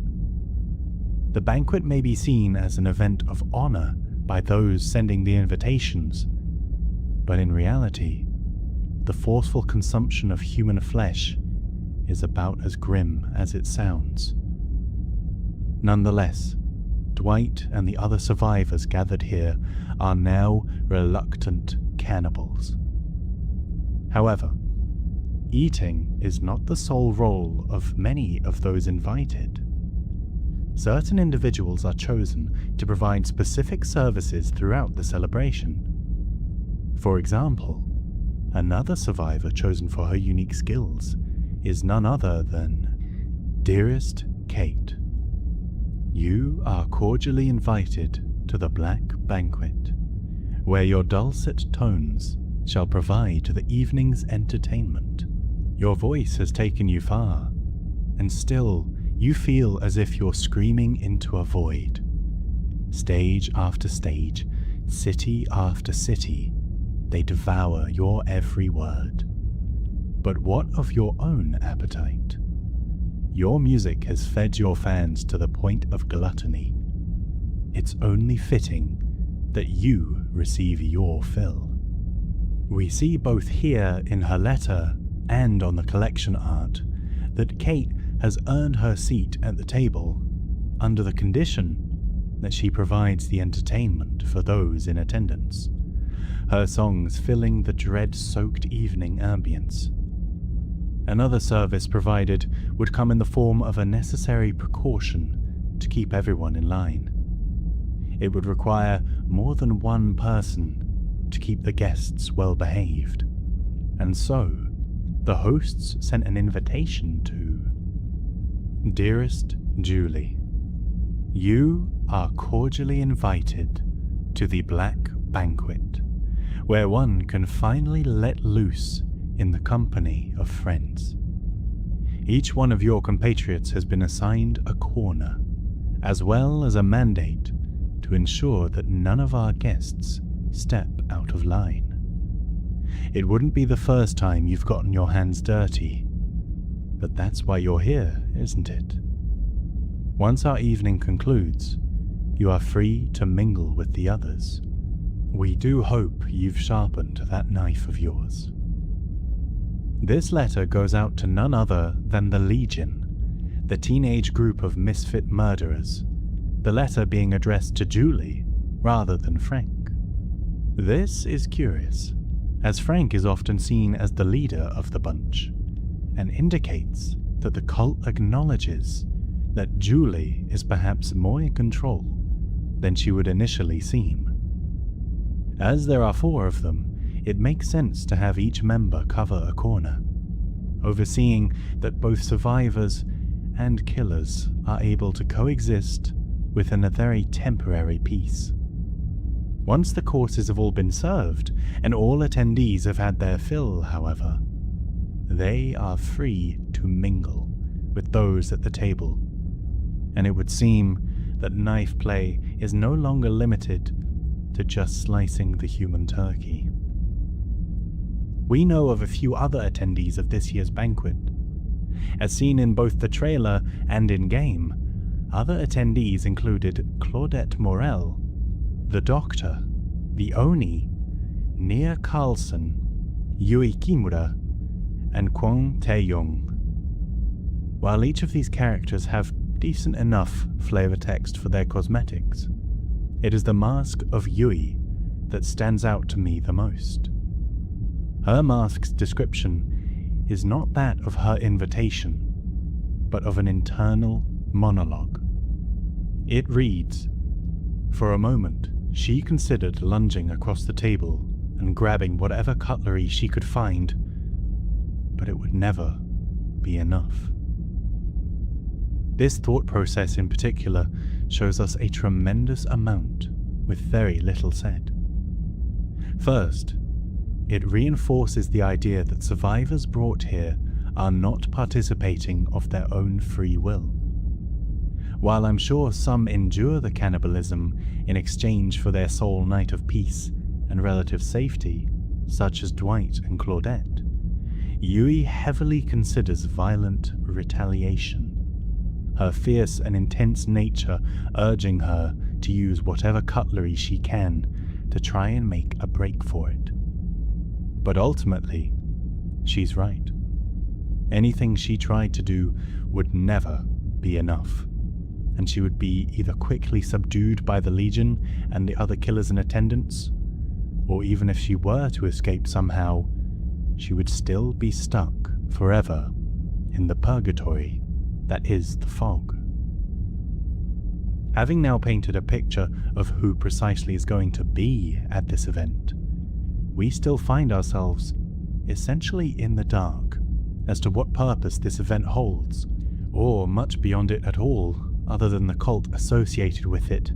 Speaker 1: The banquet may be seen as an event of honor by those sending the invitations, but in reality, the forceful consumption of human flesh is about as grim as it sounds. Nonetheless, Dwight and the other survivors gathered here are now reluctant cannibals. However, eating is not the sole role of many of those invited. Certain individuals are chosen to provide specific services throughout the celebration. For example, another survivor chosen for her unique skills is none other than Dearest Kate. You are cordially invited to the Black Banquet, where your dulcet tones shall provide the evening's entertainment. Your voice has taken you far, and still you feel as if you're screaming into a void. Stage after stage, city after city, they devour your every word. But what of your own appetite? Your music has fed your fans to the point of gluttony. It's only fitting that you receive your fill. We see both here in her letter and on the collection art that Kate has earned her seat at the table under the condition that she provides the entertainment for those in attendance, her songs filling the dread-soaked evening ambience. Another service provided would come in the form of a necessary precaution to keep everyone in line. It would require more than one person to keep the guests well behaved, and so the hosts sent an invitation to Dearest Julie. You are cordially invited to the Black Banquet, where one can finally let loose in the company of friends. Each one of your compatriots has been assigned a corner, as well as a mandate to ensure that none of our guests step out of line. It wouldn't be the first time you've gotten your hands dirty, but that's why you're here, isn't it? Once our evening concludes, you are free to mingle with the others. We do hope you've sharpened that knife of yours. This letter goes out to none other than the Legion, the teenage group of misfit murderers, the letter being addressed to Julie rather than Frank. This is curious, as Frank is often seen as the leader of the bunch, and indicates that the cult acknowledges that Julie is perhaps more in control than she would initially seem. As there are 4 of them, it makes sense to have each member cover a corner, overseeing that both survivors and killers are able to coexist within a very temporary peace. Once the courses have all been served, and all attendees have had their fill, however, they are free to mingle with those at the table, and it would seem that knife play is no longer limited to just slicing the human turkey. We know of a few other attendees of this year's banquet. As seen in both the trailer and in-game, other attendees included Claudette Morel, the Doctor, the Oni, Nia Carlson, Yui Kimura, and Kwon Tae-Young. While each of these characters have decent enough flavor text for their cosmetics, it is the mask of Yui that stands out to me the most. Her mask's description is not that of her invitation, but of an internal monologue. It reads, "For a moment, she considered lunging across the table and grabbing whatever cutlery she could find, but it would never be enough." This thought process in particular shows us a tremendous amount with very little said. First, it reinforces the idea that survivors brought here are not participating of their own free will. While I'm sure some endure the cannibalism in exchange for their sole night of peace and relative safety, such as Dwight and Claudette, Yui heavily considers violent retaliation, her fierce and intense nature urging her to use whatever cutlery she can to try and make a break for it. But ultimately, she's right. Anything she tried to do would never be enough, and she would be either quickly subdued by the Legion and the other killers in attendance, or even if she were to escape somehow, she would still be stuck forever in the purgatory that is the fog. Having now painted a picture of who precisely is going to be at this event, we still find ourselves essentially in the dark as to what purpose this event holds, or much beyond it at all, other than the cult associated with it,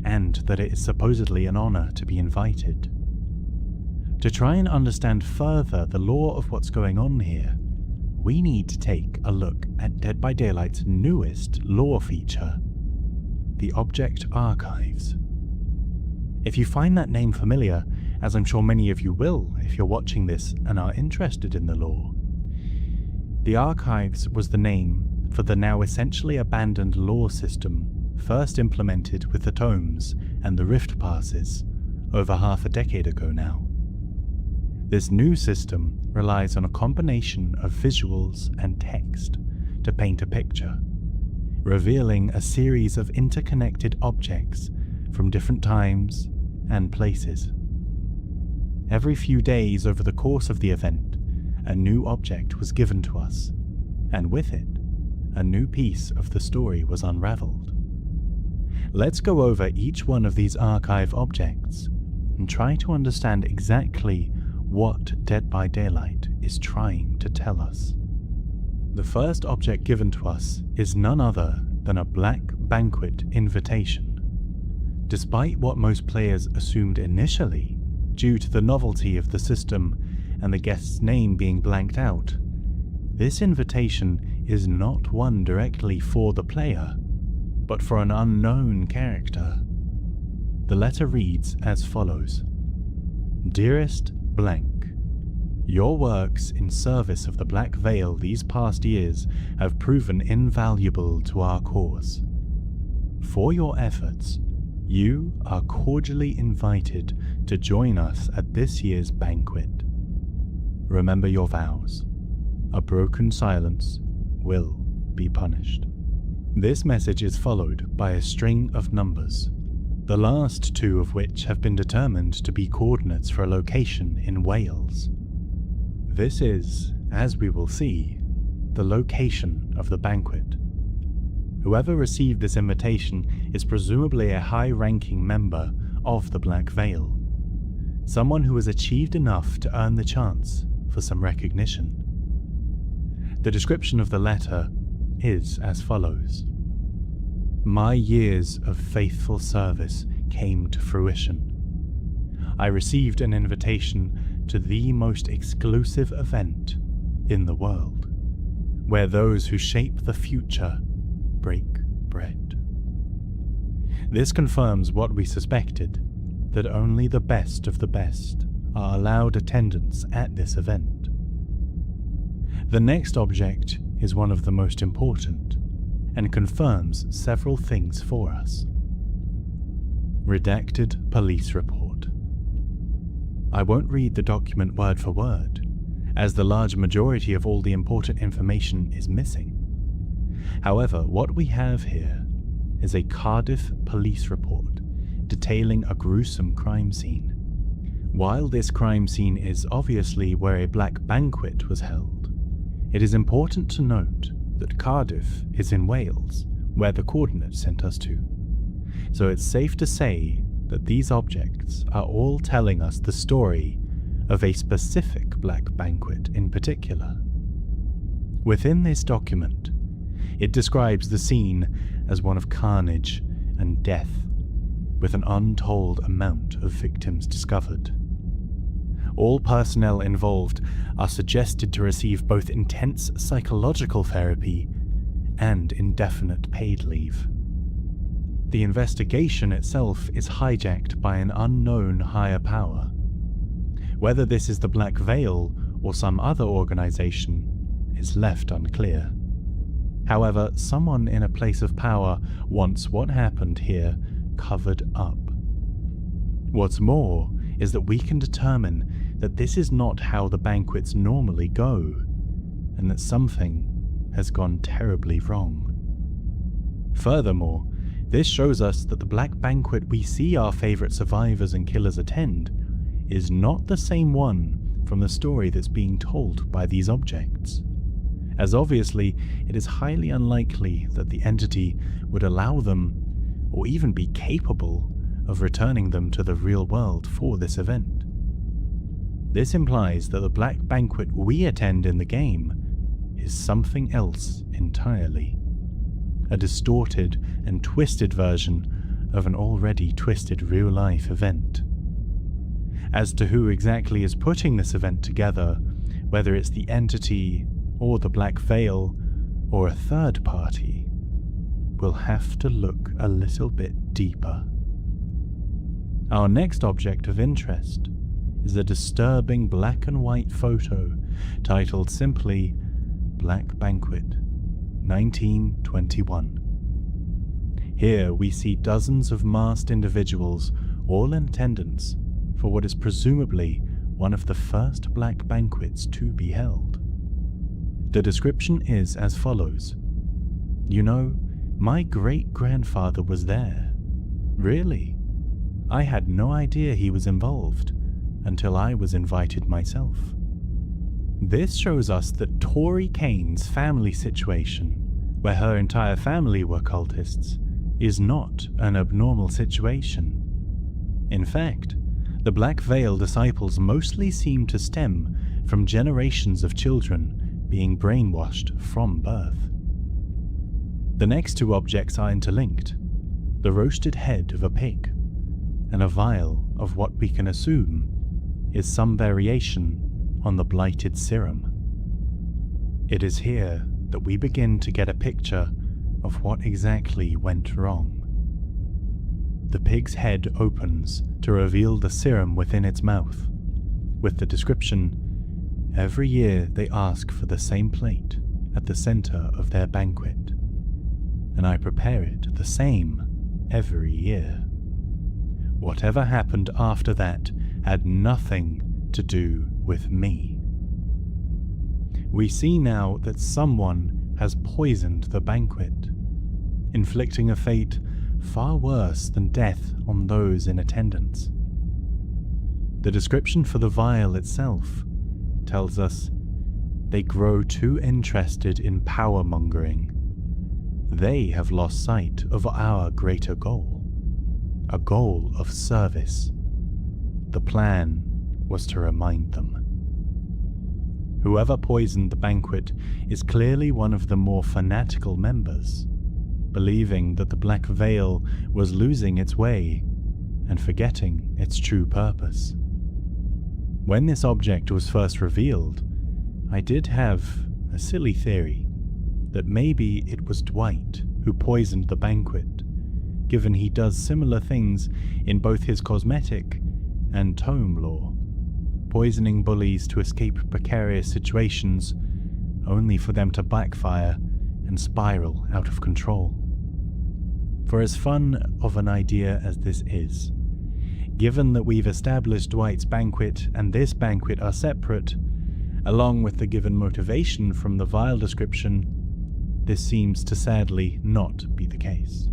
Speaker 1: and that it is supposedly an honor to be invited. To try and understand further the lore of what's going on here, we need to take a look at Dead by Daylight's newest lore feature, the Object Archives. If you find that name familiar, as I'm sure many of you will if you're watching this and are interested in the lore, the Archives was the name for the now essentially abandoned lore system first implemented with the tomes and the rift passes over half a decade ago now. This new system relies on a combination of visuals and text to paint a picture, revealing a series of interconnected objects from different times and places. Every few days over the course of the event, a new object was given to us, and with it, a new piece of the story was unraveled. Let's go over each one of these archive objects and try to understand exactly what Dead by Daylight is trying to tell us. The first object given to us is none other than a Black Banquet invitation. Despite what most players assumed initially, due to the novelty of the system and the guest's name being blanked out, this invitation is not one directly for the player, but for an unknown character. The letter reads as follows: Dearest blank, your works in service of the Black Veil these past years have proven invaluable to our cause. For your efforts, you are cordially invited to join us at this year's banquet. Remember your vows. A broken silence will be punished. This message is followed by a string of numbers, the last two of which have been determined to be coordinates for a location in Wales. This is, as we will see, the location of the banquet. Whoever received this invitation is presumably a high-ranking member of the Black Veil, someone who has achieved enough to earn the chance for some recognition. The description of the letter is as follows: My years of faithful service came to fruition. I received an invitation to the most exclusive event in the world, where those who shape the future break bread. This confirms what we suspected, that only the best of the best are allowed attendance at this event. The next object is one of the most important, and confirms several things for us. Redacted police report. I won't read the document word for word, as the large majority of all the important information is missing. However, what we have here is a Cardiff police report detailing a gruesome crime scene. While this crime scene is obviously where a Black Banquet was held, it is important to note that Cardiff is in Wales, where the coordinates sent us to. So it's safe to say that these objects are all telling us the story of a specific Black Banquet in particular. Within this document, it describes the scene as one of carnage and death, with an untold amount of victims discovered. All personnel involved are suggested to receive both intense psychological therapy and indefinite paid leave. The investigation itself is hijacked by an unknown higher power. Whether this is the Black Veil or some other organization is left unclear. However, someone in a place of power wants what happened here covered up. What's more is that we can determine that this is not how the banquets normally go, and that something has gone terribly wrong. Furthermore, this shows us that the Black Banquet we see our favourite survivors and killers attend is not the same one from the story that's being told by these objects, as obviously it is highly unlikely that the entity would allow them, or even be capable of returning them to the real world for this event. This implies that the Black Banquet we attend in the game is something else entirely. A distorted and twisted version of an already twisted real-life event. As to who exactly is putting this event together, whether it's the entity or the Black Veil or a third party, we'll have to look a little bit deeper. Our next object of interest is a disturbing black and white photo titled simply Black Banquet 1921. Here we see dozens of masked individuals all in attendance for what is presumably one of the first Black Banquets to be held. The description is as follows. You know, my great-grandfather was there. Really? I had no idea he was involved until I was invited myself. This shows us that Tori Kane's family situation, where her entire family were cultists, is not an abnormal situation. In fact, the Black Veil disciples mostly seem to stem from generations of children being brainwashed from birth. The next two objects are interlinked, the roasted head of a pig, and a vial of what we can assume is some variation on the blighted serum. It is here that we begin to get a picture of what exactly went wrong. The pig's head opens to reveal the serum within its mouth, with the description, "Every year they ask for the same plate at the center of their banquet, and I prepare it the same every year." Whatever happened after that had nothing to do with me. We see now that someone has poisoned the banquet, inflicting a fate far worse than death on those in attendance. The description for the vial itself tells us they grow too interested in power-mongering. They have lost sight of our greater goal, a goal of service. The plan was to remind them. Whoever poisoned the banquet is clearly one of the more fanatical members, believing that the Black Veil was losing its way and forgetting its true purpose. When this object was first revealed, I did have a silly theory that maybe it was Dwight who poisoned the banquet, given he does similar things in both his cosmetic and tome lore, poisoning bullies to escape precarious situations, only for them to backfire and spiral out of control. For as fun of an idea as this is, given that we've established Dwight's banquet and this banquet are separate, along with the given motivation from the vial description, this seems to sadly not be the case.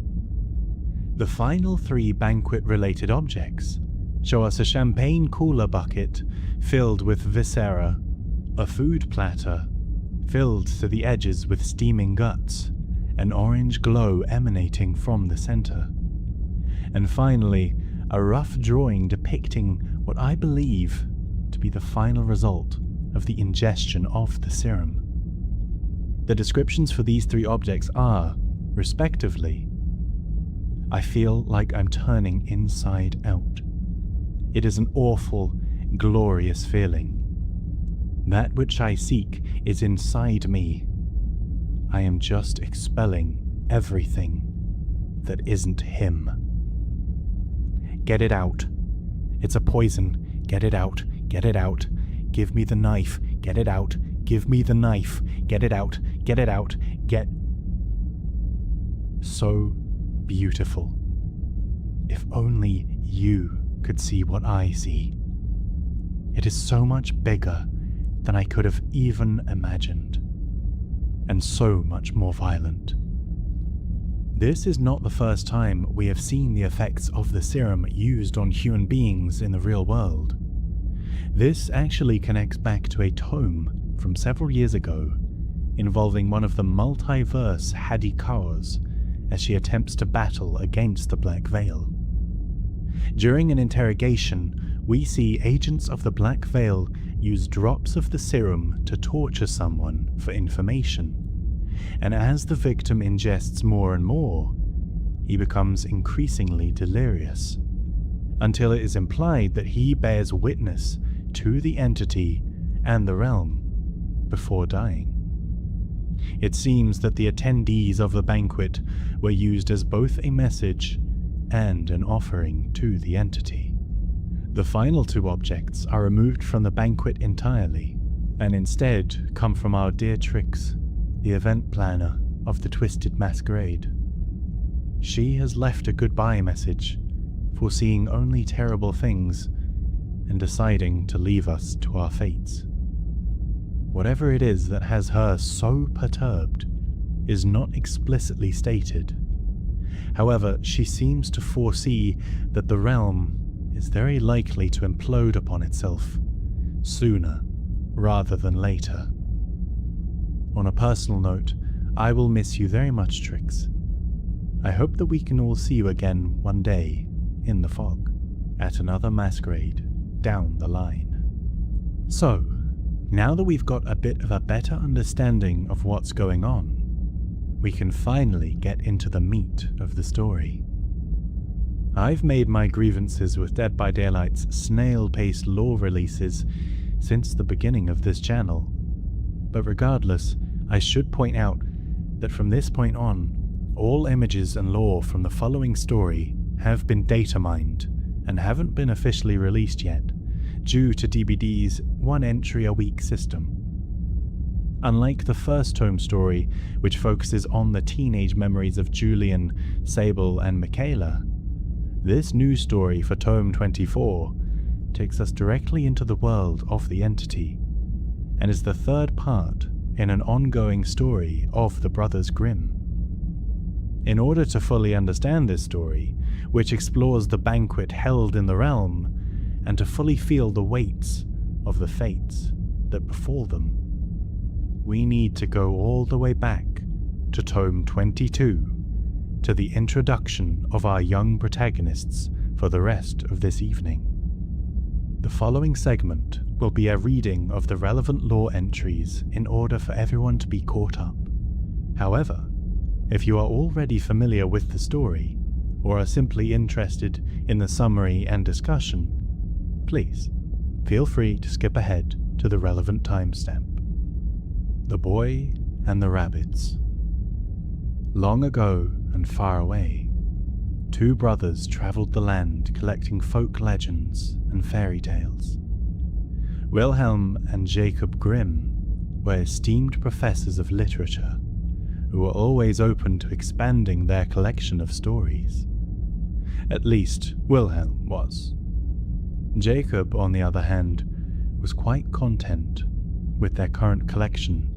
Speaker 1: The final three banquet-related objects show us a champagne cooler bucket filled with viscera, a food platter filled to the edges with steaming guts, an orange glow emanating from the center, and finally a rough drawing depicting what I believe to be the final result of the ingestion of the serum. The descriptions for these three objects are, respectively, I feel like I'm turning inside out. It is an awful, glorious feeling. That which I seek is inside me. I am just expelling everything that isn't him. Get it out. It's a poison. Get it out. Get it out. Give me the knife. Get it out. Give me the knife. Get it out. Get it out. Get... So beautiful. If only you could see what I see. It is so much bigger than I could have even imagined, and so much more violent. This is not the first time we have seen the effects of the serum used on human beings in the real world. This actually connects back to a tome from several years ago, involving one of the multiverse Hadikawas as she attempts to battle against the Black Veil. During an interrogation, we see agents of the Black Veil use drops of the serum to torture someone for information, and as the victim ingests more and more, he becomes increasingly delirious, until it is implied that he bears witness to the entity and the realm before dying. It seems that the attendees of the banquet were used as both a message and an offering to the entity. The final two objects are removed from the banquet entirely, and instead come from our dear Trix, the event planner of the Twisted Masquerade. She has left a goodbye message, foreseeing only terrible things and deciding to leave us to our fates. Whatever it is that has her so perturbed is not explicitly stated. However, she seems to foresee that the realm is very likely to implode upon itself sooner rather than later. On a personal note, I will miss you very much, Trix. I hope that we can all see you again one day in the fog at another masquerade down the line. So, now that we've got a bit of a better understanding of what's going on, we can finally get into the meat of the story. I've made my grievances with Dead by Daylight's snail-paced lore releases since the beginning of this channel, but regardless, I should point out that from this point on, all images and lore from the following story have been data mined and haven't been officially released yet, due to DBD's one entry a week system. Unlike the first tome story, which focuses on the teenage memories of Julian, Sable, and Michaela, this new story for tome 24 takes us directly into the world of the entity, and is the third part in an ongoing story of the Brothers Grimm. In order to fully understand this story, which explores the banquet held in the realm, and to fully feel the weights of the fates that befall them, we need to go all the way back to tome 22, to the introduction of our young protagonists for the rest of this evening. The following segment will be a reading of the relevant lore entries in order for everyone to be caught up. However, if you are already familiar with the story, or are simply interested in the summary and discussion, please feel free to skip ahead to the relevant timestamp. The Boy and the Rabbits. Long ago and far away, two brothers travelled the land collecting folk legends and fairy tales. Wilhelm and Jacob Grimm were esteemed professors of literature who were always open to expanding their collection of stories. At least, Wilhelm was. Jacob, on the other hand, was quite content with their current collection,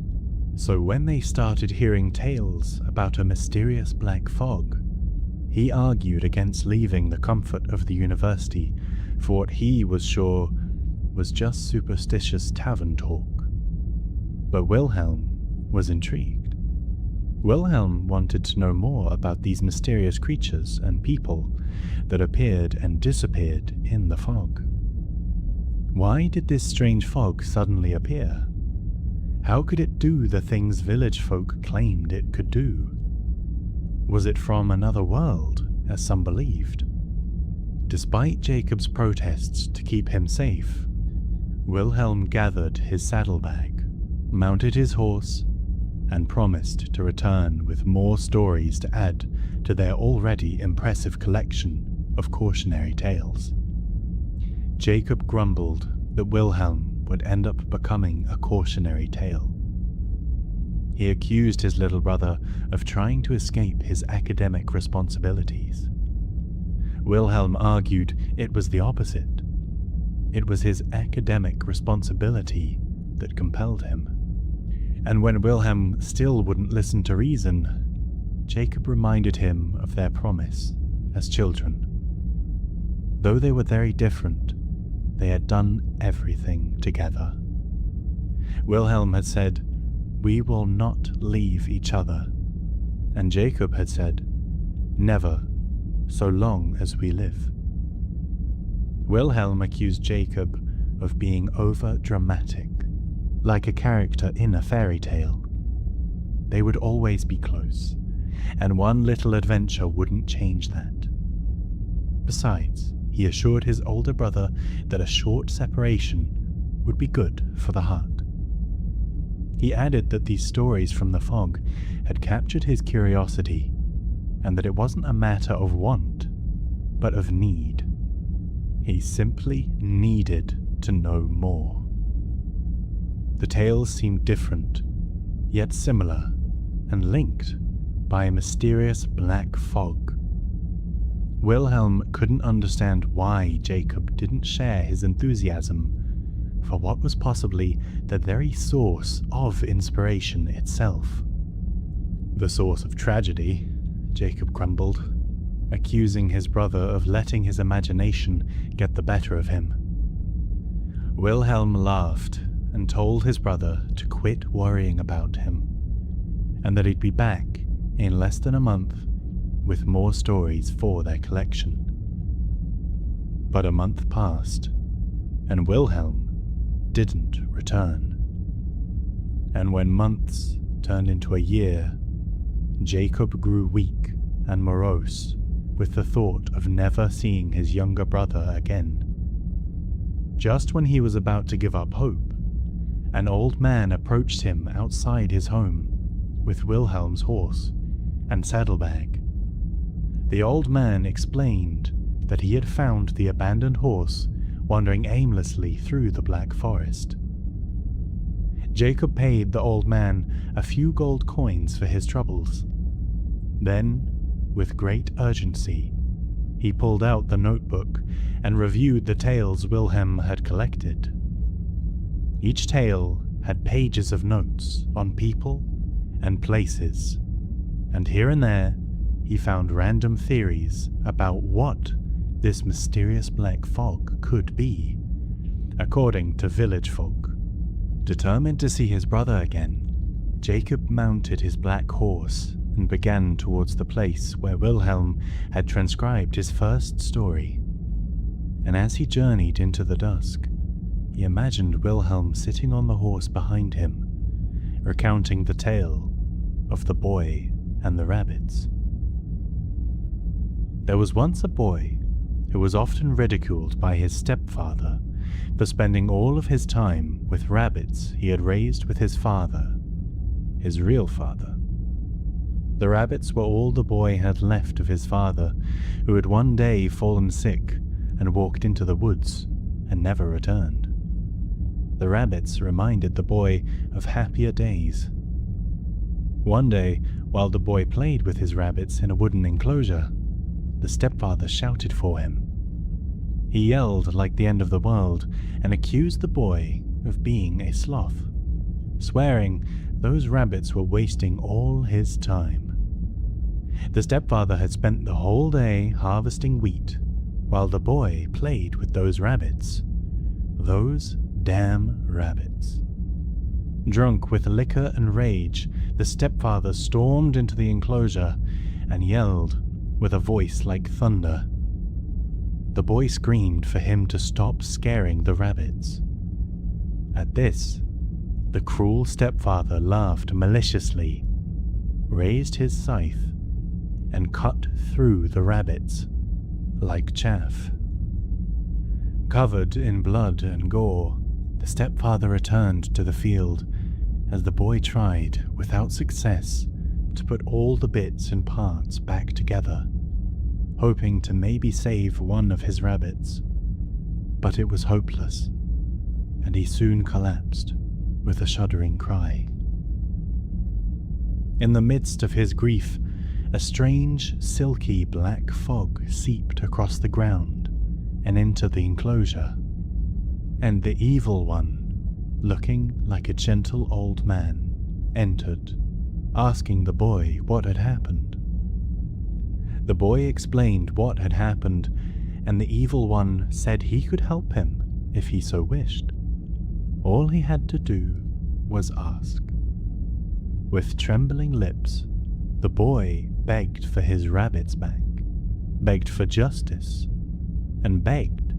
Speaker 1: so when they started hearing tales about a mysterious black fog, he argued against leaving the comfort of the university for what he was sure was just superstitious tavern talk. But Wilhelm was intrigued. Wilhelm wanted to know more about these mysterious creatures and people that appeared and disappeared in the fog. Why did this strange fog suddenly appear? How could it do the things village folk claimed it could do? Was it from another world, as some believed? Despite Jacob's protests to keep him safe, Wilhelm gathered his saddlebag, mounted his horse, and promised to return with more stories to add to their already impressive collection of cautionary tales. Jacob grumbled that Wilhelm would end up becoming a cautionary tale. He accused his little brother of trying to escape his academic responsibilities. Wilhelm argued it was the opposite. It was his academic responsibility that compelled him. And when Wilhelm still wouldn't listen to reason, Jacob reminded him of their promise as children. Though they were very different, they had done everything together. Wilhelm had said, "We will not leave each other," and Jacob had said, "Never, so long as we live." Wilhelm accused Jacob of being over-dramatic, like a character in a fairy tale. They would always be close, and one little adventure wouldn't change that. Besides, he assured his older brother that a short separation would be good for the heart. He added that these stories from the fog had captured his curiosity, and that it wasn't a matter of want, but of need. He simply needed to know more. The tales seemed different, yet similar, and linked by a mysterious black fog. Wilhelm couldn't understand why Jacob didn't share his enthusiasm for what was possibly the very source of inspiration itself. "The source of tragedy," Jacob grumbled, accusing his brother of letting his imagination get the better of him. Wilhelm laughed and told his brother to quit worrying about him, and that he'd be back in less than a month with more stories for their collection. But a month passed, and Wilhelm didn't return. And when months turned into a year, Jacob grew weak and morose with the thought of never seeing his younger brother again. Just when he was about to give up hope, an old man approached him outside his home with Wilhelm's horse and saddlebag. The old man explained that he had found the abandoned horse wandering aimlessly through the Black Forest. Jacob paid the old man a few gold coins for his troubles. Then, with great urgency, he pulled out the notebook and reviewed the tales Wilhelm had collected. Each tale had pages of notes on people and places, and here and there he found random theories about what this mysterious black fog could be. According to village folk, determined to see his brother again, Jacob mounted his black horse and began towards the place where Wilhelm had transcribed his first story. And as he journeyed into the dusk, he imagined Wilhelm sitting on the horse behind him, recounting the tale of the boy and the rabbits. There was once a boy who was often ridiculed by his stepfather for spending all of his time with rabbits he had raised with his father, his real father. The rabbits were all the boy had left of his father, who had one day fallen sick and walked into the woods and never returned. The rabbits reminded the boy of happier days. One day, while the boy played with his rabbits in a wooden enclosure, the stepfather shouted for him. He yelled like the end of the world and accused the boy of being a sloth, swearing those rabbits were wasting all his time. The stepfather had spent the whole day harvesting wheat, while the boy played with those rabbits. Those damn rabbits. Drunk with liquor and rage, the stepfather stormed into the enclosure and yelled with a voice like thunder. The boy screamed for him to stop scaring the rabbits. At this, the cruel stepfather laughed maliciously, raised his scythe, and cut through the rabbits like chaff. Covered in blood and gore, the stepfather returned to the field as the boy tried, without success, to put all the bits and parts back together, hoping to maybe save one of his rabbits. But it was hopeless, and he soon collapsed with a shuddering cry. In the midst of his grief, a strange, silky black fog seeped across the ground and into the enclosure. and the evil one, looking like a gentle old man, entered, asking the boy what had happened. The boy explained what had happened, and the evil one said he could help him if he so wished. All he had to do was ask. With trembling lips, the boy begged for his rabbits back, begged for justice, and begged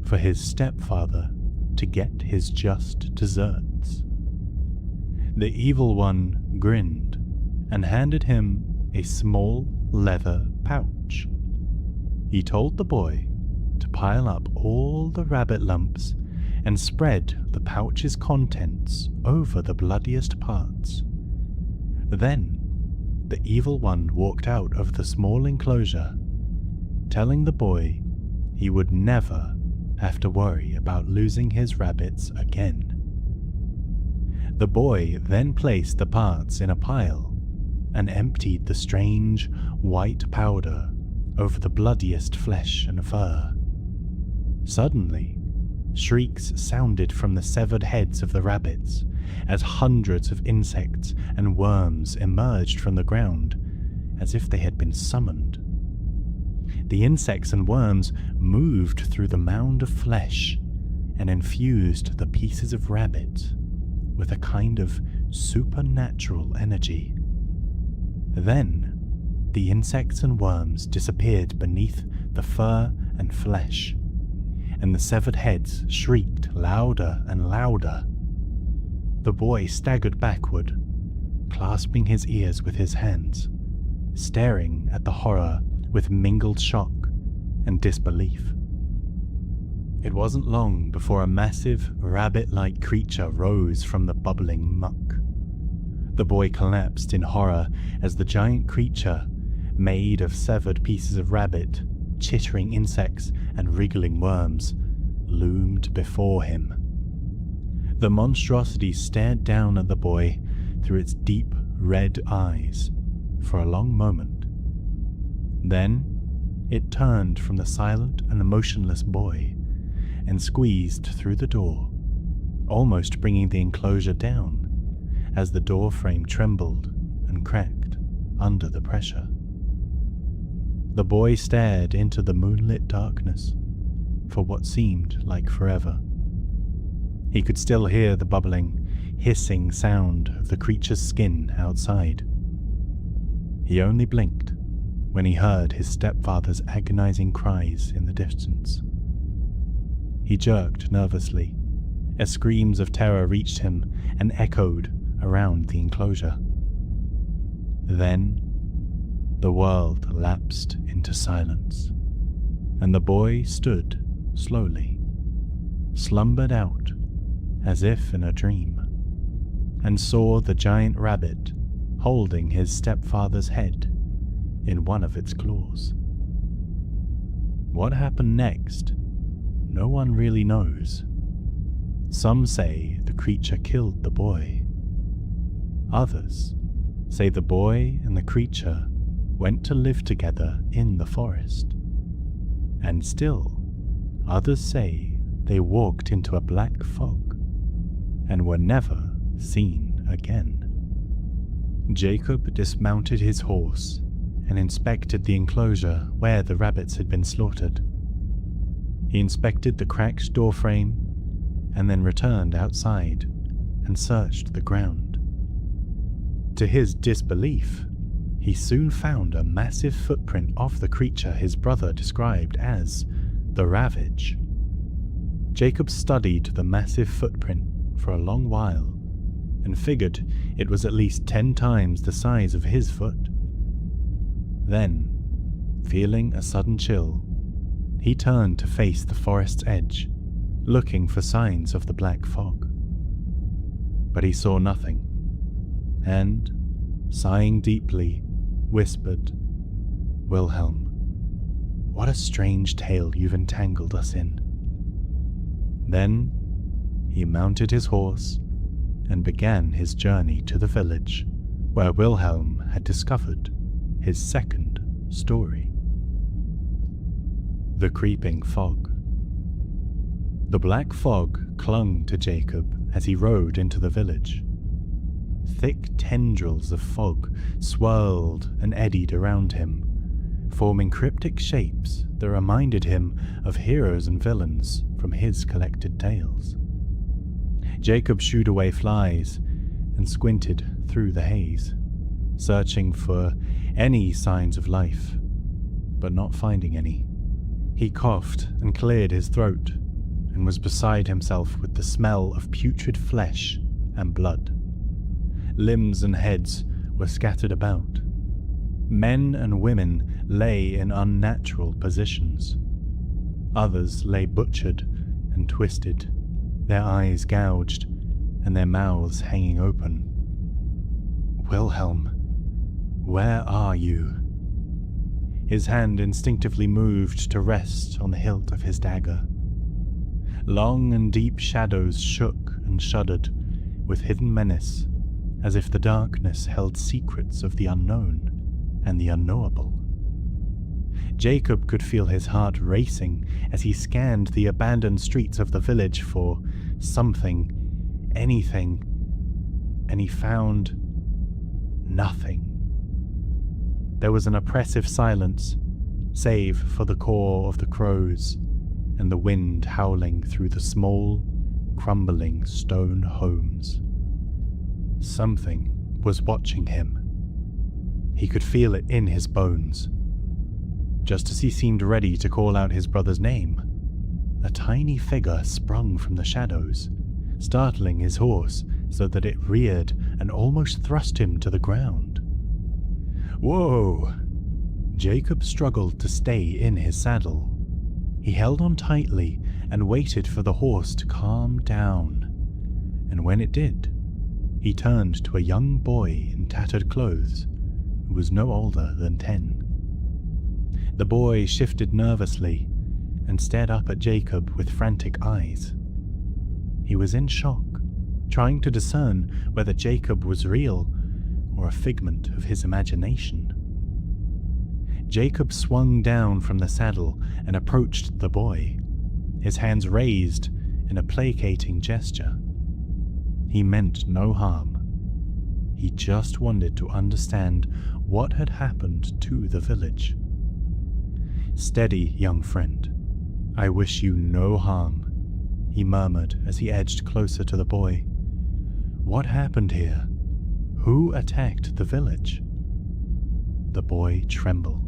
Speaker 1: for his stepfather to get his just deserts. The evil one grinned and handed him a small leather pouch. He told the boy to pile up all the rabbit lumps and spread the pouch's contents over the bloodiest parts. Then the evil one walked out of the small enclosure, telling the boy he would never have to worry about losing his rabbits again. The boy then placed the parts in a pile and emptied the strange white powder over the bloodiest flesh and fur. Suddenly, shrieks sounded from the severed heads of the rabbits as hundreds of insects and worms emerged from the ground as if they had been summoned. The insects and worms moved through the mound of flesh and infused the pieces of rabbit with a kind of supernatural energy. Then, the insects and worms disappeared beneath the fur and flesh, and the severed heads shrieked louder and louder. The boy staggered backward, clasping his ears with his hands, staring at the horror with mingled shock and disbelief. It wasn't long before a massive, rabbit-like creature rose from the bubbling muck. The boy collapsed in horror as the giant creature, made of severed pieces of rabbit, chittering insects, and wriggling worms, loomed before him. The monstrosity stared down at the boy through its deep red eyes for a long moment. Then it turned from the silent and motionless boy and squeezed through the door, almost bringing the enclosure down as the door frame trembled and cracked under the pressure. The boy stared into the moonlit darkness for what seemed like forever. He could still hear the bubbling, hissing sound of the creature's skin outside. He only blinked when he heard his stepfather's agonizing cries in the distance. He jerked nervously as screams of terror reached him and echoed around the enclosure. Then the world lapsed into silence, and the boy stood slowly, slumbered out as if in a dream, and saw the giant rabbit holding his stepfather's head in one of its claws. What happened next, no one really knows. Some say the creature killed the boy. Others say the boy and the creature went to live together in the forest. And still, others say they walked into a black fog and were never seen again. Jacob dismounted his horse and inspected the enclosure where the rabbits had been slaughtered. He inspected the cracked doorframe and then returned outside and searched the ground. To his disbelief, he soon found a massive footprint of the creature his brother described as the Ravage. Jacob studied the massive footprint for a long while and figured it was at least 10 times the size of his foot. Then, feeling a sudden chill, he turned to face the forest's edge, looking for signs of the black fog. But he saw nothing, and, sighing deeply, whispered, "Wilhelm, what a strange tale you've entangled us in." Then he mounted his horse and began his journey to the village where Wilhelm had discovered his second story. The Creeping Fog. The black fog clung to Jacob as he rode into the village. Thick tendrils of fog swirled and eddied around him, forming cryptic shapes that reminded him of heroes and villains from his collected tales. Jacob shooed away flies and squinted through the haze, searching for any signs of life, but not finding any. He coughed and cleared his throat, and was beside himself with the smell of putrid flesh and blood. Limbs and heads were scattered about. Men and women lay in unnatural positions. Others lay butchered and twisted, their eyes gouged and their mouths hanging open. Wilhelm, where are you? His hand instinctively moved to rest on the hilt of his dagger. Long and deep shadows shook and shuddered with hidden menace, as if the darkness held secrets of the unknown and the unknowable. Jacob could feel his heart racing as he scanned the abandoned streets of the village for something, anything, and he found nothing. There was an oppressive silence, save for the caw of the crows and the wind howling through the small, crumbling stone homes. Something was watching him. He could feel it in his bones. Just as he seemed ready to call out his brother's name, a tiny figure sprung from the shadows, startling his horse so that it reared and almost thrust him to the ground. Whoa! Jacob struggled to stay in his saddle. He held on tightly and waited for the horse to calm down, and when it did, he turned to a young boy in tattered clothes who was no older than 10. The boy shifted nervously and stared up at Jacob with frantic eyes. He was in shock, trying to discern whether Jacob was real or a figment of his imagination. Jacob swung down from the saddle and approached the boy, his hands raised in a placating gesture. He meant no harm. He just wanted to understand what had happened to the village. "Steady, young friend. I wish you no harm," he murmured as he edged closer to the boy. "What happened here? Who attacked the village?" The boy trembled.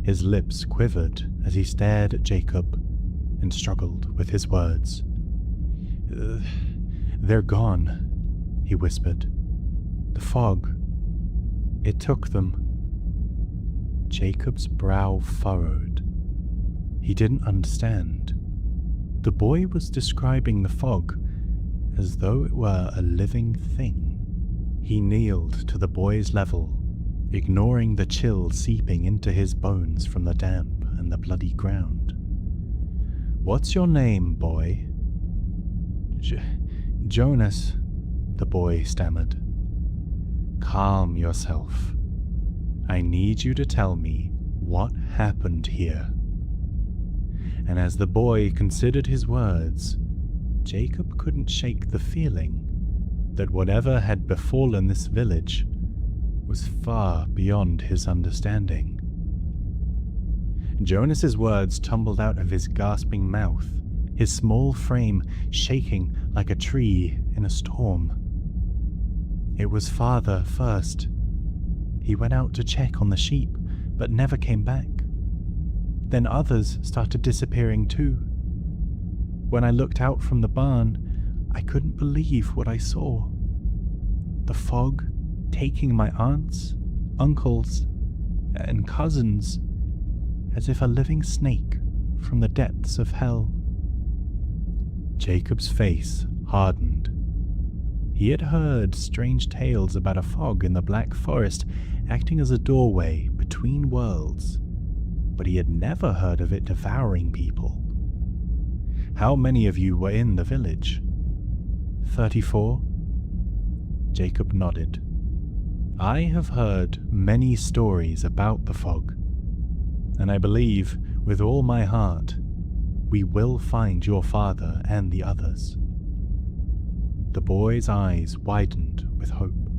Speaker 1: His lips quivered as he stared at Jacob and struggled with his words. "They're gone," he whispered. "The fog. It took them." Jacob's brow furrowed. He didn't understand. The boy was describing the fog as though it were a living thing. He kneeled to the boy's level, ignoring the chill seeping into his bones from the damp and the bloody ground. "What's your name, boy?" Jonas, the boy stammered. "Calm yourself. I need you to tell me what happened here." And as the boy considered his words, Jacob couldn't shake the feeling that whatever had befallen this village was far beyond his understanding. Jonas's words tumbled out of his gasping mouth, his small frame shaking like a tree in a storm. "It was father first. He went out to check on the sheep, but never came back. Then others started disappearing too. When I looked out from the barn, I couldn't believe what I saw. The fog taking my aunts, uncles, and cousins, as if a living snake from the depths of hell." Jacob's face hardened. He had heard strange tales about a fog in the Black Forest acting as a doorway between worlds, but he had never heard of it devouring people. "How many of you were in the village?" 34. Jacob nodded. "I have heard many stories about the fog, and I believe with all my heart We will find your father and the others." The boy's eyes widened with hope.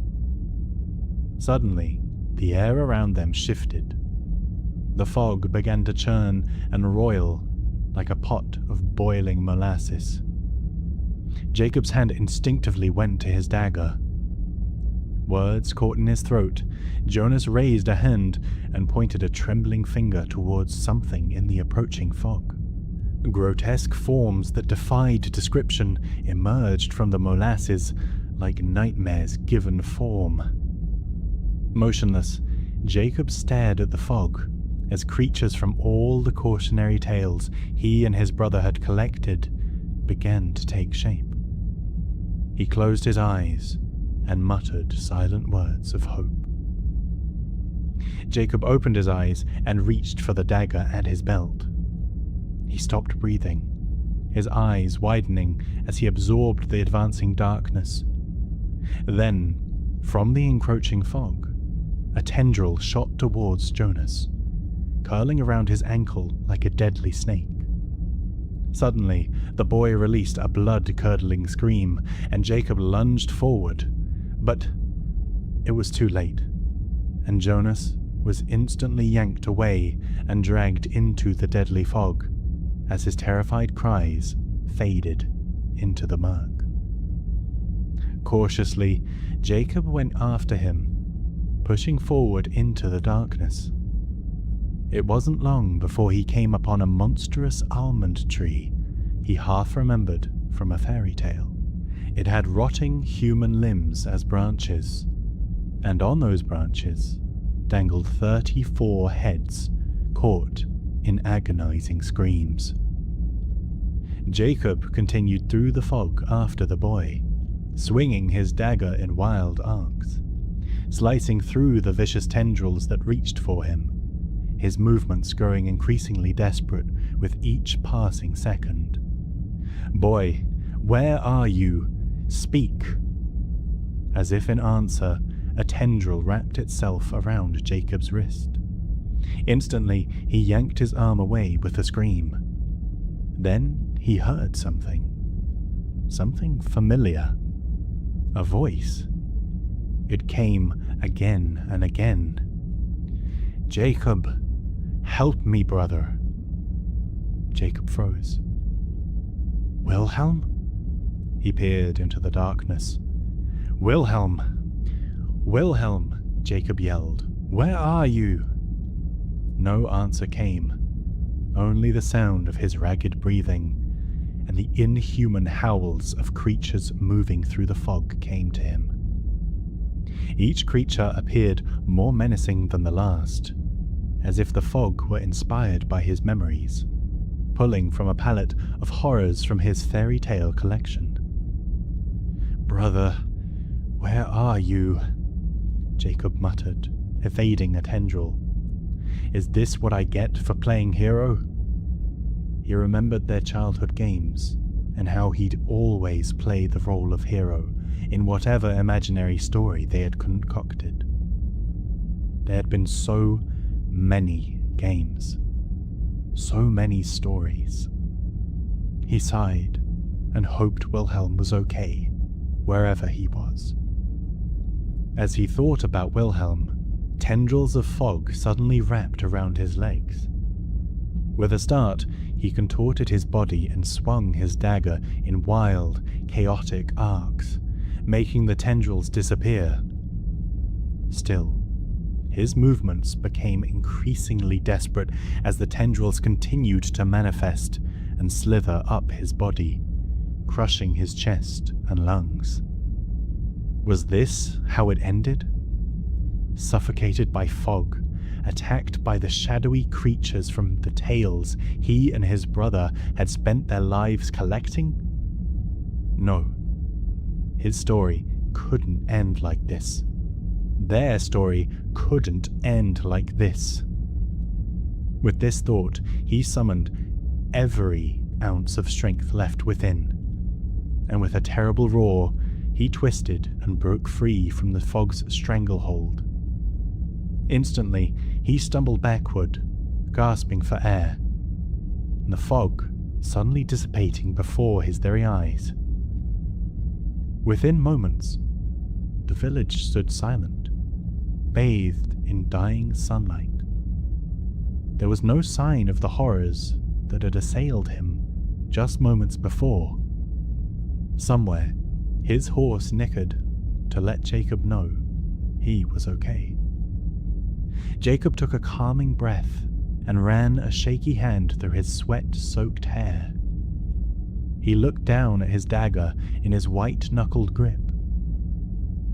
Speaker 1: Suddenly, the air around them shifted. The fog began to churn and roil like a pot of boiling molasses. Jacob's hand instinctively went to his dagger. Words caught in his throat, Jonas raised a hand and pointed a trembling finger towards something in the approaching fog. Grotesque forms that defied description emerged from the molasses like nightmares given form. Motionless, Jacob stared at the fog as creatures from all the cautionary tales he and his brother had collected began to take shape. He closed his eyes and muttered silent words of hope. Jacob opened his eyes and reached for the dagger at his belt. He stopped breathing, his eyes widening as he absorbed the advancing darkness. Then, from the encroaching fog, a tendril shot towards Jonas, curling around his ankle like a deadly snake. Suddenly, the boy released a blood-curdling scream, and Jacob lunged forward, but it was too late, and Jonas was instantly yanked away and dragged into the deadly fog as his terrified cries faded into the murk. Cautiously, Jacob went after him, pushing forward into the darkness. It wasn't long before he came upon a monstrous almond tree he half remembered from a fairy tale. It had rotting human limbs as branches, and on those branches dangled 34 heads caught in agonizing screams. Jacob continued through the fog after the boy, swinging his dagger in wild arcs, slicing through the vicious tendrils that reached for him, his movements growing increasingly desperate with each passing second. "Boy, where are you? Speak!" As if in answer, a tendril wrapped itself around Jacob's wrist. Instantly, he yanked his arm away with a scream. Then he heard something. Something familiar. A voice. It came again and again. "Jacob, help me, brother." Jacob froze. "Wilhelm?" He peered into the darkness. "Wilhelm! Wilhelm!" Jacob yelled. "Where are you?" No answer came, only the sound of his ragged breathing, and the inhuman howls of creatures moving through the fog came to him. Each creature appeared more menacing than the last, as if the fog were inspired by his memories, pulling from a palette of horrors from his fairy tale collection. "Brother, where are you?" Jacob muttered, evading a tendril. "Is this what I get for playing hero?" He remembered their childhood games, and how he'd always play the role of hero in whatever imaginary story they had concocted. There had been so many games, so many stories. He sighed and hoped Wilhelm was okay, wherever he was. As he thought about Wilhelm, tendrils of fog suddenly wrapped around his legs. With a start, he contorted his body and swung his dagger in wild, chaotic arcs, making the tendrils disappear. Still, his movements became increasingly desperate as the tendrils continued to manifest and slither up his body, crushing his chest and lungs. Was this how it ended? Suffocated by fog, attacked by the shadowy creatures from the tales he and his brother had spent their lives collecting? No. His story couldn't end like this. Their story couldn't end like this. With this thought, he summoned every ounce of strength left within, and with a terrible roar, he twisted and broke free from the fog's stranglehold. Instantly, he stumbled backward, gasping for air. The fog suddenly dissipating before his very eyes. Within moments, the village stood silent, bathed in dying sunlight. There was no sign of the horrors that had assailed him just moments before. Somewhere, his horse nickered to let Jacob know he was okay. Jacob took a calming breath and ran a shaky hand through his sweat-soaked hair. He looked down at his dagger in his white-knuckled grip.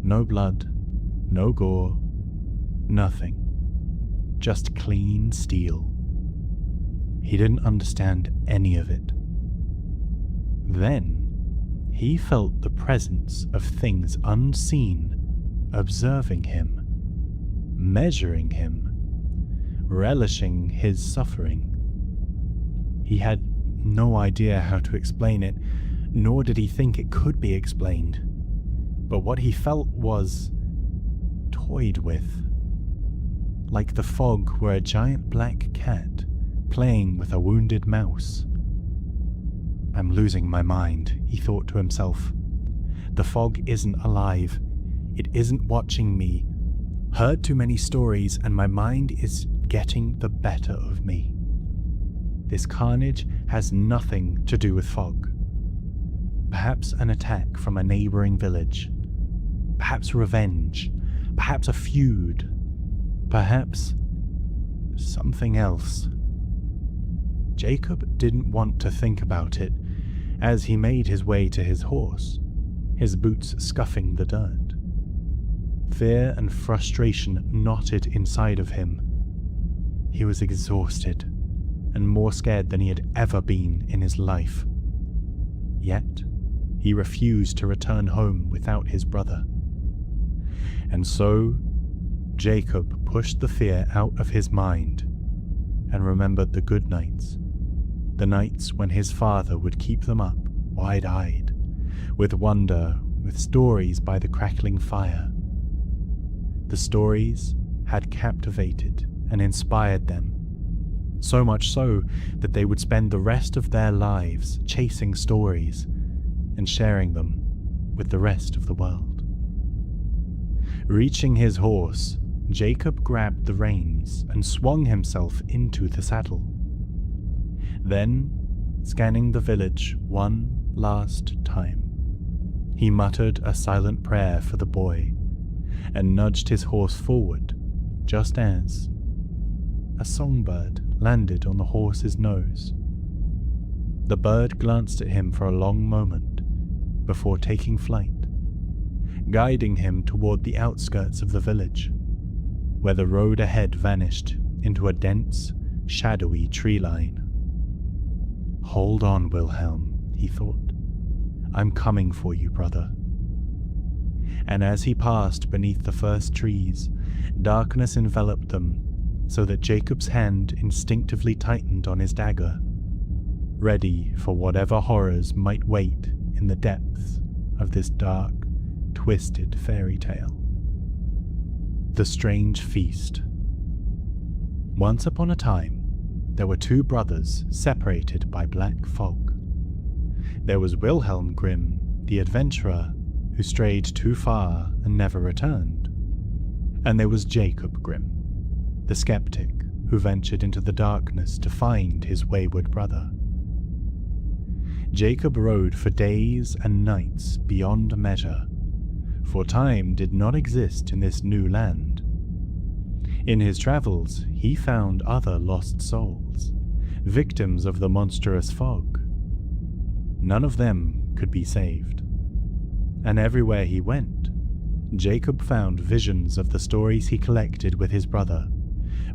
Speaker 1: No blood, no gore, nothing. Just clean steel. He didn't understand any of it. Then, he felt the presence of things unseen observing him, measuring him, relishing his suffering. He had no idea how to explain it, nor did he think it could be explained. But what he felt was toyed with. Like the fog were a giant black cat playing with a wounded mouse. I'm losing my mind, he thought to himself. The fog isn't alive. It isn't watching me. Heard too many stories and my mind is getting the better of me. This carnage has nothing to do with fog. Perhaps an attack from a neighboring village. Perhaps revenge. Perhaps a feud. Perhaps something else. Jacob didn't want to think about it as he made his way to his horse, his boots scuffing the dirt. Fear and frustration knotted inside of him. He was exhausted and more scared than he had ever been in his life. Yet, he refused to return home without his brother. And so, Jacob pushed the fear out of his mind and remembered the good nights, the nights when his father would keep them up, wide-eyed, with wonder, with stories by the crackling fire. The stories had captivated and inspired them, so much so that they would spend the rest of their lives chasing stories and sharing them with the rest of the world. Reaching his horse, Jacob grabbed the reins and swung himself into the saddle. Then, scanning the village one last time, he muttered a silent prayer for the boy and nudged his horse forward just as a songbird landed on the horse's nose. The bird glanced at him for a long moment before taking flight, guiding him toward the outskirts of the village, where the road ahead vanished into a dense, shadowy tree line. Hold on, Wilhelm, he thought. I'm coming for you, brother. And as he passed beneath the first trees, darkness enveloped them, so that Jacob's hand instinctively tightened on his dagger, ready for whatever horrors might wait in the depths of this dark, twisted fairy tale. The Strange Feast. Once upon a time, there were two brothers separated by black fog. There was Wilhelm Grimm, the adventurer, who strayed too far and never returned. And there was Jacob Grimm, the skeptic who ventured into the darkness to find his wayward brother. Jacob rode for days and nights beyond measure, for time did not exist in this new land. In his travels, he found other lost souls, victims of the monstrous fog. None of them could be saved. And everywhere he went, Jacob found visions of the stories he collected with his brother,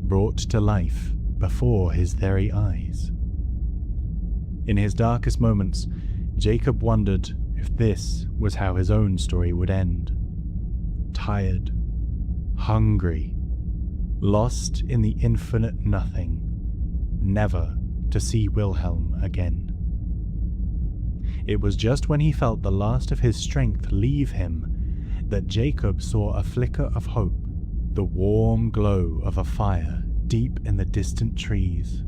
Speaker 1: brought to life before his very eyes. In his darkest moments, Jacob wondered if this was how his own story would end. Tired, hungry, lost in the infinite nothing, never to see Wilhelm again. It was just when he felt the last of his strength leave him that Jacob saw a flicker of hope, the warm glow of a fire deep in the distant trees.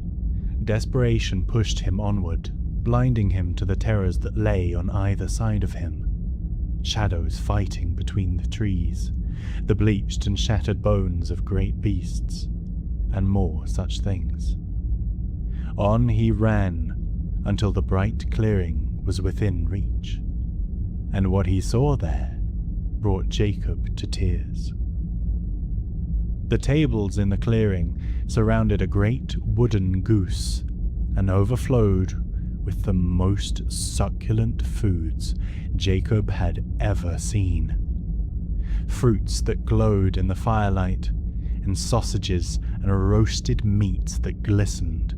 Speaker 1: Desperation pushed him onward, blinding him to the terrors that lay on either side of him. Shadows fighting between the trees, the bleached and shattered bones of great beasts, and more such things. On he ran until the bright clearing was within reach, and what he saw there brought Jacob to tears. The tables in the clearing surrounded a great wooden goose and overflowed with the most succulent foods Jacob had ever seen. Fruits that glowed in the firelight, and sausages and roasted meats that glistened.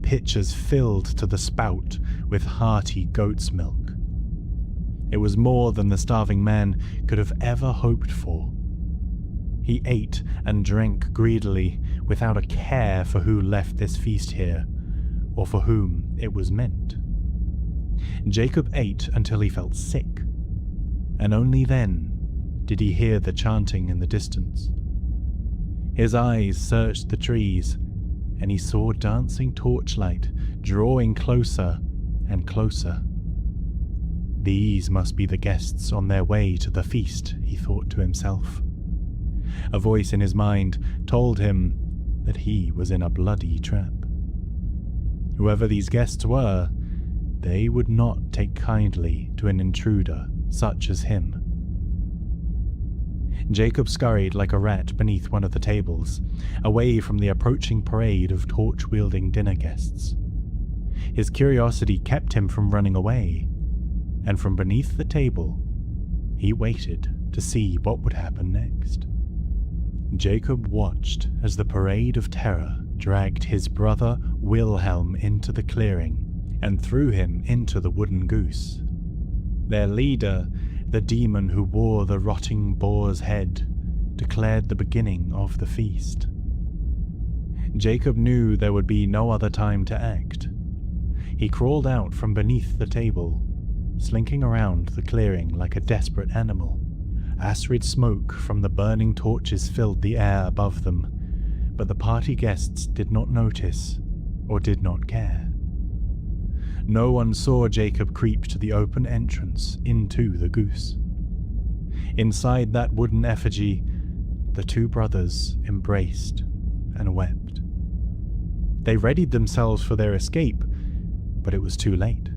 Speaker 1: Pitchers filled to the spout with hearty goat's milk. It was more than the starving man could have ever hoped for. He ate and drank greedily, without a care for who left this feast here, or for whom it was meant. Jacob ate until he felt sick, and only then did he hear the chanting in the distance. His eyes searched the trees, and he saw dancing torchlight drawing closer and closer. These must be the guests on their way to the feast, he thought to himself. A voice in his mind told him that he was in a bloody trap. Whoever these guests were, they would not take kindly to an intruder such as him. Jacob scurried like a rat beneath one of the tables, away from the approaching parade of torch-wielding dinner guests. His curiosity kept him from running away, and from beneath the table, he waited to see what would happen next. Jacob watched as the parade of terror dragged his brother Wilhelm into the clearing and threw him into the wooden goose. Their leader, the demon who wore the rotting boar's head, declared the beginning of the feast. Jacob knew there would be no other time to act. He crawled out from beneath the table, slinking around the clearing like a desperate animal. Acrid smoke from the burning torches filled the air above them, but the party guests did not notice or did not care. No one saw Jacob creep to the open entrance into the goose. Inside that wooden effigy, the two brothers embraced and wept. They readied themselves for their escape, but it was too late.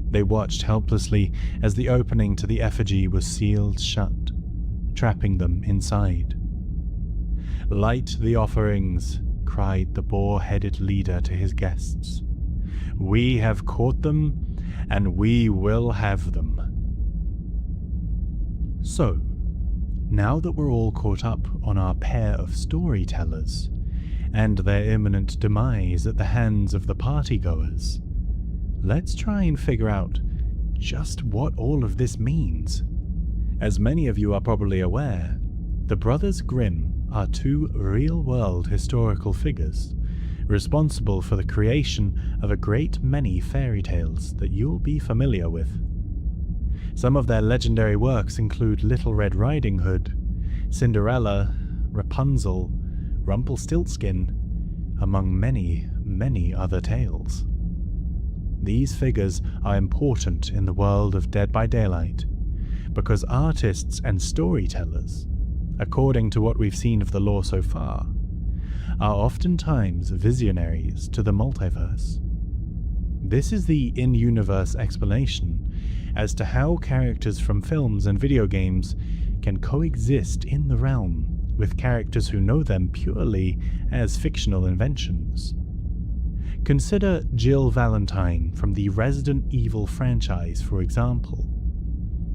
Speaker 1: They watched helplessly as the opening to the effigy was sealed shut, trapping them inside. "Light the offerings," cried the boar-headed leader to his guests. "We have caught them, and we will have them." So, now that we're all caught up on our pair of storytellers, and their imminent demise at the hands of the partygoers, let's try and figure out just what all of this means. As many of you are probably aware, the Brothers Grimm are two real-world historical figures, responsible for the creation of a great many fairy tales that you'll be familiar with. Some of their legendary works include Little Red Riding Hood, Cinderella, Rapunzel, Rumpelstiltskin, among many, many other tales. These figures are important in the world of Dead by Daylight, because artists and storytellers, according to what we've seen of the lore so far, are oftentimes visionaries to the multiverse. This is the in-universe explanation as to how characters from films and video games can coexist in the realm with characters who know them purely as fictional inventions. Consider Jill Valentine from the Resident Evil franchise, for example.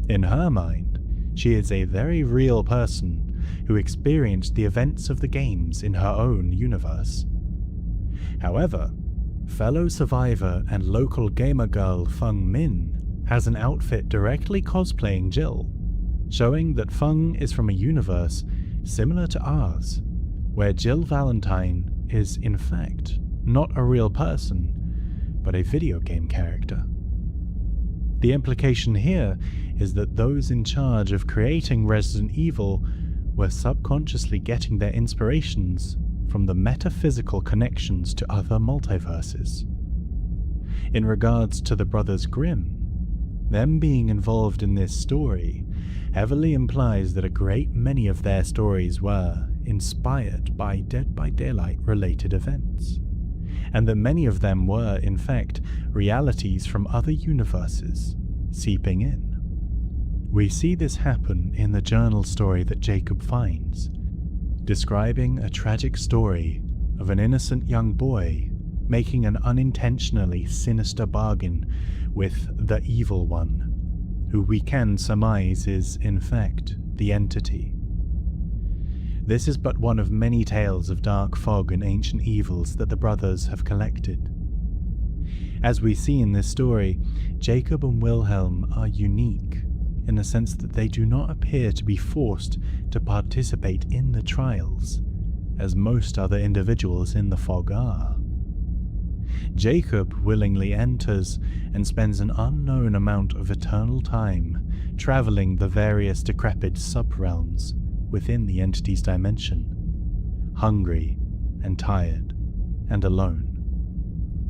Speaker 1: In her mind, she is a very real person who experienced the events of the games in her own universe. However, fellow survivor and local gamer girl Feng Min has an outfit directly cosplaying Jill, showing that Feng is from a universe similar to ours, where Jill Valentine is, in fact, not a real person, but a video game character. The implication here is that those in charge of creating Resident Evil were subconsciously getting their inspirations from the metaphysical connections to other multiverses. In regards to the brothers Grimm, them being involved in this story heavily implies that a great many of their stories were inspired by Dead by Daylight related events, and that many of them were, in fact, realities from other universes seeping in. We see this happen in the journal story that Jacob finds, describing a tragic story of an innocent young boy making an unintentionally sinister bargain with the Evil One, who we can surmise is, in fact, the Entity. This is but one of many tales of dark fog and ancient evils that the brothers have collected. As we see in this story, Jacob and Wilhelm are unique in the sense that they do not appear to be forced to participate in the trials, as most other individuals in the fog are. Jacob willingly enters and spends an unknown amount of eternal time traveling the various decrepit sub-realms within the entity's dimension, hungry and tired and alone,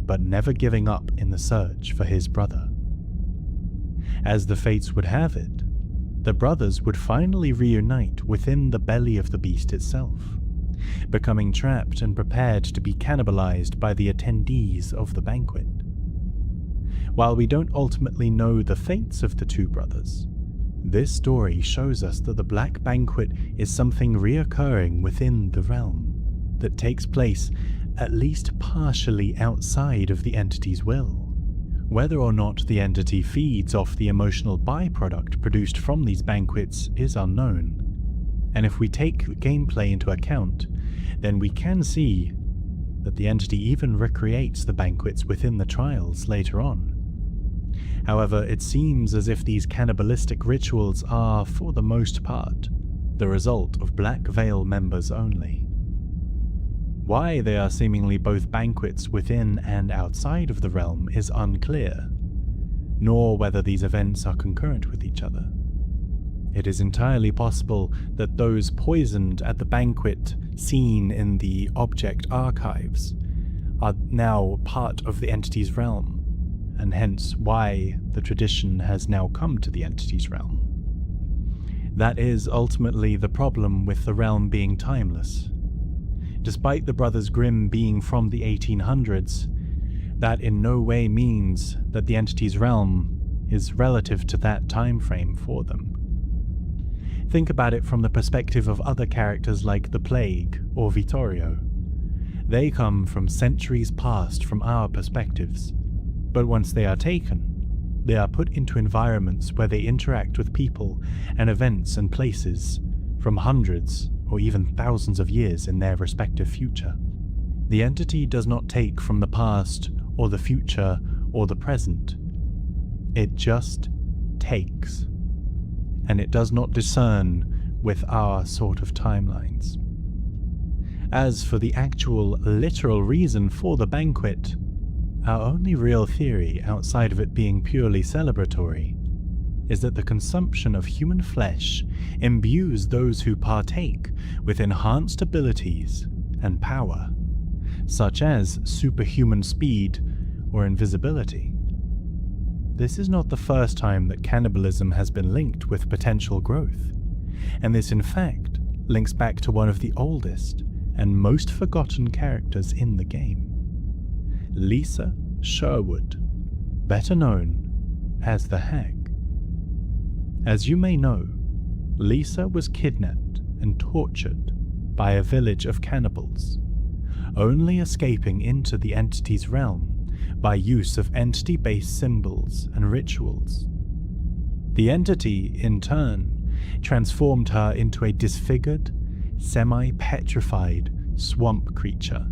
Speaker 1: but never giving up in the search for his brother. As the fates would have it, the brothers would finally reunite within the belly of the beast itself, becoming trapped and prepared to be cannibalized by the attendees of the banquet. While we don't ultimately know the fates of the two brothers, this story shows us that the Black Banquet is something reoccurring within the realm that takes place at least partially outside of the entity's will. Whether or not the entity feeds off the emotional byproduct produced from these banquets is unknown, and if we take gameplay into account, then we can see that the entity even recreates the banquets within the trials later on. However, it seems as if these cannibalistic rituals are, for the most part, the result of Black Veil members only. Why they are seemingly both banquets within and outside of the realm is unclear, nor whether these events are concurrent with each other. It is entirely possible that those poisoned at the banquet seen in the object archives are now part of the entity's realm, and hence why the tradition has now come to the entity's realm. That is ultimately the problem with the realm being timeless. Despite the Brothers Grimm being from the 1800s, that in no way means that the entity's realm is relative to that time frame for them. Think about it from the perspective of other characters like the Plague or Vittorio. They come from centuries past from our perspectives, but once they are taken, they are put into environments where they interact with people and events and places from hundreds or even thousands of years in their respective future. The entity does not take from the past or the future or the present. It just takes. And it does not discern with our sort of timelines. As for the actual, literal reason for the banquet, our only real theory outside of it being purely celebratory is that the consumption of human flesh imbues those who partake with enhanced abilities and power, such as superhuman speed or invisibility. This is not the first time that cannibalism has been linked with potential growth, and this in fact links back to one of the oldest and most forgotten characters in the game, Lisa Sherwood, better known as the Hag. As you may know, Lisa was kidnapped and tortured by a village of cannibals, only escaping into the entity's realm by use of entity-based symbols and rituals. The entity, in turn, transformed her into a disfigured, semi-petrified swamp creature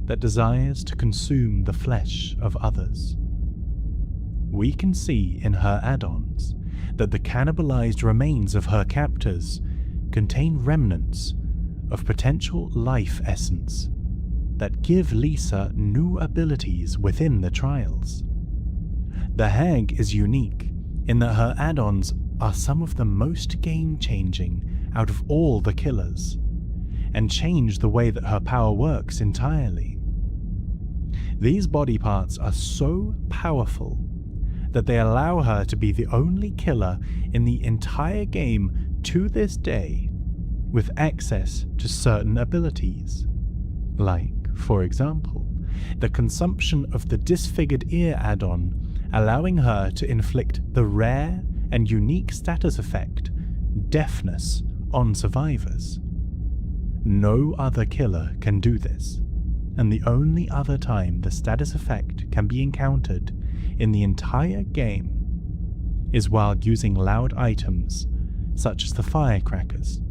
Speaker 1: that desires to consume the flesh of others. We can see in her add-ons that the cannibalized remains of her captors contain remnants of potential life essence that give Lisa new abilities within the trials. The Hag is unique in that her add-ons are some of the most game-changing out of all the killers, and change the way that her power works entirely. These body parts are so powerful that they allow her to be the only killer in the entire game to this day with access to certain abilities, like, for example, the consumption of the Disfigured Ear add-on, allowing her to inflict the rare and unique status effect, deafness, on survivors. No other killer can do this, and the only other time the status effect can be encountered in the entire game is while using loud items such as the firecrackers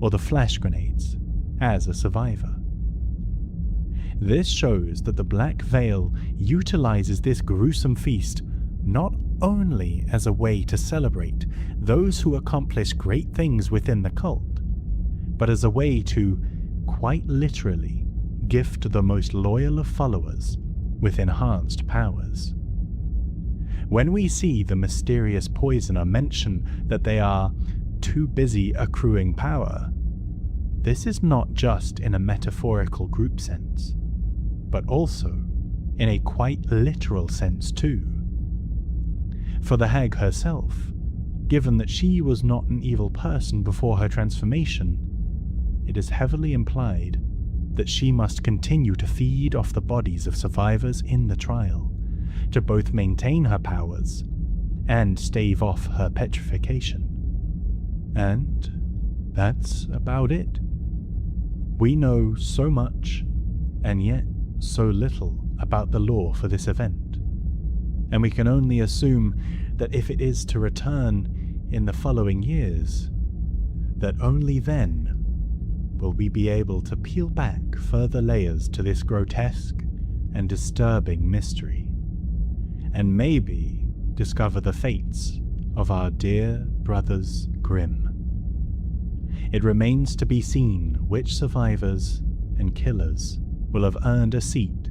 Speaker 1: or the flash grenades as a survivor. This shows that the Black Veil utilizes this gruesome feast not only as a way to celebrate those who accomplish great things within the cult, but as a way to, quite literally, gift the most loyal of followers with enhanced powers. When we see the mysterious poisoner mention that they are too busy accruing power, this is not just in a metaphorical group sense, but also in a quite literal sense too. For the hag herself, given that she was not an evil person before her transformation, it is heavily implied that she must continue to feed off the bodies of survivors in the trial, to both maintain her powers and stave off her petrification. And that's about it. We know so much, and yet so little about the lore for this event, and we can only assume that if it is to return in the following years, that only then will we be able to peel back further layers to this grotesque and disturbing mystery, and maybe discover the fates of our dear brothers Grimm. It remains to be seen which survivors and killers will have earned a seat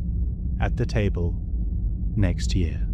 Speaker 1: at the table next year.